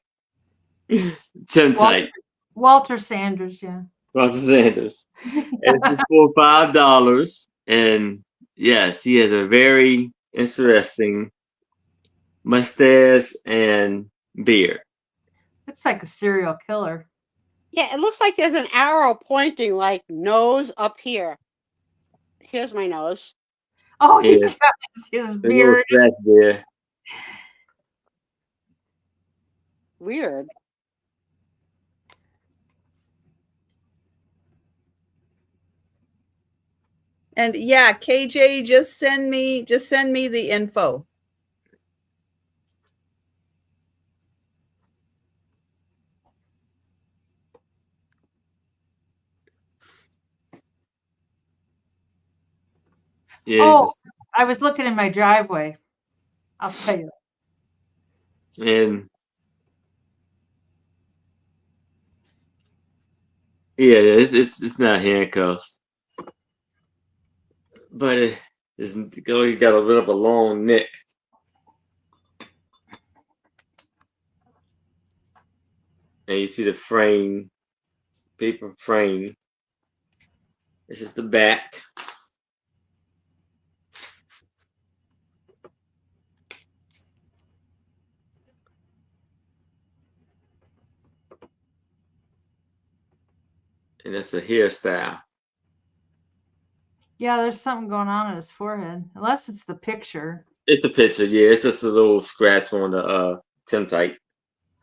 Tintype. Walter Sanders, yeah. Walter Sanders. And this is for $5. And yes, he has a very interesting mustache and beard. Looks like a serial killer. Yeah, it looks like there's an arrow pointing, like nose up here. Here's my nose. Oh, yes. His beard. There. Weird. And yeah, KJ, just send me the info. Yeah, oh, I was looking in my driveway. I'll tell you. And yeah, it's not handcuffed, but He got a bit of a long neck. And you see the frame, paper frame. This is the back. And that's a hairstyle. Yeah, there's something going on his forehead. Unless it's the picture. It's a picture, yeah. It's just a little scratch on the tintype.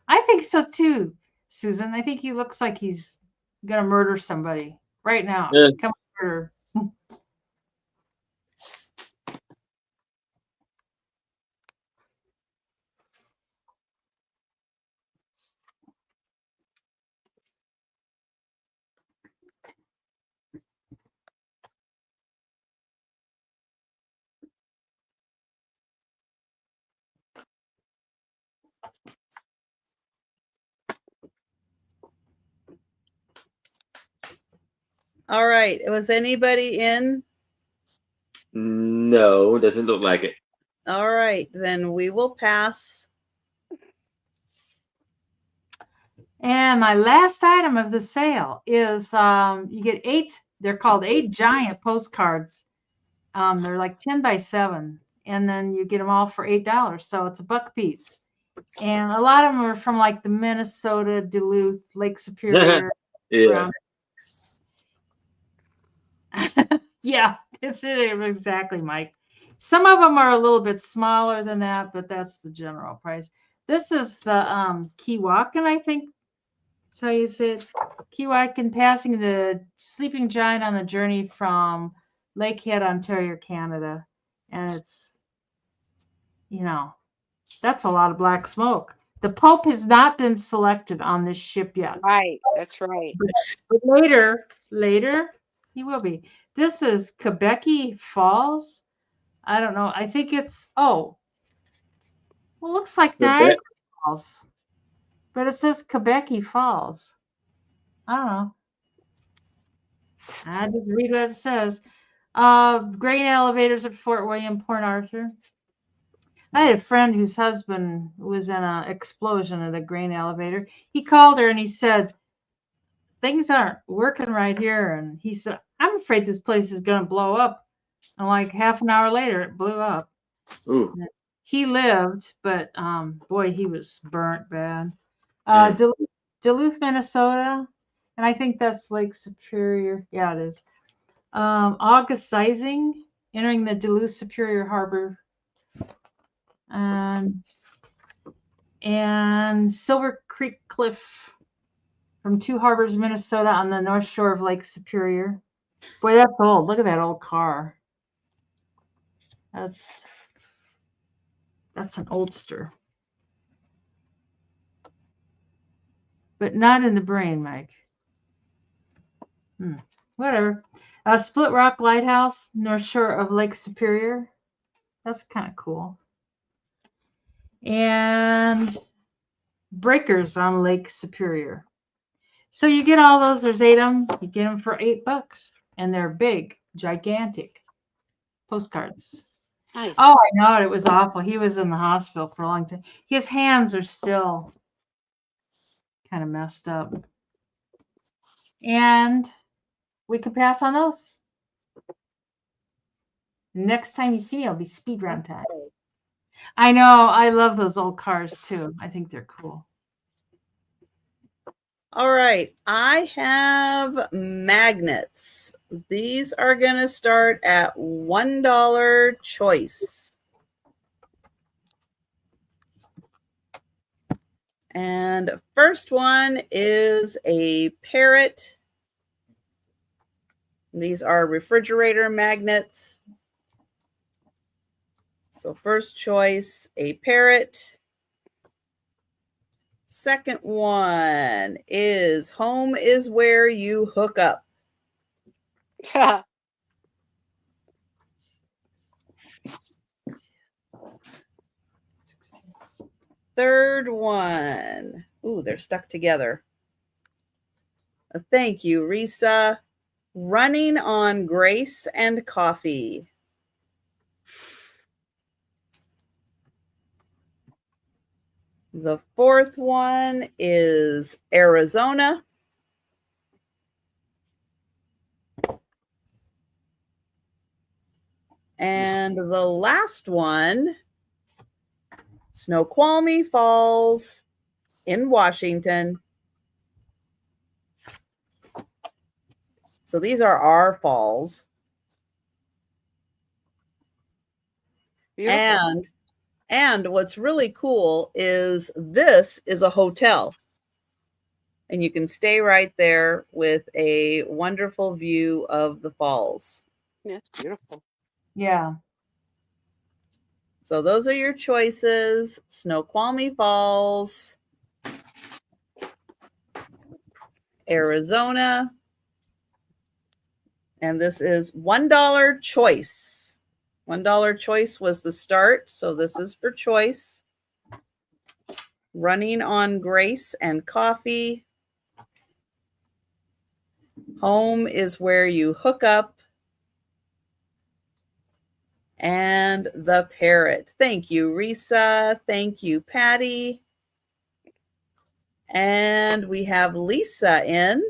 I think so too, Susan. I think he looks like he's gonna murder somebody right now. Yeah. Come on, murder. All right. Was anybody in? No, doesn't look like it. All right. Then we will pass. And my last item of the sale is you get 8. They're called 8 giant postcards. They're like 10 by 7, and then you get them all for $8. So it's $1 a piece. And a lot of them are from like the Minnesota, Duluth, Lake Superior. Yeah. Yeah, it's it exactly, Mike. Some of them are a little bit smaller than that, but that's the general price. This is the Keewatin, I think. That's how you say it. Keewatin, passing the sleeping giant on the journey from Lakehead, Ontario, Canada. And it's, you know, that's a lot of black smoke. The Pope has not been selected on this ship yet. Right, that's right. But later, he will be. This is Quebec Falls. I don't know. I think it's, well, looks like Niagara Falls. But it says Quebec Falls. I don't know. I just read what it says. Grain elevators at Fort William, Port Arthur. I had a friend whose husband was in an explosion at a grain elevator. He called her and he said, things aren't working right here. And he said, I'm afraid this place is going to blow up. And like half an hour later, it blew up. Ooh. He lived, but boy, he was burnt bad. Duluth, Minnesota. And I think that's Lake Superior. Yeah, it is. August sizing, entering the Duluth Superior Harbor. And Silver Creek Cliff from Two Harbors, Minnesota on the north shore of Lake Superior. Boy, that's old. Look at that old car. That's an oldster. But not in the brain, Mike. Whatever. Split Rock Lighthouse, north shore of Lake Superior. That's kind of cool. And Breakers on Lake Superior. So you get all those. There's 8 of them. You get them for $8, and they're big, gigantic postcards. Nice. Oh, I know. It was awful. He was in the hospital for a long time. His hands are still kind of messed up. And we could pass on those. Next time you see me, I'll be speed round time. I know. I love those old cars too. I think they're cool. All right. I have magnets. These are going to start at $1 choice. And first one is a parrot. These are refrigerator magnets. So first choice, a parrot. Second one is home is where you hook up. Third one. Ooh, they're stuck together. Thank you, Risa. Running on Grace and Coffee. The fourth one is Arizona. And the last one, Snoqualmie Falls in Washington. So these are our falls. Beautiful. And what's really cool is this is a hotel. And you can stay right there with a wonderful view of the falls. Yeah, it's beautiful. Yeah. So those are your choices. Snoqualmie Falls, Arizona, and this is $1 choice. $1 choice was the start, so this is for choice. Running on Grace and Coffee. Home is where you hook up. And the Parrot. Thank you, Risa. Thank you, Patty. And we have Lisa in.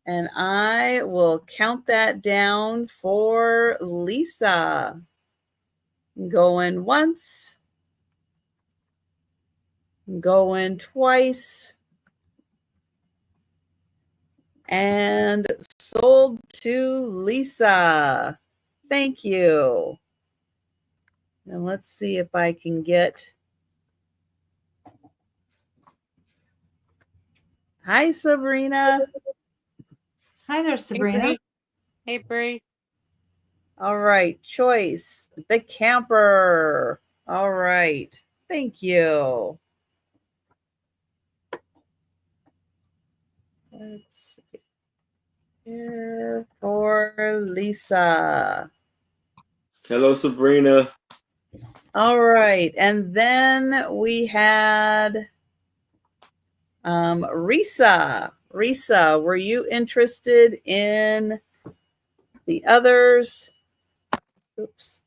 And I will count that down for Lisa. Going once. Going twice. And sold to Lisa. Thank you. And let's see if I can get. Hi, Sabrina. Hi there, Sabrina. Hey, Bree. All right, choice. The camper. All right. Thank you. Let's see. Here for Lisa. Hello, Sabrina. All right. And then we had Risa. Risa, were you interested in the others? Oops.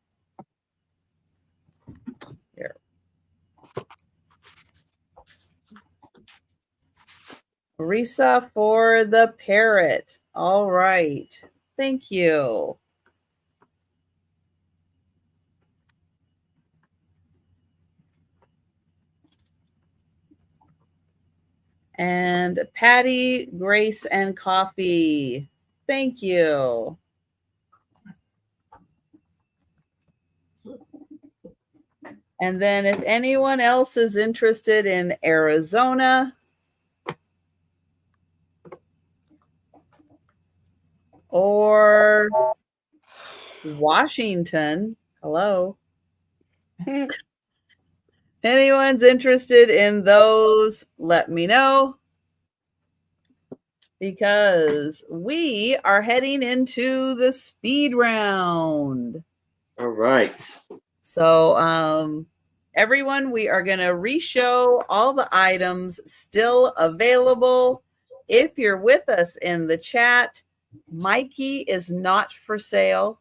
Here. Risa for the Parrot. All right. Thank you. And Patty, Grace, and Coffee. Thank you. And then if anyone else is interested in Arizona or Washington, hello. Anyone's interested in those, let me know. Because we are heading into the speed round. All right. So, everyone, we are going to re-show all the items still available. If you're with us in the chat, Mikey is not for sale.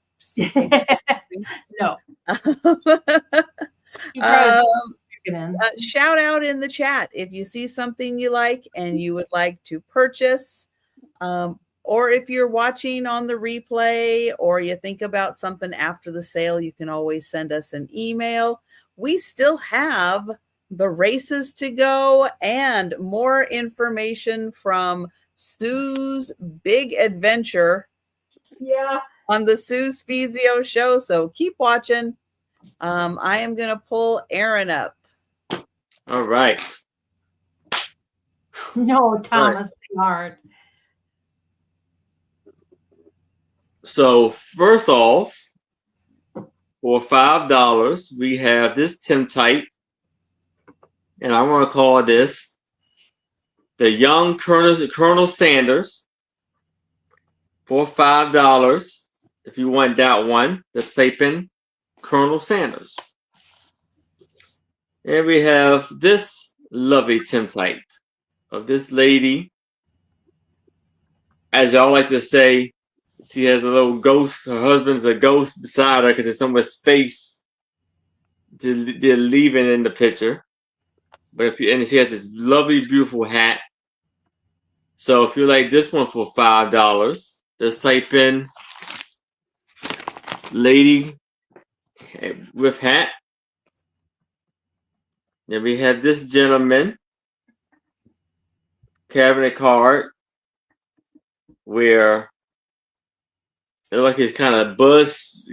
No. Shout out in the chat if you see something you like and you would like to purchase. Or if you're watching on the replay or you think about something after the sale, you can always send us an email. We still have the races to go and more information from Sue's big adventure on the Sue Spiezio show. So keep watching. I am going to pull Aaron up. All right. No, Thomas, they aren't. So first off, for $5, we have this Tim type, and I want to call this the Young Colonel Sanders for $5. If you want that one, just type in Colonel Sanders. And we have this lovely Tim type of this lady. As y'all like to say, she has a little ghost. Her husband's a ghost beside her because there's so much space they're leaving in the picture. But if you and she has this lovely, beautiful hat. So if you like this one for $5, just type in lady with hat. Then we have this gentleman cabinet card where it looks like it's kind of buzz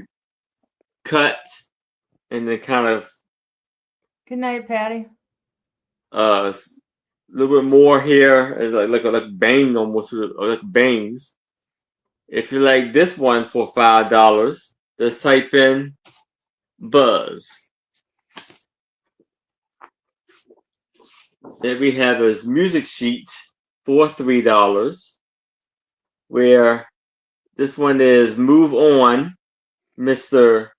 cut and then kind of Good night, Patty. a little bit more here. It's like bang almost, or like bangs. If you like this one for $5, just type in Buzz. Then we have his music sheet for $3, where this one is Move On, Mr.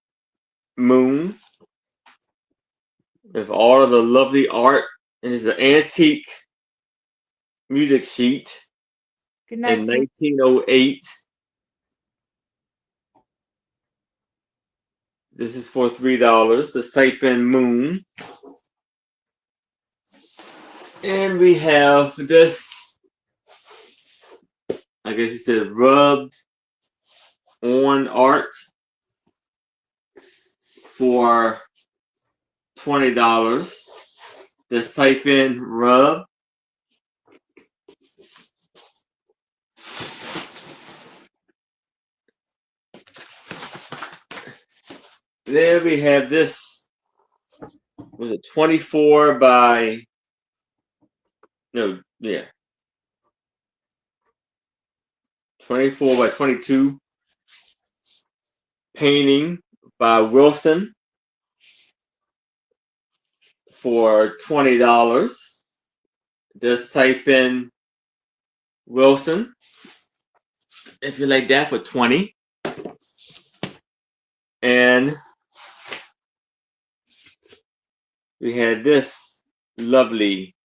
Moon, with all of the lovely art. And it's an antique music sheet Good night, in Sue. 1908. This is for $3. Let's type in Moon. And we have this, I guess it said rubbed on art for $20. Just type in rub. Then we have this, was it 24 by, no, yeah. 24 by 22 painting by Wilson for $20. Just type in Wilson if you like that for $20. And we had this lovely,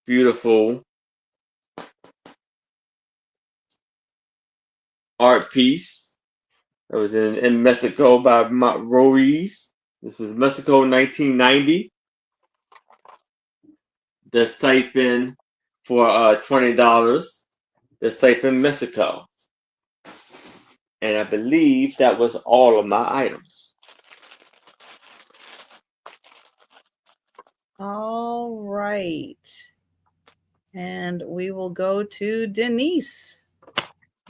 beautiful art piece that was in Mexico by Ruiz. This was Mexico 1990. Just type in for $20. Just type in Mexico. And I believe that was all of my items. All right. And we will go to Denise.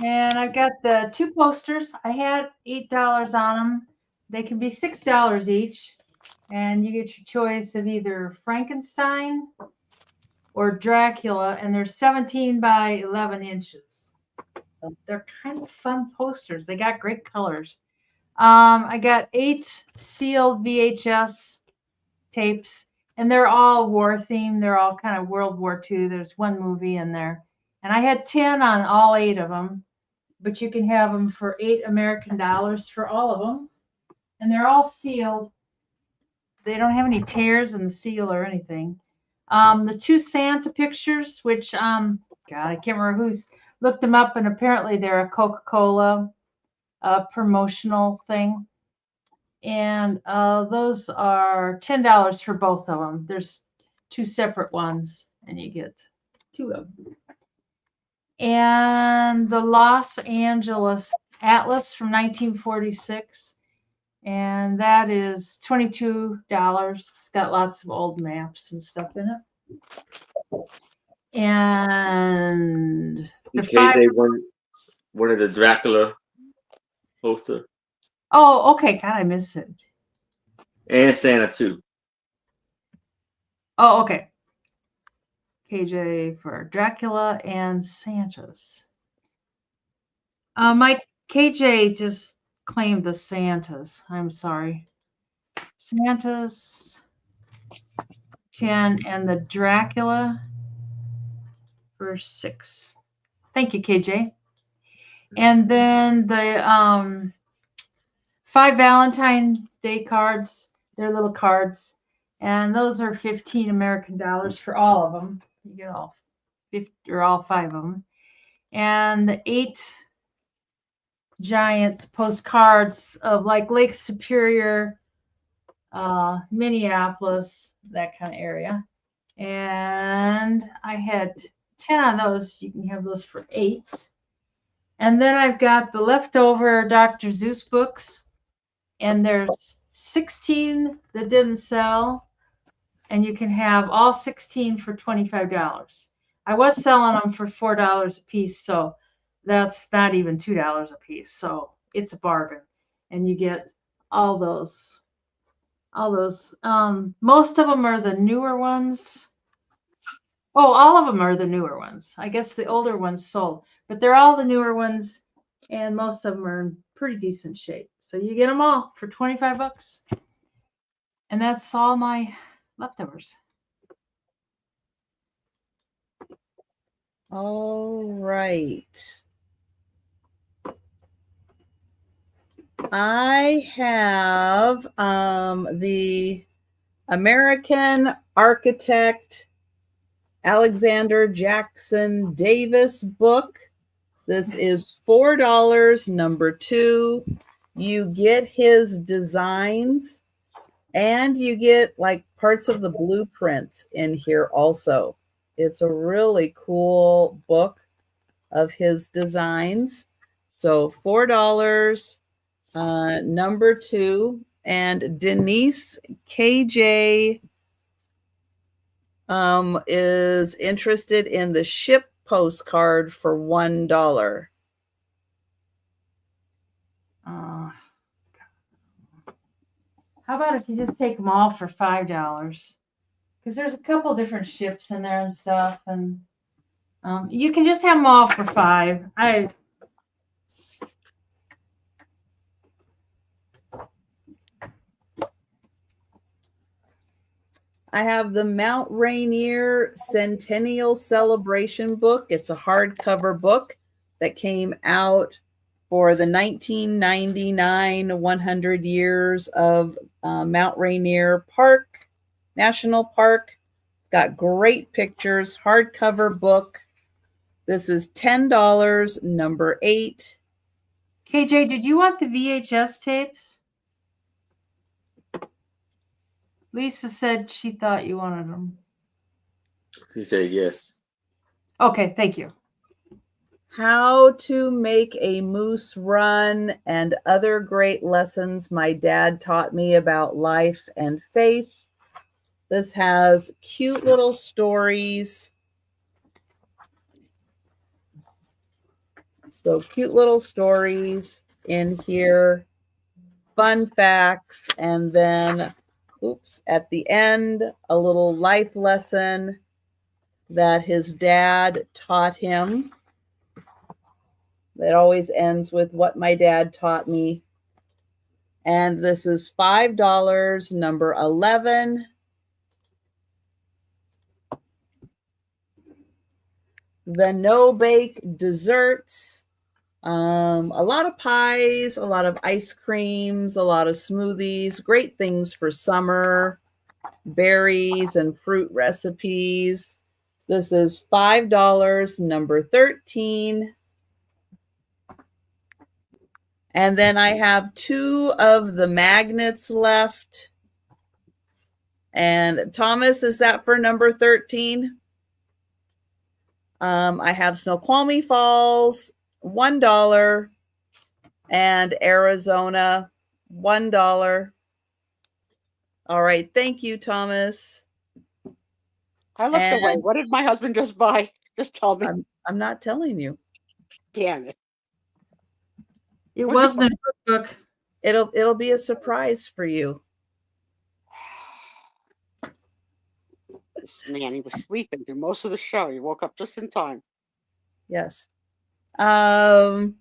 And I've got the 2 posters. I had $8 on them. They can be $6 each. And you get your choice of either Frankenstein or Dracula. And they're 17 by 11 inches. So they're kind of fun posters. They got great colors. I got 8 sealed VHS tapes. And they're all war themed. They're all kind of World War II. There's one movie in there. And I had 10 on all 8 of them. But you can have them for $8 American for all of them. And they're all sealed. They don't have any tears in the seal or anything. The 2 Santa pictures, which, God, I can't remember who's looked them up, and apparently they're a Coca-Cola promotional thing. And those are $10 for both of them. There's 2 separate ones, and you get 2 of them. And the Los Angeles Atlas from 1946. And that is $22. It's got lots of old maps and stuff in it. And the they one of the Dracula poster. Oh, okay. God, I missed it. And Santa too. Oh, okay. KJ for Dracula and Santas. My KJ just claimed the Santas. I'm sorry. Santas 10 and the Dracula for 6. Thank you, KJ. And then the 5 Valentine Day cards. They're little cards. And those are 15 American for all of them. You get all 50 or all 5 of them. And the 8 giant postcards of like Lake Superior, Minneapolis, that kind of area. And I had 10 on those. You can have those for $8. And then I've got the leftover Dr. Zeus books, and there's 16 that didn't sell, and you can have all 16 for $25. I was selling them for $4 a piece, so that's not even $2 a piece. So it's a bargain, and you get all those. Most of them are the newer ones. Oh, all of them are the newer ones. I guess the older ones sold, but they're all the newer ones, and most of them are in pretty decent shape. So you get them all for $25, and that's all my leftovers. All right. I have the American architect Alexander Jackson Davis book. This is $4, number 2. You get his designs, and you get like parts of the blueprints in here also. It's a really cool book of his designs. So $4, number 2. And Denise KJ is interested in the ship postcard for $1. How about if you just take them all for $5? Because there's a couple different ships in there and stuff, and you can just have them all for $5. I have the Mount Rainier Centennial Celebration book. It's a hardcover book that came out for the 1999 100 years of Mount Rainier National Park. It's got great pictures, hardcover book. This is $10, number 8. KJ, did you want the VHS tapes? Lisa said she thought you wanted them. She said yes. Okay, thank you. How to Make a Moose Run and Other Great Lessons My Dad Taught Me About Life and Faith. This has cute little stories. So cute little stories in here, fun facts, and then, at the end, a little life lesson that his dad taught him. That always ends with what my dad taught me. And this is $5, number 11. The no-bake desserts. A lot of pies, a lot of ice creams, a lot of smoothies, great things for summer, berries and fruit recipes. This is $5, number 13. And then I have 2 of the magnets left. And Thomas, is that for number 13? I have Snoqualmie Falls, $1, and Arizona, $1. All right, thank you, Thomas. I looked away. What did my husband just buy? Just tell me. I'm not telling you. Damn it. It wasn't a cookbook. It'll be a surprise for you. This man, he was sleeping through most of the show. He woke up just in time. Yes. All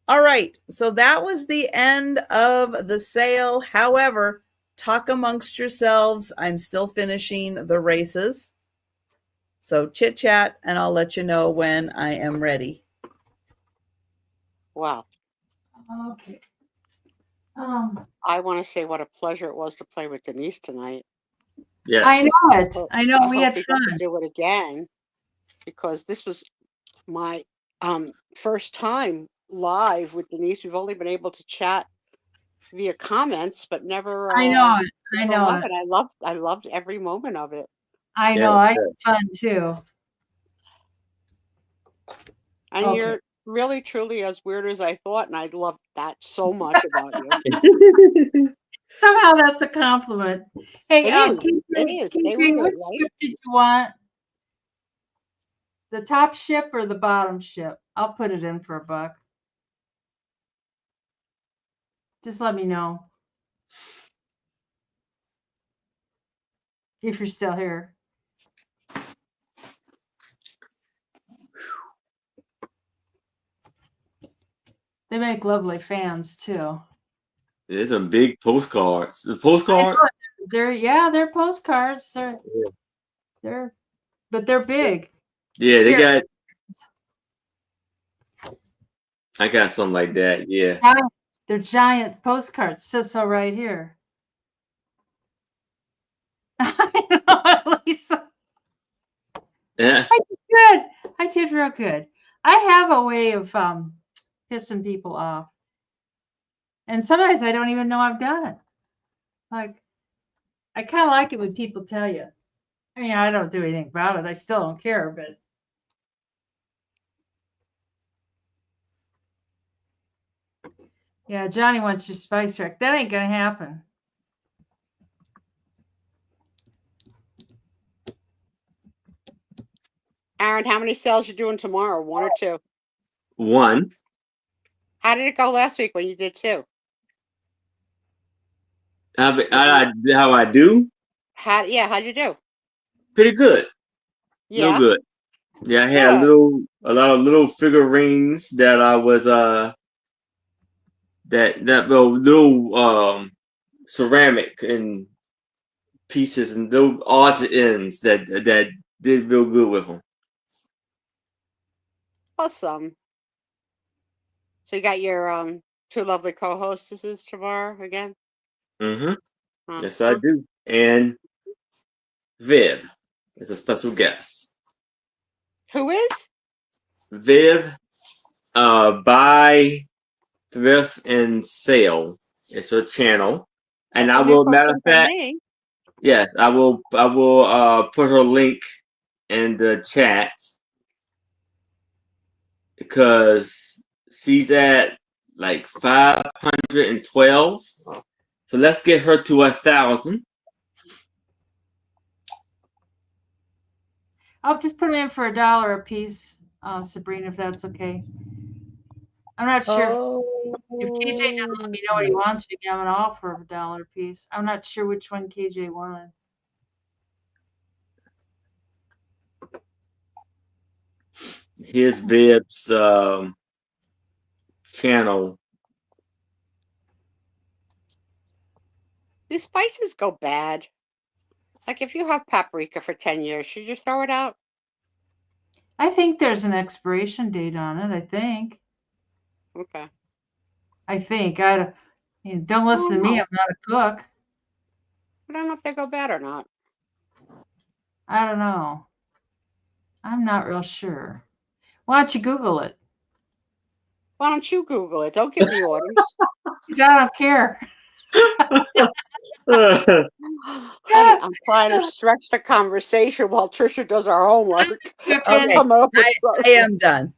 right. So that was the end of the sale. However, talk amongst yourselves. I'm still finishing the races. So chit chat, and I'll let you know when I am ready. Wow. Okay. I want to say what a pleasure it was to play with Denise tonight. Yes. I know it. I know we had fun. fun. To do it again, because this was my first time live with Denise. We've only been able to chat via comments, but never. I know it. I never know love it. it. I loved every moment of it. I Yeah, know. I yeah. had fun too. And Okay. you're really, truly as weird as I thought, and I loved that so much about you. Somehow that's a compliment. Hey, It is. It is. Stay KJ, with which it, right? ship did you want? The top ship or the bottom ship? I'll put it in for $1. Just let me know if you're still here. They make lovely fans too. There's some big postcards. The postcard? They're postcards. But they're big. Yeah, they Here. I got something like that. Yeah. They're giant postcards. It says so right here. I know, Lisa. Yeah. I did good. I did real good. I have a way of pissing people off. And sometimes I don't even know I've done it. Like, I kind of like it when people tell you. I mean, I don't do anything about it. I still don't care, but. Yeah, Johnny wants your spice rack. That ain't going to happen. Aaron, how many sales you doing tomorrow? 1 or 2? 1. How did it go last week when you did 2? How I do? How'd you do? Pretty good. Yeah. Real good. Yeah, I had Good. a lot of little figurines that I was little ceramic and pieces and those odds and ends that did real good with them. Awesome. So you got your 2 lovely co-hostesses tomorrow again? Mm-hmm. Yes, I do. And Viv is a special guest. Who is? Viv, buy, thrift, and sale. It's her channel. And I will, matter of fact, yes, I will put her link in the chat because she's at like 512. So let's get her to 1,000. I'll just put it in for $1 a piece, Sabrina, if that's okay. I'm not sure if KJ doesn't let me know what he wants. You can have an offer of $1 a piece. I'm not sure which one KJ wanted. Here's Viv's channel. Do spices go bad? Like if you have paprika for 10 years, should you throw it out? I think there's an expiration date on it. I think. Okay. I think. Don't listen to me. I'm not a cook. I don't know if they go bad or not. I don't know. I'm not real sure. Why don't you Google it? Why don't you Google it? Don't give me orders. I don't care. Honey, I'm trying to stretch the conversation while Trisha does our homework. Okay, I am done.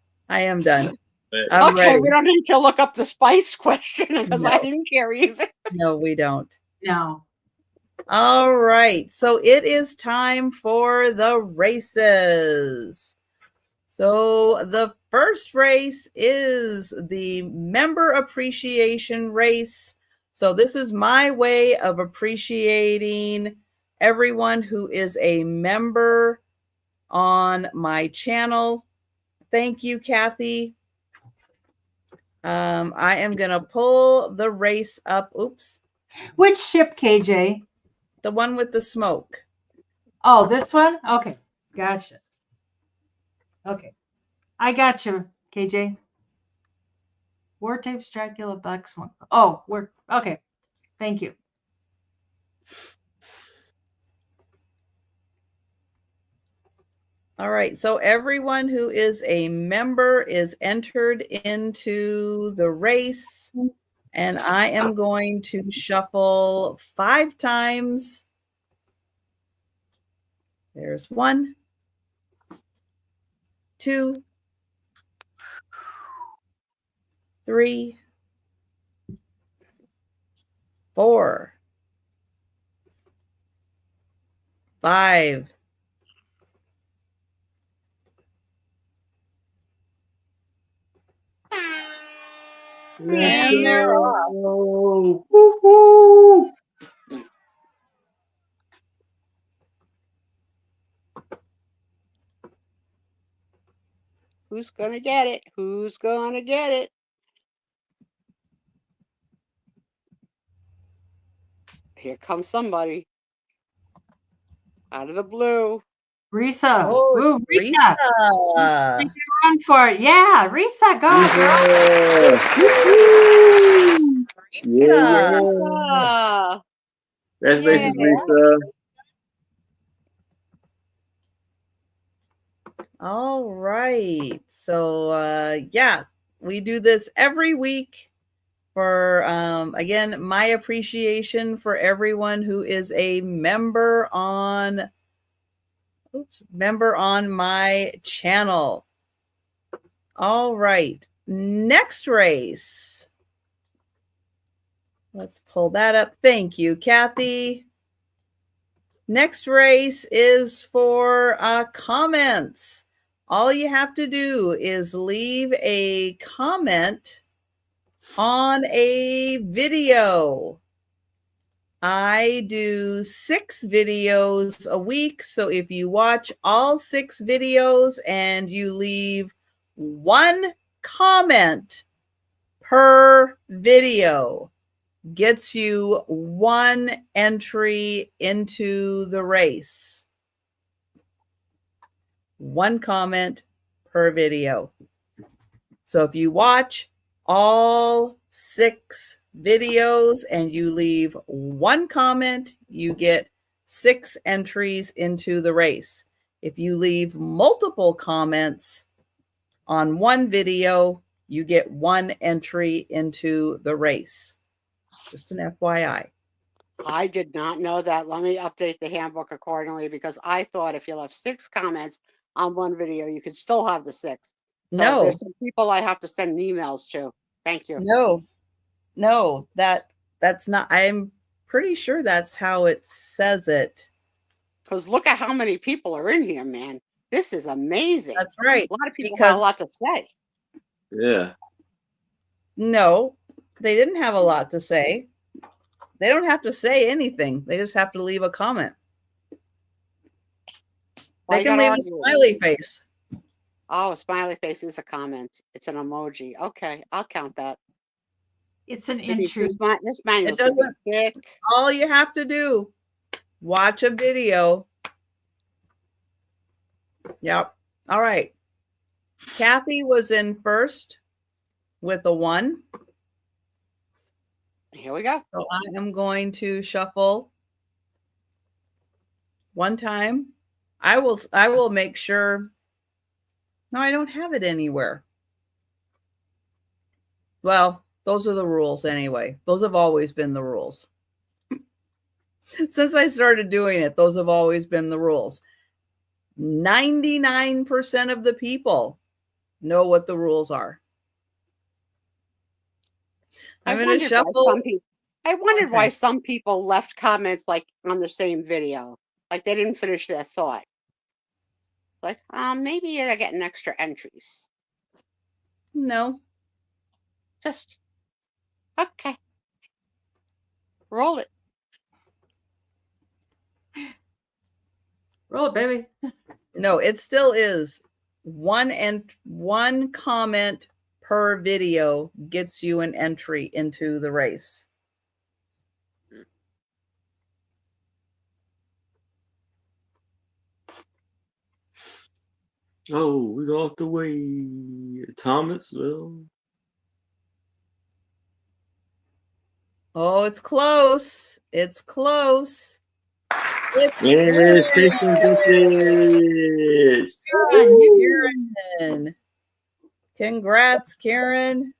Okay, we don't need to look up the spice question because I didn't care either. No, we don't. No. All right. So it is time for the races. So the first race is the member appreciation race. So this is my way of appreciating everyone who is a member on my channel. Thank you, Kathy. I am going to pull the race up. Oops. Which ship, KJ? The one with the smoke. Oh, this one? Okay. Gotcha. Okay. I got you, KJ. War tapes, Dracula, Black Smoke. Oh, we're okay. Thank you. All right. So everyone who is a member is entered into the race. And I am going to shuffle 5 times. There's 1, 2, 3, 4, 5. And they're off. Woo-hoo. Who's gonna get it? Who's gonna get it? Here comes somebody out of the blue. Risa. Oh, Ooh, it's Risa. Risa. Take your run for it. Yeah, Risa, go, girl. Yeah. Risa. Ah, Congratulations, yeah. Lisa. All right. So yeah, we do this every week for again, my appreciation for everyone who is a member on my channel. All right. Next race. Let's pull that up. Thank you, Kathy. Next race is for comments. All you have to do is leave a comment on a video. I do 6 videos a week. So if you watch all 6 videos and you leave 1 comment per video, gets you 1 entry into the race. 1 comment per video. So if you watch all 6 videos and you leave 1 comment, you get 6 entries into the race. If you leave multiple comments on 1 video, you get 1 entry into the race. Just an FYI. I did not know that. Let me update the handbook accordingly, because I thought if you left 6 comments on 1 video, you could still have the 6. So No. there's some people I have to send emails to. Thank you. No, that's not. I'm pretty sure that's how it says it. Because look at how many people are in here, man. This is amazing. That's right. A lot of people have a lot to say. Yeah. No, they didn't have a lot to say. They don't have to say anything. They just have to leave a comment. They can leave a smiley face. Oh, a smiley face is a comment. It's an emoji. Okay, I'll count that. It's an entry. This manual's It doesn't. thick. All you have to do, watch a video. Yep. All right. Kathy was in first with a 1. Here we go. So I am going to shuffle 1 time. I will make sure. No, I don't have it anywhere. Well, those are the rules anyway. Those have always been the rules. Since I started doing it, those have always been the rules. 99% of the people know what the rules are. I'm going to shuffle. I wondered why some people left comments like on the same video, like they didn't finish their thought. Like, maybe they're getting extra entries. No. Just okay. Roll it. Roll it, baby. No, it still is 1 comment per video gets you an entry into the race. Oh, we go off the way. Thomasville. Oh, it's close. It's close. Yes, tasting dishes. Karen. Congrats, Karen.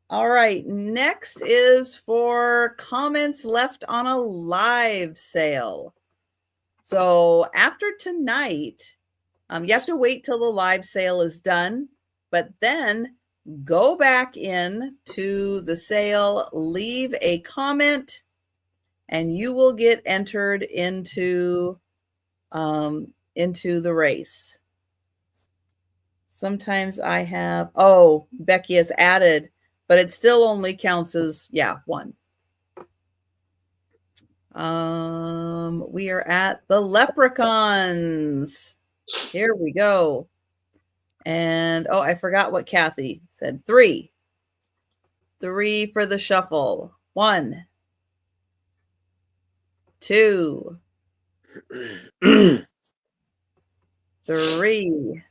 All right. Next is for comments left on a live sale. So after tonight, you have to wait till the live sale is done, but then go back in to the sale, leave a comment, and you will get entered into the race. Sometimes I have, Becky has added, but it still only counts as, one. We are at the leprechauns. Here we go. And, I forgot what Kathy said. 3. 3 for the shuffle. 1, 2, 3.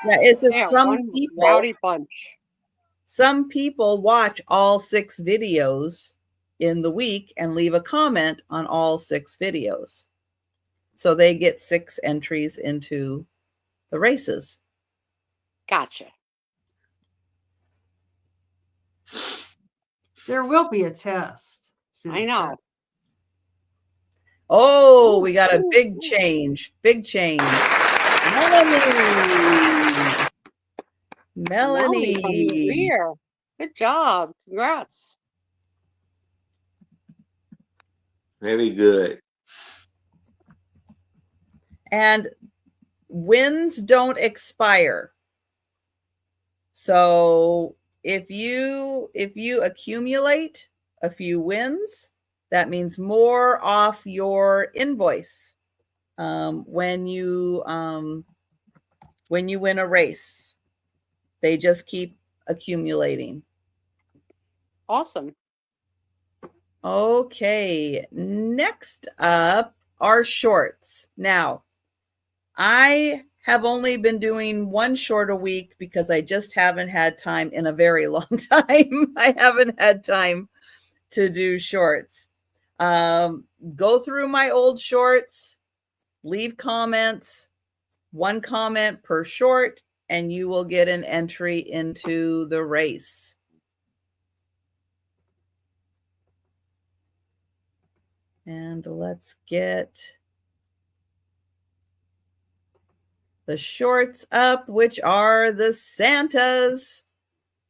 Yeah, it's just some people. Rowdy bunch. Some people watch all 6 videos in the week and leave a comment on all 6 videos. So they get 6 entries into the races. Gotcha. There will be a test. I know. Oh, we got a big change. Big change. Melanie. Good job. Congrats. Very good. And wins don't expire. So if you accumulate a few wins, that means more off your invoice when you win a race. They just keep accumulating. Awesome. Okay, next up are shorts. Now, I have only been doing 1 short a week because I just haven't had time in a very long time. I haven't had time to do shorts. Go through my old shorts, leave comments, 1 comment per short, and you will get an entry into the race. And let's get the shorts up, which are the Santas.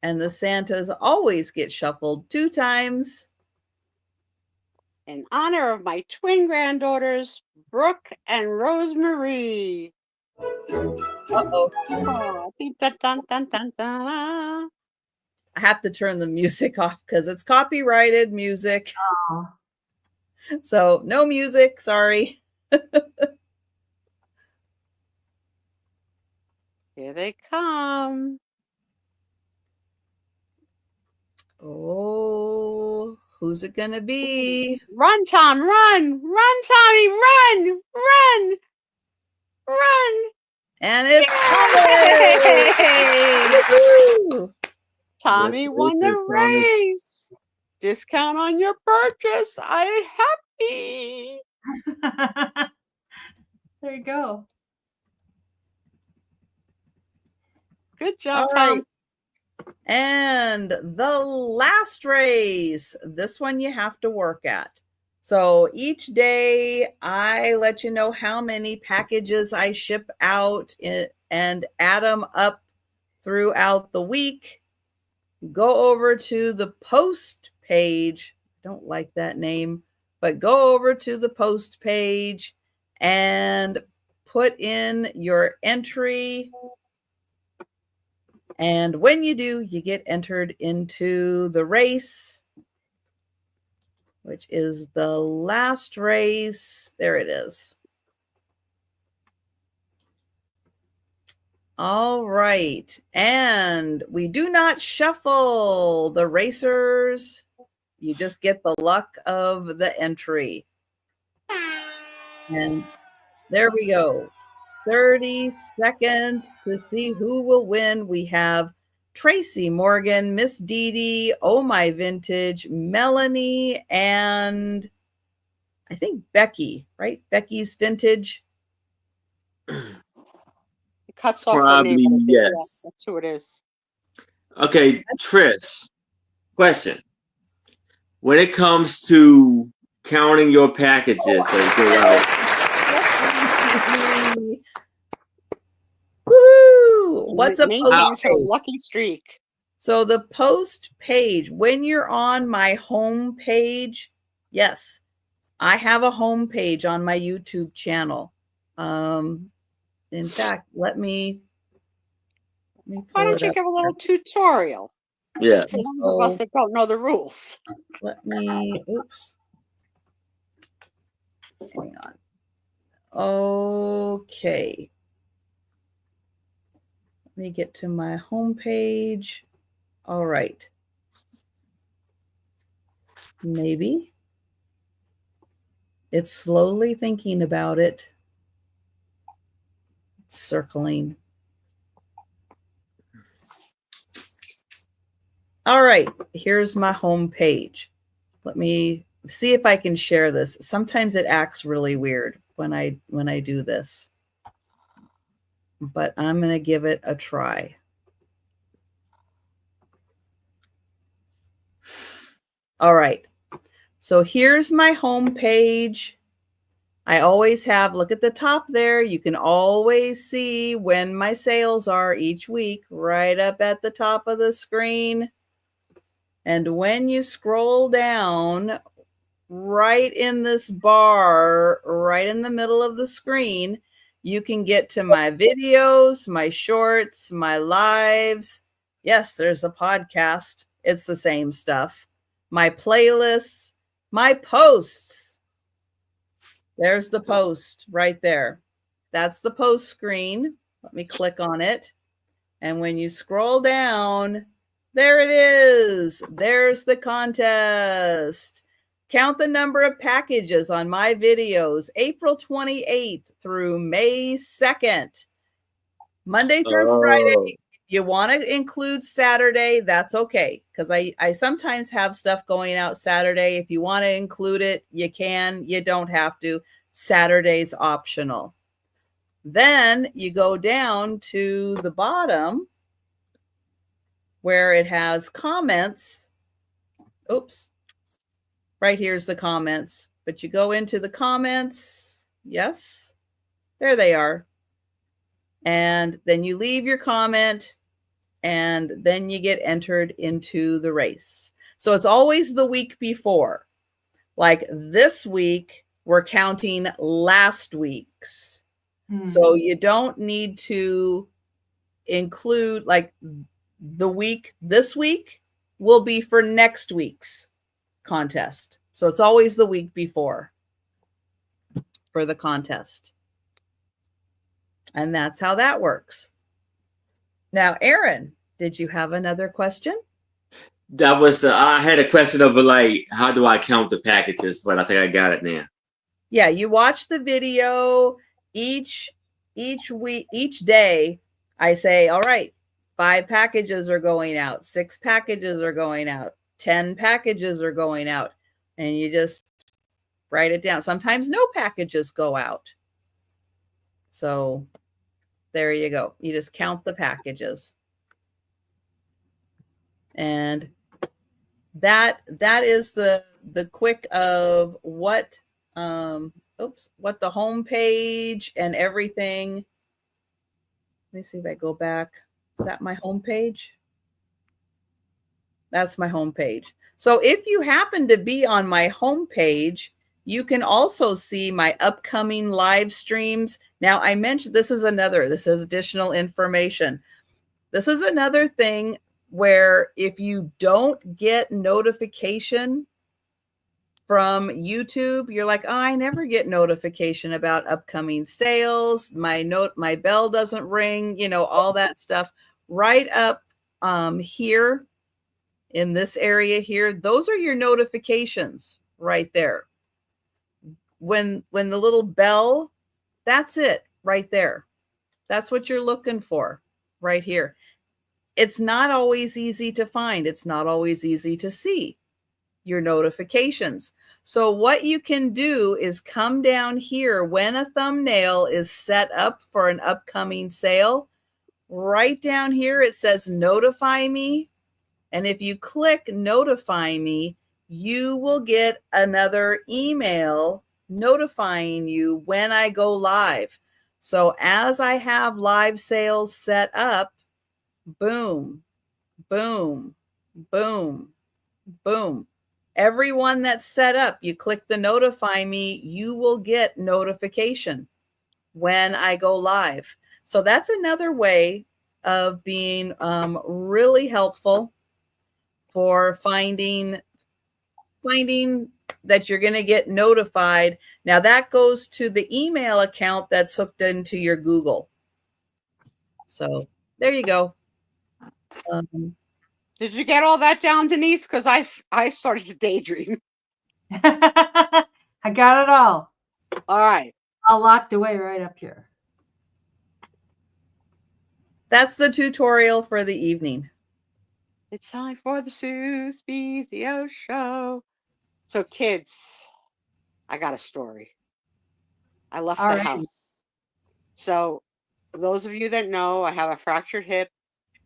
And the Santas always get shuffled 2 times. In honor of my twin granddaughters, Brooke and Rosemary. Uh-oh. I have to turn the music off because it's copyrighted music. Oh. So no music, sorry. Here they come. Oh, who's it gonna be? Run, Tom, run! Run, Tommy, run! Run! Run! And it's coming! Tommy won the race. Discount on your purchase. I'm happy. There you go. Good job, All Tom. right. And the last race, this one you have to work at. So each day I let you know how many packages I ship out and add them up throughout the week. Go over to the post page. Don't like that name, but go over to the post page and put in your entry. And when you do, you get entered into the race, which is the last race. There it is. All right. And we do not shuffle the racers. You just get the luck of the entry. And there we go. 30 seconds to see who will win. We have Tracy Morgan, Miss Dee Dee, Oh My Vintage, Melanie, and I think Becky, right? Becky's Vintage. It cuts off the name. Probably Yeah, yes. that's who it is. Okay, Trish. Question. When it comes to counting your packages that go out, Woo! What's a post Maintains her page? lucky streak. So the post page, when you're on my home page, yes, I have a home page on my YouTube channel. In fact, let me pull Why don't it you up give a little here. tutorial yeah. for those of us that don't know the rules? Let me, oops. Hang on. Okay. Let me get to my home page. All right. Maybe. It's slowly thinking about it. It's circling. All right, here's my home page. Let me see if I can share this. Sometimes it acts really weird when I do this, but I'm going to give it a try. All right, so here's my home page. I always have, look at the top there. You can always see when my sales are each week right up at the top of the screen. And when you scroll down, right in this bar, right in the middle of the screen, you can get to my videos, my shorts, my lives. Yes, there's a podcast. It's the same stuff. My playlists, my posts. There's the post right there. That's the post screen. Let me click on it. And when you scroll down, there it is. There's the contest. Count the number of packages on my videos, April 28th through May 2nd. Monday through Friday. If you want to include Saturday, that's okay. Because I sometimes have stuff going out Saturday. If you want to include it, you can. You don't have to. Saturday's optional. Then you go down to the bottom where it has comments. Oops. Right here's the comments. But you go into the comments. Yes. There they are. And then you leave your comment. And then you get entered into the race. So it's always the week before. Like this week, we're counting last week's. So you don't need to include, like, the week, this week will be for next week's contest. So it's always the week before for the contest. And that's how that works. Now, Aaron, did you have another question? That was I had a question of like, how do I count the packages? But I think I got it now. Yeah, you watch the video each week, each day. I say, all right, 5 packages are going out, 6 packages are going out, 10 packages are going out, and you just write it down. Sometimes no packages go out. So there you go. You just count the packages. And that is the quick of what what the home page and everything. Let me see if I go back. Is that my home page? That's my home page. So if you happen to be on my home page, you can also see my upcoming live streams. Now, I mentioned this is additional information. This is another thing where if you don't get notification from YouTube, you're like, oh, I never get notification about upcoming sales. My bell doesn't ring, all that stuff. Right up here in this area here, those are your notifications right there. When the little bell, that's it right there. That's what you're looking for right here. It's not always easy to find. It's not always easy to see. your notifications. So what you can do is come down here when a thumbnail is set up for an upcoming sale. Right down here, it says notify me. And if you click notify me, you will get another email notifying you when I go live. So as I have live sales set up, boom, boom, boom, boom. Everyone that's set up, you click the notify me, you will get notification when I go live. So that's another way of being really helpful for finding that you're going to get notified. Now that goes to the email account that's hooked into your Google. So there you go. Did you get all that down, Denise? Because I started to daydream. I got it all. All right. All locked away right up here. That's the tutorial for the evening. It's time for the Sue Spiezio show. So kids, I got a story. I left the house. So those of you that know, I have a fractured hip.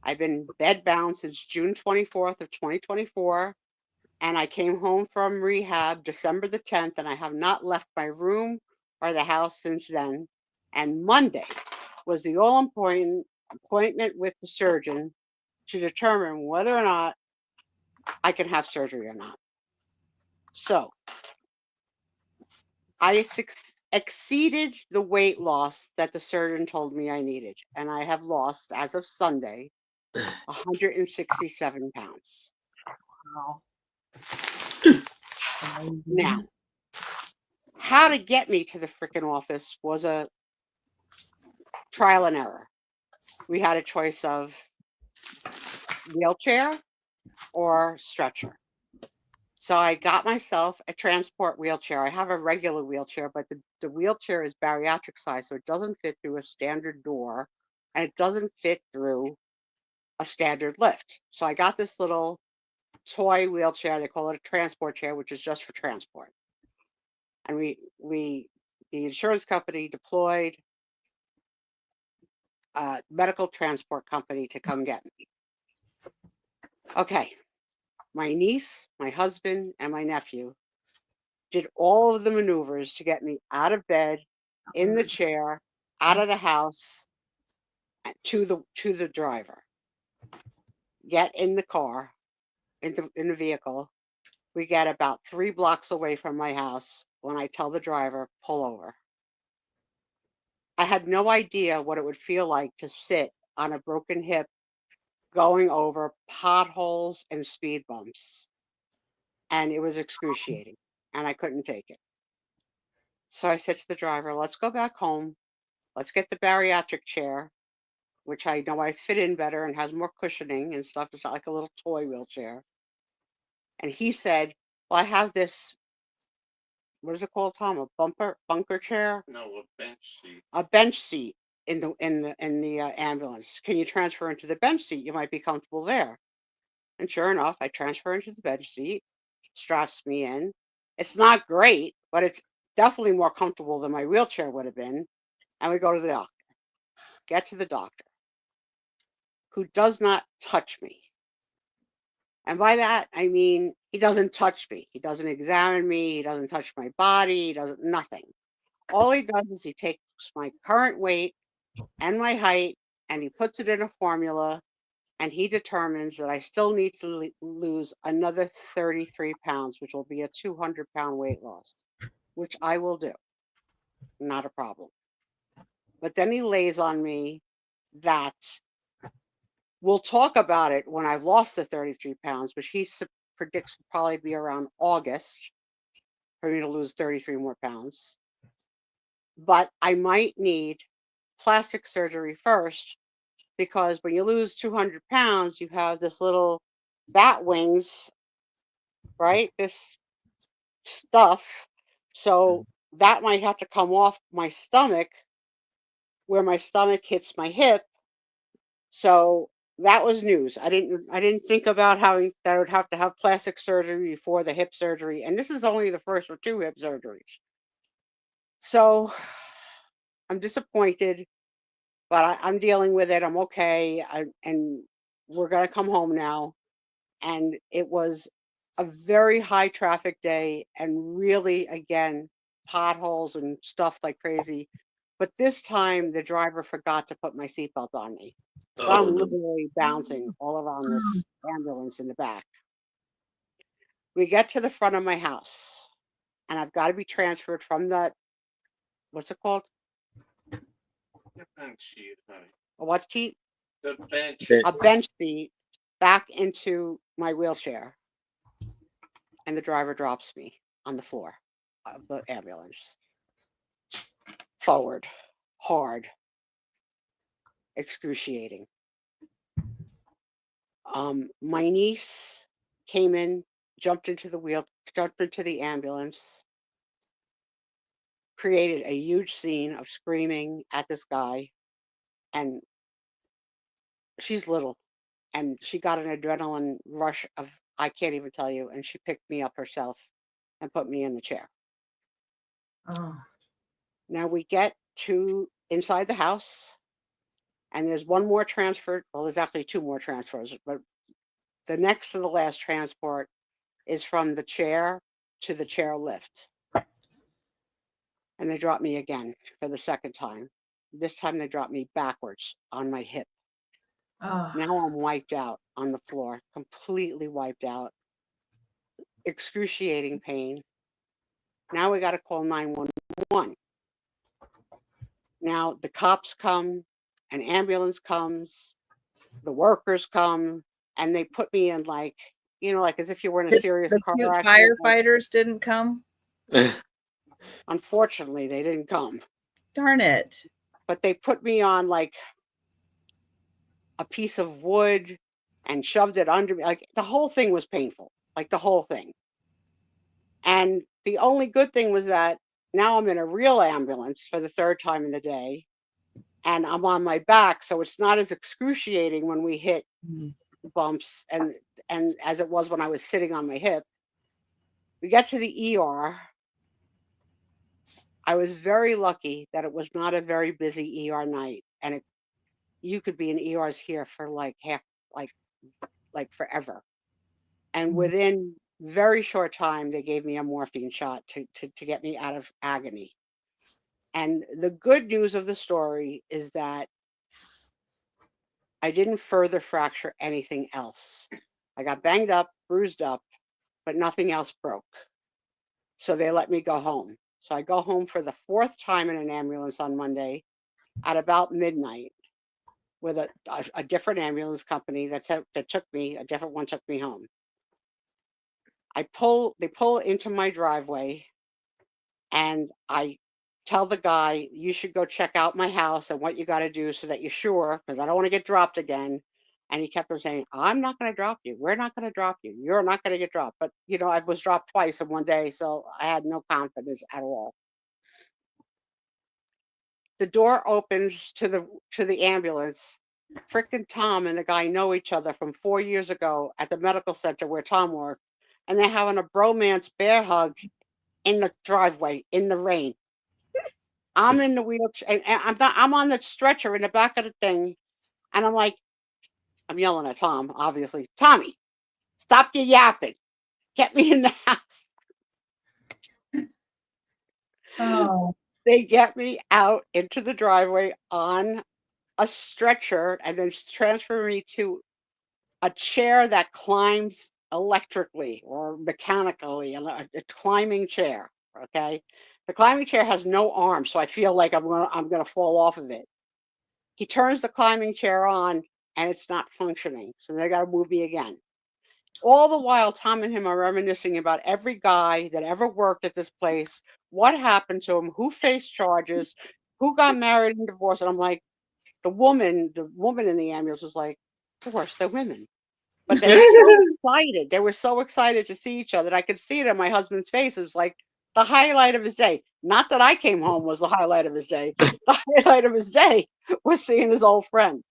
I've been bedbound since June 24th of 2024. And I came home from rehab December the 10th, and I have not left my room or the house since then. And Monday was the all-important appointment with the surgeon to determine whether or not I can have surgery or not. So I exceeded the weight loss that the surgeon told me I needed, and I have lost, as of Sunday, 167 pounds. Wow. Now, how to get me to the freaking office was a trial and error. We had a choice of wheelchair or stretcher. So I got myself a transport wheelchair. I have a regular wheelchair, but the wheelchair is bariatric size, so it doesn't fit through a standard door, and it doesn't fit through a standard lift. So I got this little toy wheelchair. They call it a transport chair, which is just for transport. And the insurance company deployed a medical transport company to come get me. Okay. My niece, my husband, and my nephew did all of the maneuvers to get me out of bed, in the chair, out of the house, to the driver. Get in the car, in the vehicle. We get about 3 blocks away from my house when I tell the driver, pull over. I had no idea what it would feel like to sit on a broken hip going over potholes and speed bumps. And it was excruciating, and I couldn't take it. So I said to the driver, let's go back home. Let's get the bariatric chair, which I know I fit in better and has more cushioning and stuff. It's not like a little toy wheelchair. And he said, well, I have this, what is it called, Tom? A bunker chair? No, a bench seat. A bench seat in the ambulance. Can you transfer into the bench seat? You might be comfortable there. And sure enough, I transfer into the bench seat, straps me in. It's not great, but it's definitely more comfortable than my wheelchair would have been. And we go to the doctor. Get to the doctor, who does not touch me. And by that, I mean, he doesn't touch me. He doesn't examine me. He doesn't touch my body. He doesn't, nothing. All he does is he takes my current weight and my height, and he puts it in a formula, and he determines that I still need to lose another 33 pounds, which will be a 200-pound weight loss, which I will do. Not a problem. But then he lays on me that we'll talk about it when I've lost the 33 pounds, which he predicts will probably be around August for me to lose 33 more pounds. But I might need plastic surgery first, because when you lose 200 pounds, you have this little bat wings, right? This stuff. So that might have to come off my stomach, where my stomach hits my hip. So that was news. I didn't think about having that I would have to have plastic surgery before the hip surgery, and this is only the first of 2 hip surgeries. So I'm disappointed, but I'm dealing with it. I'm okay, and we're gonna come home now. And it was a very high traffic day, and really, again, potholes and stuff like crazy. But this time, the driver forgot to put my seatbelt on me. So Oh, I'm no. literally bouncing all around this ambulance in the back. We get to the front of my house, and I've got to be transferred from the, what's it called? The bench sheet, honey. A what seat? The bench. A bench seat back into my wheelchair. And the driver drops me on the floor of the ambulance. Forward, hard, excruciating. My niece came in, jumped into the ambulance, created a huge scene of screaming at this guy, and she's little, and she got an adrenaline rush of I can't even tell you, and she picked me up herself and put me in the chair. Oh. Now we get to inside the house, and there's one more transfer. Well, there's actually 2 more transfers, but the next to the last transport is from the chair to the chair lift. And they dropped me again for the second time. This time they dropped me backwards on my hip. Oh. Now I'm wiped out on the floor, completely wiped out, excruciating pain. Now we got to call 911. Now the cops come, an ambulance comes, the workers come, and they put me in like, like as if you were in a serious car cute accident. firefighters didn't come? Unfortunately, they didn't come. Darn it. But they put me on like a piece of wood and shoved it under me. Like the whole thing was painful, like the whole thing. And the only good thing was that now I'm in a real ambulance for the 3rd time in the day, and I'm on my back, so it's not as excruciating when we hit bumps and as it was when I was sitting on my hip. We get to the ER. I was very lucky that it was not a very busy ER night, and you could be in ERs here for like forever. And within very short time, they gave me a morphine shot to get me out of agony. And the good news of the story is that I didn't further fracture anything else. I got banged up, bruised up, but nothing else broke. So they let me go home. So I go home for the 4th time in an ambulance on Monday at about midnight with a different ambulance company that took me, a different one took me home. They pull into my driveway, and I tell the guy, you should go check out my house and what you got to do so that you're sure, because I don't want to get dropped again. And he kept on saying, I'm not going to drop you. We're not going to drop you. You're not going to get dropped. But, I was dropped twice in one day, so I had no confidence at all. The door opens to the ambulance. Frickin' Tom and the guy know each other from 4 years ago at the medical center where Tom worked. And they're having a bromance bear hug in the driveway in the rain. I'm in the wheelchair, and I'm on the stretcher in the back of the thing, and I'm yelling at Tom, obviously. Tommy, stop your yapping. Get me in the house. Oh. They get me out into the driveway on a stretcher and then transfer me to a chair that climbs electrically or mechanically, a climbing chair. Okay. The climbing chair has no arms, so I feel like I'm gonna fall off of it. He turns the climbing chair on and it's not functioning. So they got to move me again. All the while, Tom and him are reminiscing about every guy that ever worked at this place, what happened to him, who faced charges, who got married and divorced. And I'm like, the woman in the ambulance was like, of course, they're women. But they were so excited. They were so excited to see each other. And I could see it in my husband's face. It was like the highlight of his day. Not that I came home was the highlight of his day. The highlight of his day was seeing his old friend.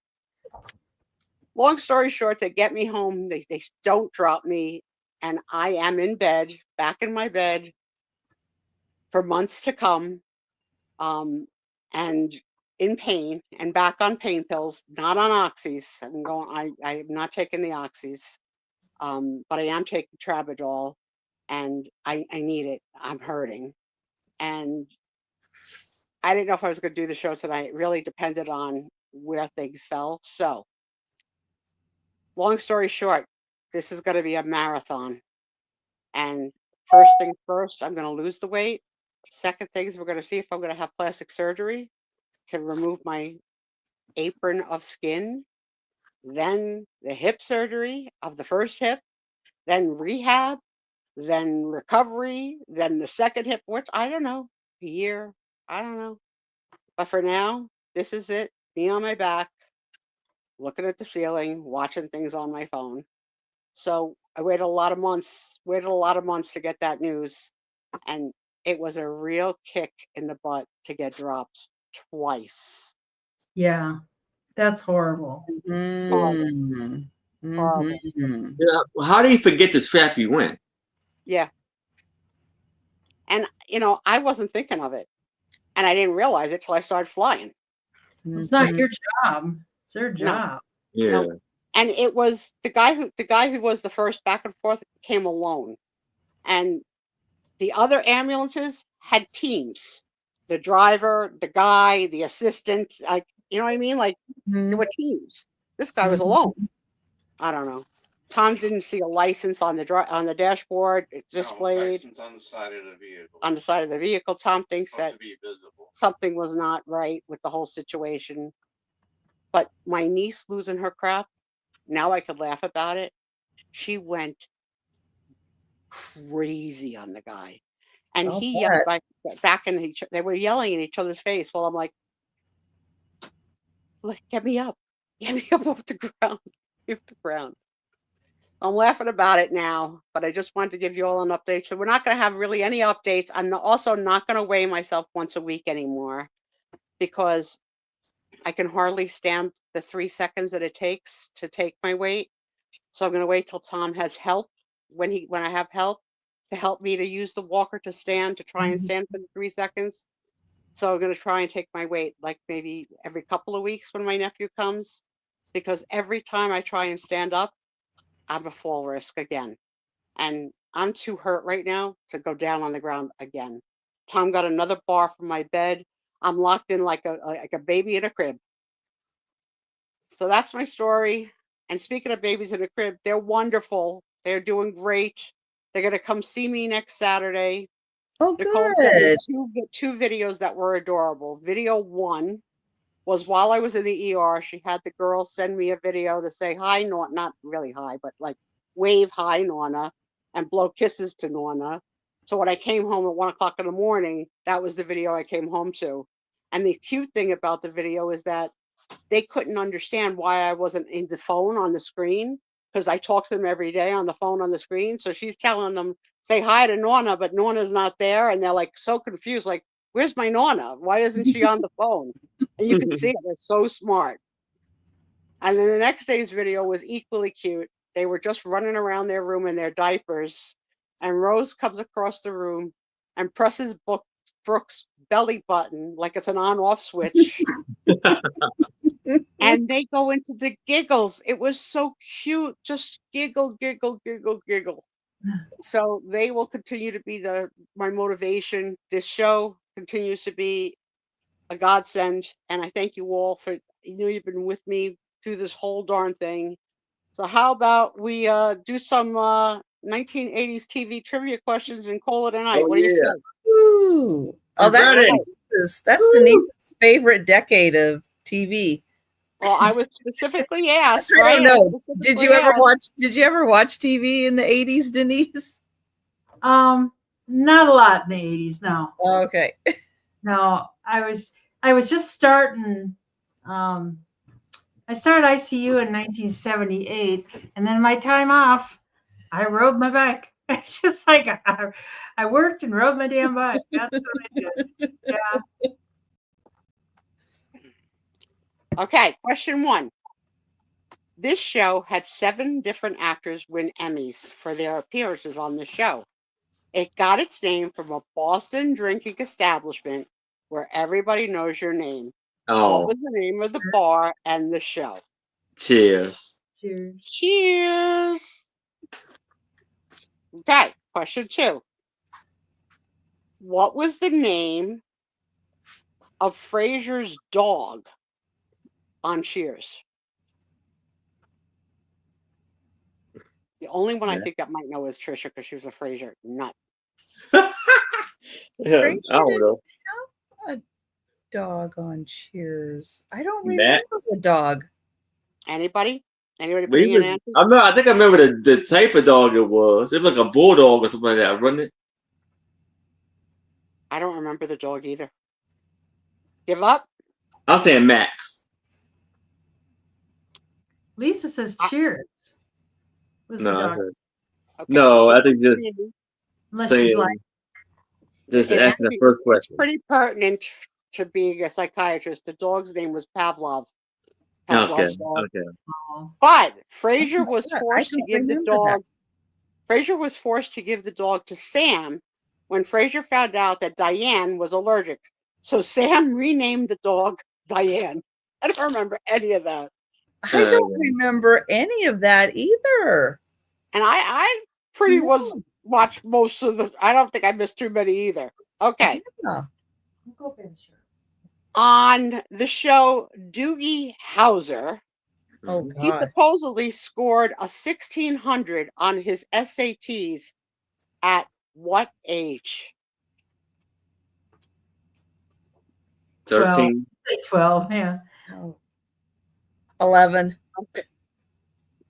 long story short, they get me home. They don't drop me. And I am in bed, back in my bed for months to come. And in pain and back on pain pills, not on oxys. I am not taking the oxys. But I am taking Tramadol, and I need it. I'm hurting. And I didn't know if I was going to do the show tonight. It really depended on where things fell. So, long story short, this is going to be a marathon. And first thing first, I'm going to lose the weight. Second thing is we're going to see if I'm going to have plastic surgery to remove my apron of skin. Then the hip surgery of the first hip. Then rehab. Then recovery. Then the second hip, which I don't know, a year. I don't know. But for now, this is it. Me on my back, looking at the ceiling, watching things on my phone. So I waited a lot of months to get that news. And it was a real kick in the butt to get dropped twice. Yeah, that's horrible. Horrible. Horrible. Yeah, how do you forget to strap you in? Yeah. And, I wasn't thinking of it. And I didn't realize it till I started flying. It's not your job. It's their job. Yeah. No. And it was the guy who was the first back and forth came alone. And the other ambulances had teams. The driver, the guy, the assistant, like, you know what I mean? Like, there were teams. This guy was alone. I don't know. Tom didn't see a license on the dashboard. It displayed license on the side of the vehicle. On the side of the vehicle. Tom thinks that to be visible. Something was not right with the whole situation. But my niece losing her crap, now I could laugh about it. She went crazy on the guy. And he yelled back in they were yelling in each other's face. Well, I'm like, get me up. Get me up off the ground. Off the ground. I'm laughing about it now, but I just wanted to give you all an update. So we're not going to have really any updates. I'm also not going to weigh myself once a week anymore because I can hardly stand the 3 seconds that it takes to take my weight. So I'm going to wait till Tom has help when I have help to help me to use the walker to stand, to try and stand for the 3 seconds. So I'm going to try and take my weight like maybe every couple of weeks when my nephew comes, because every time I try and stand up, I'm a fall risk again. And I'm too hurt right now to go down on the ground again. Tom got another bar from my bed. I'm locked in like a baby in a crib. So that's my story. And speaking of babies in a crib, they're wonderful. They're doing great. They're going to come see me next Saturday. Oh, Nicole sent good. me two videos that were adorable. Video 1 was while I was in the ER. She had the girl send me a video to say hi, not really hi, but like wave hi, Norna, and blow kisses to Norna. So when I came home at 1 o'clock in the morning, that was the video I came home to. And the cute thing about the video is that they couldn't understand why I wasn't in the phone on the screen, because I talk to them every day on the phone on the screen. So she's telling them, say hi to Norna, but Norna's not there. And they're like so confused, like, where's my Norna? Why isn't she on the phone? And you can see it. They're so smart. And then the next day's video was equally cute. They were just running around their room in their diapers. And Rose comes across the room and presses Brooke's belly button like it's an on-off switch. And they go into the giggles. It was so cute. Just giggle, giggle, giggle, giggle. So they will continue to be my motivation. This show continues to be a godsend. And I thank you all for, you've been with me through this whole darn thing. So how about we do some 1980s TV trivia questions and call it a night? What do you say? Ooh. Oh, that's Denise's favorite decade of TV. Well, I was specifically asked. I don't know. Did you ever watch TV in the 80s, Denise? Not a lot in the 80s, no. Oh, okay. No, I was just starting. I started ICU in 1978, and then my time off, I rode my bike. It's just like I worked and rode my damn bike. That's what I did. Yeah. Okay, question 1. This show had 7 different actors win Emmys for their appearances on the show. It got its name from a Boston drinking establishment where everybody knows your name. What Oh, was the name of the bar and the show? cheers. Cheers. Cheers. Okay, question 2. What was the name of Frasier's dog on Cheers? The only one I Yeah. think that might know is Trisha because she was a Frasier nut. Yeah, Frasier I don't didn't know. have a dog on Cheers. I don't Max? remember the dog. Anybody? Anybody But he putting in was, answers? I think I remember the type of dog it was. It was like a bulldog or something like that, wasn't it? I don't remember the dog either. Give up? I'm saying Max. Lisa says cheers. Was the No, dog? Okay. no, So I think just Unless she's saying, like, just it's asking the first it's question. pretty pertinent to being a psychiatrist. The dog's name was Pavlov. Okay, Pavlov's dog. okay. oh, But Frasier my was God, I forced to don't give the remember that. dog. Frasier was forced to give the dog to Sam when Frasier found out that Diane was allergic. So Sam renamed the dog Diane. I don't remember any of that. I don't remember any of that either. And I pretty No. was watched most of the. I don't think I missed too many either. Okay. Yeah. go Ben, sure. On the show Doogie Howser, Oh Mhm. he God. supposedly scored a 1600 on his SATs at what age? 13. Say 12, yeah. Oh. 11,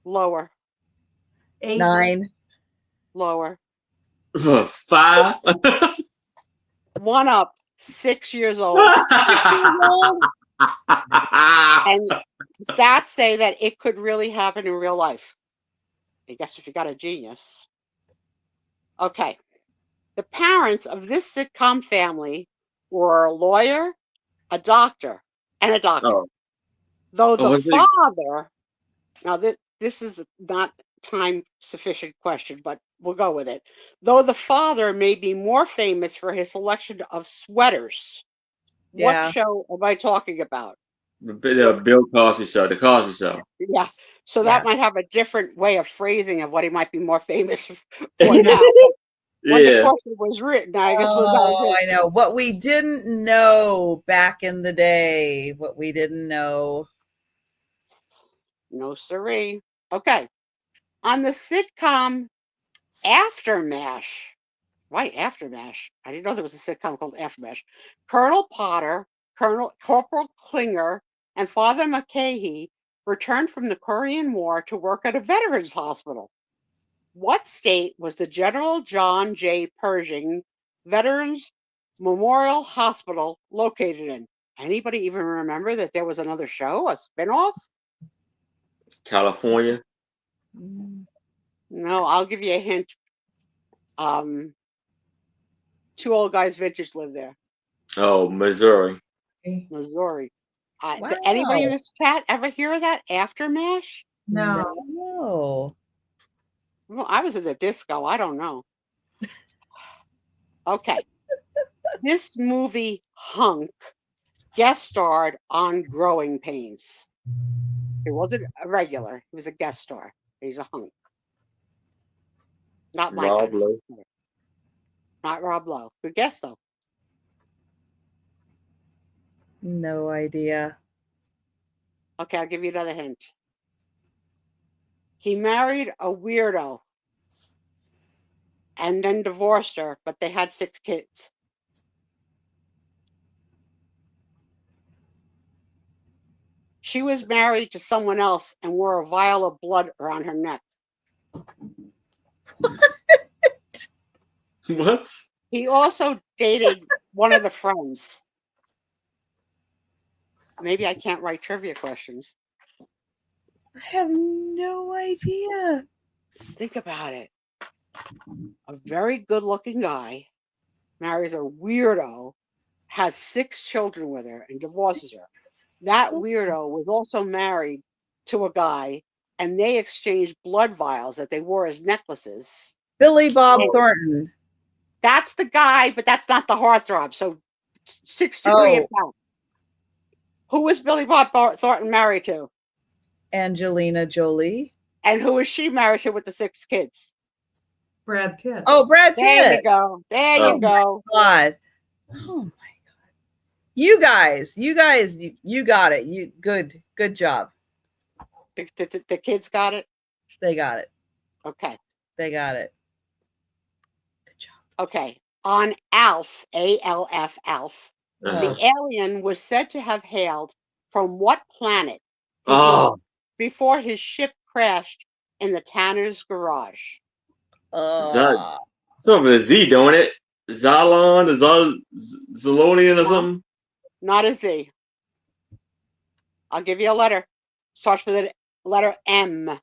Lower, 8. 9. lower. 5. One up, 6 years old. And stats say that it could really happen in real life. I guess if you got a genius. Okay. The parents of this sitcom family were a lawyer, a doctor, and a doctor. Oh. Though the was it? father, now this is not time sufficient question, but we'll go with it. Though the father may be more famous for his selection of sweaters, Yeah. what show am I talking about? The Bill Cosby show, the Cosby show. Yeah. So Yeah. that might have a different way of phrasing of what he might be more famous for now. But when the Yeah. question was written, I guess was that was Oh, it. I know. What we didn't know back in the day. What we didn't know. No siree. Okay. On the sitcom Aftermath, right? Aftermath. I didn't know there was a sitcom called Aftermath. Colonel Potter, Corporal Klinger, and Father McCahey returned from the Korean War to work at a veterans hospital. What state was the General John J. Pershing Veterans Memorial Hospital located in? Anybody even remember that there was another show, a spinoff? California. No, I'll give you a hint. 2 old guys vintage live there. Oh, Missouri. Missouri. Wow. Did anybody in this chat ever hear of that Aftermath? No. No. Well, I was in the disco. I don't know. Okay. This movie Hunk guest starred on Growing Pains. He wasn't a regular. He was a guest star. He's a hunk. Not my Rob kind of Lowe. hunk. Not Rob Lowe. Good guess, though. No idea. Okay, I'll give you another hint. He married a weirdo and then divorced her, but they had 6 kids. She was married to someone else and wore a vial of blood around her neck. What? He also dated one of the friends. Maybe I can't write trivia questions. I have no idea. Think about it. A very good-looking guy marries a weirdo, has 6 children with her, and divorces her. That weirdo was also married to a guy and they exchanged blood vials that they wore as necklaces. Billy Bob Oh. Thornton. That's the guy, but that's not the heartthrob. So 6 degree Oh. impact. Who was Billy Bob Thornton married to? Angelina Jolie. And who is she married to with the 6 kids? Brad Pitt. Oh, Brad Pitt. There you go. There you go. God. Oh my God. You guys, you got it. You good job. The kids got it? They got it. Okay. They got it. Good job. Okay. On Alf, A-L-F, Alf, the alien was said to have hailed from what planet before his ship crashed in the Tanner's garage? Something with a Z, don't it? Zalon, Zalonian or something? Not a Z. I'll give you a letter. Starts with the letter M.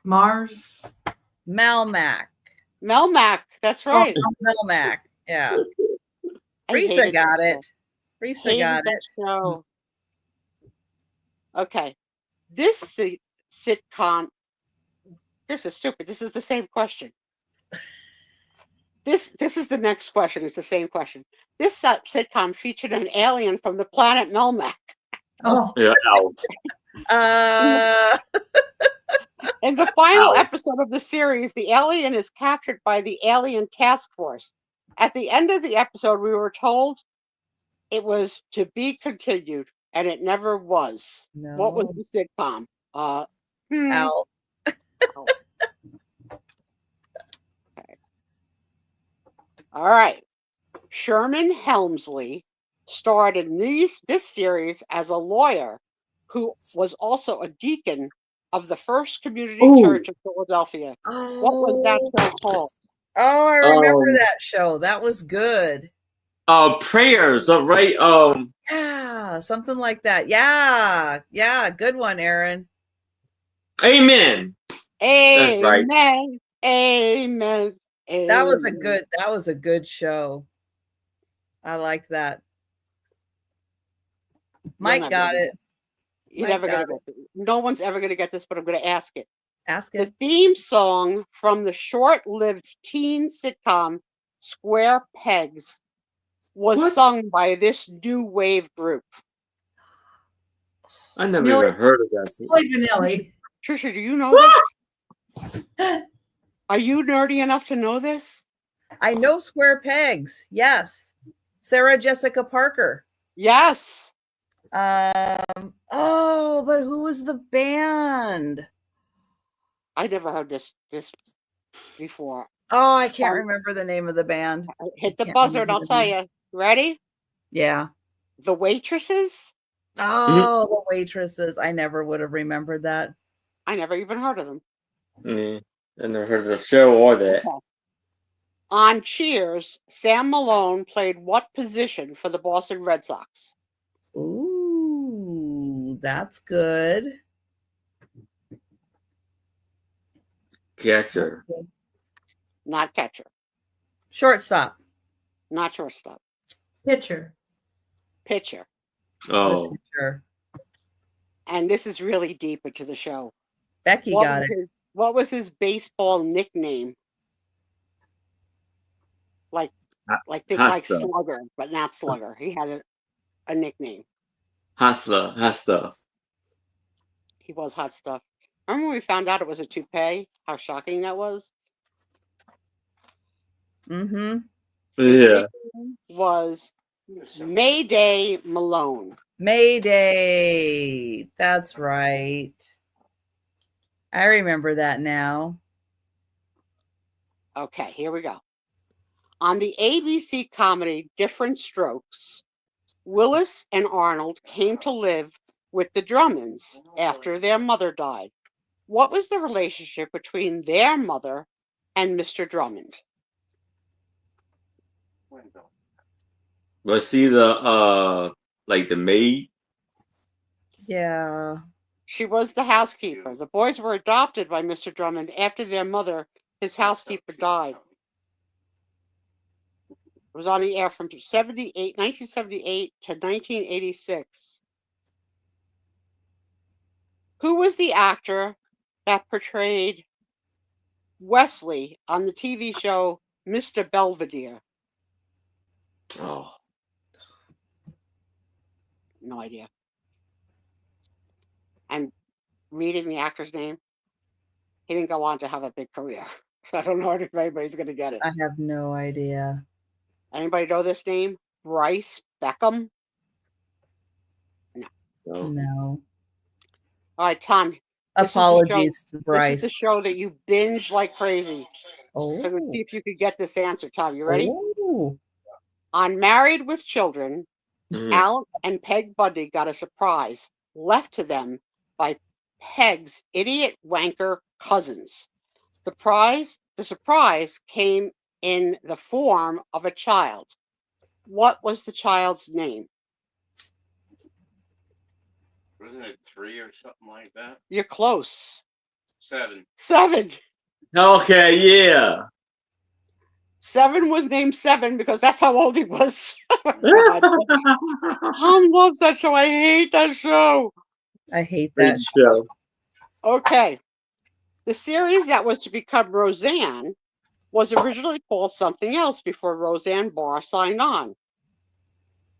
Mars. Melmac. Melmac. That's right. Oh, Melmac. Yeah. Risa got it. Risa got it. Show. Okay. This sitcom. This is stupid. This is the same question. This is the next question. It's the same question. This sitcom featured an alien from the planet Melmac. Oh. Yeah. In the final episode of the series, the alien is captured by the Alien Task Force. At the end of the episode, we were told it was to be continued, and it never was. No. What was the sitcom? Al. Okay. All right. Sherman Helmsley starred in this series as a lawyer who was also a deacon of the First Community Church of Philadelphia. Oh. What was that show called? Oh, I remember that show. That was good. Prayers, right? Yeah, something like that. Yeah. Yeah, good one, Aaron. Amen. Amen. That's right. Amen. That was a good show. I like that. Mike got it. You're never gonna get it. No one's ever gonna get this, but I'm gonna ask it. Ask it. The theme song from the short-lived teen sitcom Square Pegs was sung by this new wave group. I never even heard of that. Vanilli. Trisha, do you know this? Are you nerdy enough to know this? I know Square Pegs. Yes. Sarah Jessica Parker. Yes. Oh, but who was the band? I never heard this before. Oh, I can't remember the name of the band. Hit the buzzer and I'll tell you. Ready? Yeah. The Waitresses? Oh, the Waitresses. I never would have remembered that. I never even heard of them. I never heard of the show or that. Okay. On Cheers, Sam Malone played what position for the Boston Red Sox? Ooh, that's good. Catcher. Not catcher. Shortstop. Not shortstop. Pitcher. Pitcher. Oh. Pitcher. And this is really deep into the show. Becky got it. What was his baseball nickname? Like Slugger, but not Slugger. He had a nickname. Hustler. Hot stuff. He was hot stuff. Remember when we found out it was a toupee? How shocking that was. Mm-hmm. Yeah. Was Mayday Malone. Mayday. That's right. I remember that now. Okay, here we go. On the ABC comedy Different Strokes, Willis and Arnold came to live with the Drummonds after their mother died. What was the relationship between their mother and Mr. Drummond? Was he the like the maid? Yeah. She was the housekeeper. The boys were adopted by Mr. Drummond after their mother, his housekeeper, died. It was on the air from 1978 to 1986. Who was the actor that portrayed Wesley on the TV show Mr. Belvedere? Oh. No idea. And reading the actor's name, he didn't go on to have a big career. I don't know if anybody's going to get it. I have no idea. Anybody know this name? Bryce Beckham? No. All right, Tom. Apologies to This Bryce. is the show that you binge like crazy. Oh. So let's see if you could get this answer, Tom. You ready? Oh. On Married with Children, Mhm. Al and Peg Bundy got a surprise left to them by Peg's idiot wanker cousins. The surprise came in the form of a child. What was the child's name? Wasn't it 3 or something like that? You're close. 7. 7. Okay, yeah. 7 was named 7 because that's how old he was. God. Tom loves that show. I hate that show. I hate Great that show. Okay. The series that was to become Roseanne was originally called something else before Roseanne Barr signed on.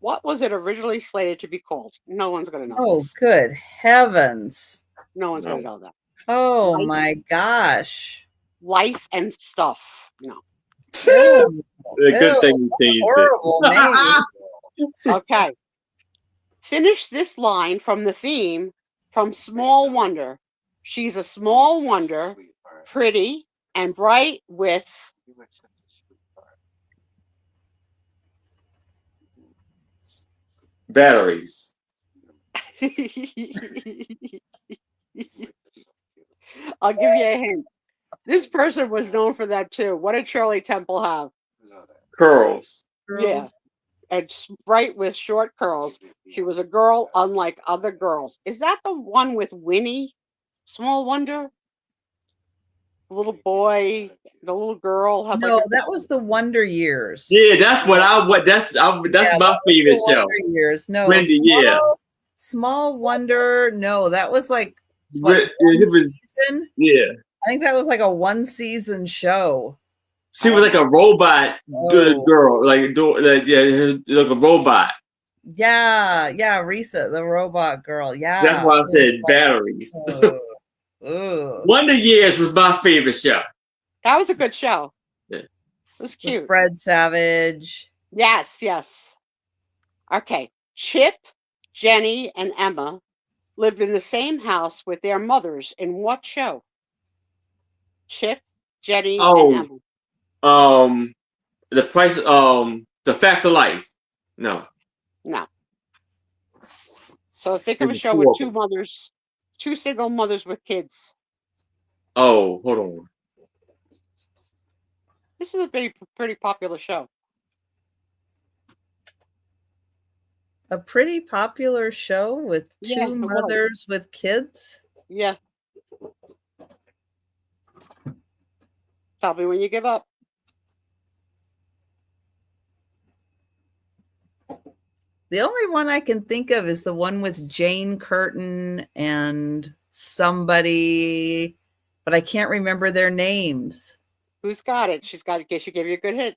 What was it originally slated to be called? No one's going to know. Oh, this. good heavens. No one's going to know that. Oh, Life- my gosh. Life and Stuff. No. Ew. A good Ew. thing you changed Horrible name. Okay. Finish this line from the theme from Small Wonder. She's a small wonder, Sweetheart. pretty and bright with You were such a sweetheart. Batteries. I'll give you a hint. This person was known for that too. What did Shirley Temple have? Know that. Curls. Yeah. And bright with short curls. She was a girl unlike other girls. Is that the one with Winnie? Small Wonder? The little boy, the little girl had No, like a, that was the Wonder Years. Yeah, that's that's Yeah, my that was favorite the show. Wonder Years. No, Wendy, yeah. Small Wonder. No, that was like It what, one was, season? yeah. I think that was like a 1-season show. She was like a robot girl, like a robot. Yeah, Risa, the robot girl. Yeah, That's why I said like, batteries. Ugh. Wonder Years was my favorite show. that was a good show. Yeah. It was With cute. Fred Savage. Yes. Okay. Chip, Jenny, and Emma lived in the same house with their mothers in what show? Chip, Jenny, and Emma. The price. The Facts of Life. No. So think of a It was show two with of two them. mothers, two single mothers with kids. Oh, hold on. This is a pretty popular show. A pretty popular show with Yeah, two it was. mothers with kids. Yeah. Tell me when you give up. The only one I can think of is the one with Jane Curtin and somebody, but I can't remember their names. Who's got it? She's got it. Guess she gave you a good hit.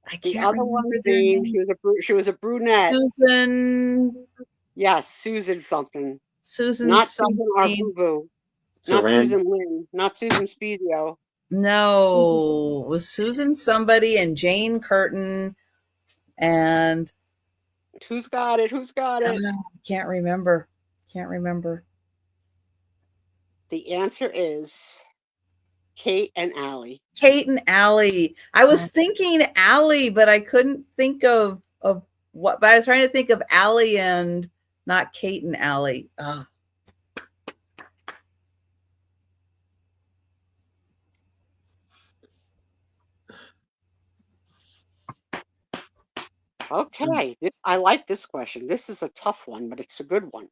I The can't other remember one's their name. names. She was a brunette. Susan. Yes, Susan something. Susan. Not Susan something. Arbubu. Not Saran. Susan Lynn. Not Susan Spiezio. No, it was Susan somebody and Jane Curtin and Who's got it? Who's got it? can't remember. The answer is Kate and Allie. Kate and Allie. I was thinking Allie, but I couldn't think of what. But I was trying to think of Allie and not Kate and Allie. Ugh. Okay, I like this question. This is a tough one, but it's a good one.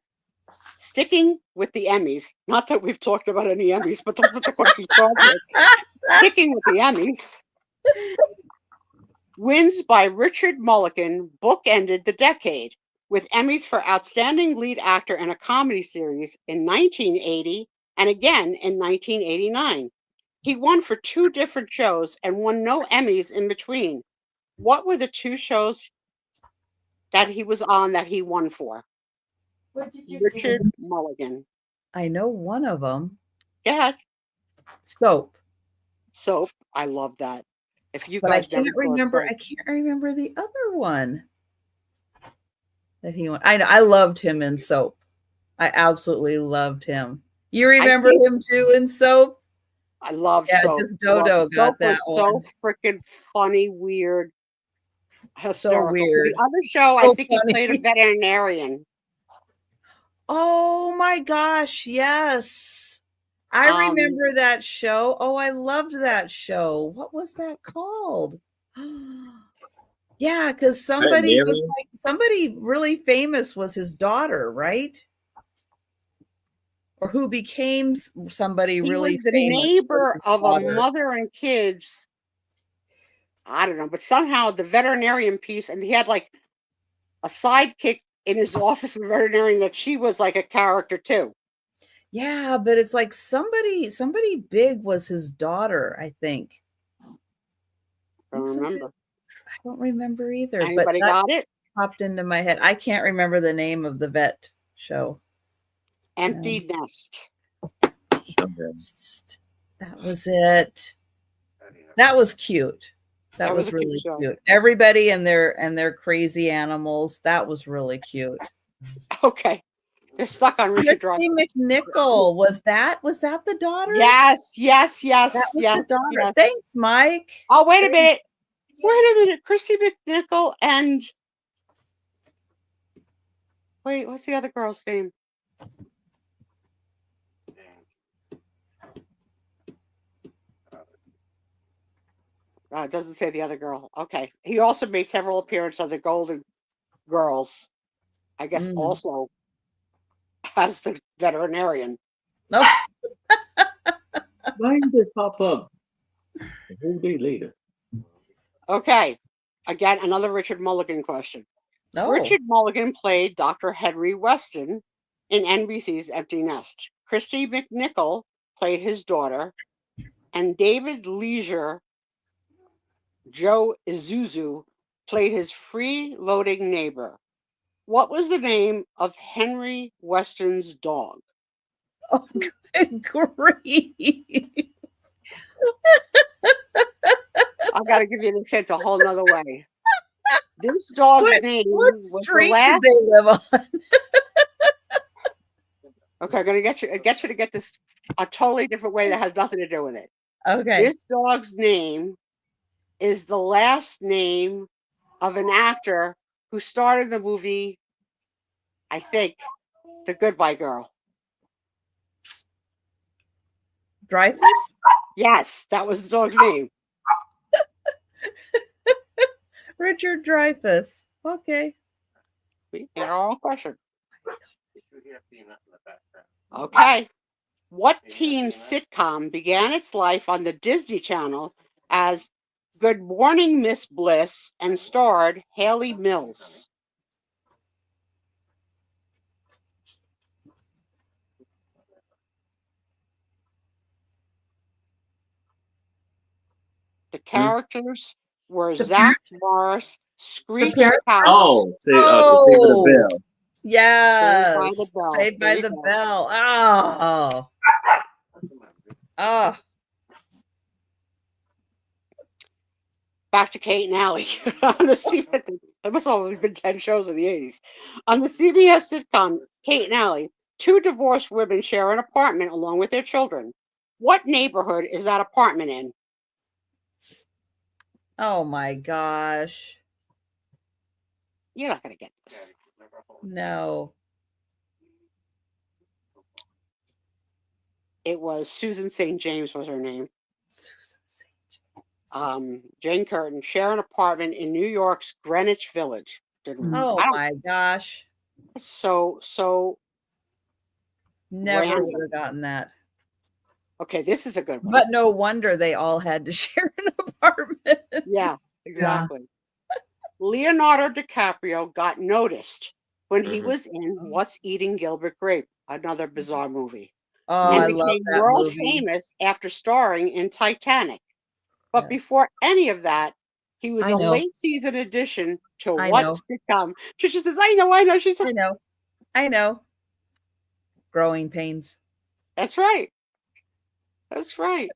Sticking with the Emmys, not that we've talked about any Emmys, but that's what the question started with. Sticking with the Emmys, wins by Richard Mulligan bookended the decade with Emmys for Outstanding Lead Actor in a Comedy Series in 1980 and again in 1989. He won for 2 different shows and won no Emmys in between. What were the 2 shows that he was on that he won for? What did you Richard Mulligan. I know one of them. Yeah, Soap. Soap. I love that. If you But I guys never can't saw remember. Soap, I can't remember the other one that he won. I loved him in Soap. I absolutely loved him. You remember think- him too in Soap? I love Yeah, Soap. just Dodo Soap got that was so one. freaking funny, weird, So hysterical. weird. The other show, So I think funny. he played a veterinarian. Oh my gosh, yes. I remember that show. Oh, I loved that show. What was that called? Yeah, because somebody was like somebody really famous was his daughter, right? Or who became somebody He really was the famous. neighbor of a daughter. mother and kids. I don't know, but somehow the veterinarian piece, and he had like a sidekick in his office, the veterinarian, that she was like a character too. Yeah, but it's like somebody big was his daughter, I think. I don't remember. I don't remember either. Anybody but that got it? popped into my head. I can't remember the name of the vet show. Empty Nest. That was it. That was cute. That was a cute really show. cute. Everybody and their crazy animals. That was really cute. Okay. They're stuck on Richard Dreyfuss. Christy McNichol. Was that the daughter? Yes. That was the daughter. Yes. Thanks, Mike. Oh, wait a minute. Christy McNichol and wait, what's the other girl's name? It doesn't say the other girl. Okay. He also made several appearances on the Golden Girls. I guess also as the veterinarian. No. Why did this pop up a whole day later? Okay. Again, another Richard Mulligan question. No. Richard Mulligan played Dr. Henry Weston in NBC's Empty Nest. Christy McNichol played his daughter, and David Leisure, Joe Isuzu, played his free-loading neighbor. What was the name of Henry Weston's dog? Oh, good grief. I've got to give you this hint a whole nother way. This dog's name What was street the last. did they live on? Okay, I'm gonna get you to get this a totally different way that has nothing to do with it. Okay. This dog's name is the last name of an actor who starred in the movie, I think, The Goodbye Girl. Dreyfuss? Yes, that was the dog's name. Richard Dreyfuss. Okay. We get our own question. Okay. What teen sitcom began its life on the Disney Channel as Good Morning Miss Bliss and starred Haley Mills? The characters were Zach Morris, Screech Powell. Oh, Saved by the Bell. Yes. Saved by the Bell. Oh. Oh. Back to Kate and Allie. On the CBS, there must have only been 10 shows in the 80s. On the CBS sitcom Kate and Allie, 2 divorced women share an apartment along with their children. What neighborhood is that apartment in? Oh my gosh. You're not going to get this. No. It was Susan St. James was her name. Susan St. James. Jane Curtin share an apartment in New York's Greenwich Village. Oh my gosh. So Never random. would have gotten that. Okay, this is a good one. But no wonder they all had to share an apartment. Yeah, exactly. Leonardo DiCaprio got noticed when he was in What's Eating Gilbert Grape, another bizarre movie. Oh, and I love became that world movie. famous after starring in Titanic. But Yes. before any of that, he was I a know. late season addition to I what know. sitcom? Trisha says, I know. She said, I know. Growing pains. that's right. That's right.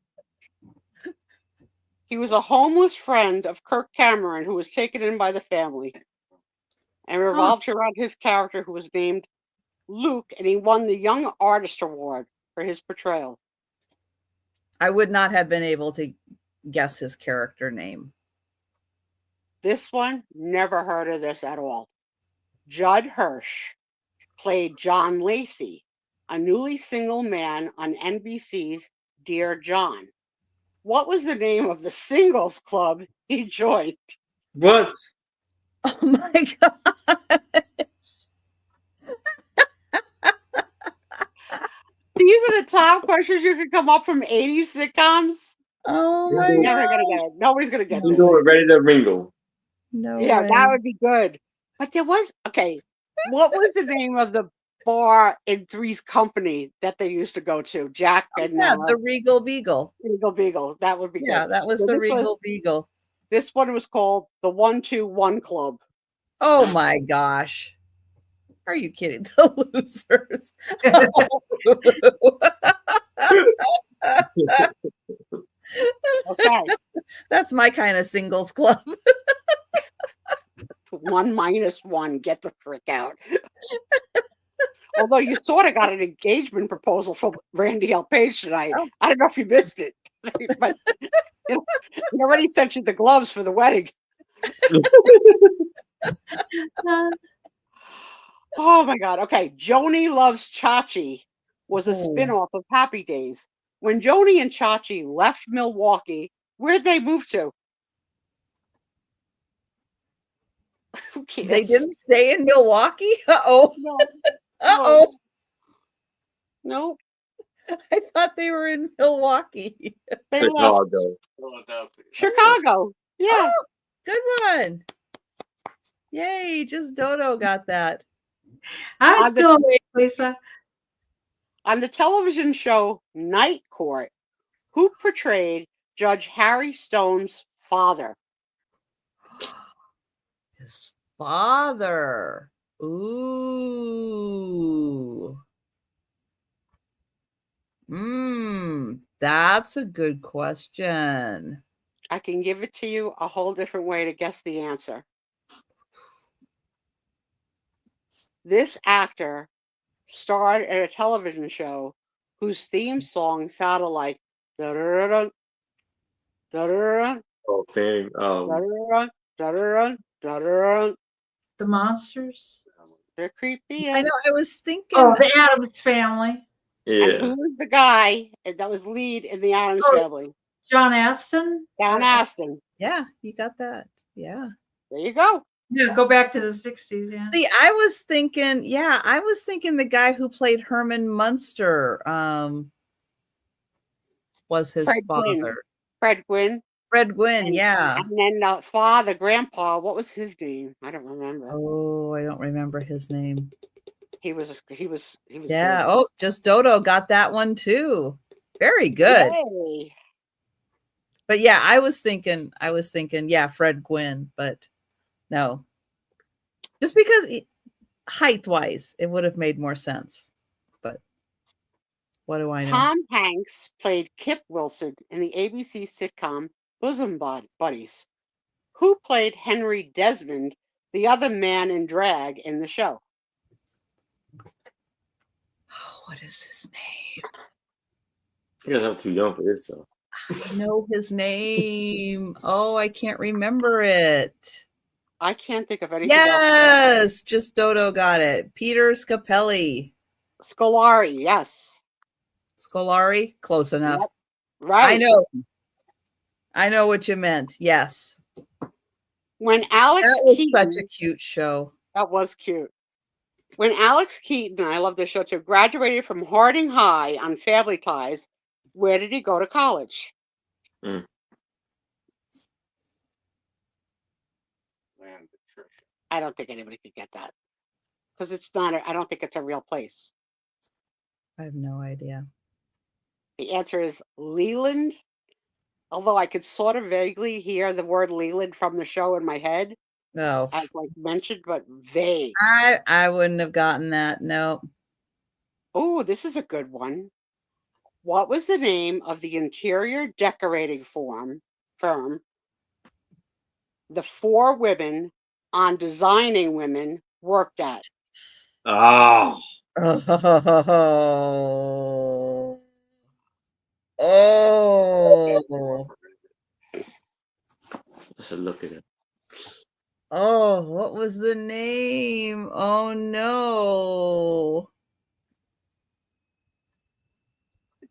He was a homeless friend of Kirk Cameron who was taken in by the family and revolved around his character who was named Luke, and he won the Young Artist Award for his portrayal. I would not have been able to guess his character name. This one, never heard of this at all. Judd Hirsch played John Lacey, a newly single man on NBC's Dear John. What was the name of the singles club he joined? What? Oh my God. These are the top questions you could come up from 80s sitcoms. Oh my You Never gonna God. get it. Nobody's gonna get do this. it, ready to mingle. No Yeah, way. that would be good. But there was what was the name of the bar in Three's Company that they used to go to? Jack and Yeah, the Regal Beagle. Regal Beagle. That would be Yeah, good. that was So the this Regal Beagle. This one was called the 121 Club. Oh my gosh. Are you kidding? The losers. Okay. That's my kind of singles club. 1 minus 1. Get the frick out. Although you sort of got an engagement proposal from Randy L. Page tonight. Oh. I don't know if you missed it, but he already sent you the gloves for the wedding. Oh my God. Okay. Joni Loves Chachi was a spin-off of Happy Days. When Joni and Chachi left Milwaukee, where'd they move to? Who cares? They didn't stay in Milwaukee? Uh-oh. No. Uh-oh. Nope. I thought they were in Milwaukee. They left Chicago. Philadelphia. Chicago. Yeah. Oh, good one. Yay, just Dodo got that. I'm still awake, Lisa. On the television show Night Court, who portrayed Judge Harry Stone's father? His father. Ooh. That's a good question. I can give it to you a whole different way to guess the answer. This actor starred in a television show whose theme song sounded like da-da-da-dun, da-da-da-dun, Oh, fame. da-da-da-dun, da-da-da-dun, da-da-da-dun. The monsters. They're creepy. I know. I was thinking. Oh, the Addams Family. And Yeah. who was the guy that was lead in the Addams Family? John Aston. John Aston. Yeah, you got that. Yeah. There you go. Yeah, go back to the 60s. Yeah. See, I was thinking the guy who played Herman Munster was his father. Fred Gwynn. Fred Gwynn, yeah. And then the father, grandpa, what was his name? I don't remember. Oh, I don't remember his name. He was Yeah. good. Oh, just Dodo got that one too. Very good. Yay. But yeah, I was thinking, yeah, Fred Gwynn, but no. Just because height-wise, it would have made more sense. But what do I know? Tom Hanks played Kip Wilson in the ABC sitcom Bosom Buddies. Who played Henry Desmond, the other man in drag in the show? Oh, what is his name? You guys, I'm too young for this stuff. I know his name. Oh, I can't remember it. I can't think of anything Yes, just Dodo got it. Peter Scapelli. Scolari, yes. Scolari, close enough. Yep. Right. I know what you meant. Yes. When Alex That was Keaton, such a cute show. that was cute. When Alex Keaton, I love this show too, graduated from Harding High on Family Ties, where did he go to college? I don't think anybody could get that. Because it's not, I don't think it's a real place. I have no idea. The answer is Leland. Although I could sort of vaguely hear the word Leland from the show in my head, No, as like mentioned, but vague. I wouldn't have gotten that. No. Oh, this is a good one. What was the name of the interior decorating firm the 4 women on Designing Women worked at? Oh. Oh. Oh. Let's look at it. Oh, what was the name? Oh no.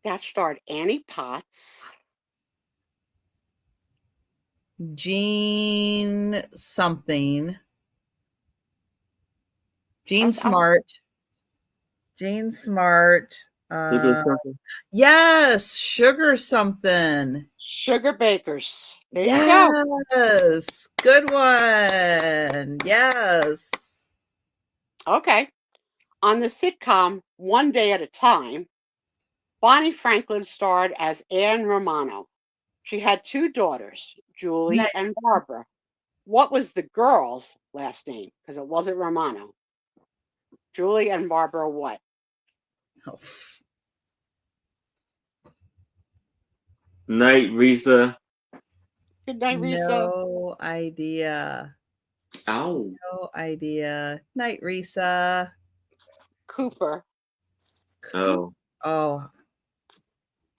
That starred Annie Potts. Jean something. Jean I'm- Smart. Jean Smart. Sugar something? Yes, Sugar something. Sugar Bakers. There you go. Yes, good one. Yes. Okay. On the sitcom One Day at a Time, Bonnie Franklin starred as Anne Romano. She had 2 daughters, Julie Nice. and Barbara. What was the girl's last name? Because it wasn't Romano. Julie and Barbara what? Oh. Night, Risa. Good night, Risa. No idea. Ow. No idea. Night, Risa. Cooper. Oh. Oh,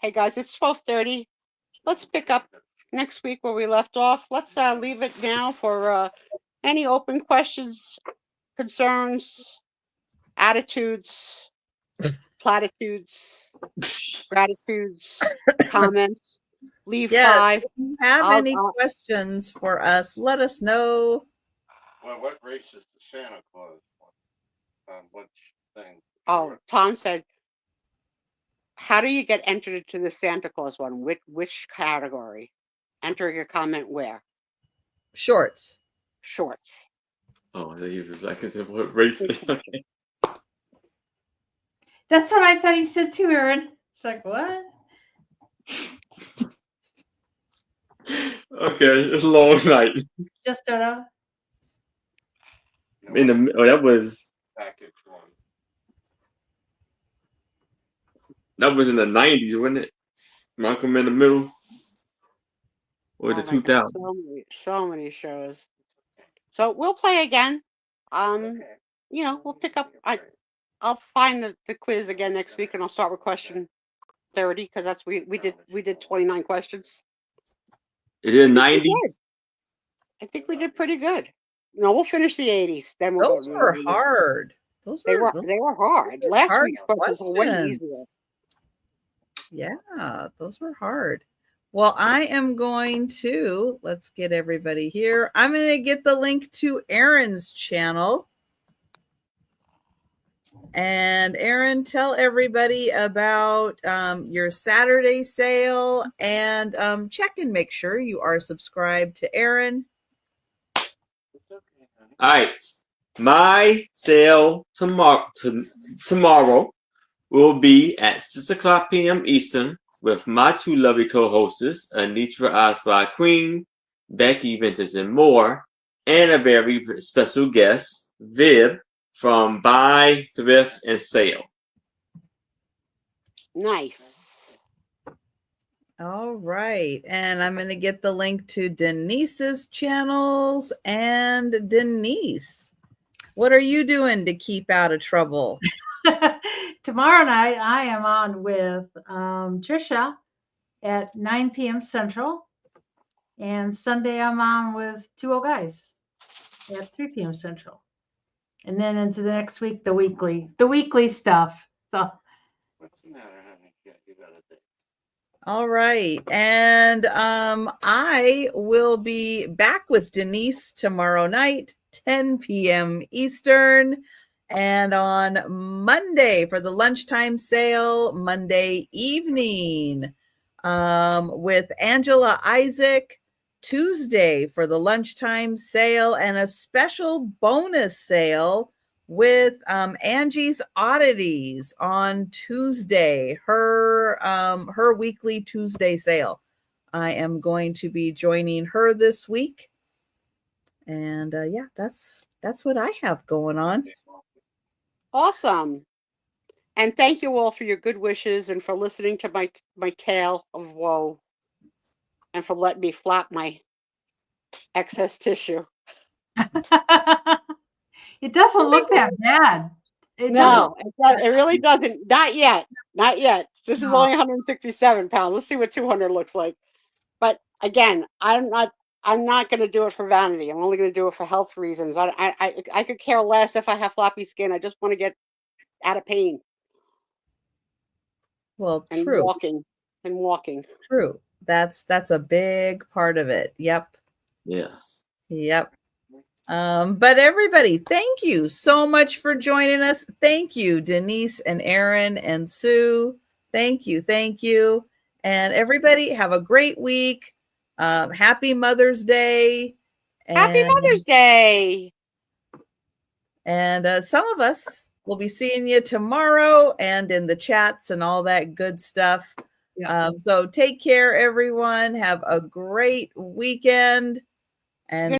Hey guys, it's 12:30. Let's pick up next week where we left off. Let's leave it now for any open questions, concerns, attitudes, platitudes, gratitudes, comments. Leave yes. 5. If you have I'll- any questions for us, let us know. Well, what race is the Santa Claus? Which thing? Oh, Tom said, how do you get entered into the Santa Claus one? Which category? Enter your comment where? Shorts. Shorts. Oh, he was like, what race? Okay. That's what I thought he said too, Aaron. It's like, what? Okay, it's a long night. Just Otto. In the that was package one. in the 90s, wasn't it? Malcolm in the Middle, or the Oh my God, 2000s. so many shows. So we'll play again. Okay. We'll pick up. I'll find the quiz again next week, and I'll start with question 30 because that's we did 29 questions. Is it We did 90s? I think we did pretty good. No, we'll finish the 80s. Then we'll Those go. were hard. They were hard. Last hard week's questions were way questions. easier. Yeah, those were hard. Well, I am going to, let's get everybody here. I'm going to get the link to Aaron's channel. And Aaron, tell everybody about your Saturday sale and check and make sure you are subscribed to Aaron. It's okay, honey. All right. My sale tomorrow will be at 6:00 p.m. Eastern with my 2 lovely co-hosts, Anitra Osby Queen, Becky Ventus and more, and a very special guest, Viv from Buy, Thrift, and Sale. Nice. All right. And I'm going to get the link to Denise's channels. And Denise, what are you doing to keep out of trouble? Tomorrow night, I am on with Trisha at 9 p.m. Central. And Sunday, I'm on with 2 old guys at 3 p.m. Central. And then into the next week, the weekly stuff. So What's the matter, honey? Yeah, you got it. All right. And I will be back with Denise tomorrow night, 10 p.m. Eastern. And on Monday for the lunchtime sale, Monday evening with Angela Isaac. Tuesday for the lunchtime sale and a special bonus sale with Angie's Oddities on Tuesday, her weekly Tuesday sale. I am going to be joining her this week. And yeah, that's what I have going on. Awesome. And thank you all for your good wishes and for listening to my tale of woe and for letting me flap my excess tissue. It doesn't look that bad. No, it really doesn't. Not yet. Not yet. This is only 167 pounds. Let's see what 200 looks like. But again, I'm not going to do it for vanity. I'm only going to do it for health reasons. I could care less if I have floppy skin. I just want to get out of pain. Well, and true. Walking. True. That's a big part of it. Yep. Yes. Yep. But everybody, thank you so much for joining us. Thank you, Denise and Aaron and Sue. Thank you. Thank you. And everybody have a great week. Happy Mother's Day. Happy Mother's Day. And some of us will be seeing you tomorrow and in the chats and all that good stuff. Yeah. So take care, everyone. Have a great weekend. And